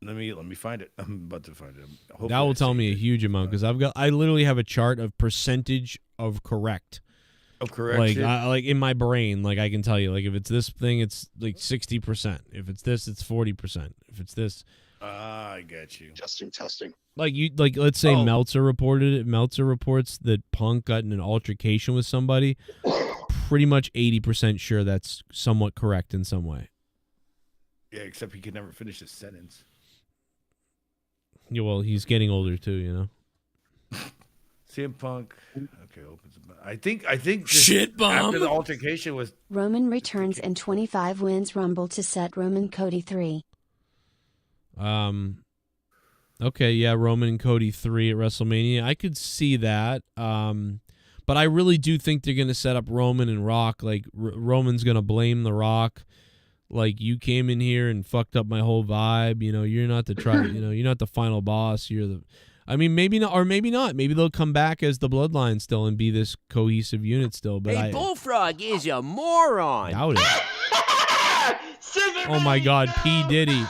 Let me find it. I'm about to find it. Hopefully That will tell me a huge amount, because I literally have a chart of percentage of correct. Of correct. Like in my brain, like I can tell you, like if it's this thing, it's like 60%. If it's this, it's 40%. If it's this, I get you. Testing. Like let's say Meltzer reported it. Meltzer reports that Punk got in an altercation with somebody. Pretty much 80% sure that's somewhat correct in some way. Yeah, except he could never finish his sentence. Yeah, well, he's getting older too, you know. CM Punk. Okay, opens. I think this, Shit bomb. After the altercation was Roman returns in 25 wins Rumble to set Roman Cody 3. Okay, yeah, Roman and Cody 3 at WrestleMania. I could see that. But I really do think they're going to set up Roman and Rock. Like, Roman's going to blame The Rock. Like, you came in here and fucked up my whole vibe. You know, you're not the you're not the final boss. You're the. I mean, maybe not, or maybe not. Maybe they'll come back as the Bloodline still and be this cohesive unit still. But hey, Bullfrog is a moron. Doubt it. Oh my God, P. Diddy.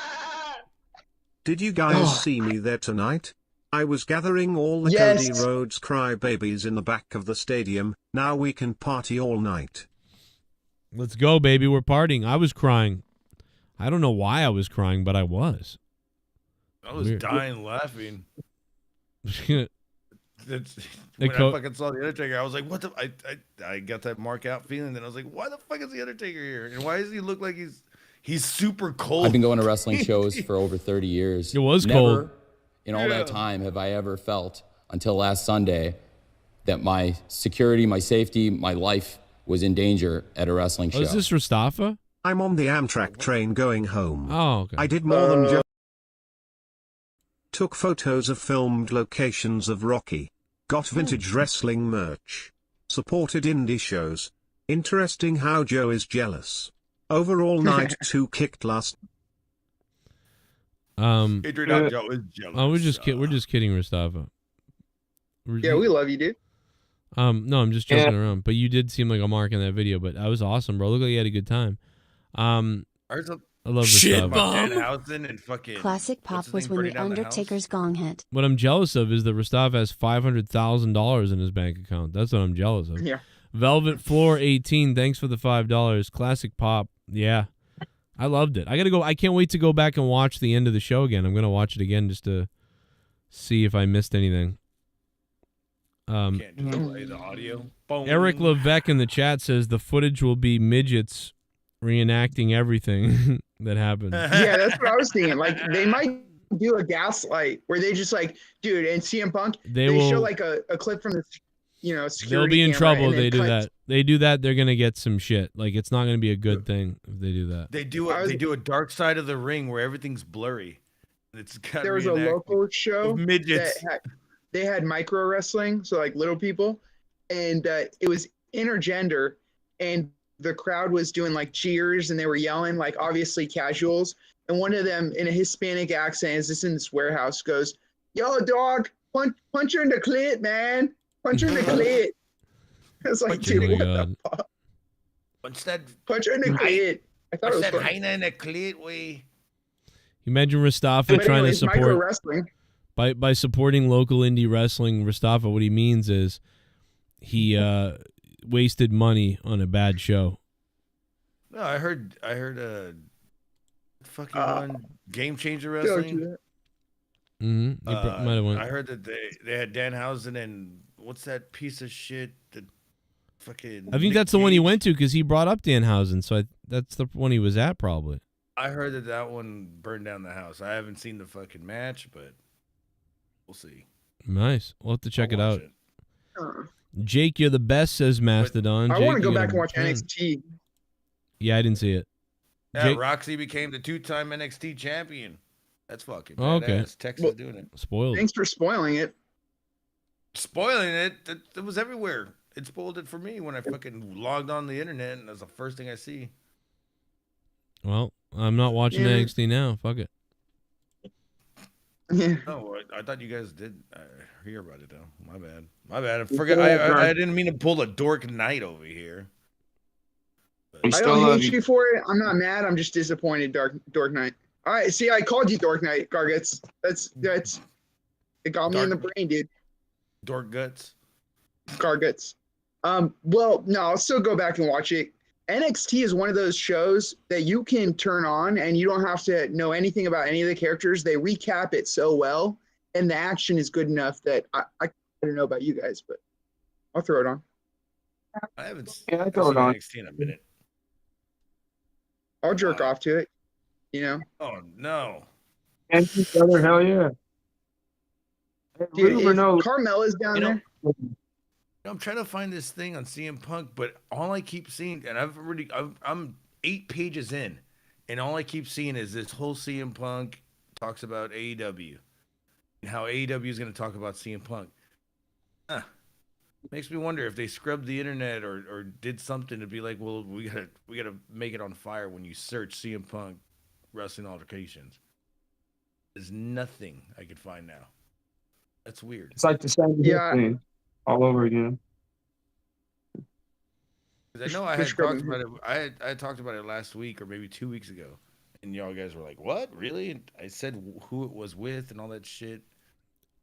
Did you guys see me there tonight? I was gathering all the Yes. Cody Rhodes crybabies in the back of the stadium. Now we can party all night. Let's go, baby. We're partying. I was crying. I don't know why I was crying, but I was. I was Weird. dying laughing. That's, Hey, when I fucking saw the Undertaker, I was like, "What the?" I got that mark out feeling. Then I was like, "Why the fuck is the Undertaker here? And why does he look like he's super cold?" I've been going to wrestling shows for over 30 years. It was Never cold. in all that time have I ever felt until last Sunday that my security, my safety, my life was in danger at a wrestling show. Oh, is this Mustafa? I'm on the Amtrak train going home. Oh, okay. I did more than just took photos of filmed locations of Rocky, got vintage wrestling merch, supported indie shows. Interesting how Joe is jealous. Overall night 2 kicked last. Adrian Joe is jealous. Oh, we're just kidding, Mustafa. Yeah, we love you, dude. No, I'm just joking around. But you did seem like a mark in that video. But that was awesome, bro. Look like you had a good time. I love Shit Mustafa. bomb. Danhausen and fucking Classic pop was when the Undertaker's gong hit. What I'm jealous of is that Mustafa has $500,000 in his bank account. That's what I'm jealous of. Yeah. Velvet Floor 18, thanks for the $5. Classic pop. Yeah. I loved it. I can't wait to go back and watch the end of the show again. I'm gonna watch it again just to see if I missed anything. Can't just play the audio. Boom. Eric Levesque in the chat says the footage will be midgets reenacting everything that happened. Yeah, that's what I was thinking. Like, they might do a gaslight where they just like, dude, and CM Punk, they will show like a clip from the, security. They'll be in camera trouble and if they then do cut- that. They do that, they're gonna get some shit. Like, it's not gonna be a good thing if they do that. They do a dark side of the ring where everything's blurry. It's got There was a local show of midgets. they had micro wrestling, so like little people, and it was intergender, and the crowd was doing like cheers and they were yelling, like obviously casuals, and one of them in a Hispanic accent, is this in this warehouse, goes, "Yo, dog, punch her in the clit, man, punch her in the clit." It's like, dude, what the fuck? Punch her in the clit. I thought it was funny. Heine in the clit way. Imagine Mustafa But trying to anyways, micro support wrestling. by supporting local indie wrestling. Mustafa, what he means is he wasted money on a bad show. No, I heard fucking one Game Changer Wrestling. Mm-hmm. Might have went. I heard that they had Danhausen and what's that piece of shit that fucking. I think that's the one he went to because he brought up Danhausen, so that's the one he was at probably. I heard that one burned down the house. I haven't seen the fucking match, but we'll see. Nice. We'll have to check it out. Uh, Jake, you're the best, says Mastodon. I Jake, want to go you got back a and watch 10. NXT. Yeah, I didn't see it. Yeah, Jake- Roxy became the 2-time NXT champion. That's fucking badass. Oh, okay. Texas doing it. Spoiled. Thanks for spoiling it. Spoiling it. It was everywhere. It spoiled it for me when I fucking logged on the internet, and that's the first thing I see. Well, I'm not watching Yeah. NXT now. Fuck it. Yeah. No, I thought you guys did hear about it though. My bad. My bad. I forgot. I didn't mean to pull a Dork Knight over here. I don't hate you for it. I'm not mad. I'm just disappointed, Dork Knight. All right, see, I called you Dork Knight, Gargets. That's it got me in the brain, dude. Dork Guts. Gargets. Well, no, I'll still go back and watch it. NXT is one of those shows that you can turn on and you don't have to know anything about any of the characters. They recap it so well, and the action is good enough that I don't know about you guys, but I'll throw it on. I haven't Yeah, seen throw it on. NXT in a minute. I'll jerk off to it. You know? Oh no. And each other, hell yeah. Dude, Rumor if knows. Carmella's down You know- there. I'm trying to find this thing on CM Punk, but all I keep seeing, and I'm 8 pages in, and all I keep seeing is this whole CM Punk talks about AEW and how AEW is going to talk about CM Punk. Makes me wonder if they scrubbed the internet or did something to be like, well, we gotta make it on fire when you search CM Punk wrestling altercations. There's nothing I could find now. That's weird. It's like the same thing all over again. 'Cause I know I had talked about it. I had talked about it last week or maybe 2 weeks ago, and y'all guys were like, "What? Really?" And I said who it was with and all that shit.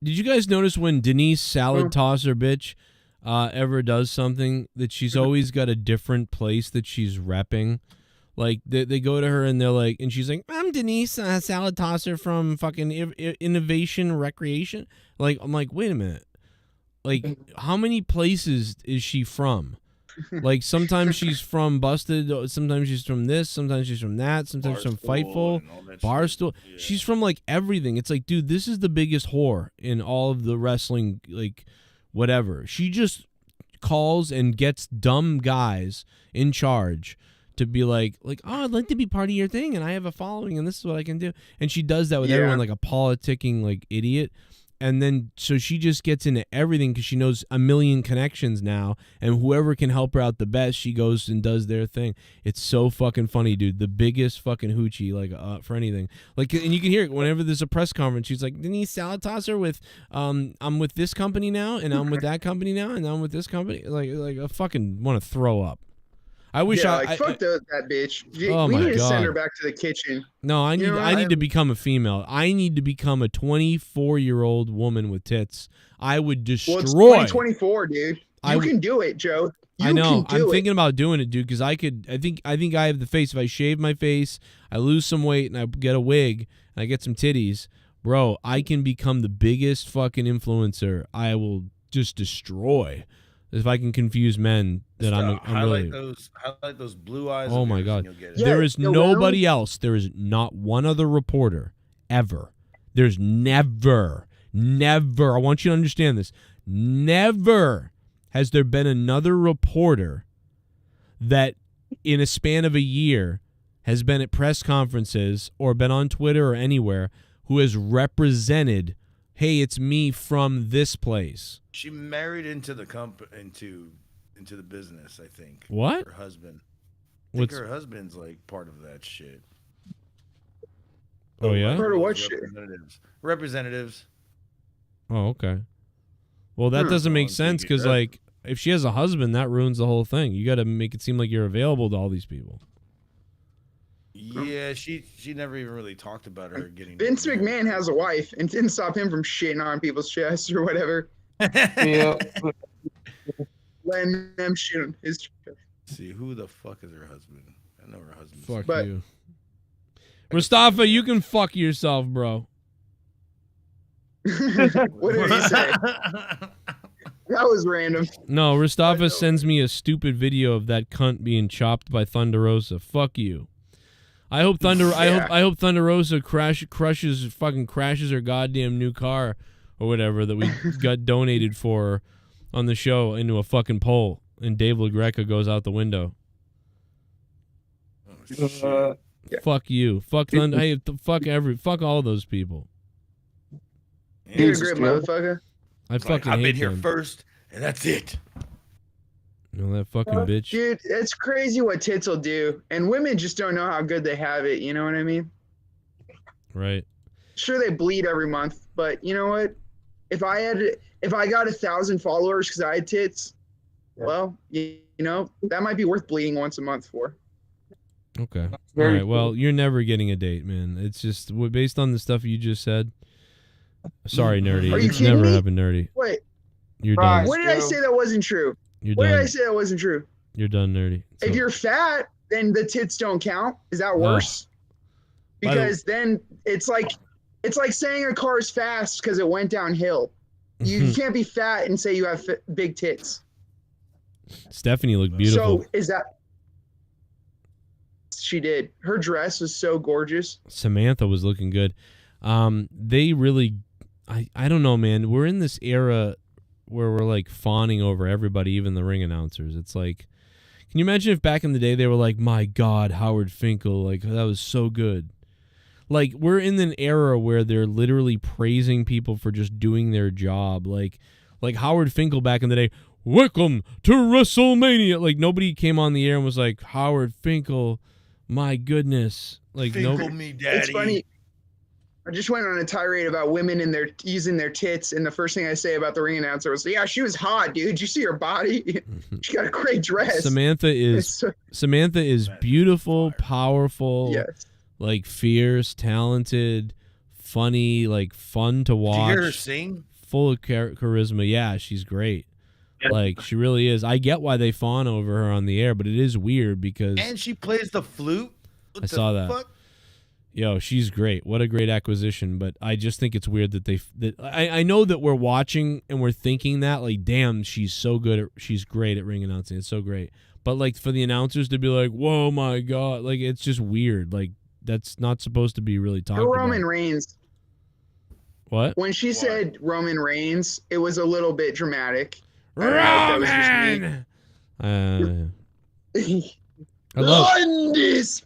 Did you guys notice when Denise Salad Tosser bitch ever does something that she's always got a different place that she's repping? Like they go to her and they're like, and she's like, "I'm Denise Salad Tosser from fucking Innovation Recreation." Like I'm like, wait a minute, like how many places is she from? Like sometimes she's from Busted, sometimes she's from this, sometimes she's from that, sometimes she's from Fightful, Barstool. Yeah. She's from like everything. It's like, dude, this is the biggest whore in all of the wrestling, like whatever. She just calls and gets dumb guys in charge to be like, oh, I'd like to be part of your thing, and I have a following, and this is what I can do. And she does that with everyone, like a politicking like idiot. And then, so she just gets into everything because she knows a million connections now, and whoever can help her out the best, she goes and does their thing. It's so fucking funny, dude. The biggest fucking hoochie, like, for anything. Like, and you can hear it whenever there's a press conference. She's like, Denise Salad Tosser with, I'm with this company now, and I'm with that company now, and I'm with this company. Like I fucking want to throw up. I wish fuck that bitch. Oh we my need to send God. her back to the kitchen. No, I need to become a female. I need to become a 24-year-old woman with tits. I would destroy. Well, it's 2024, dude. You can do it, Joe. I know. I'm thinking about doing it, dude, because I think I have the face. If I shave my face, I lose some weight, and I get a wig, and I get some titties, bro, I can become the biggest fucking influencer. I will just destroy. If I can confuse men, that I'm highlight really highlight those blue eyes. Oh my God! There is nobody else. There is not one other reporter ever. There's never. I want you to understand this. Never has there been another reporter that, in a span of a year, has been at press conferences or been on Twitter or anywhere who has represented, hey, it's me from this place. She married into the into the business, I think. What? Her husband. I think her husband's like part of that shit. Oh yeah? Part of what shit? Representatives. Oh, okay. Well, that doesn't make sense because, like, if she has a husband, that ruins the whole thing. You got to make it seem like you're available to all these people. Yeah, she never even really talked about her getting. Vince McMahon has a wife, and didn't stop him from shitting on people's chests or whatever. Yeah. Letting them shit on his chest. See, who the fuck is her husband? I know her husband. Fuck you. Mustafa, you can fuck yourself, bro. What did he say? That was random. No, Mustafa sends me a stupid video of that cunt being chopped by Thunder Rosa. Fuck you. I hope I hope Thunder Rosa crashes her goddamn new car or whatever that we got donated for her on the show into a fucking pole, and Dave LaGreca goes out the window. Fuck you. Fuck Thunder. Hey, fuck all those people. You're a great motherfucker. I fucking I've hate been here them. first, and that's it. You know that fucking bitch. Dude, it's crazy what tits will do, and women just don't know how good they have it. You know what I mean? Right. Sure, they bleed every month, but you know what? If I got 1,000 followers because I had tits, well, you know, that might be worth bleeding once a month for. Okay. All right. Well, you're never getting a date, man. It's just based on the stuff you just said. Sorry, nerdy. Are you It's kidding never me? happened, nerdy. Wait. You're done. What did I say that wasn't true? You're What done. did I say that wasn't true? You're done, nerdy. If you're fat, then the tits don't count. Is that worse? Because then it's like saying a car is fast because it went downhill. You can't be fat and say you have big tits. Stephanie looked beautiful. So is that? she did. Her dress was so gorgeous. Samantha was looking good. They really, I don't know, man. We're in this era where we're like fawning over everybody, even the ring announcers. It's like, can you imagine if back in the day they were like, my God, Howard Finkel, like that was so good. Like we're in an era where they're literally praising people for just doing their job. Like Howard Finkel back in the day, welcome to WrestleMania. Like nobody came on the air and was like, Howard Finkel, my goodness. Like Finkel me, daddy. It's funny. I just went on a tirade about women and their using their tits, and the first thing I say about the ring announcer was, "Yeah, she was hot, dude. Did you see her body? She got a great dress." Samantha is beautiful, powerful, yes, like fierce, talented, funny, like fun to watch. Do you hear her sing? Full of charisma. Yeah, she's great. Like she really is. I get why they fawn over her on the air, but it is weird because and she plays the flute. I saw that. Fuck? Yo, she's great. What a great acquisition. But I just think it's weird that I know that we're watching and we're thinking that, like, damn, she's so good. She's great at ring announcing. It's so great. But, like, for the announcers to be like, whoa, my God. Like, it's just weird. Like, that's not supposed to be really talked about. Roman Reigns. What? When she said Roman Reigns, it was a little bit dramatic. Roman! I love Undisputed.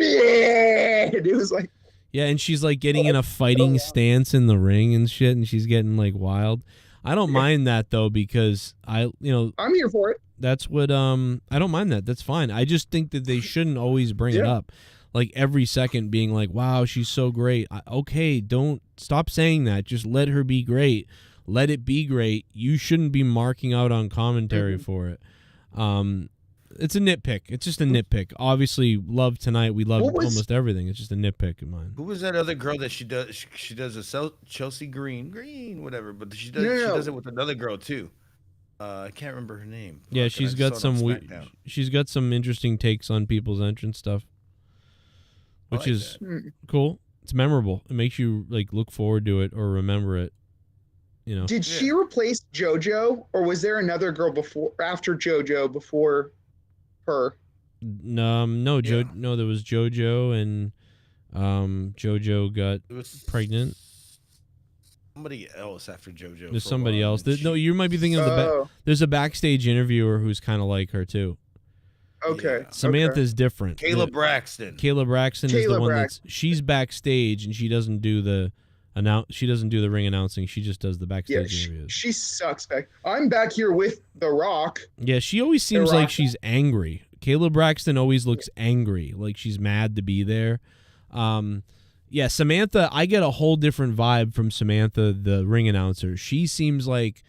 It was like, yeah, and she's like getting in a fighting stance in the ring and shit, and she's getting like wild. I don't mind that though because I'm here for it. That's what I don't mind that. That's fine. I just think that they shouldn't always bring it up, like every second being like, "Wow, she's so great." Okay, don't stop saying that. Just let her be great. Let it be great. You shouldn't be marking out on commentary for it. It's a nitpick. It's just a nitpick. Obviously, love tonight. We love almost everything. It's just a nitpick of mine. Who was that other girl that she does? She does a Chelsea Green, whatever. But she does it with another girl too. I can't remember her name. Yeah, she's got some she's got some interesting takes on people's entrance stuff, which is cool. It's memorable. It makes you like look forward to it or remember it. You know. Did she replace JoJo, or was there another girl after JoJo before her? No, no, there was JoJo, and JoJo got pregnant. Somebody else after JoJo. There's somebody else. No, you might be thinking of there's a backstage interviewer who's kind of like her too. Okay. Samantha's different. Kayla Braxton. Kayla Braxton is the one she's backstage and she doesn't do the ring announcing. She just does the backstage interviews. She sucks back. I'm back here with The Rock. Yeah, she always seems like she's angry. Kayla Braxton always looks angry, like she's mad to be there. Yeah, Samantha, I get a whole different vibe from Samantha, the ring announcer. She seems like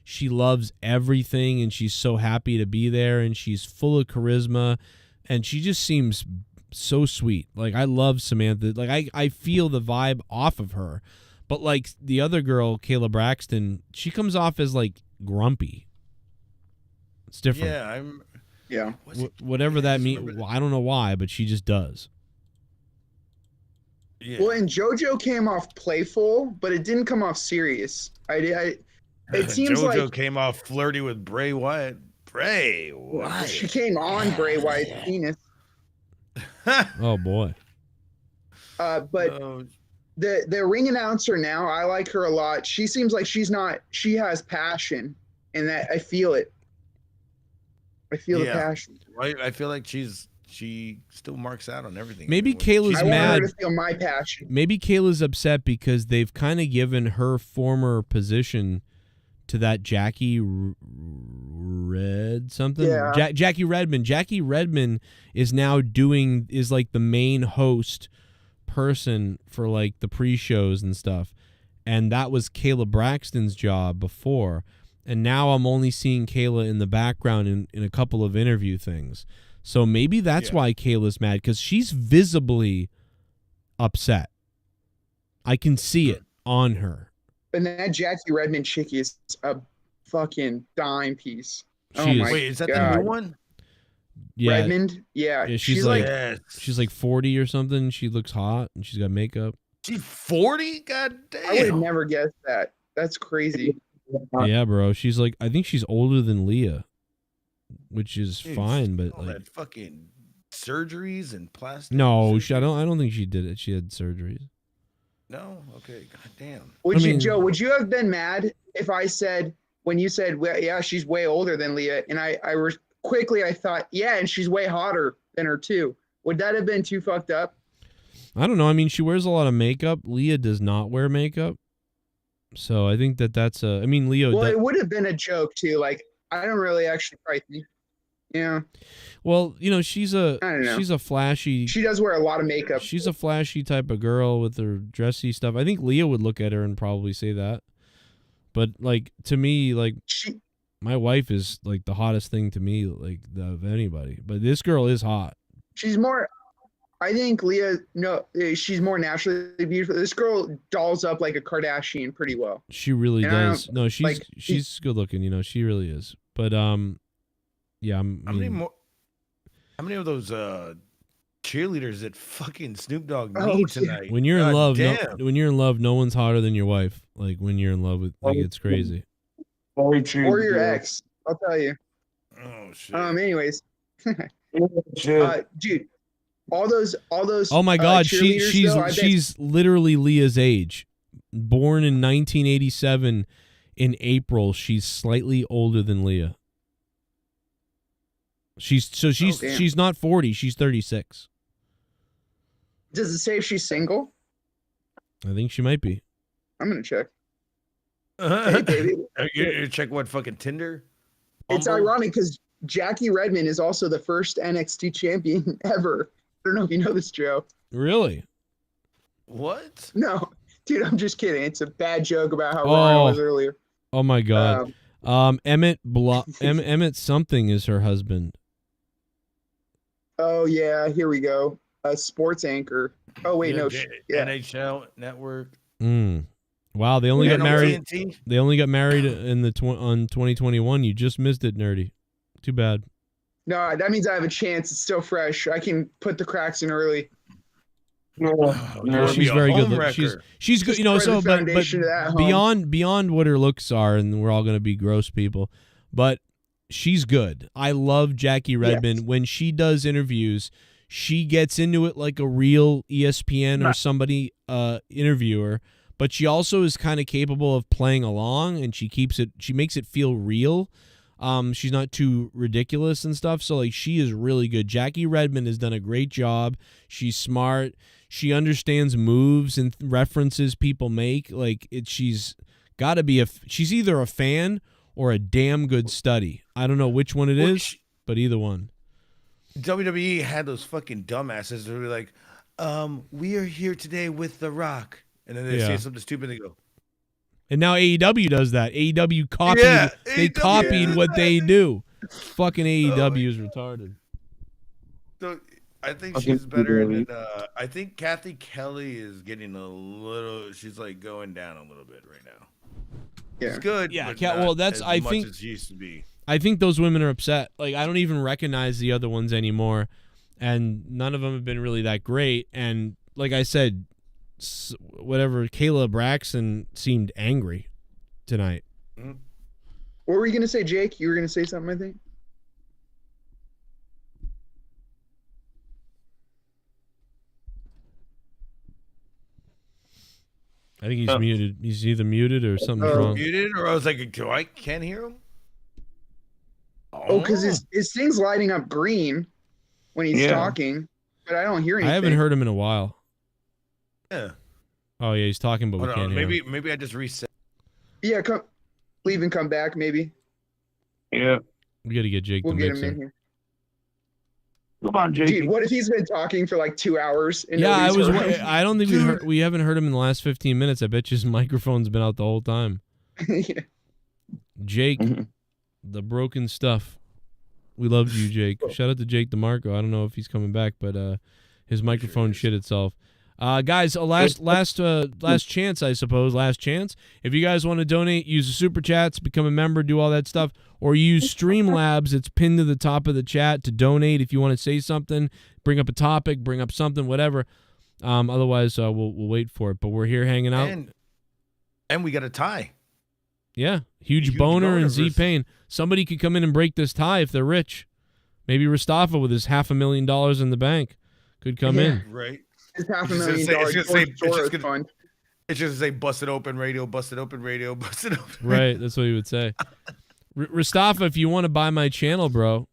she loves everything and she's so happy to be there and she's full of charisma and she just seems so sweet. Like, I love Samantha. Like, I feel the vibe off of her. But, like, the other girl, Kayla Braxton, she comes off as, like, grumpy. It's different. Yeah, whatever that means. Well, I don't know why, but she just does. Yeah. Well, and JoJo came off playful, but it didn't come off serious. It seems JoJo like came off flirty with Bray Wyatt. Bray Wyatt. She came on Bray Wyatt's penis. Oh boy. But the ring announcer now, I like her a lot. She seems like she has passion, and that I feel it. I feel the passion. I feel like she still marks out on everything. Maybe Kayla's mad. I want her to feel my passion. Maybe Kayla's upset because they've kind of given her former position to that Jackie something. Yeah. Jackie Redmond. Jackie Redmond is now is like the main host person for like the pre-shows and stuff. And that was Kayla Braxton's job before. And now I'm only seeing Kayla in the background in a couple of interview things. So maybe that's why Kayla's mad, because she's visibly upset. I can see it on her. And that Jackie Redmond chickie is a fucking dime piece. Wait, is that the new one? Yeah. Redmond? Yeah. She's like 40 or something. She looks hot and she's got makeup. She's 40? God damn. I would have never guessed that. That's crazy. Yeah, bro. She's like, I think she's older than Leah, which is fine, but all like that fucking surgeries and plastic? No, I don't think she did it. She had surgeries. No? Okay, god damn. Joe, would you have been mad if I said, when you said, well, yeah, she's way older than Leah, and I thought, yeah, and she's way hotter than her too. Would that have been too fucked up? I don't know. I mean, she wears a lot of makeup. Leah does not wear makeup. So I think that's I mean, Leo. Well, it would have been a joke too. Like, I don't really actually probably think. Yeah. Well, she's a flashy. She does wear a lot of makeup. She's a flashy type of girl with her dressy stuff. I think Leah would look at her and probably say that. But like, to me, like, my wife is like the hottest thing to me, like, of anybody. But this girl is hot. She's more. I think Leah. No, she's more naturally beautiful. This girl dolls up like a Kardashian pretty well. She really does. No, she's good looking. She really is. But yeah. How many of those cheerleaders that fucking Snoop Dogg need tonight? When you're in love, no one's hotter than your wife. Like, when you're in love with, like, it's crazy. Or your ex, I'll tell you. Oh shit. Anyways, dude, all those. Oh my God, she's literally Leah's age. Born in 1987, in April. She's slightly older than Leah. She's not 40. She's 36. Does it say if she's single? I think she might be. I'm gonna check. Hey, baby. You check what, fucking Tinder? It's ironic because Jackie Redmond is also the first NXT champion ever. I don't know if you know this, Joe. Really? What? No, dude, I'm just kidding. It's a bad joke about how wrong I was earlier. Oh my God. Emmett something is her husband. Oh yeah, here we go. A sports anchor. Oh wait, no. NHL Network. Wow, they only got married. They only got married in on 2021. You just missed it, nerdy. Too bad. No, that means I have a chance. It's still fresh. I can put the cracks in early. She's very good. She's good, but beyond what her looks are, and we're all going to be gross people, but she's good. I love Jackie Redmond. Yes. When she does interviews, she gets into it like a real ESPN or somebody interviewer, but she also is kind of capable of playing along, and she makes it feel real. She's not too ridiculous and stuff, so like, she is really good. Jackie Redmond has done a great job. She's smart. She understands moves and references people make. Like, she's got to be she's either a fan or a damn good study. I don't know which one it is, but either one. WWE had those fucking dumbasses that were like, we are here today with The Rock. And then they say something stupid and they go. And now AEW does that. AEW copied what they do. Fucking AEW is retarded. So I think she's better than I think Kathy Kelly is getting a little, she's like going down a little bit right now. Yeah. It's good. Yeah, but well, that's as I much think as it used to be. I think those women are upset. Like, I don't even recognize the other ones anymore, and none of them have been really that great. And like I said, whatever, Kayla Braxton seemed angry tonight. What were you gonna say, Jake? You were gonna say something, I think. I think he's muted. He's either muted or something's wrong. Muted, or I was like, I can't hear him. Oh, because his thing's lighting up green when he's talking, but I don't hear anything. I haven't heard him in a while. Yeah. Oh yeah, he's talking, but we can't hear him. Maybe I just reset. Yeah, leave and come back, maybe. Yeah. We got to get Jake. We'll get him in here. Come on, Jake. Dude, what if he's been talking for like 2 hours? And I don't think we haven't heard him in the last 15 minutes. I bet you his microphone's been out the whole time. Yeah. Jake, the broken stuff. We loved you, Jake. Shout out to Jake DeMarco. I don't know if he's coming back, but his microphone shit itself. Guys, last chance, I suppose. Last chance. If you guys want to donate, use the super chats, become a member, do all that stuff, or use Streamlabs. It's pinned to the top of the chat to donate if you want to say something, bring up a topic, bring up something, whatever. Otherwise, we'll wait for it. But we're here hanging out, and we got a tie. Yeah, huge boner and Z Pain. Somebody could come in and break this tie if they're rich. Maybe Mustafa with his $500,000 in the bank could come in. Right. It's $500,000 fund. It's just to say busted open radio, busted open radio, busted open. Right, that's what he would say. Mustafa, if you want to buy my channel, bro,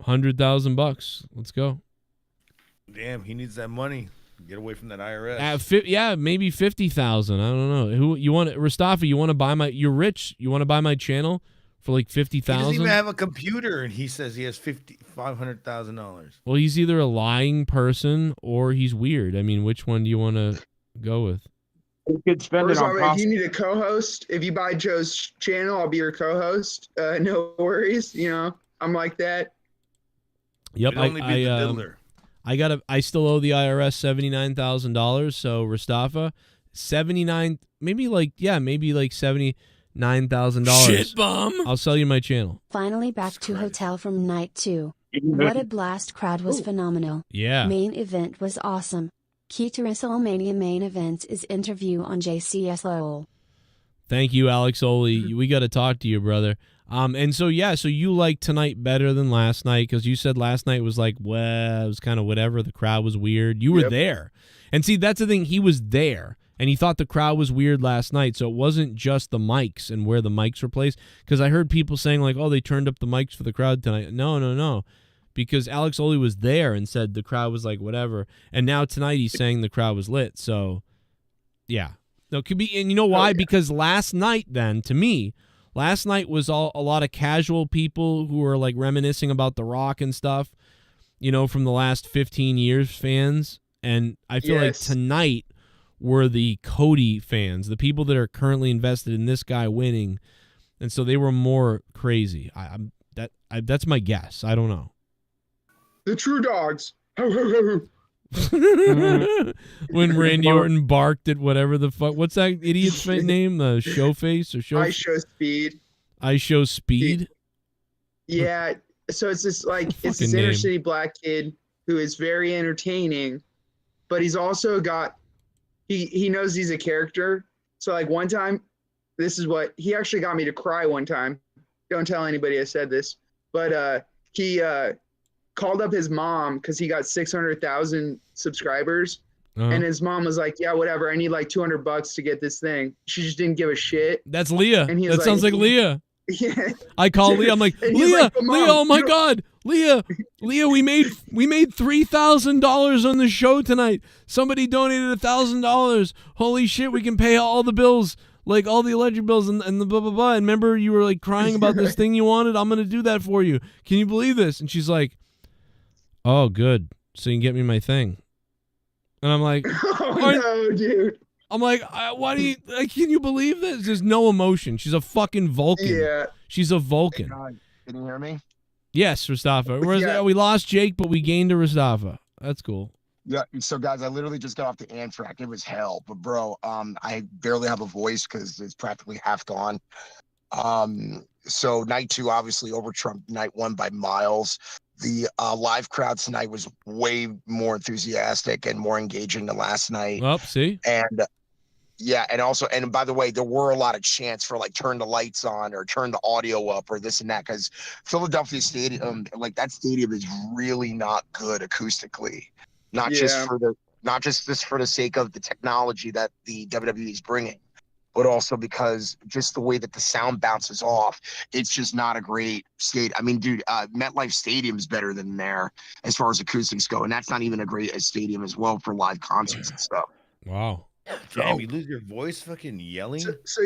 $100,000. Let's go. Damn, he needs that money. Get away from that IRS. Yeah, maybe 50,000. I don't know. Who you want? Mustafa, you want to buy my? You're rich. You want to buy my channel for like 50,000? He doesn't even have a computer, and he says he has $500,000. Well, he's either a lying person or he's weird. I mean, which one do you want to go with? You could spend it on if you need a co-host, if you buy Joe's channel, I'll be your co-host. No worries. You know, I'm like that. Yep. I still owe the IRS $79,000. So Mustafa, maybe like $79,000. Shit bum. I'll sell you my channel. Finally back to hotel from night 2. What a blast! Crowd was phenomenal. Yeah. Main event was awesome. Key to WrestleMania main events is interview on JCSO. Thank you, Alex Oli. We got to talk to you, brother. And so you like tonight better than last night because you said last night was like, well, it was kind of whatever. The crowd was weird. You were there. And see, that's the thing. He was there, and he thought the crowd was weird last night. So it wasn't just the mics and where the mics were placed. Because I heard people saying like, oh, they turned up the mics for the crowd tonight. No. Because Alex Oli was there and said the crowd was like whatever. And now tonight he's saying the crowd was lit. So, yeah. No, it could be, and you know why? Because last night then, to me, last night was a lot of casual people who were like reminiscing about The Rock and stuff, you know, from the last 15 years fans. And I feel like tonight were the Cody fans, the people that are currently invested in this guy winning. And so they were more crazy. That's my guess. I don't know. The true dogs. When Randy Orton barked at whatever the fuck. What's that idiot's name? The show face or show? I Show Speed. I Show Speed? Yeah. So it's this it's this inner city black kid who is very entertaining, but he's also got he knows he's a character. So like one time, this is what he actually got me to cry one time. Don't tell anybody I said this, but he called up his mom because he got 600,000 subscribers. And his mom was like, yeah, whatever. I need like $200 to get this thing. She just didn't give a shit. That's Leah. And that sounds like Leah. Yeah. I call Leah. I'm like, Leah, oh my God. Leah, we made $3,000 on the show tonight. Somebody donated $1,000. Holy shit, we can pay all the bills, like all the electric bills and the blah, blah, blah. And remember you were like crying about this thing you wanted? I'm going to do that for you. Can you believe this? And she's like, oh, good. So you can get me my thing. And I'm like, oh, no, dude. I'm like, why do you, can you believe this? There's no emotion. She's a fucking Vulcan. Yeah. She's a Vulcan. Can you hear me? Yes, Mustafa. We lost Jake, but we gained a Mustafa. That's cool. Yeah. So guys, I literally just got off the Amtrak. It was hell. But bro, I barely have a voice because it's practically half gone. So night 2 obviously over-trumped night 1 by miles. The live crowd tonight was way more enthusiastic and more engaging than last night. Oh, see? And yeah, and by the way, there were a lot of chants for like turn the lights on or turn the audio up or this and that, because Philadelphia Stadium, like that stadium is really not good acoustically. Not just for the sake of the technology that the WWE is bringing, but also because just the way that the sound bounces off, it's just not a great state. I mean, dude, MetLife Stadium is better than there as far as acoustics go, and that's not even a great stadium as well for live concerts and stuff. Wow. Damn, you lose your voice fucking yelling? So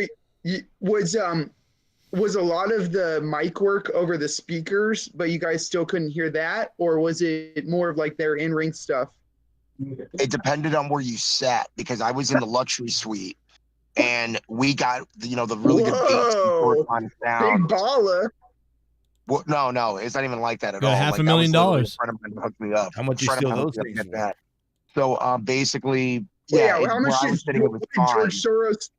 was a lot of the mic work over the speakers, but you guys still couldn't hear that? Or was it more of like their in-ring stuff? It depended on where you sat, because I was in the luxury suite. And we got, the really good bass on sound. Big baller. Well, no, it's not even like that at all. $500,000. A friend of mine hooked me up. How much you steal those things for? So basically, how much did George Soros?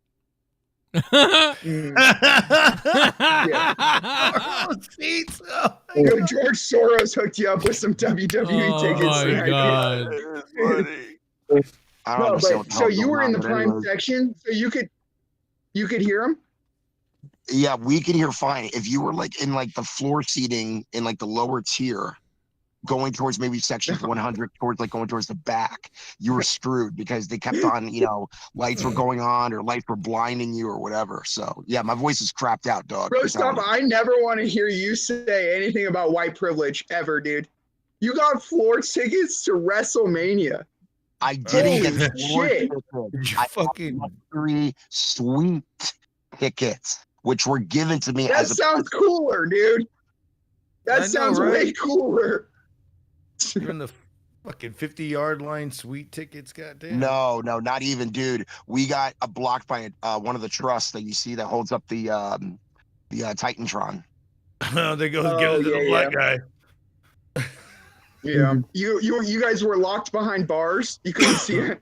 George Soros hooked you up with some WWE tickets. Oh my God. So you were in the prime section, so you could hear him? Yeah, we could hear fine. If you were like in like the floor seating in like the lower tier, going towards maybe section 100, towards like going towards the back, you were screwed because they kept on, lights were going on or lights were blinding you or whatever. So yeah, my voice is crapped out, dog. Bro, stop. I never want to hear you say anything about white privilege ever, dude. You got floor tickets to WrestleMania. I didn't Holy get floor shit. tickets. I fucking 3 sweet tickets, which were given to me That as a sounds cooler, dude. That sounds way cooler. You're in the fucking 50-yard line suite tickets, goddamn. No, not even, dude. We got blocked by one of the trusts that you see that holds up the Titantron. They go give it to the black guy. Yeah, you guys were locked behind bars. You couldn't see it.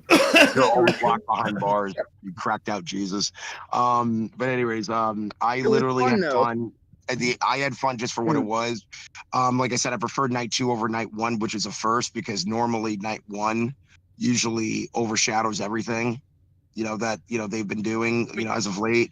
They're always locked behind bars. You cracked out Jesus. But anyways, I literally had fun. I had fun just for what it was. Like I said, I preferred night 2 over night 1, which is a first because normally night 1 usually overshadows everything, that they've been doing, as of late.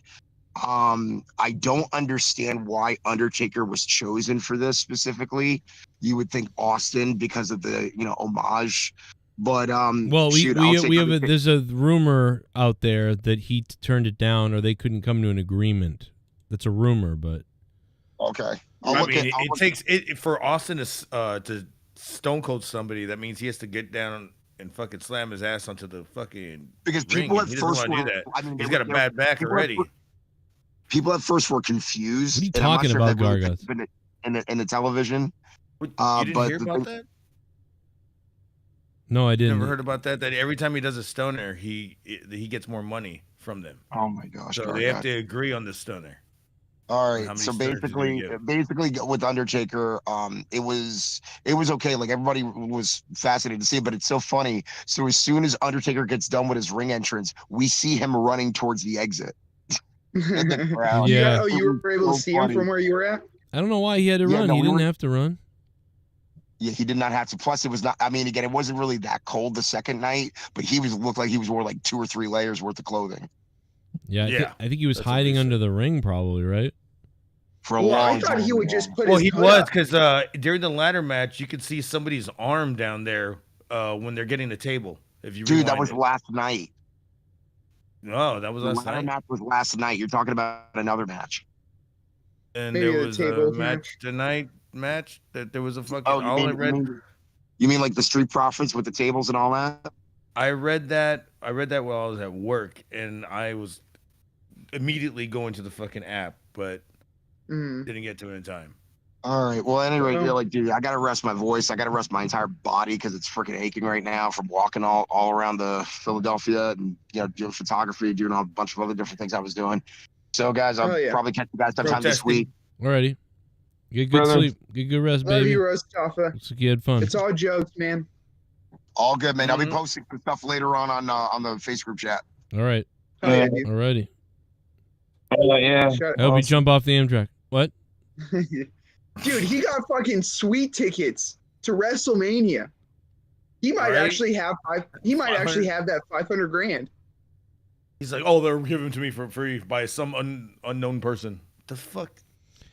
I don't understand why Undertaker was chosen for this specifically. You would think Austin because of the homage, but well, there's a rumor out there that he turned it down or they couldn't come to an agreement. That's a rumor, but okay. It takes for Austin to stone cold somebody. That means he has to get down and fucking slam his ass onto the fucking because ring. people at He doesn't first want to do that. He's got a bad back already. People at first were confused. What are you talking about, Gargas? In the television. You didn't hear about that? No, I didn't. Never heard about that. That every time he does a stoner, he gets more money from them. Oh my gosh! So they have to agree on the stoner. All right. So basically with Undertaker, it was okay. Like everybody was fascinated to see it, but it's so funny. So as soon as Undertaker gets done with his ring entrance, we see him running towards the exit. In the crowd. Yeah. Oh, you were able to see him from where you were at? I don't know why he had to run. No, he didn't have to run. Yeah, he did not have to. Plus, it was not. I mean, again, it wasn't really that cold the second night, but he looked like he was wearing like 2 or 3 layers worth of clothing. Yeah, I think he was hiding under the ring, probably, right? For a long time. I thought he would just put. Well, his he hood was up. because during the ladder match, you could see somebody's arm down there when they're getting the table. If you Dude, that was it. last night. No, that was last night. Match was last night. You're talking about another match. And Maybe there the was table a match tonight. Match that there was a fucking. You mean like the Street Profits with the tables and all that? I read that while I was at work, and I was immediately going to the fucking app, but didn't get to it in time. All right. Well, anyway, dude, I gotta rest my voice. I gotta rest my entire body because it's freaking aching right now from walking all around the Philadelphia and doing photography, doing a bunch of other different things I was doing. So, guys, I'll probably catch you guys sometime this week. Alrighty. Get good sleep. Get good rest, baby. Love you, Rostafa. Looks like you had fun. It's all jokes, man. All good, man. I'll be posting some stuff later on the face group chat. All right. Yeah, Alrighty. Yeah. I hope you jump off the Amtrak. What? Dude, he got fucking sweet tickets to WrestleMania. He might actually have that 500 grand. He's like, oh, they're giving to me for free by some unknown person. The fuck?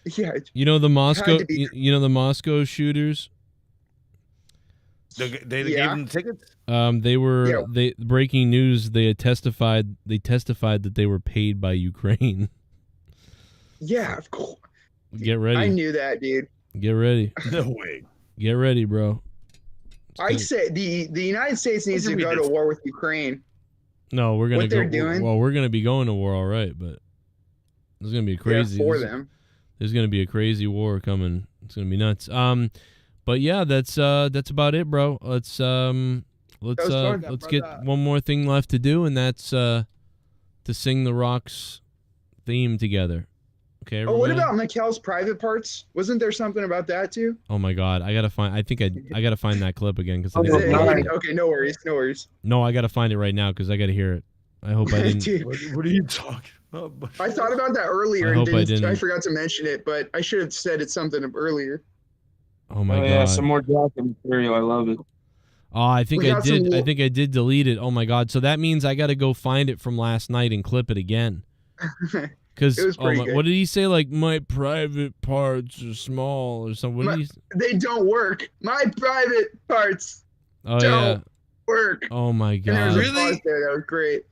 Yeah. The Moscow. The Moscow shooters. They gave him tickets. They were breaking news. They testified that they were paid by Ukraine. Yeah, of course. Get ready. I knew that, dude. Get ready. No way. Get ready, bro. I say the United States needs to go to war with Ukraine. No, we're gonna what they're doing. Well, we're gonna be going to war, all right, but there's gonna be a crazy. Yeah, for them. There's gonna be a crazy war coming. It's gonna be nuts. But yeah, that's about it, bro. Let's get one more thing left to do, and that's to sing the Rock's theme together. Okay. Everybody? Oh, what about Mikkel's private parts? Wasn't there something about that too? Oh my God, I gotta find that clip again because. Okay, no worries. No, I gotta find it right now because I gotta hear it. I hope I didn't. Dude, what are you talking about? I thought about that earlier I forgot to mention it, but I should have said it's something earlier. Oh my God! Yeah, some more Johnson material. I love it. Oh, I think I did. I think I did delete it. Oh my God! So that means I got to go find it from last night and clip it again. Because It was pretty good. what did he say? Like, my private parts are small or something. What did he? They don't work. My private parts Oh don't yeah. work. Oh my And there was god. a pause there. That was great.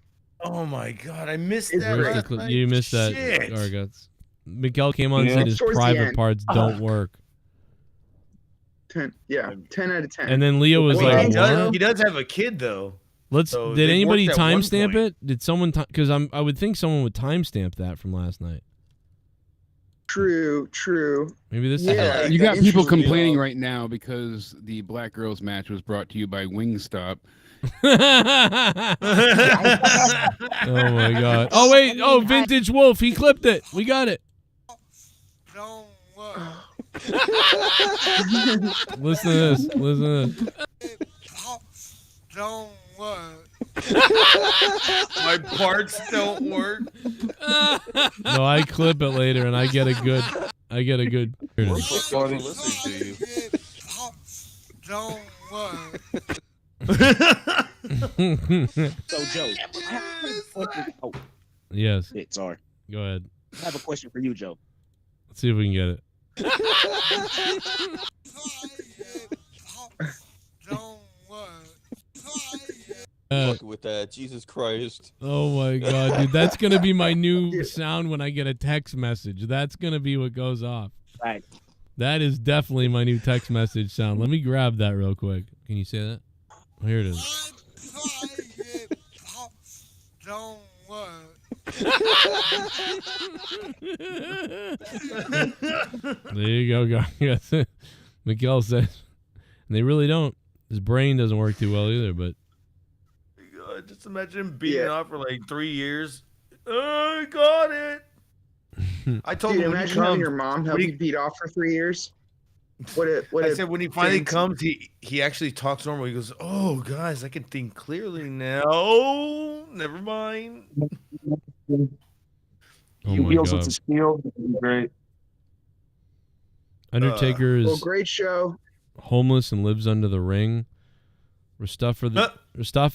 Oh my god, I missed It's that. great. last night. You missed that, Shit. Arguts. Miguel came on and Yeah. said his Towards the private end. parts don't work. 10 out of 10. And then Leo was Well, like, he does, "What?" he does have a kid though. Let's. So Did they anybody worked at one timestamp point. it? Did someone? Because I would think someone would timestamp that from last night. True. Maybe this. Yeah. You got people Interesting. complaining right now because the Black Girls match was brought to you by Wingstop. Oh my god. Oh wait. Oh, Vintage Wolf. He clipped it. We got it. Listen to this. Listen to this. Don't work. My parts don't work. No, I clip it later, and I get a good. Here it is. Don't work. So, Joe, oh, Yes. shit, sorry. Go ahead. I have a question for you, Joe. Let's see if we can get it. Fucking with that, Jesus Christ. Oh my god, dude, that's gonna be my new sound when I get a text message. That's gonna be what goes off. Right. That is definitely my new text message sound. Let me grab that real quick. Can you say that? Oh, here it is. Don't work. There you go, guys. Miguel says, and they really don't. His brain doesn't work too well either, but. God, just imagine him beating it off for like 3 years. I got it. I told Dude, him when he imagine having comes, your mom help you beat off for 3 years. I said when he finally comes, he actually talks normal. He goes, "Oh, guys, I can think clearly now. Oh, never mind." Oh He my heals God. with his skill. Great. Undertaker Well, is great show. homeless and lives under the ring. Rustaf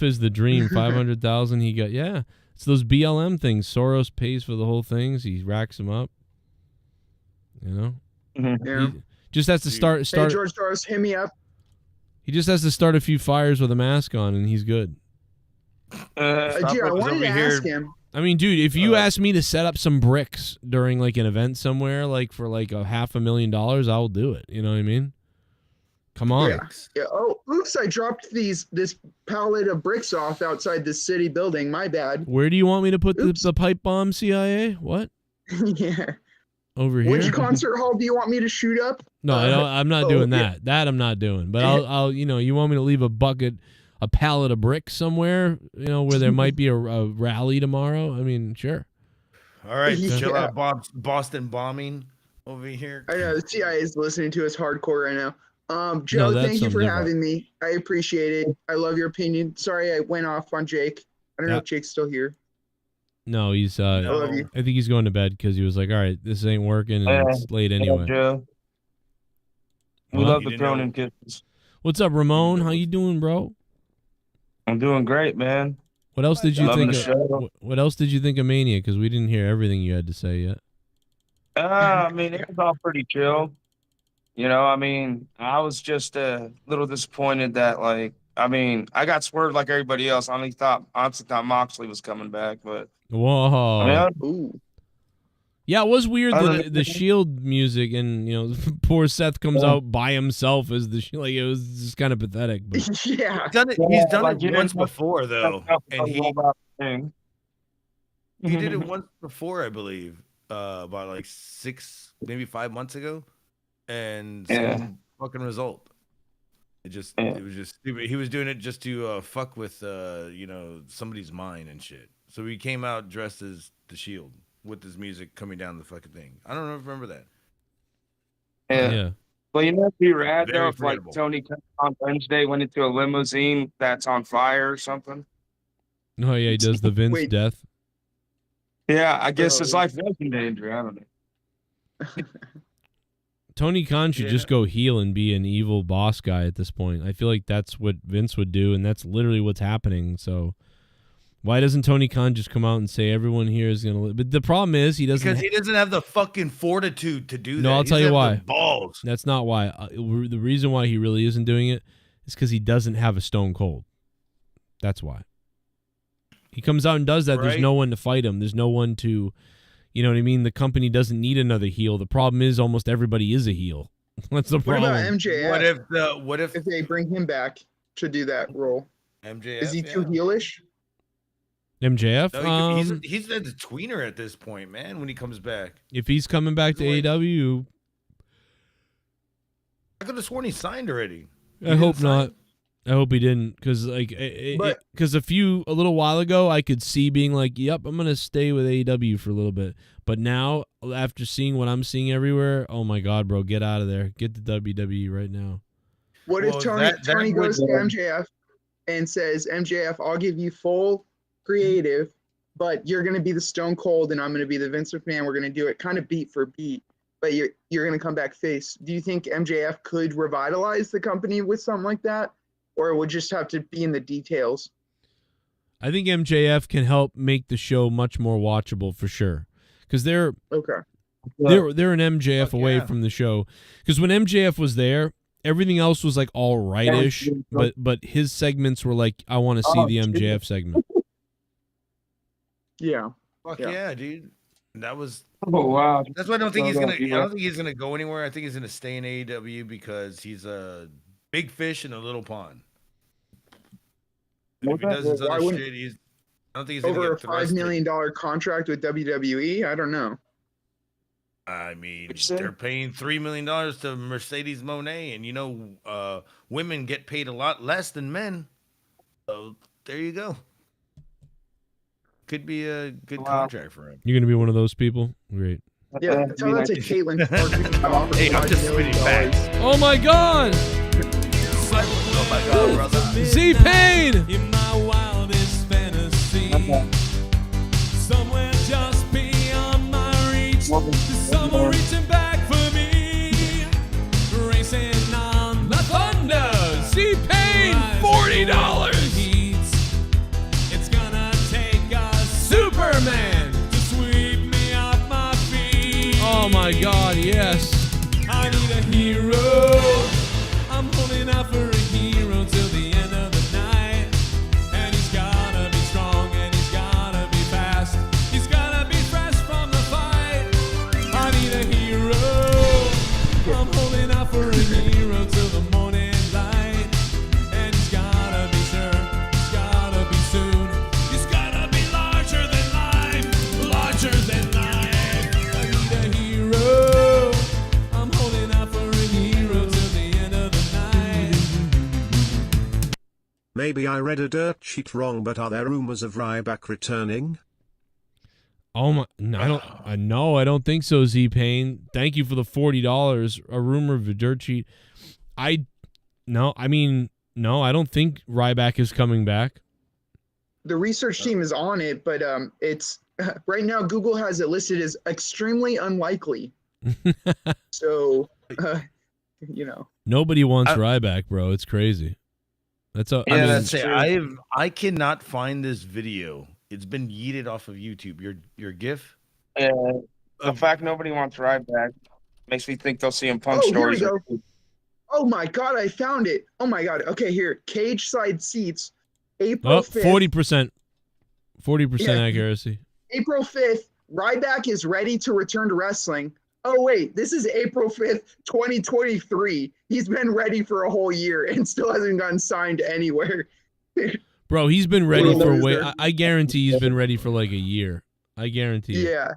is the dream. 500,000 he got. Yeah, it's those BLM things. Soros pays for the whole things. He racks them up. You know. Yeah. He just has to start. Hey, George Soros, hit me up. He just has to start a few fires with a mask on, and he's good. Dude, I wanted to ask him. I mean, dude, if you ask me to set up some bricks during like an event somewhere, like for like $500,000, I'll do it. You know what I mean? Come on. Yeah. Oh, oops! I dropped this pallet of bricks off outside the city building. My bad. Where do you want me to put the pipe bomb, CIA? What? Yeah. Over here? Which concert hall do you want me to shoot up? No, I'm not doing that. That I'm not doing. But I'll, you want me to leave a pallet of bricks somewhere, where there might be a rally tomorrow? I mean, sure. All right, Yeah. chill out, Boston bombing over here. I know the CIA is listening to us hardcore right now. Joe, that's thank you for something having me. I appreciate it. I love your opinion. Sorry I went off on Jake. I don't know if Jake's still here. No, he's. love you. I think he's going to bed because he was like, "All right, this ain't working, and it's late anyway." Joe. We Huh? love the throne and kisses. What's up, Ramon? How you doing, bro? I'm doing great, man. What else did you Loving think? the Of, show. what else did you think of Mania? Because we didn't hear everything you had to say yet. I mean, it was all pretty chill. I mean, I was just a little disappointed that, I got swerved like everybody else. I honestly thought Moxley was coming back, but Whoa. Ooh. Yeah, it was weird Other- the Shield music, and poor Seth comes out by himself as the Shield. Like, it was just kind of pathetic. But Yeah. He's done it once before though, and he did it once before, I believe, about like 6, maybe 5 months ago, and same fucking result. It was just stupid. He was doing it just to fuck with somebody's mind and shit. So he came out dressed as the Shield with his music coming down the fucking thing. I don't know if you remember that. yeah. Well, it'd be rad Very though if forgettable. Tony on Wednesday went into a limousine that's on fire or something. Oh yeah, he does the Vince death. Yeah, I guess his life was in danger. I don't know. Tony Khan should just go heel and be an evil boss guy at this point. I feel like that's what Vince would do, and that's literally what's happening. So Why doesn't Tony Khan just come out and say everyone here is going to live? But the problem is he doesn't. Because he doesn't have the fucking fortitude to do that. No, I'll He tell you doesn't have why. the balls. That's not why. The reason why he really isn't doing it is because he doesn't have a Stone Cold. That's why. He comes out and does that. Right. There's no one to fight him. There's no one to, you know what I mean? The company doesn't need another heel. The problem is almost everybody is a heel. That's the What problem. about MJF? What if they bring him back to do that role? MJF Is he too heelish? MJF? No, he's the tweener at this point, man. When he comes back, If he's coming back to AEW, I could have sworn he signed already. I hope not. I hope he didn't, because because a little while ago I could see being like, "Yep, I'm gonna stay with AEW for a little bit." But now, after seeing what I'm seeing everywhere, oh my God, bro, get out of there, get to WWE right now. What if Tony goes to MJF and says, "MJF, I'll give you full creative, but you're gonna be the Stone Cold, and I'm gonna be the Vince McMahon. We're gonna do it kind of beat for beat, but you're gonna come back face." Do you think MJF could revitalize the company with something like that? Or it would just have to be in the details? I think MJF can help make the show much more watchable for sure, because they're an MJF away from the show. Because when MJF was there, everything else was like all right-ish, but his segments were like, I want to see the MJF segment. Yeah. Fuck yeah, dude. That was. Oh wow. That's why I don't think he's gonna. I don't think he's gonna go anywhere. I think he's gonna stay in AEW because he's a big fish in a little pond. If he does his other shit, I don't think he's over gonna a get $5 million contract with WWE. I don't know. I mean, they're paying $3 million to Mercedes Moné, and women get paid a lot less than men. So there you go. Could be a good contract for him. You're gonna be one of those people? Great. Yeah, tell that to Caitlin. Hey, I'm just spitting facts. Oh my God! Oh my God, brother. Z-Pain! In my wildest fantasy, somewhere just beyond my reach, someone reaching back for me, racing on the thunder. Z-Pain, $40. It's gonna take a Superman to sweep me off my feet. Oh my God, yes. I need a hero. I'm holding out for a hero till the end of the night. And he's gotta be strong and he's gotta be fast. He's gotta be fresh from the fight. I need a hero. I'm holding out for a hero till the morning light. And he's gotta be sure, he's gotta be soon. He's gotta be larger than life, larger than life. I need a hero. I'm holding out for a hero till the end of the night. Maybe I read a dirt sheet wrong, but are there rumors of Ryback returning? Oh my! No, I don't think so. Z-Pain, thank you for the $40. A rumor of a dirt sheet. I don't think Ryback is coming back. The research team is on it, but it's right now Google has it listed as extremely unlikely. So, Nobody wants Ryback, bro. It's crazy. That's it. I cannot find this video. It's been yeeted off of YouTube. Your GIF. Yeah, the fact nobody wants Ryback makes me think they'll see him Punk Here we stories. go. Oh my God, I found it. Oh my God. Okay, here. Cage side seats. April 5th. 40% accuracy. April 5th, Ryback is ready to return to wrestling. Oh, wait, this is April 5th, 2023. He's been ready for a whole year and still hasn't gotten signed anywhere. Bro, he's been ready for I guarantee he's been ready for like a year. I guarantee it. Yeah.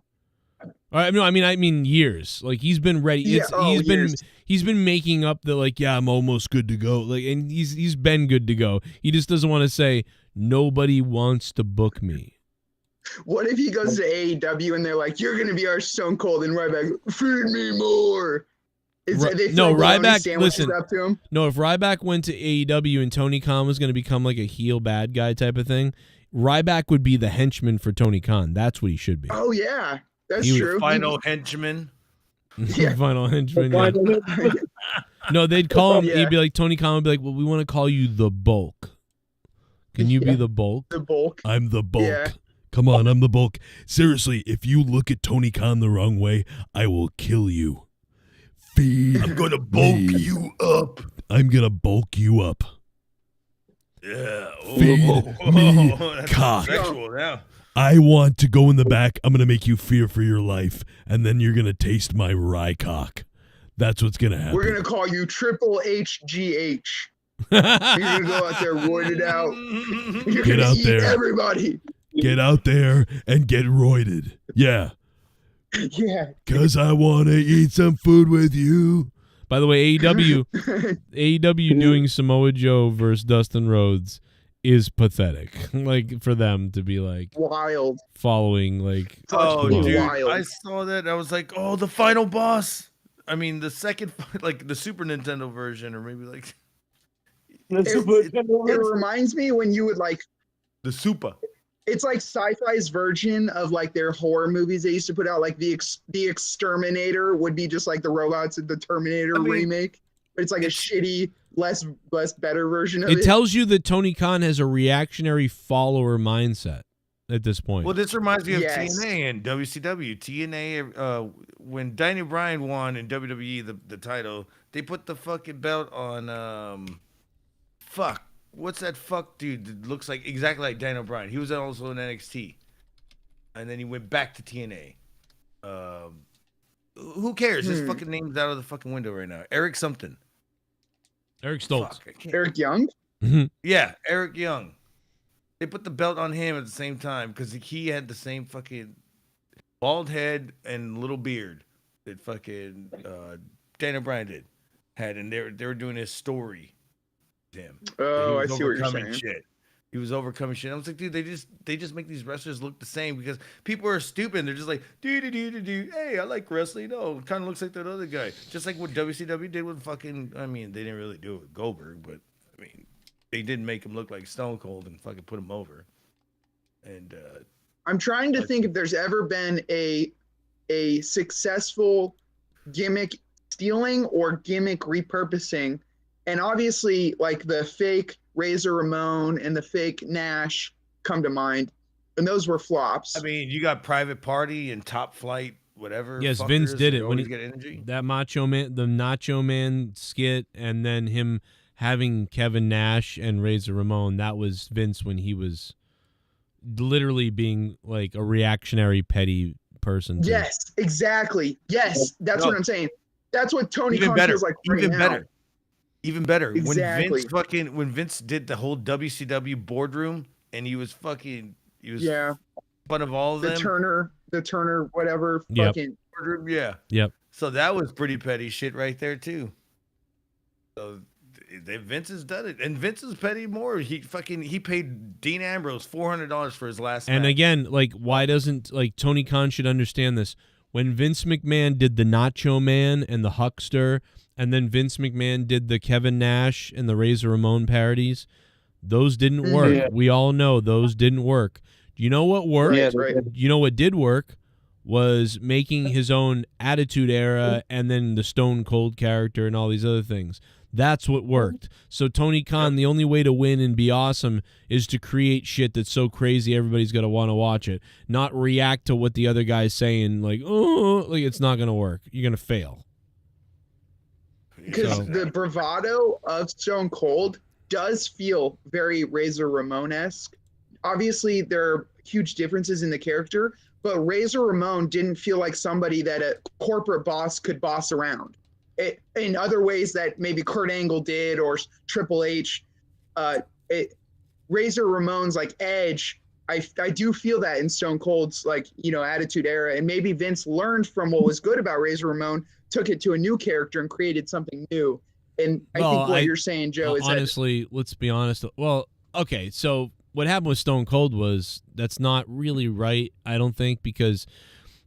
I mean years. Like he's been ready. He's been making up the like, yeah, I'm almost good to go. Like, and he's been good to go. He just doesn't want to say nobody wants to book me. What if he goes to AEW and they're like, "You're gonna be our Stone Cold," and Ryback, "Feed me more." Ryback. Listen, no. If Ryback went to AEW and Tony Khan was going to become like a heel bad guy type of thing, Ryback would be the henchman for Tony Khan. That's what he should be. Oh yeah, that's true. Final henchman. Yeah. Final henchman. Yeah. No, they'd call him. Yeah. He'd be like, Tony Khan would be like, "Well, we want to call you the Bulk," Can you be the Bulk? The Bulk. I'm the Bulk. Yeah. Come on, I'm the Bulk. Seriously, if you look at Tony Khan the wrong way, I will kill you. Feed I'm gonna bulk me. you up. I'm gonna bulk you up. Yeah. Feed me that's cock. sexual now. I want to go in the back. I'm gonna make you fear for your life, and then you're gonna taste my rye cock. That's what's gonna happen. We're gonna call you Triple HGH. You're gonna go out there, roid it out. You're Get gonna out eat there. everybody. Get out there and get roided. Yeah. Yeah. Cause I wanna eat some food with you. By the way, AEW doing Samoa Joe versus Dustin Rhodes is pathetic. Like, for them to be like wild following like. Oh, whoa. dude, I saw that. I was like, oh, the final boss. I mean, the second, like the Super Nintendo version, or maybe like. It reminds me when you would like the Super. It's like sci-fi's version of like their horror movies they used to put out. Like the Exterminator would be just like the robots in the Terminator remake, but it's like a shitty, less better version of it. It tells you that Tony Khan has a reactionary follower mindset at this point. Well, this reminds me of Yes. TNA and WCW. TNA, when Daniel Bryan won in WWE the title, they put the fucking belt on what's that fuck dude that looks like exactly like Daniel Bryan? He was also in NXT, and then he went back to TNA. Who cares? His fucking name's out of the fucking window right now. Eric something. Eric Stoltz. Eric Young? Yeah, Eric Young. They put the belt on him at the same time because he had the same fucking bald head and little beard that fucking Daniel Bryan had, and they were doing his story. Him. Oh, I He was see what you're overcoming saying. shit. He was overcoming shit. I was like, dude, they just make these wrestlers look the same because people are stupid. They're just like, do. Hey, I like wrestling. No, it kind of looks like that other guy. Just like what WCW did with fucking. I mean, they didn't really do it with Goldberg, but I mean, they did make him look like Stone Cold and fucking put him over. And I'm trying to think if there's ever been a successful gimmick stealing or gimmick repurposing. And obviously, like the fake Razor Ramon and the fake Nash come to mind, and those were flops. I mean, you got Private Party and Top Flight, whatever. Yes, Vince fuckers did that it when always he get energy. that Macho Man, the Nacho Man skit, and then him having Kevin Nash and Razor Ramon. That was Vince when he was literally being like a reactionary, petty person. too. Yes, exactly. Yes, that's what I'm saying. That's what Tony Khan feels like right Even now. better. Even better. Exactly. When Vince did the whole WCW boardroom and he was fun of all of them. The Turner, whatever. Yep. Fucking Boardroom, yeah. Yep. So that was pretty petty shit right there too. So Vince has done it, and Vince is petty more. He paid Dean Ambrose $400 for his last. And match. again, like, why doesn't Tony Khan should understand this? When Vince McMahon did the Nacho Man and the Huckster, and then Vince McMahon did the Kevin Nash and the Razor Ramon parodies, those didn't work. Yeah. We all know those didn't work. You know what worked? Yeah, right. You know what did work was making his own Attitude Era and then the Stone Cold character and all these other things. That's what worked. So Tony Khan, the only way to win and be awesome is to create shit that's so crazy everybody's going to want to watch it, not react to what the other guy's saying like, oh, like it's not going to work. You're going to fail. Because the bravado of Stone Cold does feel very Razor Ramon-esque. Obviously, there are huge differences in the character, but Razor Ramon didn't feel like somebody that a corporate boss could boss around. In other ways that maybe Kurt Angle did or Triple H. Razor Ramon's like edge, I do feel that in Stone Cold's Attitude Era, and maybe Vince learned from what was good about Razor Ramon, took it to a new character and created something new. And I think what you're saying, Joe, is honestly, let's be honest. Well, okay, so what happened with Stone Cold was that's not really right, I don't think, because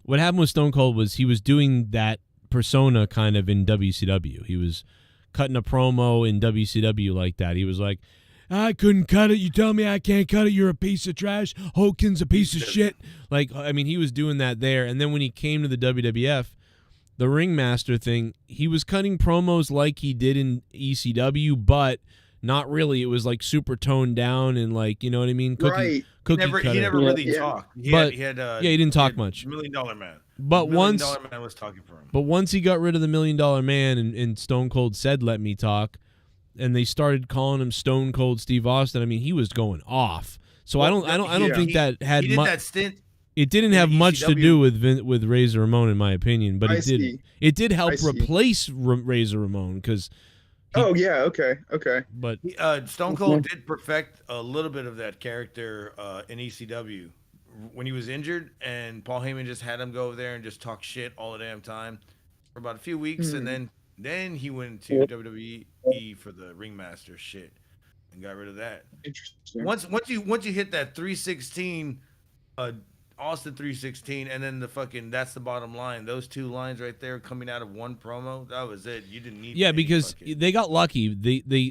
what happened with Stone Cold was he was doing that persona kind of in WCW. He was cutting a promo in WCW like that. He was like, I couldn't cut it. You tell me I can't cut it. You're a piece of trash. Hogan's a piece of shit. Like, I mean, he was doing that there. And then when he came to the WWF, the Ringmaster thing, he was cutting promos like he did in ECW, but not really. It was like super toned down and like, you know what I mean? Cookie He never really talked. He didn't talk much. $1 Million Man. But $1 once Million Man was talking for him. But once he got rid of the $1 Million Man and Stone Cold said, "Let me talk," and they started calling him Stone Cold Steve Austin, I mean, he was going off. So I don't think that had he did much. that stint. It didn't have much to do with Razor Ramon, in my opinion, but it did help replace Razor Ramon because. Okay. But Stone Cold did perfect a little bit of that character in ECW when he was injured, and Paul Heyman just had him go over there and just talk shit all the damn time for about a few weeks, and then he went to WWE for the Ringmaster shit and got rid of that. Interesting. Once you hit that 316, Austin 316, and then the fucking "that's the bottom line." Those two lines right there coming out of one promo, that was it. You didn't need. Yeah, because they got lucky.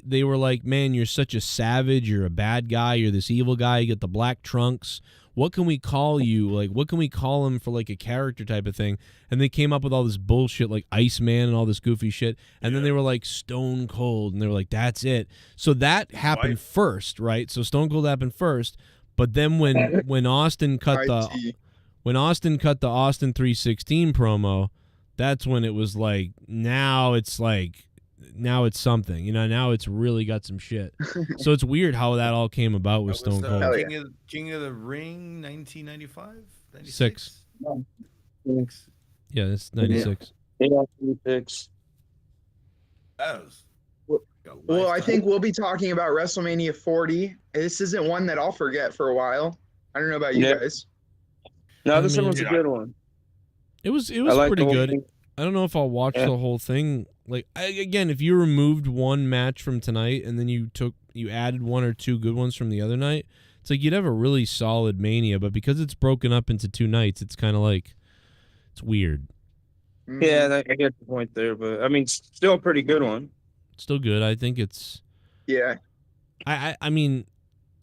They were like, "Man, you're such a savage. You're a bad guy. You're this evil guy. You get the black trunks. What can we call you? Like, what can we call him for like a character type of thing?" And they came up with all this bullshit like Iceman and all this goofy shit. And then they were like Stone Cold, and they were like, "That's it." So that happened first, right? So Stone Cold happened first. But then when Austin cut the Austin 316 promo, that's when it was like now it's something, you know. Now it's really got some shit. So it's weird how that all came about with Stone Cold. King of the Ring, 1995, 96. Yeah, that's 96. Yeah, 96. That was. Well, I think we'll be talking about WrestleMania 40. This isn't one that I'll forget for a while. I don't know about you guys. No, this one was a good one. It was pretty good. I don't know if I'll watch the whole thing. Like again, if you removed one match from tonight and then you added one or two good ones from the other night, it's like you'd have a really solid Mania. But because it's broken up into two nights, it's kind of like it's weird. Yeah, I get the point there, but I mean, still a pretty good one. Still good. I think it's. Yeah. I mean,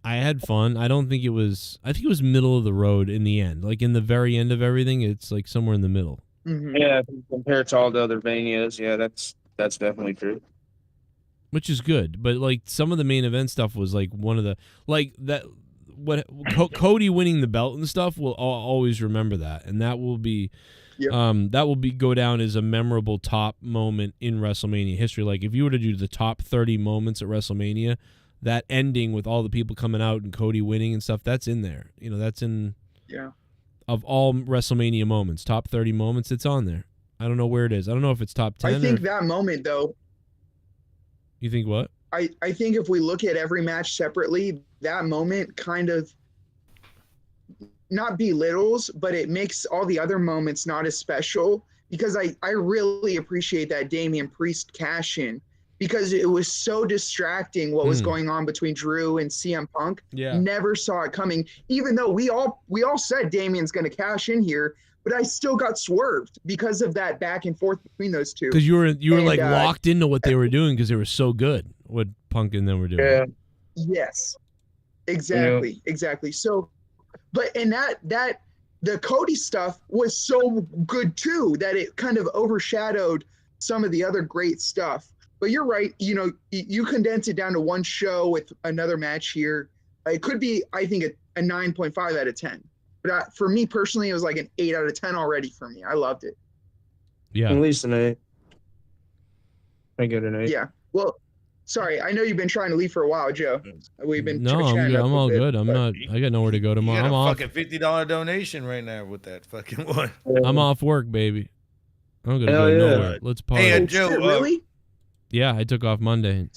I had fun. I don't think it was. I think it was middle of the road in the end. Like in the very end of everything, it's like somewhere in the middle. Yeah, compared to all the other Manias, yeah, that's definitely true. Which is good, but like some of the main event stuff was like one of the Cody winning the belt and stuff. We'll always remember that, and that will be. Yep. That will go down as a memorable top moment in WrestleMania history. Like if you were to do the top 30 moments at WrestleMania, that ending with all the people coming out and Cody winning and stuff, that's in there. You know, that's in. Yeah. Of all WrestleMania moments, top 30 moments, it's on there. I don't know where it is. I don't know if it's top 10. I think that moment though. You think what? I think if we look at every match separately, that moment kind of. Not belittles, but it makes all the other moments not as special because I really appreciate that Damian Priest cash in because it was so distracting what was going on between Drew and CM Punk. Yeah. Never saw it coming, even though we all said Damian's going to cash in here, but I still got swerved because of that back and forth between those two. Because you were like locked into what they were doing because they were so good, what Punk and them were doing. Yeah. Yes. Exactly. Yeah. Exactly. So but and that the Cody stuff was so good too that it kind of overshadowed some of the other great stuff. But you're right, you know, you condense it down to one show with another match here. It could be, I think, a 9.5 out of 10. But for me personally, it was like an 8 out of 10 already for me. I loved it. Yeah, at least an 8. I get an 8. Yeah. Well. Sorry, I know you've been trying to leave for a while, Joe. We've been no, I'm all good. I got nowhere to go tomorrow. You got I'm off. Fucking $50 donation right now with that fucking one. I'm off work, baby. I'm gonna go nowhere. Let's party. Hey, Joe, really? Yeah, I took off Monday.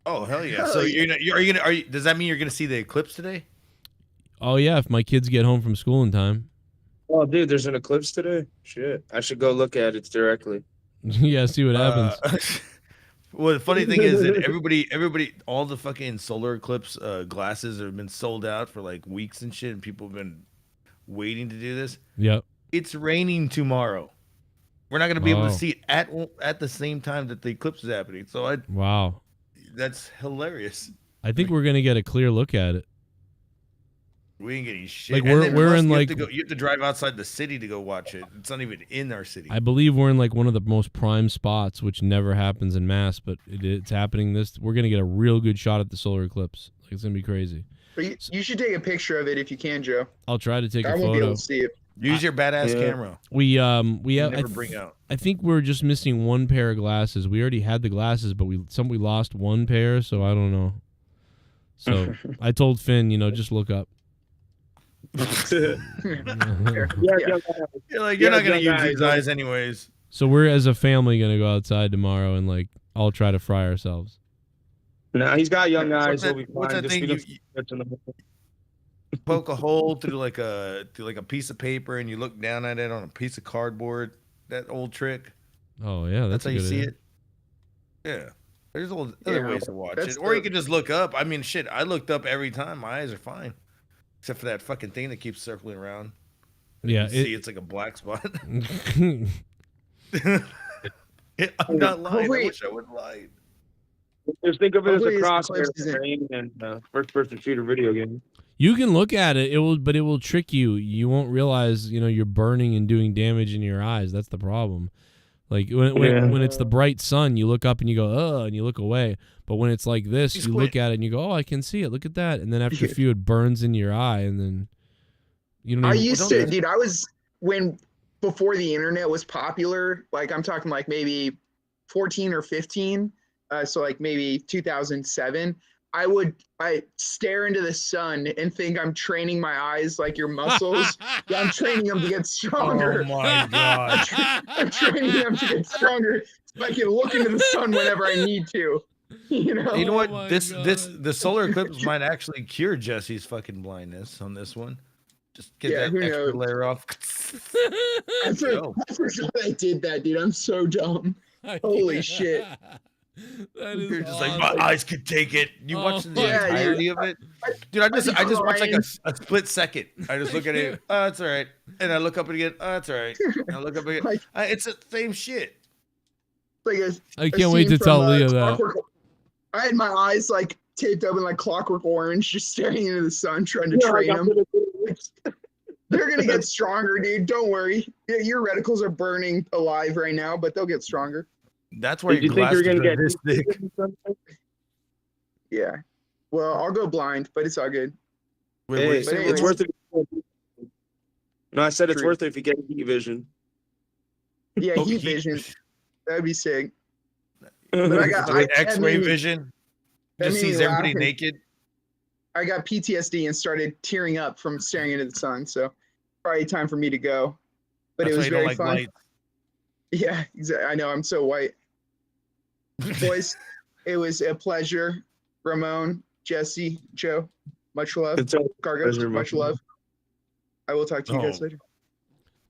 Oh hell yeah! So does that mean you're gonna see the eclipse today? Oh yeah, if my kids get home from school in time. Oh, dude, there's an eclipse today. Shit, I should go look at it directly. Yeah, see what happens. Well, the funny thing is that everybody, all the fucking solar eclipse glasses have been sold out for like weeks and shit, and people have been waiting to do this. Yep. It's raining tomorrow. We're not going to be able to see it at the same time that the eclipse is happening. So wow, that's hilarious. I think we're going to get a clear look at it. We ain't getting shit. Like, And we're- then we're plus in, you like- have to go, you have to drive outside the city to go watch it. It's not even in our city. I believe we're in like one of the most prime spots, which never happens in Mass, but it's happening. We're gonna get a real good shot at the solar eclipse. Like, it's gonna be crazy. But you should take a picture of it if you can, Joe. I'll try to take I a won't be photo. able to see it. Use your badass Yeah. camera. We have. never bring out. I think we're just missing one pair of glasses. We already had the glasses, but we lost one pair, so I don't know. So I told Finn, just look up. You're like, you're not gonna use these eyes anyways. So we're as a family gonna go outside tomorrow and like all try to fry ourselves. Nah, he's got young eyes. He'll be What's fine. that Just thing because- you poke a hole through like a piece of paper and you look down at it on a piece of cardboard? That old trick. Oh yeah, that's how a you good see idea. it. Yeah. There's other ways to watch that's it. Or you the- can just look up. I mean, shit, I looked up every time. My eyes are fine. Except for that fucking thing that keeps circling around. Yeah, You see, it's like a black spot. I'm not lying. I wish I would lie. Just think of it as a Hopefully it's crosshair eclipse season. game and first-person shooter video game. You can look at it, but it will trick you. You won't realize, you're burning and doing damage in your eyes. That's the problem. Like when it's the bright sun, you look up and you go, oh, and you look away. But when it's like this, you look at it and you go, oh, I can see it. Look at that. And then after a few, it burns in your eye, and then you don't. I Even, used to, dude. I was before the internet was popular. Like I'm talking like maybe 14 or 15. So like maybe 2007. I stare into the sun and think I'm training my eyes like your muscles. Yeah, I'm training them to get stronger. Oh my god. I'm training them to get stronger so I can look into the sun whenever I need to. You know. You know what? The solar eclipse might actually cure Jesse's fucking blindness on this one. Just get that who extra knows? layer off. I forgot I did that, dude. I'm so dumb. Holy shit. You're just like, my eyes could take it. You watch the Yeah, entirety of it, dude. I just watch like a split second. I just look at it. Oh, it's all right. And I look up again. Oh, it's all right. And I look up again. It's the same shit. Like I can't wait to tell Leah that. I had my eyes like taped open like Clockwork Orange, just staring into the sun, trying to train them. They're gonna get stronger, dude. Don't worry. Yeah, your reticles are burning alive right now, but they'll get stronger. That's why Did you think you were gonna get this thick. Yeah. Well, I'll go blind, but it's all good. Hey, But it's worth it. No, I said it's True. worth it if you get heat vision. Yeah, Oh, heat heat vision. That'd be sick. But I got With that X-ray made me- vision. that Just made me sees everybody laugh and- naked. I got PTSD and started tearing up from staring into the sun. So probably time for me to go. But That's it why was you don't very like fun. lights. Yeah, exactly. I know. I'm so white. Boys, it was a pleasure. Ramon, Jesse, Joe, much love. It's a Cargo, pleasure, much man. love. I will talk to you guys Oh. later.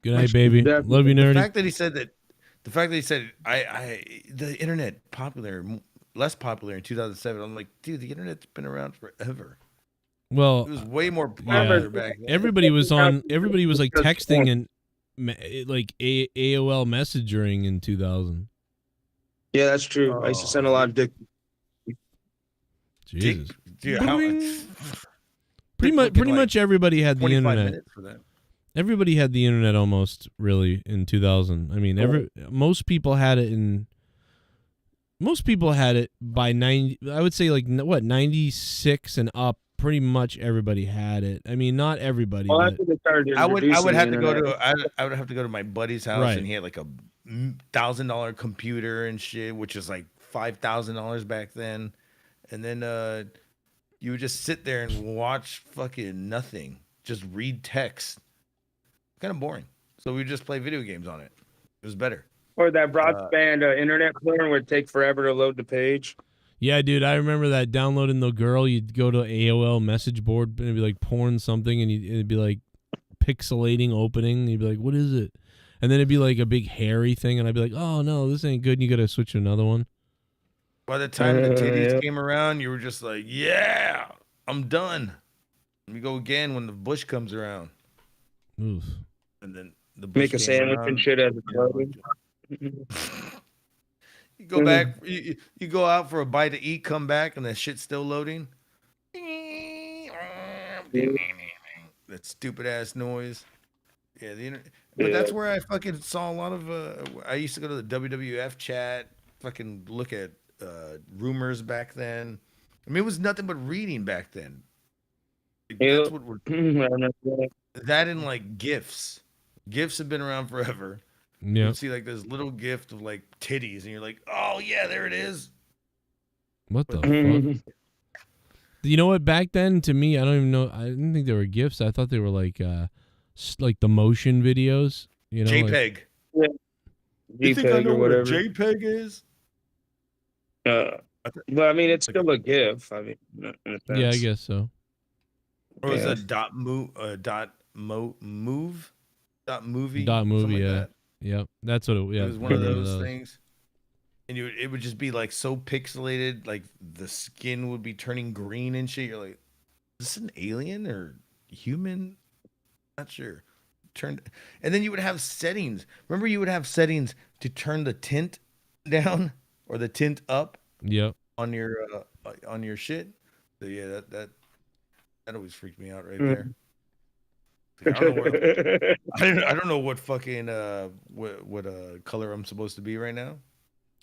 Good night, baby. Love you, The nerdy. fact that he said that, the internet less popular in 2007. I'm like, dude, the internet's been around forever. Well, It was way more popular back then. everybody was like texting and like AOL messaging in 2000. Yeah, that's true. I used to send a lot of dick. Jesus. Dude, how, Pretty much everybody had the 25 internet. minutes for that. Everybody had the internet almost really in 2000. I mean, most people had it by 90. I would say like 96 and up. Pretty much everybody had it. I mean, not everybody. Well, but after they started I would introducing have the to go internet. to I would have to go to my buddy's house Right. and he had like a $1,000 computer and shit, which is like $5,000 back then. And then you would just sit there and watch fucking nothing, just read text. Kind of boring. So we would just play video games on it. It was better. Or that broadband internet player would take forever to load the page. yeah, dude, I remember that downloading the girl. You'd go to AOL message board and it'd be like porn something, and it'd be like pixelating opening. And you'd be like, what is it? And then it'd be like a big hairy thing, and I'd be like, oh no, this ain't good. And you got to switch to another one. By the time the titties yeah. came around, you were just like, yeah, I'm done. Let me go again when the bush comes around. Oof. And then the bush Make a came sandwich around. and shit as a loading. You go back, you go out for a bite to eat, come back, and that shit's still loading. that stupid ass noise. Yeah, but that's where I fucking saw a lot of. I used to go to the WWF chat, fucking look at rumors back then. I mean, it was nothing but reading back then. That's what we're. That and like GIFs. GIFs have been around forever. Yeah. You see like this little gift of like titties, and you're like, oh yeah, there it is. What the fuck? You know what? Back then, to me, I don't even know. I didn't think they were GIFs. I thought they were like the motion videos. You know, JPEG. Yeah. You think I know or what a whatever. JPEG is? But I mean, it's still a GIF. I mean, in a sense. Yeah, I guess so. Or is it move, movie, movie. something like Yeah. that. Yep. That's what it. Yeah. It was one of those things. And it would just be like so pixelated, like the skin would be turning green and shit. You're like, is this an alien or human? Not sure. And then you would have settings. Remember, you would have settings to turn the tint down or the tint up. Yep. On your shit. So yeah, that always freaked me out right there. I don't know what fucking what color I'm supposed to be right now.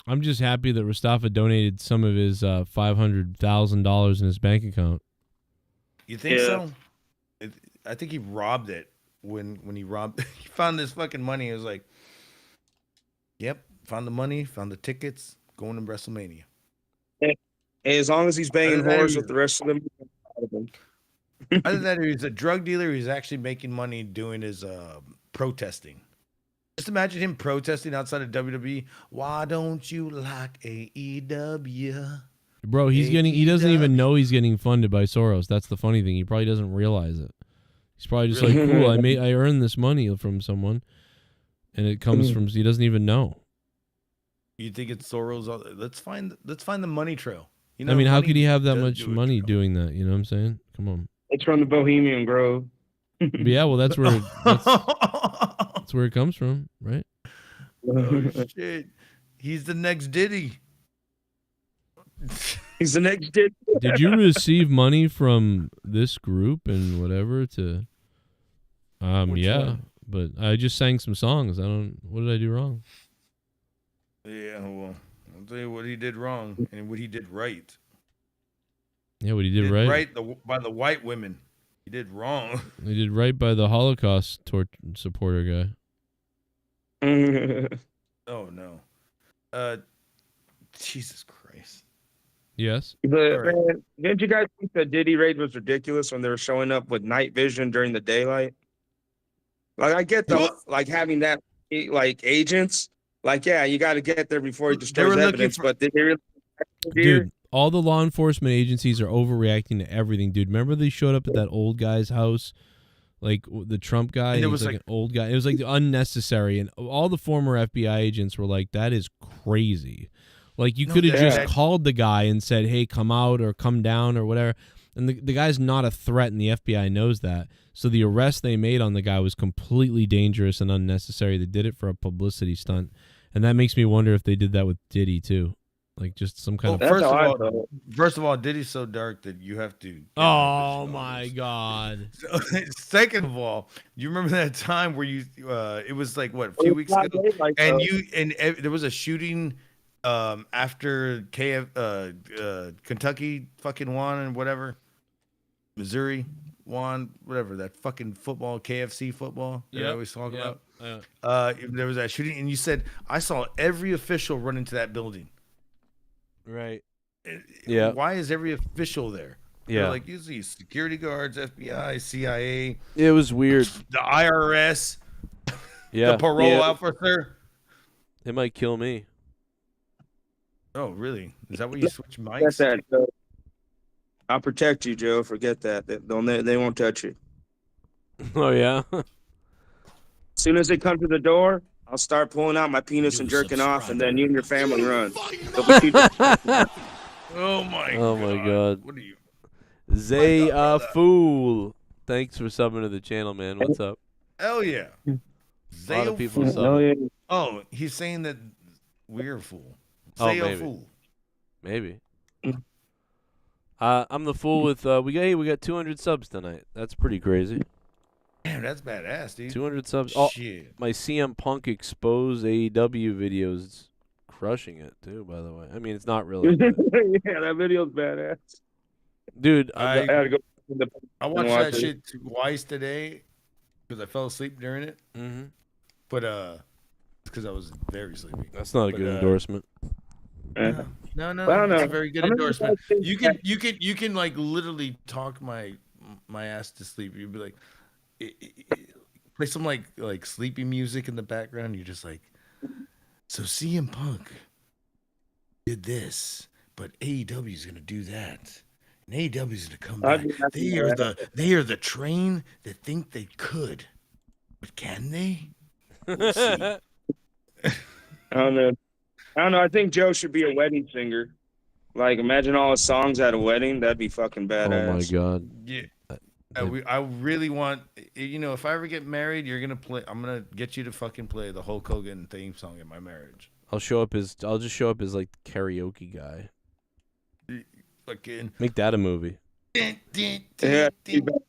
I'm just happy that Mustafa donated some of his $500,000 in his bank account. You think so? I think he robbed it when he found this fucking money. He was like, "Yep, found the money, found the tickets, going to WrestleMania." Hey, as long as he's banging whores with the rest of them. Other than that, he's a drug dealer. He's actually making money doing his protesting. Just imagine him protesting outside of WWE. Why don't you like AEW? Bro, he doesn't even know he's getting funded by Soros. That's the funny thing. He probably doesn't realize it. He's probably just like, cool, I earned this money from someone, and it comes from, he doesn't even know. You think it's Soros? Let's find the money trail. You know, I mean, how could he have that much money doing that? You know what I'm saying? Come on. It's from the Bohemian Grove. But yeah, well, that's where that's where it comes from, right? Oh shit! He's the next Diddy. He's the next Diddy. Did you receive money from this group and whatever to? Yeah, but I just sang some songs. What did I do wrong? Yeah, well, I'll tell you what he did wrong and what he did right. Yeah, what he did right. Right By the white women. He did wrong. He did right by the Holocaust supporter guy. Oh no. Jesus Christ. Yes. But man, didn't you guys think the Diddy raid was ridiculous when they were showing up with night vision during the daylight? Like, I get like having that like agents. Like, yeah, you got to get there before he destroys evidence. But did they really? Dude, all the law enforcement agencies are overreacting to everything, dude. Remember they showed up at that old guy's house, like the Trump guy. And it was like an old guy. It was like unnecessary, and all the former FBI agents were like, "That is crazy." Like, you could have just called the guy and said, "Hey, come out or come down or whatever." And the guy's not a threat, and the FBI knows that. So the arrest they made on the guy was completely dangerous and unnecessary. They did it for a publicity stunt, and that makes me wonder if they did that with Diddy too. Like, just some kind of. First of all, Diddy's so dark that you have to. Oh my God! Second of all, you remember that time where you? It was like what, a few weeks ago, and there was a shooting after Kentucky fucking won and whatever, Missouri won, whatever, that fucking football, KFC football that I always talk about. There was that shooting, and you said I saw every official run into that building. Right. Yeah. Why is every official there? Yeah. They're like, you see security guards, FBI, CIA. It was weird. The IRS. Yeah. The parole officer. It might kill me. Oh, really? Is that what you switch mics? I'll protect you, Joe. Forget that. They won't touch you. Oh, yeah? As soon as they come to the door, I'll start pulling out my penis and jerking off, and then you and your family run. Oh my God. What are you? Zay Fool. Thanks for subbing to the channel, man. What's up? Hell yeah. A lot of people subbing. Oh, he's saying that we're a fool. Oh, Say maybe. a fool. Maybe. I'm the fool with we got 200 subs tonight. That's pretty crazy. Damn, that's badass, dude. 200 subs. Oh, Shit. my CM Punk exposed AEW videos, crushing it too. By the way, I mean it's not really. But... yeah, that video's badass. Dude, I had to go. I watched that shit twice today because I fell asleep during it. Mm-hmm. But because I was very sleepy. That's not a good endorsement. No, I don't know. it's a very good endorsement. You can like literally talk my ass to sleep. You'd be like, play some like sleepy music in the background. You're just like, so CM Punk did this, but AEW is gonna do that. And AEW is gonna come back. They are the train that think they could, but can they? We'll see. I don't know. I think Joe should be a wedding singer. Like, imagine all his songs at a wedding. That'd be fucking badass. Oh my god. Yeah. I really want, if I ever get married, I'm gonna get you to fucking play the Hulk Hogan theme song at my marriage. I'll just show up as like karaoke guy. Fucking make that a movie.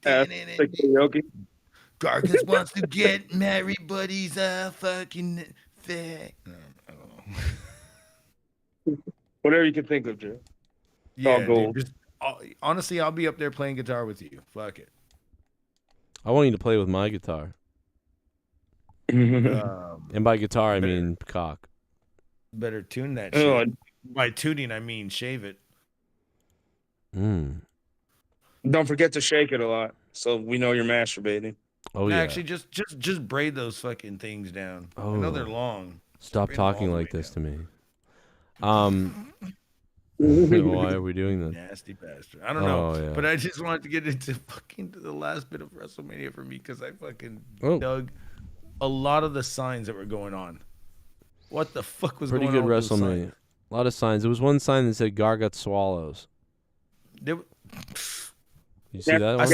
Karaoke. Gargis wants to get married, but he's a fucking fag. No, I don't know. Whatever you can think of, Joe. Yeah, gold. Dude, honestly, I'll be up there playing guitar with you. Fuck it. I want you to play with my guitar. And by guitar, I mean cock. Better tune that shit. By tuning, I mean shave it. Don't forget to shake it a lot, so we know you're masturbating. Oh yeah. Actually, just braid those fucking things down. I know they're long. Stop talking like this to me. Why are we doing this? Nasty bastard. I don't know. Yeah. But I just wanted to get into the last bit of WrestleMania for me because I fucking dug a lot of the signs that were going on. What the fuck was pretty going good on? With those WrestleMania. signs? A lot of signs. There was one sign that said "Gargut swallows." You see that one? I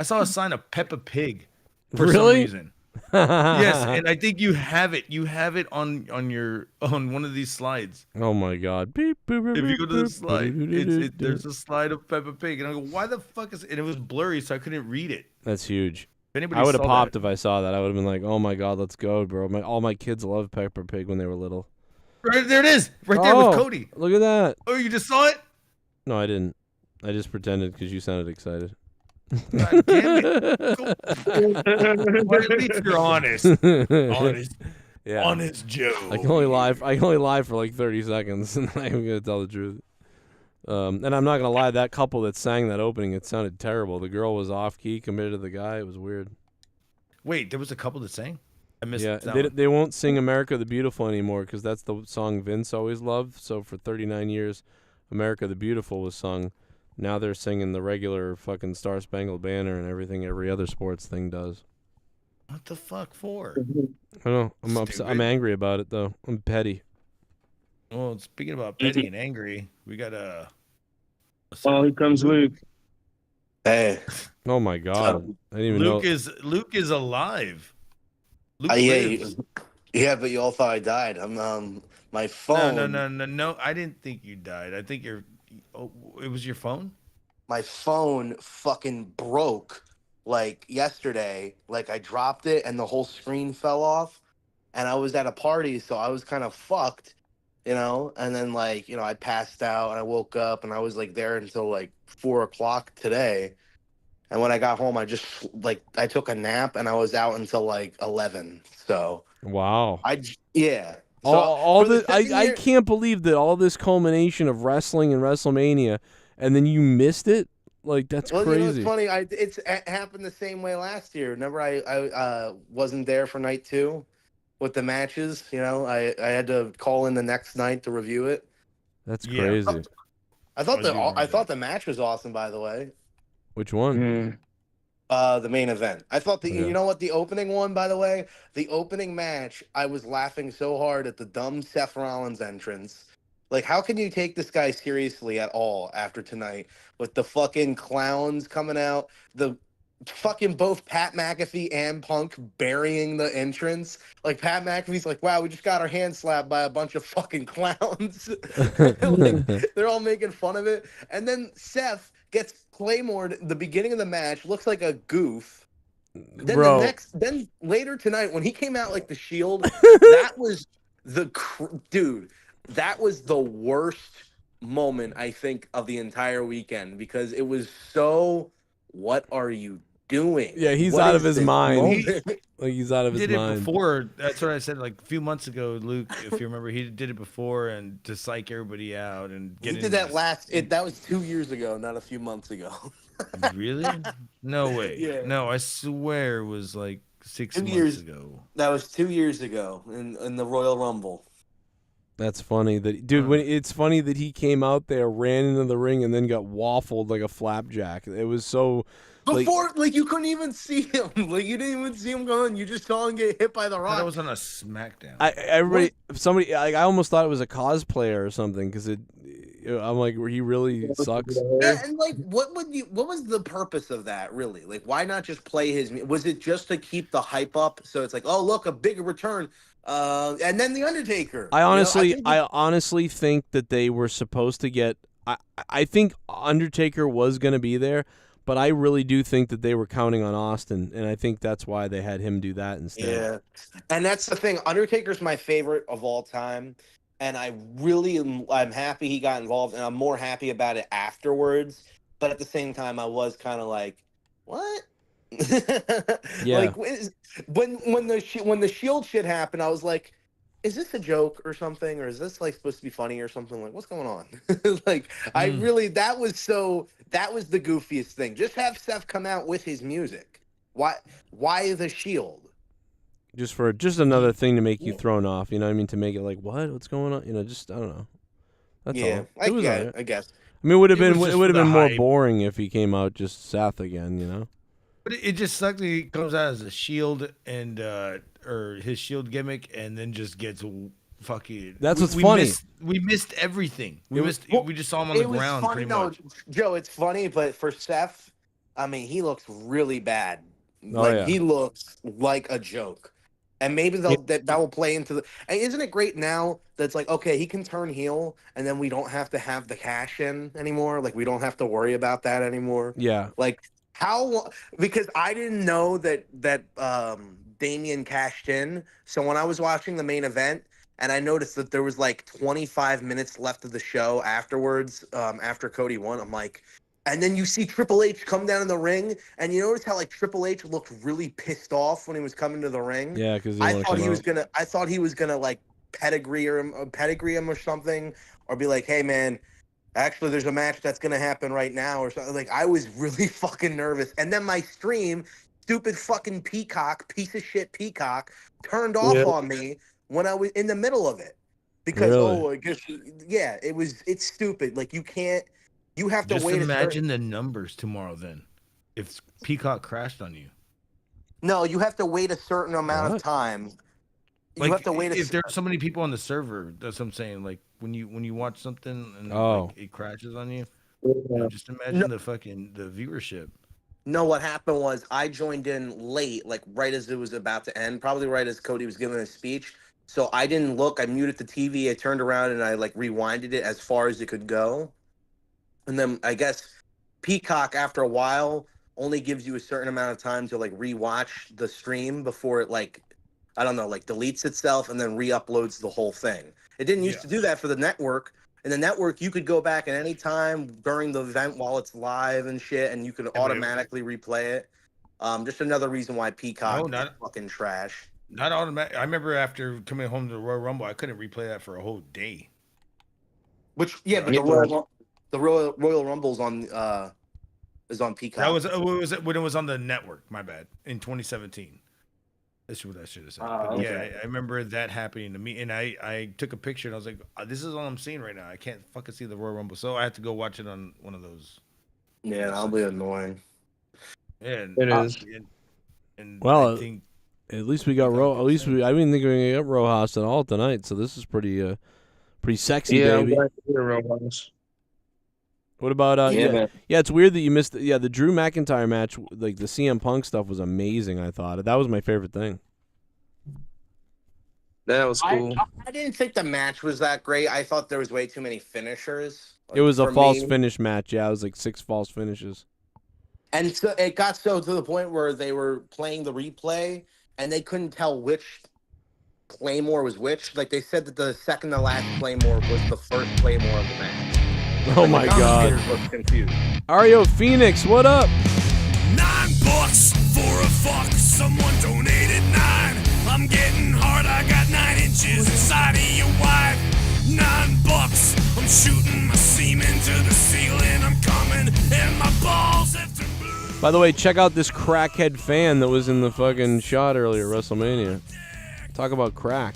saw a sign of Peppa Pig for Really? some reason. Yes, and I think you have it. You have it on one of these slides. Oh my god! Beep, boop, boop, If you go to the boop, slide, boop, there's a slide of Peppa Pig, and I go, "Why the fuck is?" And it was blurry, so I couldn't read it. That's huge. If anybody I would have saw popped that- if I saw that. I would have been like, "Oh my god, let's go, bro!" All my kids loved Peppa Pig when they were little. Right there, it is, right there with Cody. Look at that! Oh, you just saw it? No, I didn't. I just pretended because you sounded excited. God damn it! Well, at least you're honest. Honest. Yeah. Honest Joe. I can only lie for like 30 seconds, and I'm gonna tell the truth. And I'm not gonna lie. That couple that sang that opening, it sounded terrible. The girl was off key, committed to the guy. It was weird. Wait, there was a couple that sang? I missed Yeah, that one. they won't sing "America the Beautiful" anymore because that's the song Vince always loved. So for 39 years, "America the Beautiful" was sung. Now they're singing the regular fucking Star Spangled Banner and everything every other sports thing does. What the fuck for? I don't know. I'm upset. I'm angry about it though. I'm petty. Well, speaking about petty and angry, we got a Oh, here comes Luke. Hey. Oh my god. I didn't even know. Luke is alive. Luke Yeah, lives. yeah, but you all thought I died. My phone. No. I didn't think you died. I think it was your phone? My phone fucking broke like yesterday. Like I dropped it and the whole screen fell off. And I was at a party, so I was kind of fucked, And then I passed out and I woke up and I was like there until like 4 o'clock today. And when I got home, I just I took a nap and I was out until like 11. So Wow. Yeah. So all for the the I second year- can't believe that all this culmination of wrestling and WrestleMania, and then you missed it. Like that's Well, crazy. it's funny. It happened the same way last year. Remember, I wasn't there for night 2 with the matches. I had to call in the next night to review it. That's crazy. I thought the match was awesome. By the way, Which one? the main event. I thought Yeah. you know what, the opening one, by the way, the opening match. I was laughing so hard at the dumb Seth Rollins entrance. Like, how can you take this guy seriously at all after tonight with the fucking clowns coming out, the fucking both Pat McAfee and Punk burying the entrance? Like, Pat McAfee's like, wow, we just got our hand slapped by a bunch of fucking clowns. They're all making fun of it. And then Seth gets Claymored the beginning of the match, looks like a goof. Then Bro. then later tonight when he came out like the Shield, that was dude. That was the worst moment I think of the entire weekend because it was so. What are you doing? Yeah, he's What out of is his this mind. moment? Like he's out of his Did it mind. before. That's what I said like a few months ago, Luke. If you remember, he did it before and to psych everybody out and He get did that that was 2 years ago, not a few months ago. Really? No way. Yeah. No, I swear it was like 6 2 months years ago. That was 2 years ago in the Royal Rumble. That's funny that dude. When it's funny that he came out there, ran into the ring, and then got waffled like a flapjack. It was so. Before, like you couldn't even see him. Like you didn't even see him going. You just saw him get hit by the I Rock. thought it was on a SmackDown. Somebody, like, I almost thought it was a cosplayer or something because I'm like, he really sucks. Yeah, and like, what was the purpose of that? Really, like, why not just play his? Was it just to keep the hype up? So it's like, oh look, a bigger return, and then the Undertaker. I honestly think that they were supposed to get. I think Undertaker was going to be there, but I really do think that they were counting on Austin, and I think that's why they had him do that instead. Yeah, and that's the thing. Undertaker's my favorite of all time, and I'm happy he got involved, and I'm more happy about it afterwards. But at the same time, I was kind of like, what? Yeah. Like when the Shield shit happened, I was like, is this a joke or something, or is this like supposed to be funny or something? Like, what's going on? Like, I really that was the goofiest thing. Just have Seth come out with his music. Why the Shield? Just another thing to make you thrown off. You know what I mean? To make it like, what's going on? You know, just I don't know. That's all. I was get all it, right. I guess. I mean, it would have been more hype. boring if he came out just Seth again. You know. But it just sucks that he comes out as a Shield and or his Shield gimmick and then just gets fucking. That's what's funny. We missed everything. We just saw him on the ground funny, pretty much. Joe, it's funny, but for Seth, I mean, he looks really bad. Oh, Like yeah. he looks like a joke. And maybe that will play into the. And isn't it great now that it's like, okay, he can turn heel, and then we don't have to have the cash in anymore. Like we don't have to worry about that anymore. Yeah. Like because I didn't know that Damian cashed in. So when I was watching the main event and I noticed that there was like 25 minutes left of the show afterwards, after Cody won, I'm like, and then you see Triple H come down in the ring, and you notice how like Triple H looked really pissed off when he was coming to the ring. Yeah, because I thought he was gonna like pedigree him or something, or be like, hey man, actually there's a match that's gonna happen right now or something. Like I was really fucking nervous, and then my stream, stupid fucking piece of shit Peacock, turned off on me when I was in the middle of it because Really? I guess it's stupid. Like you have to Just wait. imagine the numbers tomorrow then, if Peacock crashed on you. No, you have to wait a certain amount of time. You have to wait. If there are so many people on the server, that's what I'm saying. Like when you watch something and like, it crashes on you, just imagine the viewership. No, what happened was I joined in late, like right as it was about to end, probably right as Cody was giving his speech. So I didn't look. I muted the TV. I turned around and I like rewinded it as far as it could go. And then I guess Peacock, after a while, only gives you a certain amount of time to like rewatch the stream before it like, I don't know, like deletes itself and then re-uploads the whole thing. It didn't used to do that for the network. And the network, you could go back at any time during the event while it's live and shit, and you could automatically replay it. Just another reason why Peacock is fucking trash. Not automatic. I remember after coming home to the Royal Rumble, I couldn't replay that for a whole day. But the Royal Rumble's on is on Peacock. That was when it was on the network. My bad. In 2017. That's what I should have said. Okay. Yeah, I remember that happening to me, and I took a picture and I was like, "This is all I'm seeing right now. I can't fucking see the Royal Rumble." So I had to go watch it on one of those. Yeah, that'll be annoying. Yeah, It is. And Well, I think at least we got I didn't think we were gonna get Rojas at all tonight. So this is pretty sexy, baby. What about yeah, it's weird that you missed the Drew McIntyre match. Like the CM Punk stuff was amazing. I thought that was my favorite thing. That was cool. I didn't think the match was that great. I thought there was way too many finishers. It was a false finish match. Yeah, it was like 6 false finishes. And so it got so to the point where they were playing the replay and they couldn't tell which Claymore was which. Like they said that the second to last Claymore was the first Claymore of the match. Oh Like, my the God. commentators looked confused. Ario Phoenix, what up? $9 for a fuck. Someone donated 9. I'm getting hard. I got 9 inches inside of your wife. $9. I'm shooting my semen to the ceiling. I'm coming and my balls have turned blue. By the way, check out this crackhead fan that was in the fucking shot earlier at WrestleMania. Talk about crack.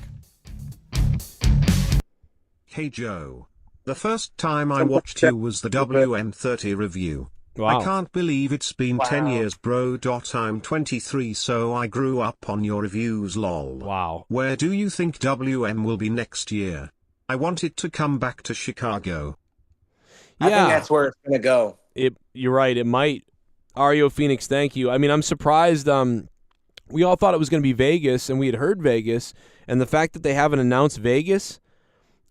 Hey Joe. The first time I watched you was the WM30 review. Wow. I can't believe it's been 10 years bro. I'm 23 so I grew up on your reviews lol. Wow. Where do you think WM will be next year? I want it to come back to Chicago. I think that's where it's going to go. You're right, it might. Ario Phoenix, thank you. I mean, I'm surprised. We all thought it was going to be Vegas, and we had heard Vegas, and the fact that they haven't announced Vegas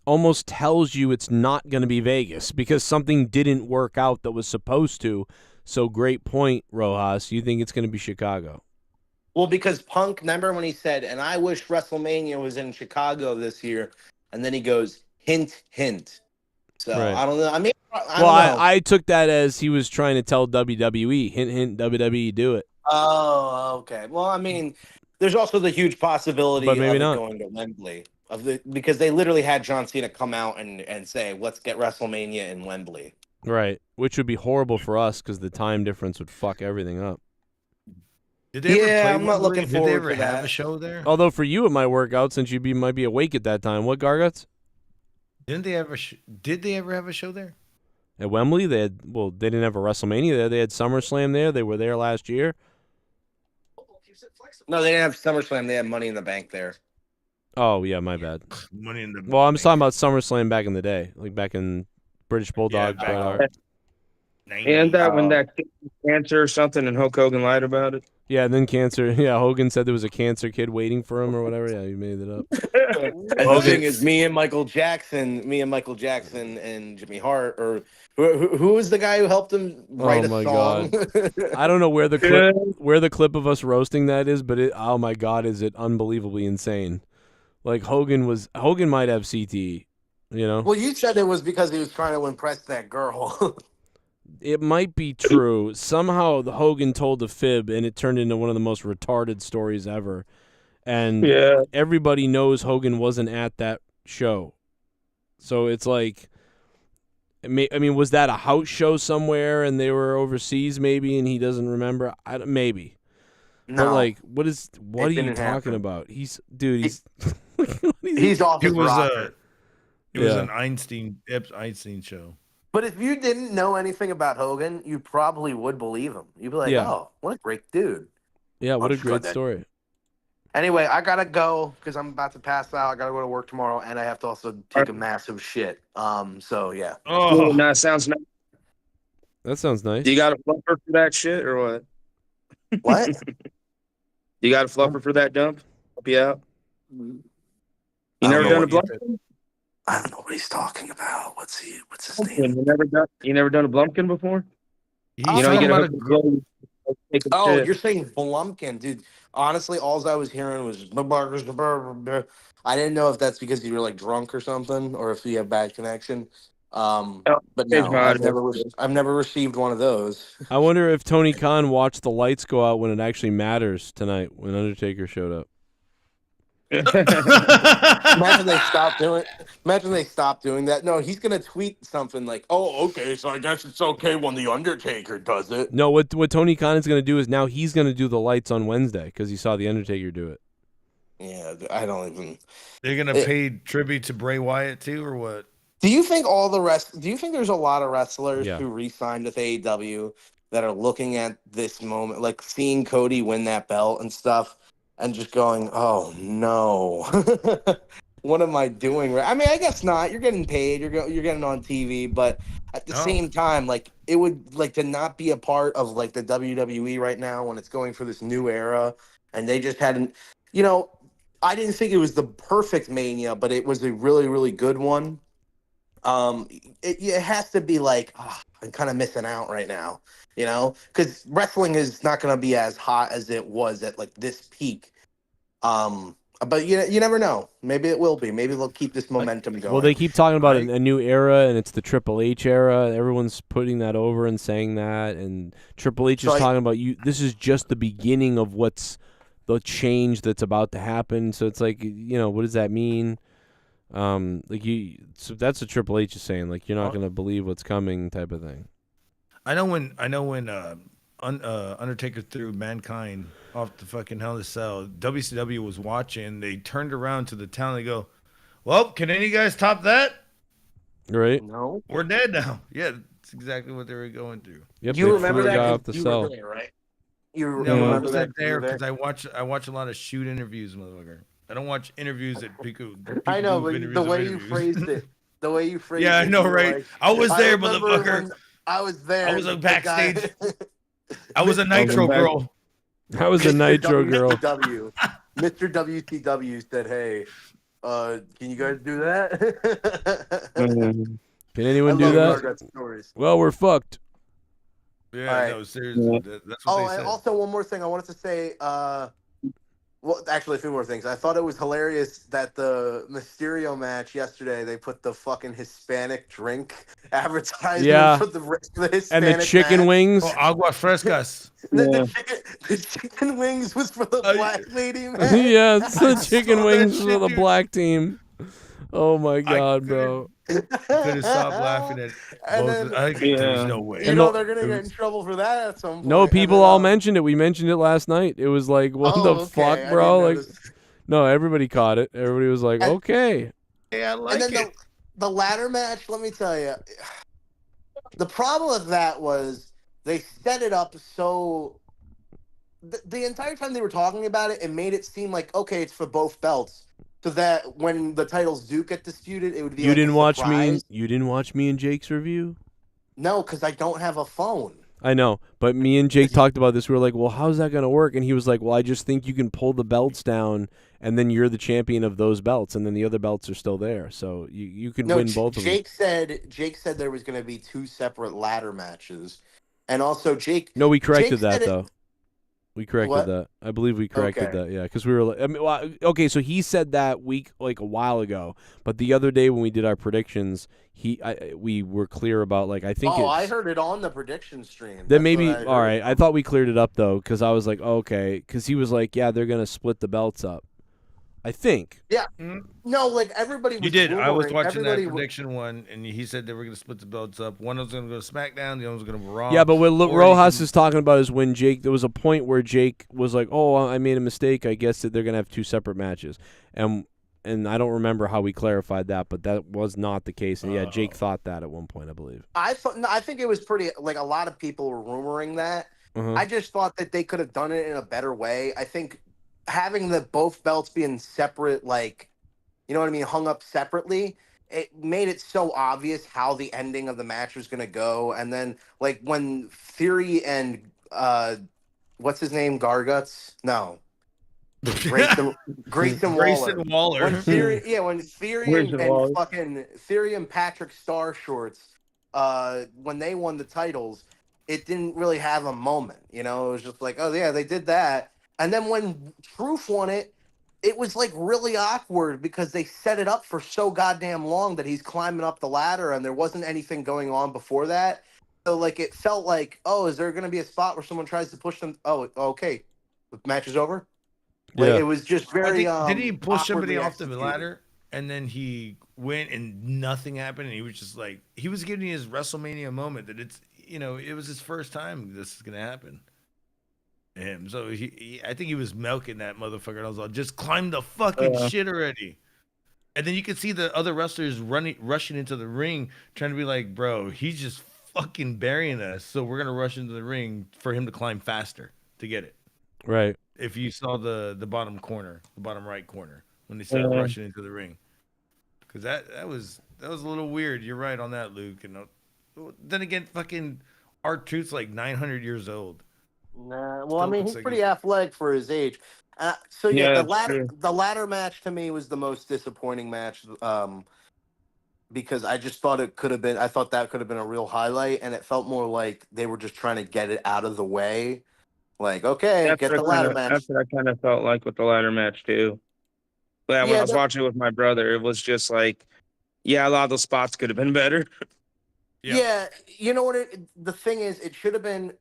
almost tells you it's not going to be Vegas because something didn't work out that was supposed to. So great point, Rojas. You think it's going to be Chicago? Well, because Punk, remember when he said, and I wish WrestleMania was in Chicago this year, and then he goes, hint, hint. So Right. I don't know. I mean, I don't know. I took that as he was trying to tell WWE, hint, hint, WWE, do it. Oh, okay. Well, I mean, there's also the huge possibility But maybe of it not. going to Wembley. Because they literally had John Cena come out and say, let's get WrestleMania in Wembley. Right, which would be horrible for us because the time difference would fuck everything up. Did they ever play I'm not Wembley? looking Did they forward ever to have that. a show there? Although for you it might work out since you might be awake at that time. What, Garguts? Didn't they ever? Did they ever have a show there? At Wembley, they didn't have a WrestleMania there. They had SummerSlam there. They were there last year. No, they didn't have SummerSlam. They had Money in the Bank there. Oh, yeah, my bad. Money in the Well, I'm talking about SummerSlam back in the day, like back in British Bulldog. Bret Hart. And that when that kid had cancer or something, and Hulk Hogan lied about it. Yeah, and then cancer. Yeah, Hogan said there was a cancer kid waiting for him or whatever. Yeah, he made it up. And the thing is, me and Michael Jackson and Jimmy Hart, or who was the guy who helped him write Oh my a song? God. I don't know where the clip of us roasting that is, but oh my God, is it unbelievably insane? Like Hogan might have CTE, you know? Well, you said it was because he was trying to impress that girl. It might be true. Somehow the Hogan told a fib, and it turned into one of the most retarded stories ever. And everybody knows Hogan wasn't at that show. So it's like, I mean, was that a house show somewhere and they were overseas maybe and he doesn't remember? Maybe. No. But like, what are you didn't talking happen. about? He's he's off his rocker. It was an Einstein show. But if you didn't know anything about Hogan, you probably would believe him. You'd be like, Yeah. oh, what a great dude. Yeah, what a great that- story. Anyway, I got to go because I'm about to pass out. I got to go to work tomorrow, and I have to also take a massive shit. So, yeah. Oh, no, sounds nice. That sounds nice. Do you got a fluffer for that shit or what? What? You got a fluffer for that dump? Help you out? You I never don't done know a what Blumpkin? I don't know what he's talking about. What's his name? You never done a Blumpkin before? He's You know, you talking get a about hook and take a Oh, shit. you're saying Blumpkin, dude. Honestly, all I was hearing was I didn't know if that's because you were like drunk or something, or if you have bad connection. But change no, my I've never received one of those. I wonder if Tony Khan watched the lights go out when it actually matters tonight when Undertaker showed up. Imagine they stopped doing that. No, he's gonna tweet something like, "Oh, okay, so I guess it's okay when the Undertaker does it." No, what Tony Khan is going to do is now he's going to do the lights on Wednesday because he saw the Undertaker do it. Yeah, I don't even. They're gonna pay tribute to Bray Wyatt too, or what? Do you think Do you think there's a lot of wrestlers Yeah. who re-signed with AEW that are looking at this moment, like seeing Cody win that belt and stuff, and just going, "Oh no, what am I doing?" I mean, I guess not. You're getting paid. You're getting on TV, but at the same time, like it would like to not be a part of like the WWE right now when it's going for this new era, and they just hadn't. You know, I didn't think it was the perfect Mania, but it was a really, really good one. It has to be like and kind of missing out right now, you know, because wrestling is not going to be as hot as it was at like this peak. But you never know. Maybe it will be. Maybe they'll keep this momentum going. Well, they keep talking about a new era, and it's the Triple H era. Everyone's putting that over and saying that, and Triple H is talking about this is just the beginning of what's the change that's about to happen. So it's like, you know, what does that mean? So that's what Triple H is saying. Like, you're not going to believe what's coming, type of thing. I know when Undertaker threw Mankind off the fucking Hell in a Cell, WCW was watching. They turned around to the town. They go, "Well, can any of you guys top that?" Right? No, we're dead now. Yeah, that's exactly what they were going through. Yep, you remember that? Off the cell. There, right? No, I wasn't there because I watch a lot of shoot interviews, motherfucker. I don't watch interviews that people I know, but the way you phrased it, yeah, I know, right? Like, I was there, motherfucker. I was there. I was backstage. I was a Nitro girl. I was a Nitro girl. Mr. WCW said, "Hey, can you guys do that?" Can anyone do that? Well, we're fucked. Yeah, no, seriously. That's what they said. And also one more thing I wanted to say. Well, actually, a few more things. I thought it was hilarious that the Mysterio match yesterday, they put the fucking Hispanic drink advertisement for the Hispanic and the chicken wings. Oh, agua frescas. The chicken wings was for the black lady, man. Yeah, it's the chicken wings for the black team. Oh my god, bro. I couldn't stop laughing at both. There's no way. You know they're gonna get in trouble for that at some point. No, people all mentioned it. We mentioned it last night. It was like, what the fuck, bro? Like, no, everybody caught it. Everybody was like, okay. Yeah, I like and then the ladder match, let me tell you, the problem with that was they set it up so the entire time they were talking about it, it made it seem like, okay, it's for both belts. So that when the titles do get disputed, it would be. You didn't watch me. You didn't watch me and Jake's review. No, because I don't have a phone. I know, but me and Jake talked about this. We were like, "Well, how's that gonna work?" And he was like, "Well, I just think you can pull the belts down, and then you're the champion of those belts, and then the other belts are still there, so you could win both of them." Jake said there was going to be 2 separate ladder matches, and also Jake. No, we corrected that though. We corrected that. I believe we corrected that. Yeah, because we were like, I mean, well, okay. So he said that week, like a while ago, but the other day when we did our predictions, we were clear about like I think. Oh, I heard it on the prediction stream. Then maybe all right. I thought we cleared it up though, because I was like, okay, because he was like, yeah, they're gonna split the belts up. I think. Yeah. No, like everybody was. You did. I was rumoring, watching that prediction one, and he said they were going to split the belts up. One was going to go to SmackDown, the other was going to go Raw. Yeah, but what Rojas is talking about is when Jake. There was a point where Jake was like, "Oh, I made a mistake. I guess that they're going to have 2 separate matches," and I don't remember how we clarified that, but that was not the case. And yeah, Jake thought that at one point, I believe. I think it was pretty. Like a lot of people were rumoring that. I just thought that they could have done it in a better way. I think. Having both belts being separate, like, you know what I mean, hung up separately, it made it so obvious how the ending of the match was going to go. And then, like, when Theory and, what's his name, Garguts? No. Grayson Waller. When Theory and Patrick Star Shorts, when they won the titles, it didn't really have a moment, you know? It was just like, oh, yeah, they did that. And then when Truth won it, it was like really awkward because they set it up for so goddamn long that he's climbing up the ladder and there wasn't anything going on before that. So like it felt like, oh, is there going to be a spot where someone tries to push them? Oh, okay, the match is over. Like, Yeah, it was just very. Did he push somebody off the executed. ladder and then he went and nothing happened and he was just like he was giving his WrestleMania moment that it's it was his first time this is going to happen. Him. So I think he was milking that motherfucker. And I was like, just climb the fucking shit already. And then you could see the other wrestlers rushing into the ring, trying to be like, bro, he's just fucking burying us. So we're gonna rush into the ring for him to climb faster to get it. Right. If you saw the bottom corner, the bottom right corner, when they started rushing into the ring, because that was a little weird. You're right on that, Luke. And then again, fucking R-Truth's like 900 years old. Nah, well, I mean, he's pretty athletic for his age. The ladder match to me was the most disappointing match. because I just thought it could have been. I thought that could have been a real highlight, and it felt more like they were just trying to get it out of the way. Like, okay, get the ladder match. That's what I kind of felt like with the ladder match too. But yeah, when I was watching it with my brother, it was just like, yeah, a lot of those spots could have been better. Yeah, you know what? The thing is, it should have been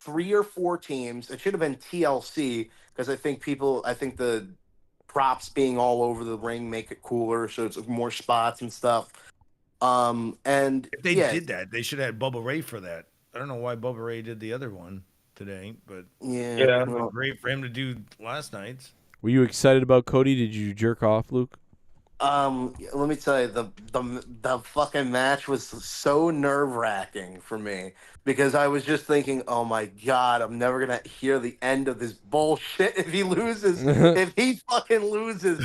3 or 4 teams. It should have been TLC because I think the props being all over the ring make it cooler, so it's more spots and stuff. And if they did that, they should have had Bubba Ray for that. I don't know why Bubba Ray did the other one today, but yeah, it would have been great for him to do last night's. Were you excited about Cody? Did you jerk off, Luke? Let me tell you, the fucking match was so nerve-wracking for me because I was just thinking, oh my God, I'm never gonna hear the end of this bullshit if he loses. If he fucking loses,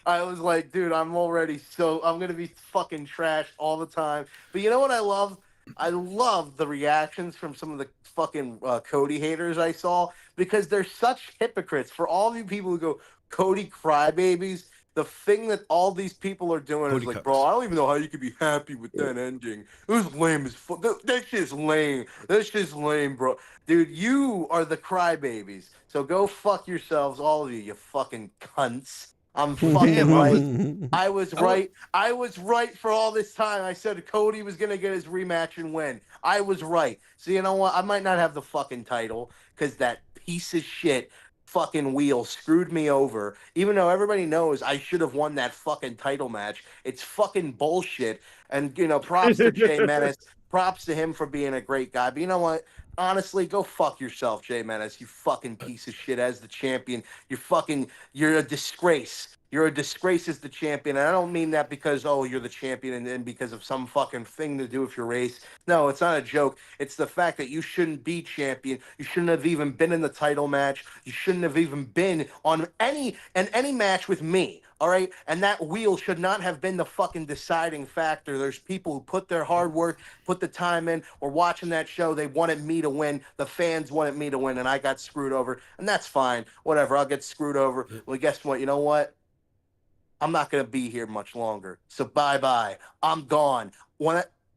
I was like, dude, I'm gonna be fucking trashed all the time. But you know what I love? I love the reactions from some of the fucking Cody haters I saw because they're such hypocrites. For all of you people who go, Cody crybabies, the thing that all these people are doing Cody is like, Cooks. bro, I don't even know how you could be happy with that ending. It was lame as fuck. That shit's lame. That shit's lame, bro. Dude, you are the crybabies. So go fuck yourselves, all of you, you fucking cunts. I'm fucking right. I was right. I was right for all this time. I said Cody was gonna get his rematch and win. I was right. So you know what? I might not have the fucking title because that piece of shit fucking wheel screwed me over. Even though everybody knows I should have won that fucking title match. It's fucking bullshit. And you know, props to Jay Menace. Props to him for being a great guy. But you know what? Honestly, go fuck yourself, Jay Menace, you fucking piece of shit as the champion. You're a disgrace. You're a disgrace as the champion. And I don't mean that because, oh, you're the champion and because of some fucking thing to do with your race. No, it's not a joke. It's the fact that you shouldn't be champion. You shouldn't have even been in the title match. You shouldn't have even been on any match with me. All right. And that wheel should not have been the fucking deciding factor. There's people who put their hard work, put the time in, were watching that show. They wanted me to win. The fans wanted me to win, and I got screwed over. And that's fine. Whatever. I'll get screwed over. Well, guess what? You know what? I'm not going to be here much longer. So bye-bye. I'm gone.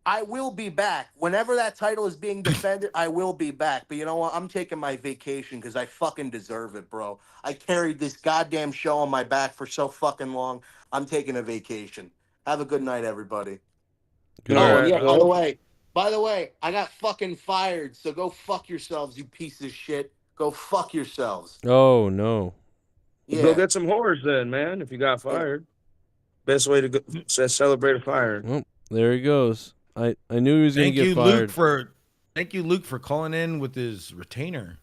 I will be back. Whenever that title is being defended, I will be back. But you know what? I'm taking my vacation because I fucking deserve it, bro. I carried this goddamn show on my back for so fucking long. I'm taking a vacation. Have a good night, everybody. Good Oh, night. yeah, by the way, I got fucking fired, so go fuck yourselves, you pieces of shit. Go fuck yourselves. Oh, no. Yeah. Go get some whores then, man, if you got fired. Best way to go, celebrate a fire. Well, there he goes. I knew he was going to get fired. Thank you, Luke, for calling in with his retainer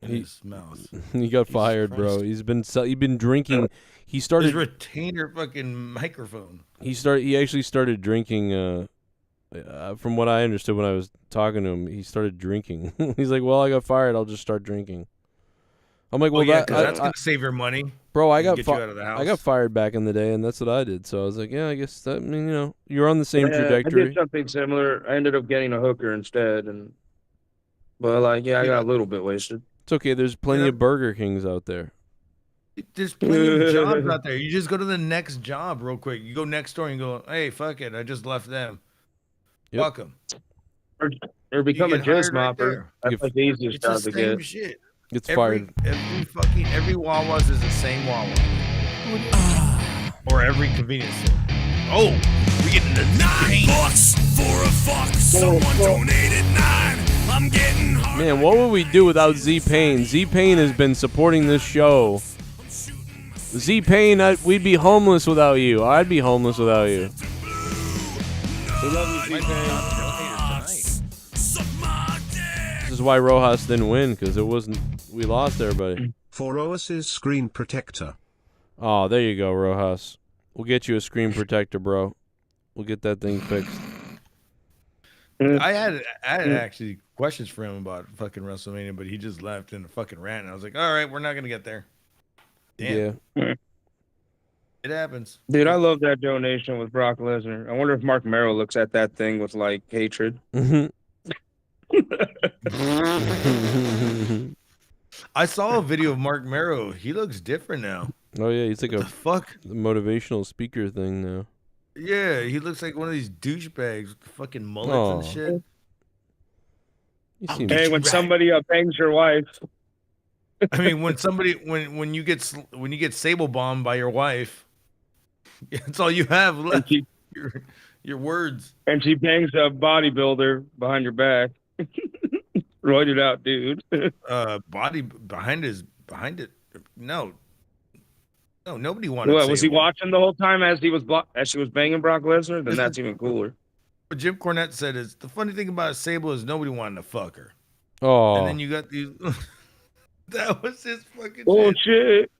in his mouth. He got fired, bro. He's been drinking. He started his retainer fucking microphone. He actually started drinking. From what I understood when I was talking to him, he started drinking. He's like, "Well, I got fired. I'll just start drinking." I'm like, "Well, that's gonna save your money, bro." I get got you out of the house. I got fired back in the day, and that's what I did. So I was like, "Yeah, I guess that. I mean, you know, you're on the same trajectory." I did something similar. I ended up getting a hooker instead, but I got a little bit wasted. It's okay. There's plenty of Burger Kings out there. There's plenty of jobs out there. You just go to the next job real quick. You go next door and go, "Hey, fuck it, I just left them. Yep. Fuck them." Or become a jizz mopper. That's like the easiest It's job the to same get. shit. Gets fired. Every Wawa's is the same Wawa. Or every convenience store. Oh, we getting the $9 for a fuck. Someone donated 9. I'm getting hard. Man, what would we do without Z-Pain? Z-Pain has been supporting this show. Z-Pain, we'd be homeless without you. I'd be homeless without you. This is why Rojas didn't win, because we lost everybody. For Roas's screen protector. Oh, there you go, Rojas. We'll get you a screen protector, bro. We'll get that thing fixed. I had actually questions for him about fucking WrestleMania, but he just left in a fucking rant. And I was like, all right, we're not gonna get there. Damn. Yeah. It happens. Dude, I love that donation with Brock Lesnar. I wonder if Mark Merrill looks at that thing with like hatred. I saw a video of Mark Merrow. He looks different now. Oh yeah, he's like what the fuck? motivational speaker thing now. Yeah, he looks like one of these douchebags with fucking mullets and shit. Hey, when somebody bangs your wife. I mean, when you get sable bombed by your wife, that's all you have left. Your words. And she bangs a bodybuilder behind your back. Roided out, dude. Body behind it. No, nobody wanted. What, was he Sable. watching the whole time as she was banging Brock Lesnar? Then that's even cooler. What Jim Cornette said is the funny thing about Sable is nobody wanted to fuck her. Oh, and then you got these. That was his fucking bullshit.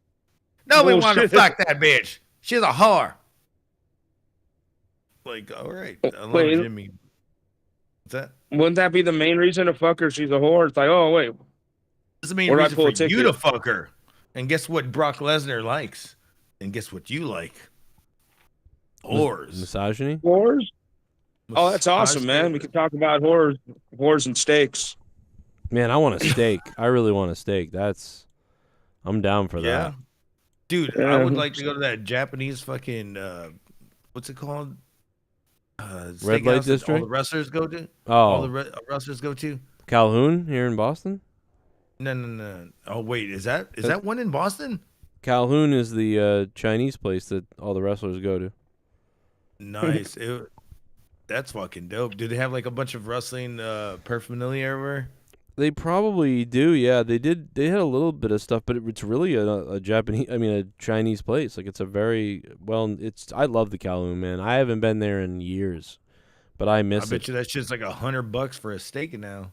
Nobody wanted to fuck that bitch. She's a whore. Like, all right, I love Wait. Jimmy. What's that? Wouldn't that be the main reason to fuck her? She's a whore. It's like, oh wait, This is the main where do I reason pull a for you ticket? to fuck her. And guess what Brock Lesnar likes? And guess what you like? Whores. Misogyny? Whores? Oh, that's awesome, man. We can talk about whores and steaks. Man, I want a steak. I really want a steak. I'm down for that. Dude, I would like to go to that Japanese fucking what's it called? Red Light steakhouse that District? all the wrestlers go to. Oh. All the wrestlers go to. Calhoun here in Boston? No. Oh wait, is that one in Boston? Calhoun is the Chinese place that all the wrestlers go to. Nice. That's fucking dope. Do they have like a bunch of wrestling paraphernalia everywhere? They probably do, yeah. They did. They had a little bit of stuff, but it's really a Japanese. I mean, a Chinese place. Like it's a very well. I love the Calhoun, man. I haven't been there in years, but I miss it. I bet you that shit's like $100 for a steak now.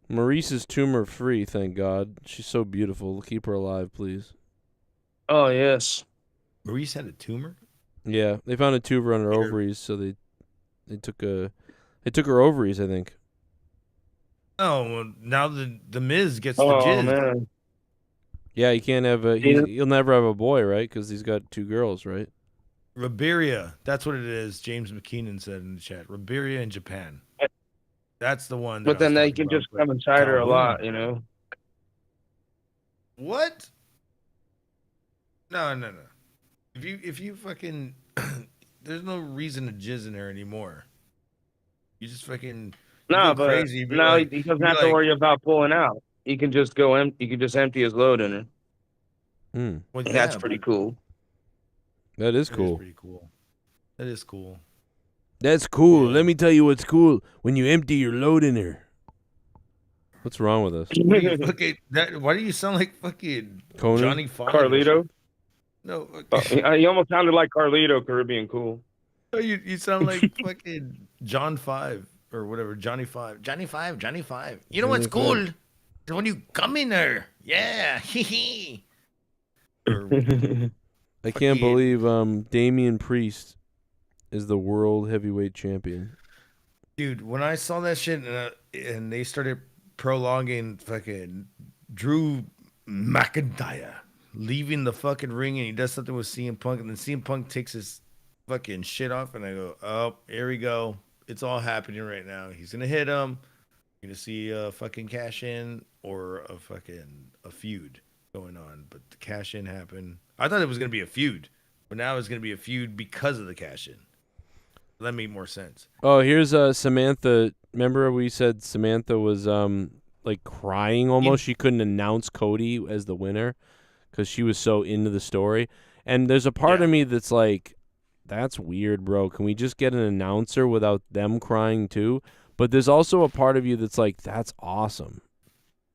Maurice is tumor free, thank God. She's so beautiful. Keep her alive, please. Oh yes. Maurice had a tumor. Yeah, they found a tumor on her ovaries, so they took her ovaries, I think. Oh, well, now the Miz gets the jizz. Man. Yeah, he can't have he'll never have a boy, right? Because he's got 2 girls, right? Riberia, that's what it is. James McKeenan said in the chat. Riberia in Japan. That's the one. But then they can just come inside her a lot, you know. What? No. If you fucking, there's no reason to jizz in her anymore. You just fucking. No, go but crazy, no, he doesn't have to worry about pulling out. He can just go empty. He can just empty his load in her. Well, That's yeah, pretty cool. That is That cool. is pretty cool. That is cool. That's cool. Let me tell you what's cool. When you empty your load in her. What's wrong with us? Why do you sound like fucking Conan? Johnny Five? Carlito? No. He almost sounded like Carlito, Caribbean Cool. No, you sound like fucking John 5 or whatever. Johnny 5. Johnny 5. You know what's cool? Is when you come in there. Yeah. I can't believe Damian Priest is the world heavyweight champion. Dude, when I saw that shit and they started prolonging fucking Drew McIntyre leaving the fucking ring and he does something with CM Punk and then CM Punk takes his fucking shit off and I go, oh, here we go. It's all happening right now. He's going to hit him. You're going to see a fucking cash in or a feud going on. But the cash in happened. I thought it was going to be a feud, but now it's going to be a feud because of the cash in. That made more sense. Oh, here's Samantha. Remember we said Samantha was like crying almost. She couldn't announce Cody as the winner because she was so into the story. And there's a part of me that's like, that's weird, bro. Can we just get an announcer without them crying too? But there's also a part of you that's like, that's awesome.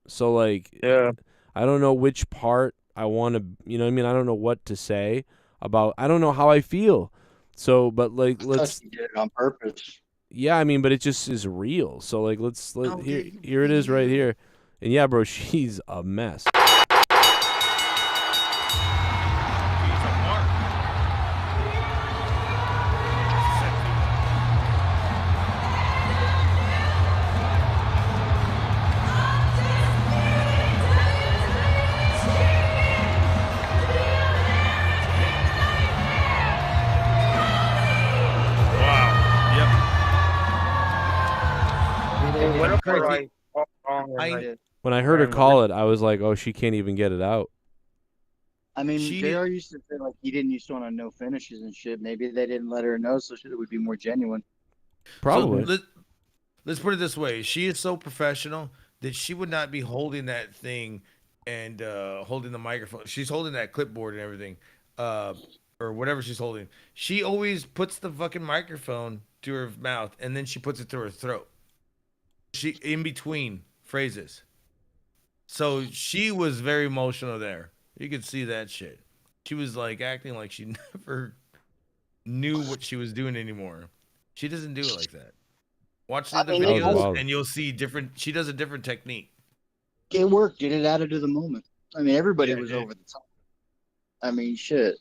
So like, I don't know which part I want to, you know what I mean? I don't know what to say about, I don't know how I feel. So, but like, let's did it on purpose. Yeah, I mean, but it just is real. So like, here it is right here. And yeah, bro, she's a mess. When I heard her call it, I was like, oh, she can't even get it out. I mean, She JR used to say like he didn't used to want to know finishes and shit. Maybe they didn't let her know, so it would be more genuine. Probably. So let's put it this way: she is so professional that she would not be holding that thing and holding the microphone. She's holding that clipboard and everything, or whatever she's holding. She always puts the fucking microphone to her mouth and then she puts it to her throat. She in between phrases. So she was very emotional there. You could see that shit. She was like acting like she never knew what she was doing anymore. She doesn't do it like that. Watch the other videos and you'll see different. She does a different technique. It worked. Did it added to the moment. I mean, everybody was over the top. I mean, shit.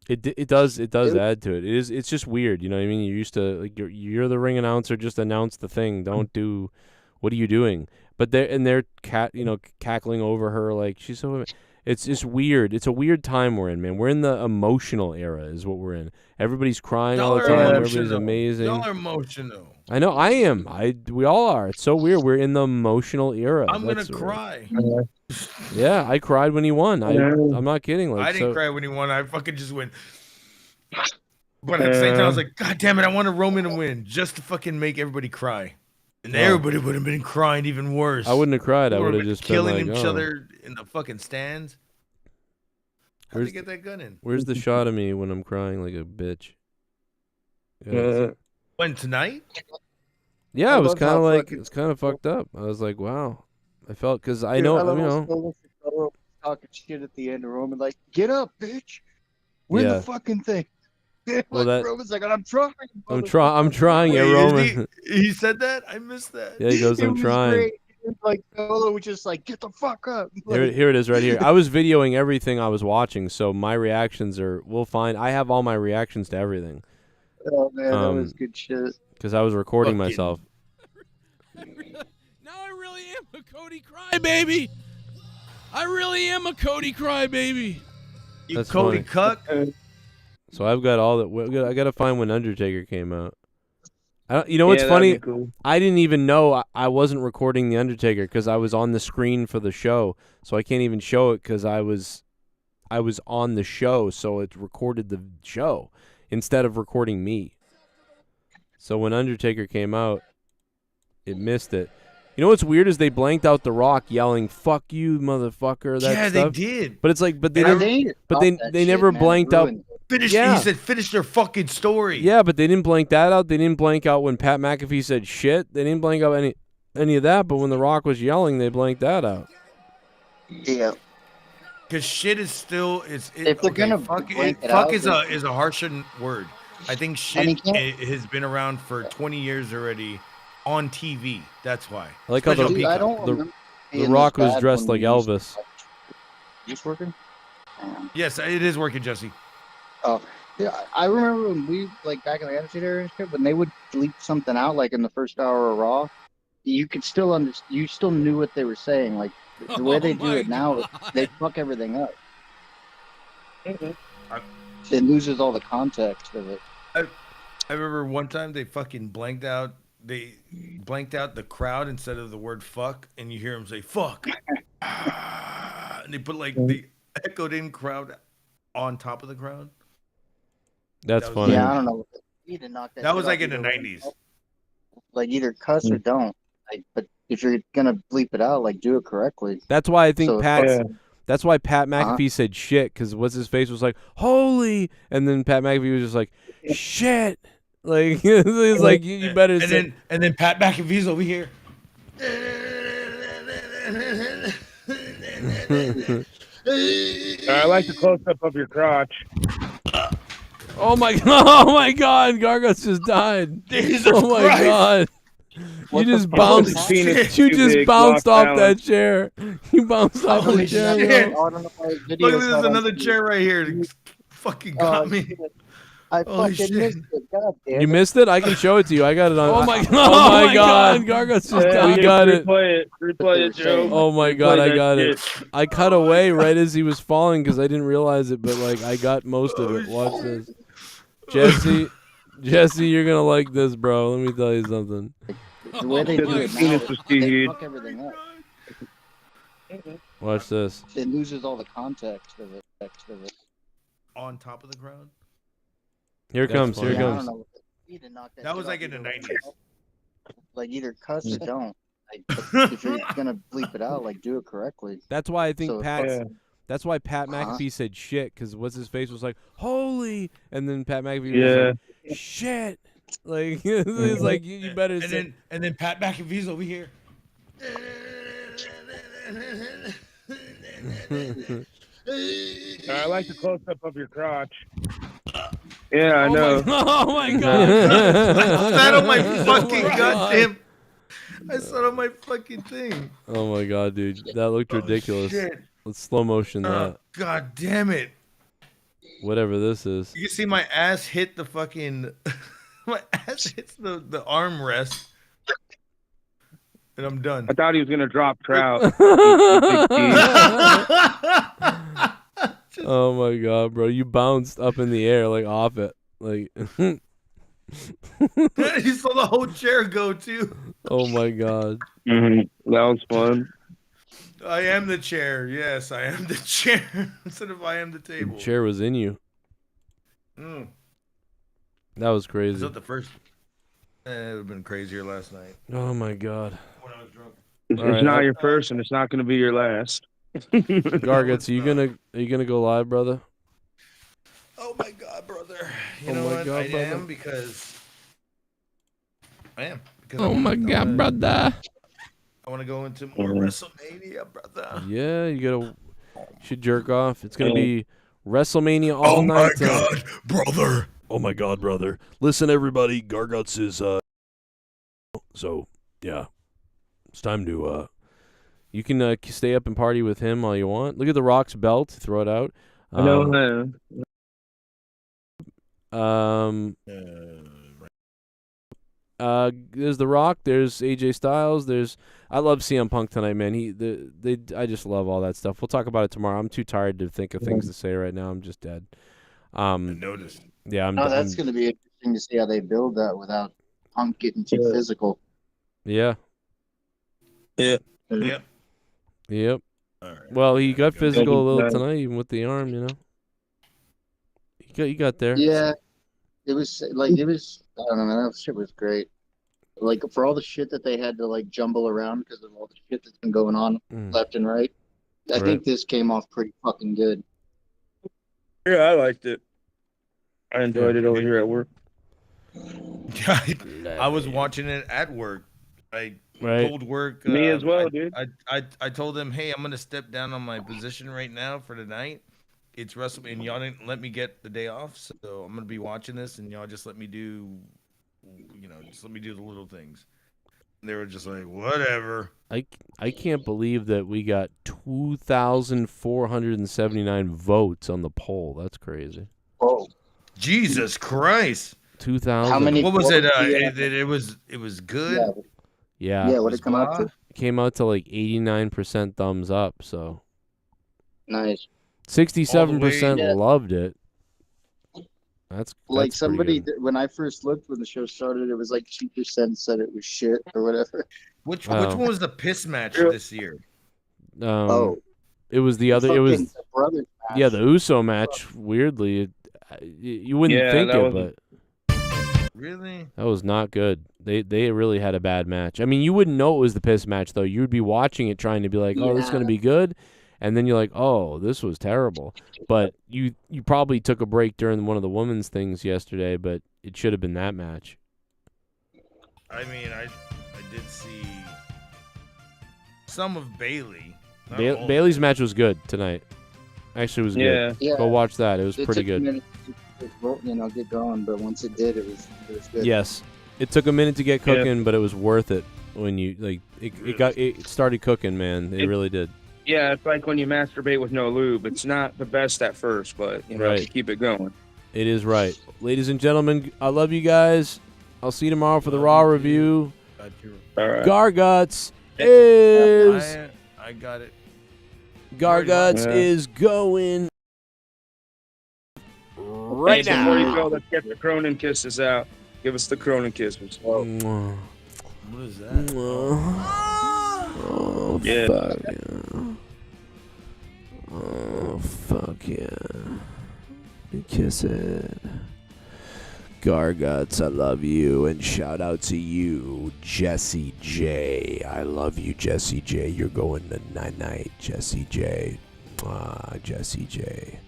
It does add to it. It's just weird, you know what I mean? You're used to like you're the ring announcer, just announce the thing. Don't do what are you doing? But they're cackling over her like she's so. It's just weird. It's a weird time we're in, man. We're in the emotional era, is what we're in. Everybody's crying all the time. Everybody's amazing. Y'all are emotional. I know. I am. We all are. It's so weird. We're in the emotional era. I'm gonna cry. Yeah, I cried when he won. I'm not kidding. Like I didn't cry when he won. I fucking just went. But at the same time, I was like, God damn it! I wanted Roman to win just to fucking make everybody cry, and everybody would have been crying even worse. I wouldn't have cried. I would have been just killing been like, each oh. other in the fucking stands. How'd you get that gun in? Where's the shot of me when I'm crying like a bitch? When tonight? Yeah, it was kind of like it's kind of fucked up. I was like, wow. I felt because I know, you know. Talking shit at the end of Roman, like, get up, bitch, win the fucking thing. Well, like, Roman's like, I'm trying. I'm trying, yeah, Roman. He said that? I missed that. Yeah, he goes, I'm trying. Great. Like Solo was just like, get the fuck up. Like, Here it is right here. I was videoing everything I was watching, so my reactions we'll find. I have all my reactions to everything. Oh man, that was good shit. Because I was recording myself. Now I really am a Cody crybaby. I really am a Cody crybaby. You That's Cody funny. cuck. So I've got all that. I got to find when Undertaker came out. You know what's funny? Cool. I didn't even know I wasn't recording the Undertaker because I was on the screen for the show, so I can't even show it because I was on the show, so it recorded the show instead of recording me. So when Undertaker came out, it missed it. You know what's weird is they blanked out The Rock yelling "fuck you, motherfucker." That they stuff. did. But it's like, but they never blanked out. He said, finish their fucking story. Yeah, but they didn't blank that out. They didn't blank out when Pat McAfee said shit. They didn't blank out any of that. But when The Rock was yelling, they blanked that out. Yeah. Because shit is still if they're gonna fuck out, is a harsher word. I think shit has been around for 20 years already on TV. That's why. I like how the Rock was dressed like Elvis. Just working? Yes, it is working, Jesse. Oh, yeah. I remember when we back in the Attitude Era and shit, when they would bleep something out like in the first hour of Raw, you could still you still knew what they were saying. Like the way they do it now, they fuck everything up. It loses all the context of it. I remember one time they fucking blanked out the crowd instead of the word fuck, and you hear them say fuck. And they put the echoed in crowd on top of the crowd. That's funny. Yeah, I don't know. You need to knock that was shit in off the either 90s. Like either cuss or don't. But if you're gonna bleep it out, do it correctly. That's why I think That's why Pat Uh-huh. McAfee said shit, because what's his face was like, holy, and then Pat McAfee was just like, shit. Like he's like, you better say. And then Pat McAfee's over here. I like the close up of your crotch. Oh my god, Gargos just died. Jesus oh my Christ. god. You just bounced off that chair. You bounced off the chair. Shit. Look at this, another chair right here. It fucking got me. I fucking missed it. God damn it. You missed it? I can show it to you. I got it on. Oh my god. Oh my god. Gargos just died. I got it. Replay it, Joe. Oh my god, I got it. I cut away right as he was falling because I didn't realize it, but I got most of it. Watch this. Jesse, you're gonna like this, bro. Let me tell you something. The way they do it now, they fuck everything up. Watch this. It loses all the context of it. On top of the crowd. Here it comes. Here it I don't comes. know. You need to knock That was shit like off in the either 90s. way. Like either cuss or don't. Like, if you're gonna bleep it out, like do it correctly. That's why I think So if- Pat. That's why Pat Uh-huh. McAfee said shit, because what's his face was like, holy, and then Pat McAfee Yeah. was like, shit. Like it's like you better say. And then Pat McAfee's over here. I like the close up of your crotch. Yeah, I know. Oh my god. I sat on my fucking Oh my goddamn. I sat on my fucking thing. Oh my god, dude, that looked ridiculous. shit. Let's slow motion that. Oh, god damn it. Whatever this is. You can see my ass hit the fucking. My ass hits the armrest. And I'm done. I thought he was gonna drop trout. Oh my god, bro, you bounced up in the air like off it, like. You saw the whole chair go too. Oh my god. That was fun. I am the chair. Yes, I am the chair. Instead of I am the table. The chair was in you. Mm. That was Is crazy. that the first? It would have been crazier last night. Oh my god. When I was drunk. It's All right, not your first, and it's not going to be your last. Garguts, are you gonna go live, brother? Oh my god, brother. You Oh know my what? God, I brother. am because I am. Because Oh my god, brother. I want to go into more WrestleMania, brother. Yeah, you should jerk off. It's gonna be WrestleMania all night. brother. Oh my god, brother. Listen, everybody, Garguts is so yeah. It's time to You can stay up and party with him all you want. Look at the Rock's belt. Throw it out. I know. There's The Rock. There's AJ Styles. I love CM Punk tonight, man. I just love all that stuff. We'll talk about it tomorrow. I'm too tired to think of things to say right now. I'm just dead. I noticed. Yeah, that's going to be interesting to see how they build that without Punk getting too physical. Yeah. Yeah. Yep. Yep. All right. Well, he got physical a little tonight, even with the arm. You know. He got there. Yeah, it was I don't know, man. That shit was great. Like for all the shit that they had to like jumble around because of all the shit that's been going on left and right. I think this came off pretty fucking good. Yeah, I liked it. I enjoyed it over here at work. I was watching it at work. I told work. Me as well, dude. I told them, hey, I'm gonna step down on my position right now for the night. It's WrestleMania, and y'all didn't let me get the day off, so I'm gonna be watching this, and y'all just let me do, just let me do the little things. And they were just like, whatever. I can't believe that we got 2,479 votes on the poll. That's crazy. Oh, Jesus Christ! 2,000. How many? What was it? Yeah. It was good. Yeah. Yeah, what did it come out to? It came out to like 89% thumbs up. So Nice. 67% loved it. That's Like pretty somebody good. when I first looked when the show started, it was like 2% said it was shit or whatever. Which Oh. one was the piss match this year? It was the other. It was Fucking brothers match. yeah, the Uso match. Weirdly, you wouldn't Yeah, think that it, was- but Really? that was not good. They really had a bad match. I mean, you wouldn't know it was the piss match though. You would be watching it trying to be like, oh, this is gonna be good, and then you're like, oh, this was terrible. But you probably took a break during one of the women's things yesterday, but it should have been that match. I mean, I did see some of Bailey. Not all. Bailey's match was good tonight. Actually, it was good. Yeah. Go watch that. It was It pretty took a good. minute to, get going, but once it did, it was good. Yes, it took a minute to get cooking, but it was worth it when you it started cooking. Man, it really did. Yeah, it's like when you masturbate with no lube. It's not the best at first, but you know, Right. to keep it going. It is right, ladies and gentlemen. I love you guys. I'll see you tomorrow for the Raw review. All right. Garguts is I got it. Garguts Yeah. is going right Hey, before you now. go, let's get the Cronin kisses out. Give us the Cronin kisses. What is that? Oh, Yeah. fuck yeah. Fuck yeah. Kiss it. Garguts, I love you. And shout out to you, Jesse J. I love you, Jesse J. You're going to night-night, Jesse J. Jesse J.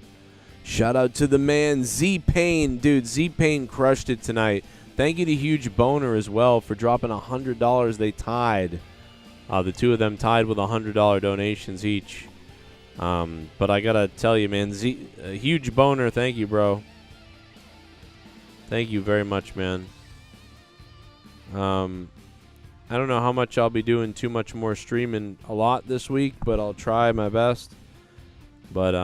Shout out to the man, Z-Pain. Dude, Z-Pain crushed it tonight. Thank you to Huge Boner as well for dropping $100. They tied. The two of them tied with $100 donations each. But I gotta tell you, man, Huge Boner, thank you, bro. Thank you very much, man. I don't know how much I'll be doing too much more streaming a lot this week, but I'll try my best. But,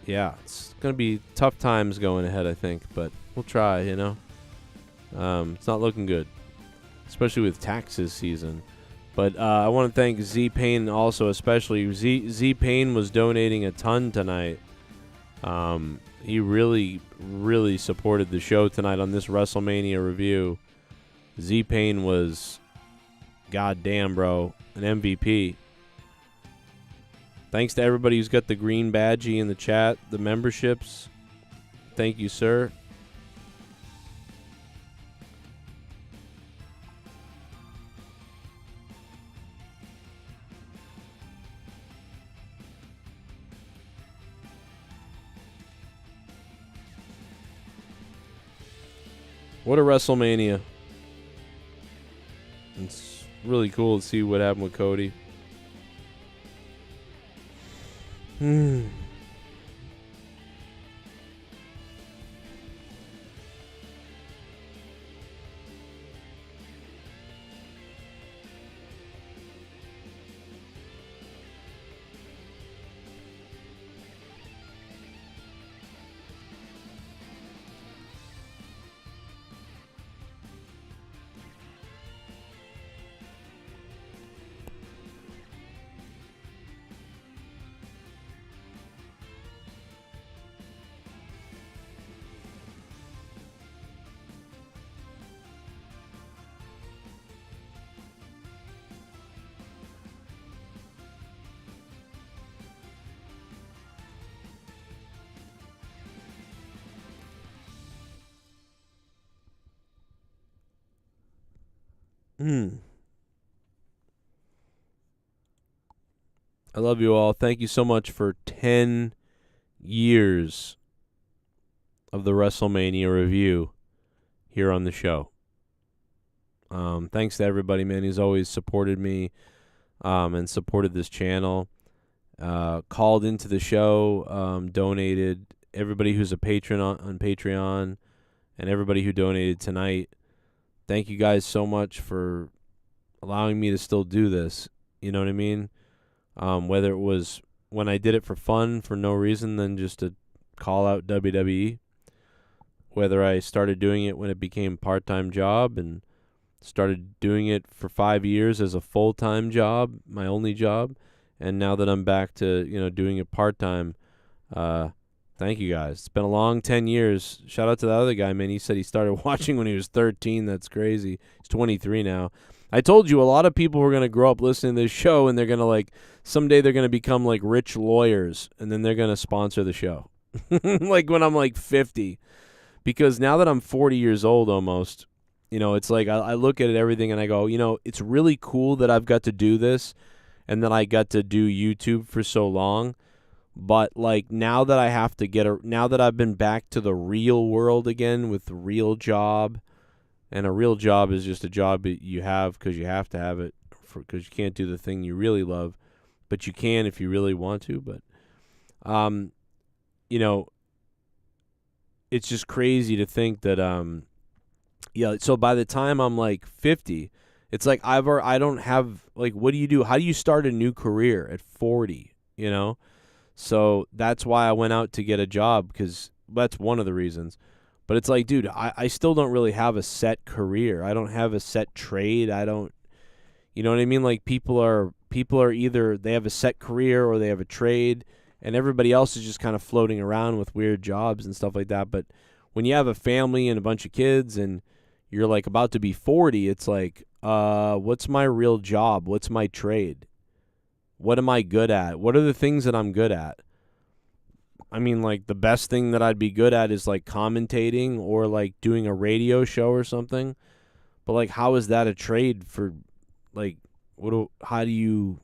yeah, it's going to be tough times going ahead, I think, but we'll try, you know. It's not looking good, especially with taxes season. But I want to thank Z-Pain also, especially. Z-Pain was donating a ton tonight. He really, really supported the show tonight on this WrestleMania review. Z-Pain was, goddamn, bro, an MVP. Thanks to everybody who's got the green badgie in the chat, the memberships. Thank you, sir. What a WrestleMania. It's really cool to see what happened with Cody. I love you all. Thank you so much for 10 years of the WrestleMania review here on the show. Thanks to everybody, man, who's always supported me and supported this channel. Called into the show, donated. Everybody who's a patron on Patreon and everybody who donated tonight. Thank you guys so much for allowing me to still do this. You know what I mean? Whether it was when I did it for fun, for no reason, than just to call out WWE. Whether I started doing it when it became a part-time job and started doing it for 5 years as a full-time job, my only job. And now that I'm back to, doing it part-time, thank you guys. It's been a long 10 years. Shout out to the other guy, man. He said he started watching when he was 13. That's crazy. He's 23 now. I told you a lot of people were going to grow up listening to this show, and they're going to, someday they're going to become, rich lawyers, and then they're going to sponsor the show. When I'm, 50. Because now that I'm 40 years old almost, it's I look at everything and I go, it's really cool that I've got to do this and that I got to do YouTube for so long. But, now that I have to now that I've been back to the real world again with the real job, and a real job is just a job that you have because you have to have it, because you can't do the thing you really love, but you can if you really want to. But, it's just crazy to think that, so by the time I'm 50, it's I don't have, what do you do? How do you start a new career at 40, So that's why I went out to get a job, because that's one of the reasons. But it's dude, I still don't really have a set career. I don't have a set trade. I don't, you know what I mean? People are either they have a set career or they have a trade, and everybody else is just kind of floating around with weird jobs and stuff like that. But when you have a family and a bunch of kids and you're about to be 40, it's what's my real job? What's my trade? What am I good at? What are the things that I'm good at? I mean, like, the best thing that I'd be good at is, like, commentating or, like, doing a radio show or something. But, like, how is that a trade for, like, how do you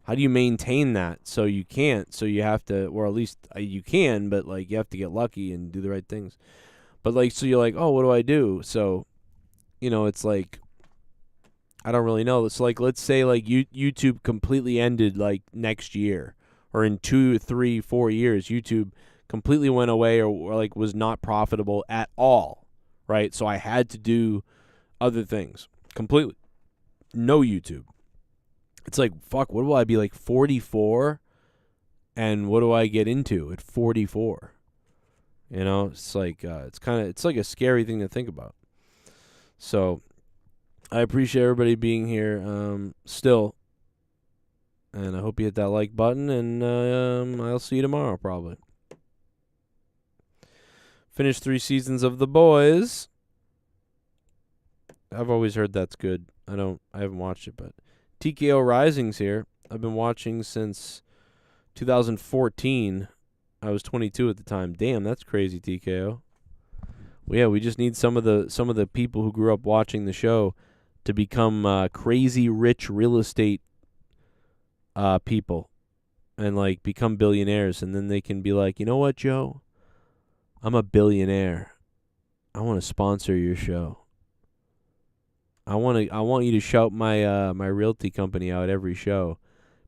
maintain that? So you can't. So you have to, or at least you can, but, like, you have to get lucky and do the right things. But, like, so you're like, oh, what do I do? So, you know, it's like, I don't really know. It's like, let's say, like, YouTube completely ended, like, next year. Or in 2, 3, 4 years, YouTube completely went away or like, was not profitable at all, right? So I had to do other things completely. No YouTube. It's like, fuck, what will I be, like, 44? And what do I get into at 44? You know, it's like, it's like a scary thing to think about. So I appreciate everybody being here still. And I hope you hit that like button, and I'll see you tomorrow, probably. Finished 3 seasons of The Boys. I've always heard that's good. I haven't watched it, but TKO Rising's here. I've been watching since 2014. I was 22 at the time. Damn, that's crazy, TKO. Well, yeah, we just need some of the people who grew up watching the show to become crazy rich real estate people and, like, become billionaires, and then they can be like, you know what, Joe? I'm a billionaire. I want to sponsor your show. I want you to shout my my realty company out every show,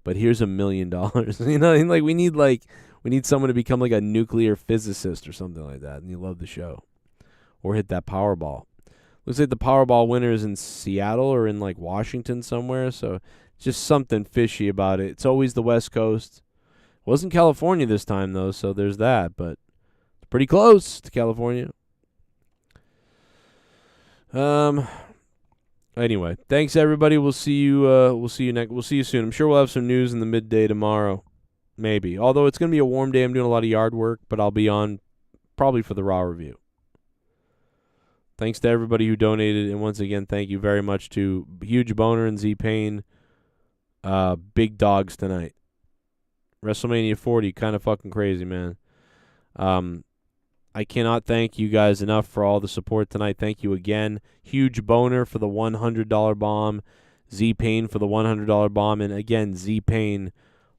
but here's $1 million. You know, and, like, we need someone to become like a nuclear physicist or something like that, and you love the show, or hit that Powerball. Looks like the Powerball winner is in Seattle or in, like, Washington somewhere, so just something fishy about it. It's always the West Coast. Wasn't California this time, though, so there's that, but it's pretty close to California. Anyway, thanks everybody. We'll see you soon. I'm sure we'll have some news in the midday tomorrow. Maybe. Although it's going to be a warm day. I'm doing a lot of yard work, but I'll be on probably for the Raw review. Thanks to everybody who donated, and once again, thank you very much to Huge Boner and Z-Pain. Big dogs tonight. WrestleMania 40, kind of fucking crazy, man. I cannot thank you guys enough for all the support tonight. Thank you again. Huge Boner for the $100 bomb. Z-Pain for the $100 bomb. And again, Z-Pain,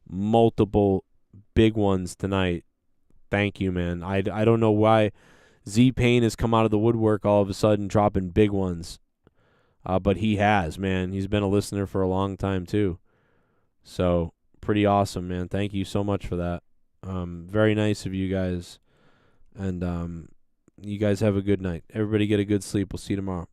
multiple big ones tonight. Thank you, man. I don't know why Z-Pain has come out of the woodwork all of a sudden dropping big ones. But he has, man. He's been a listener for a long time, too. So, pretty awesome, man. Thank you so much for that. Very nice of you guys. And you guys have a good night. Everybody get a good sleep. We'll see you tomorrow.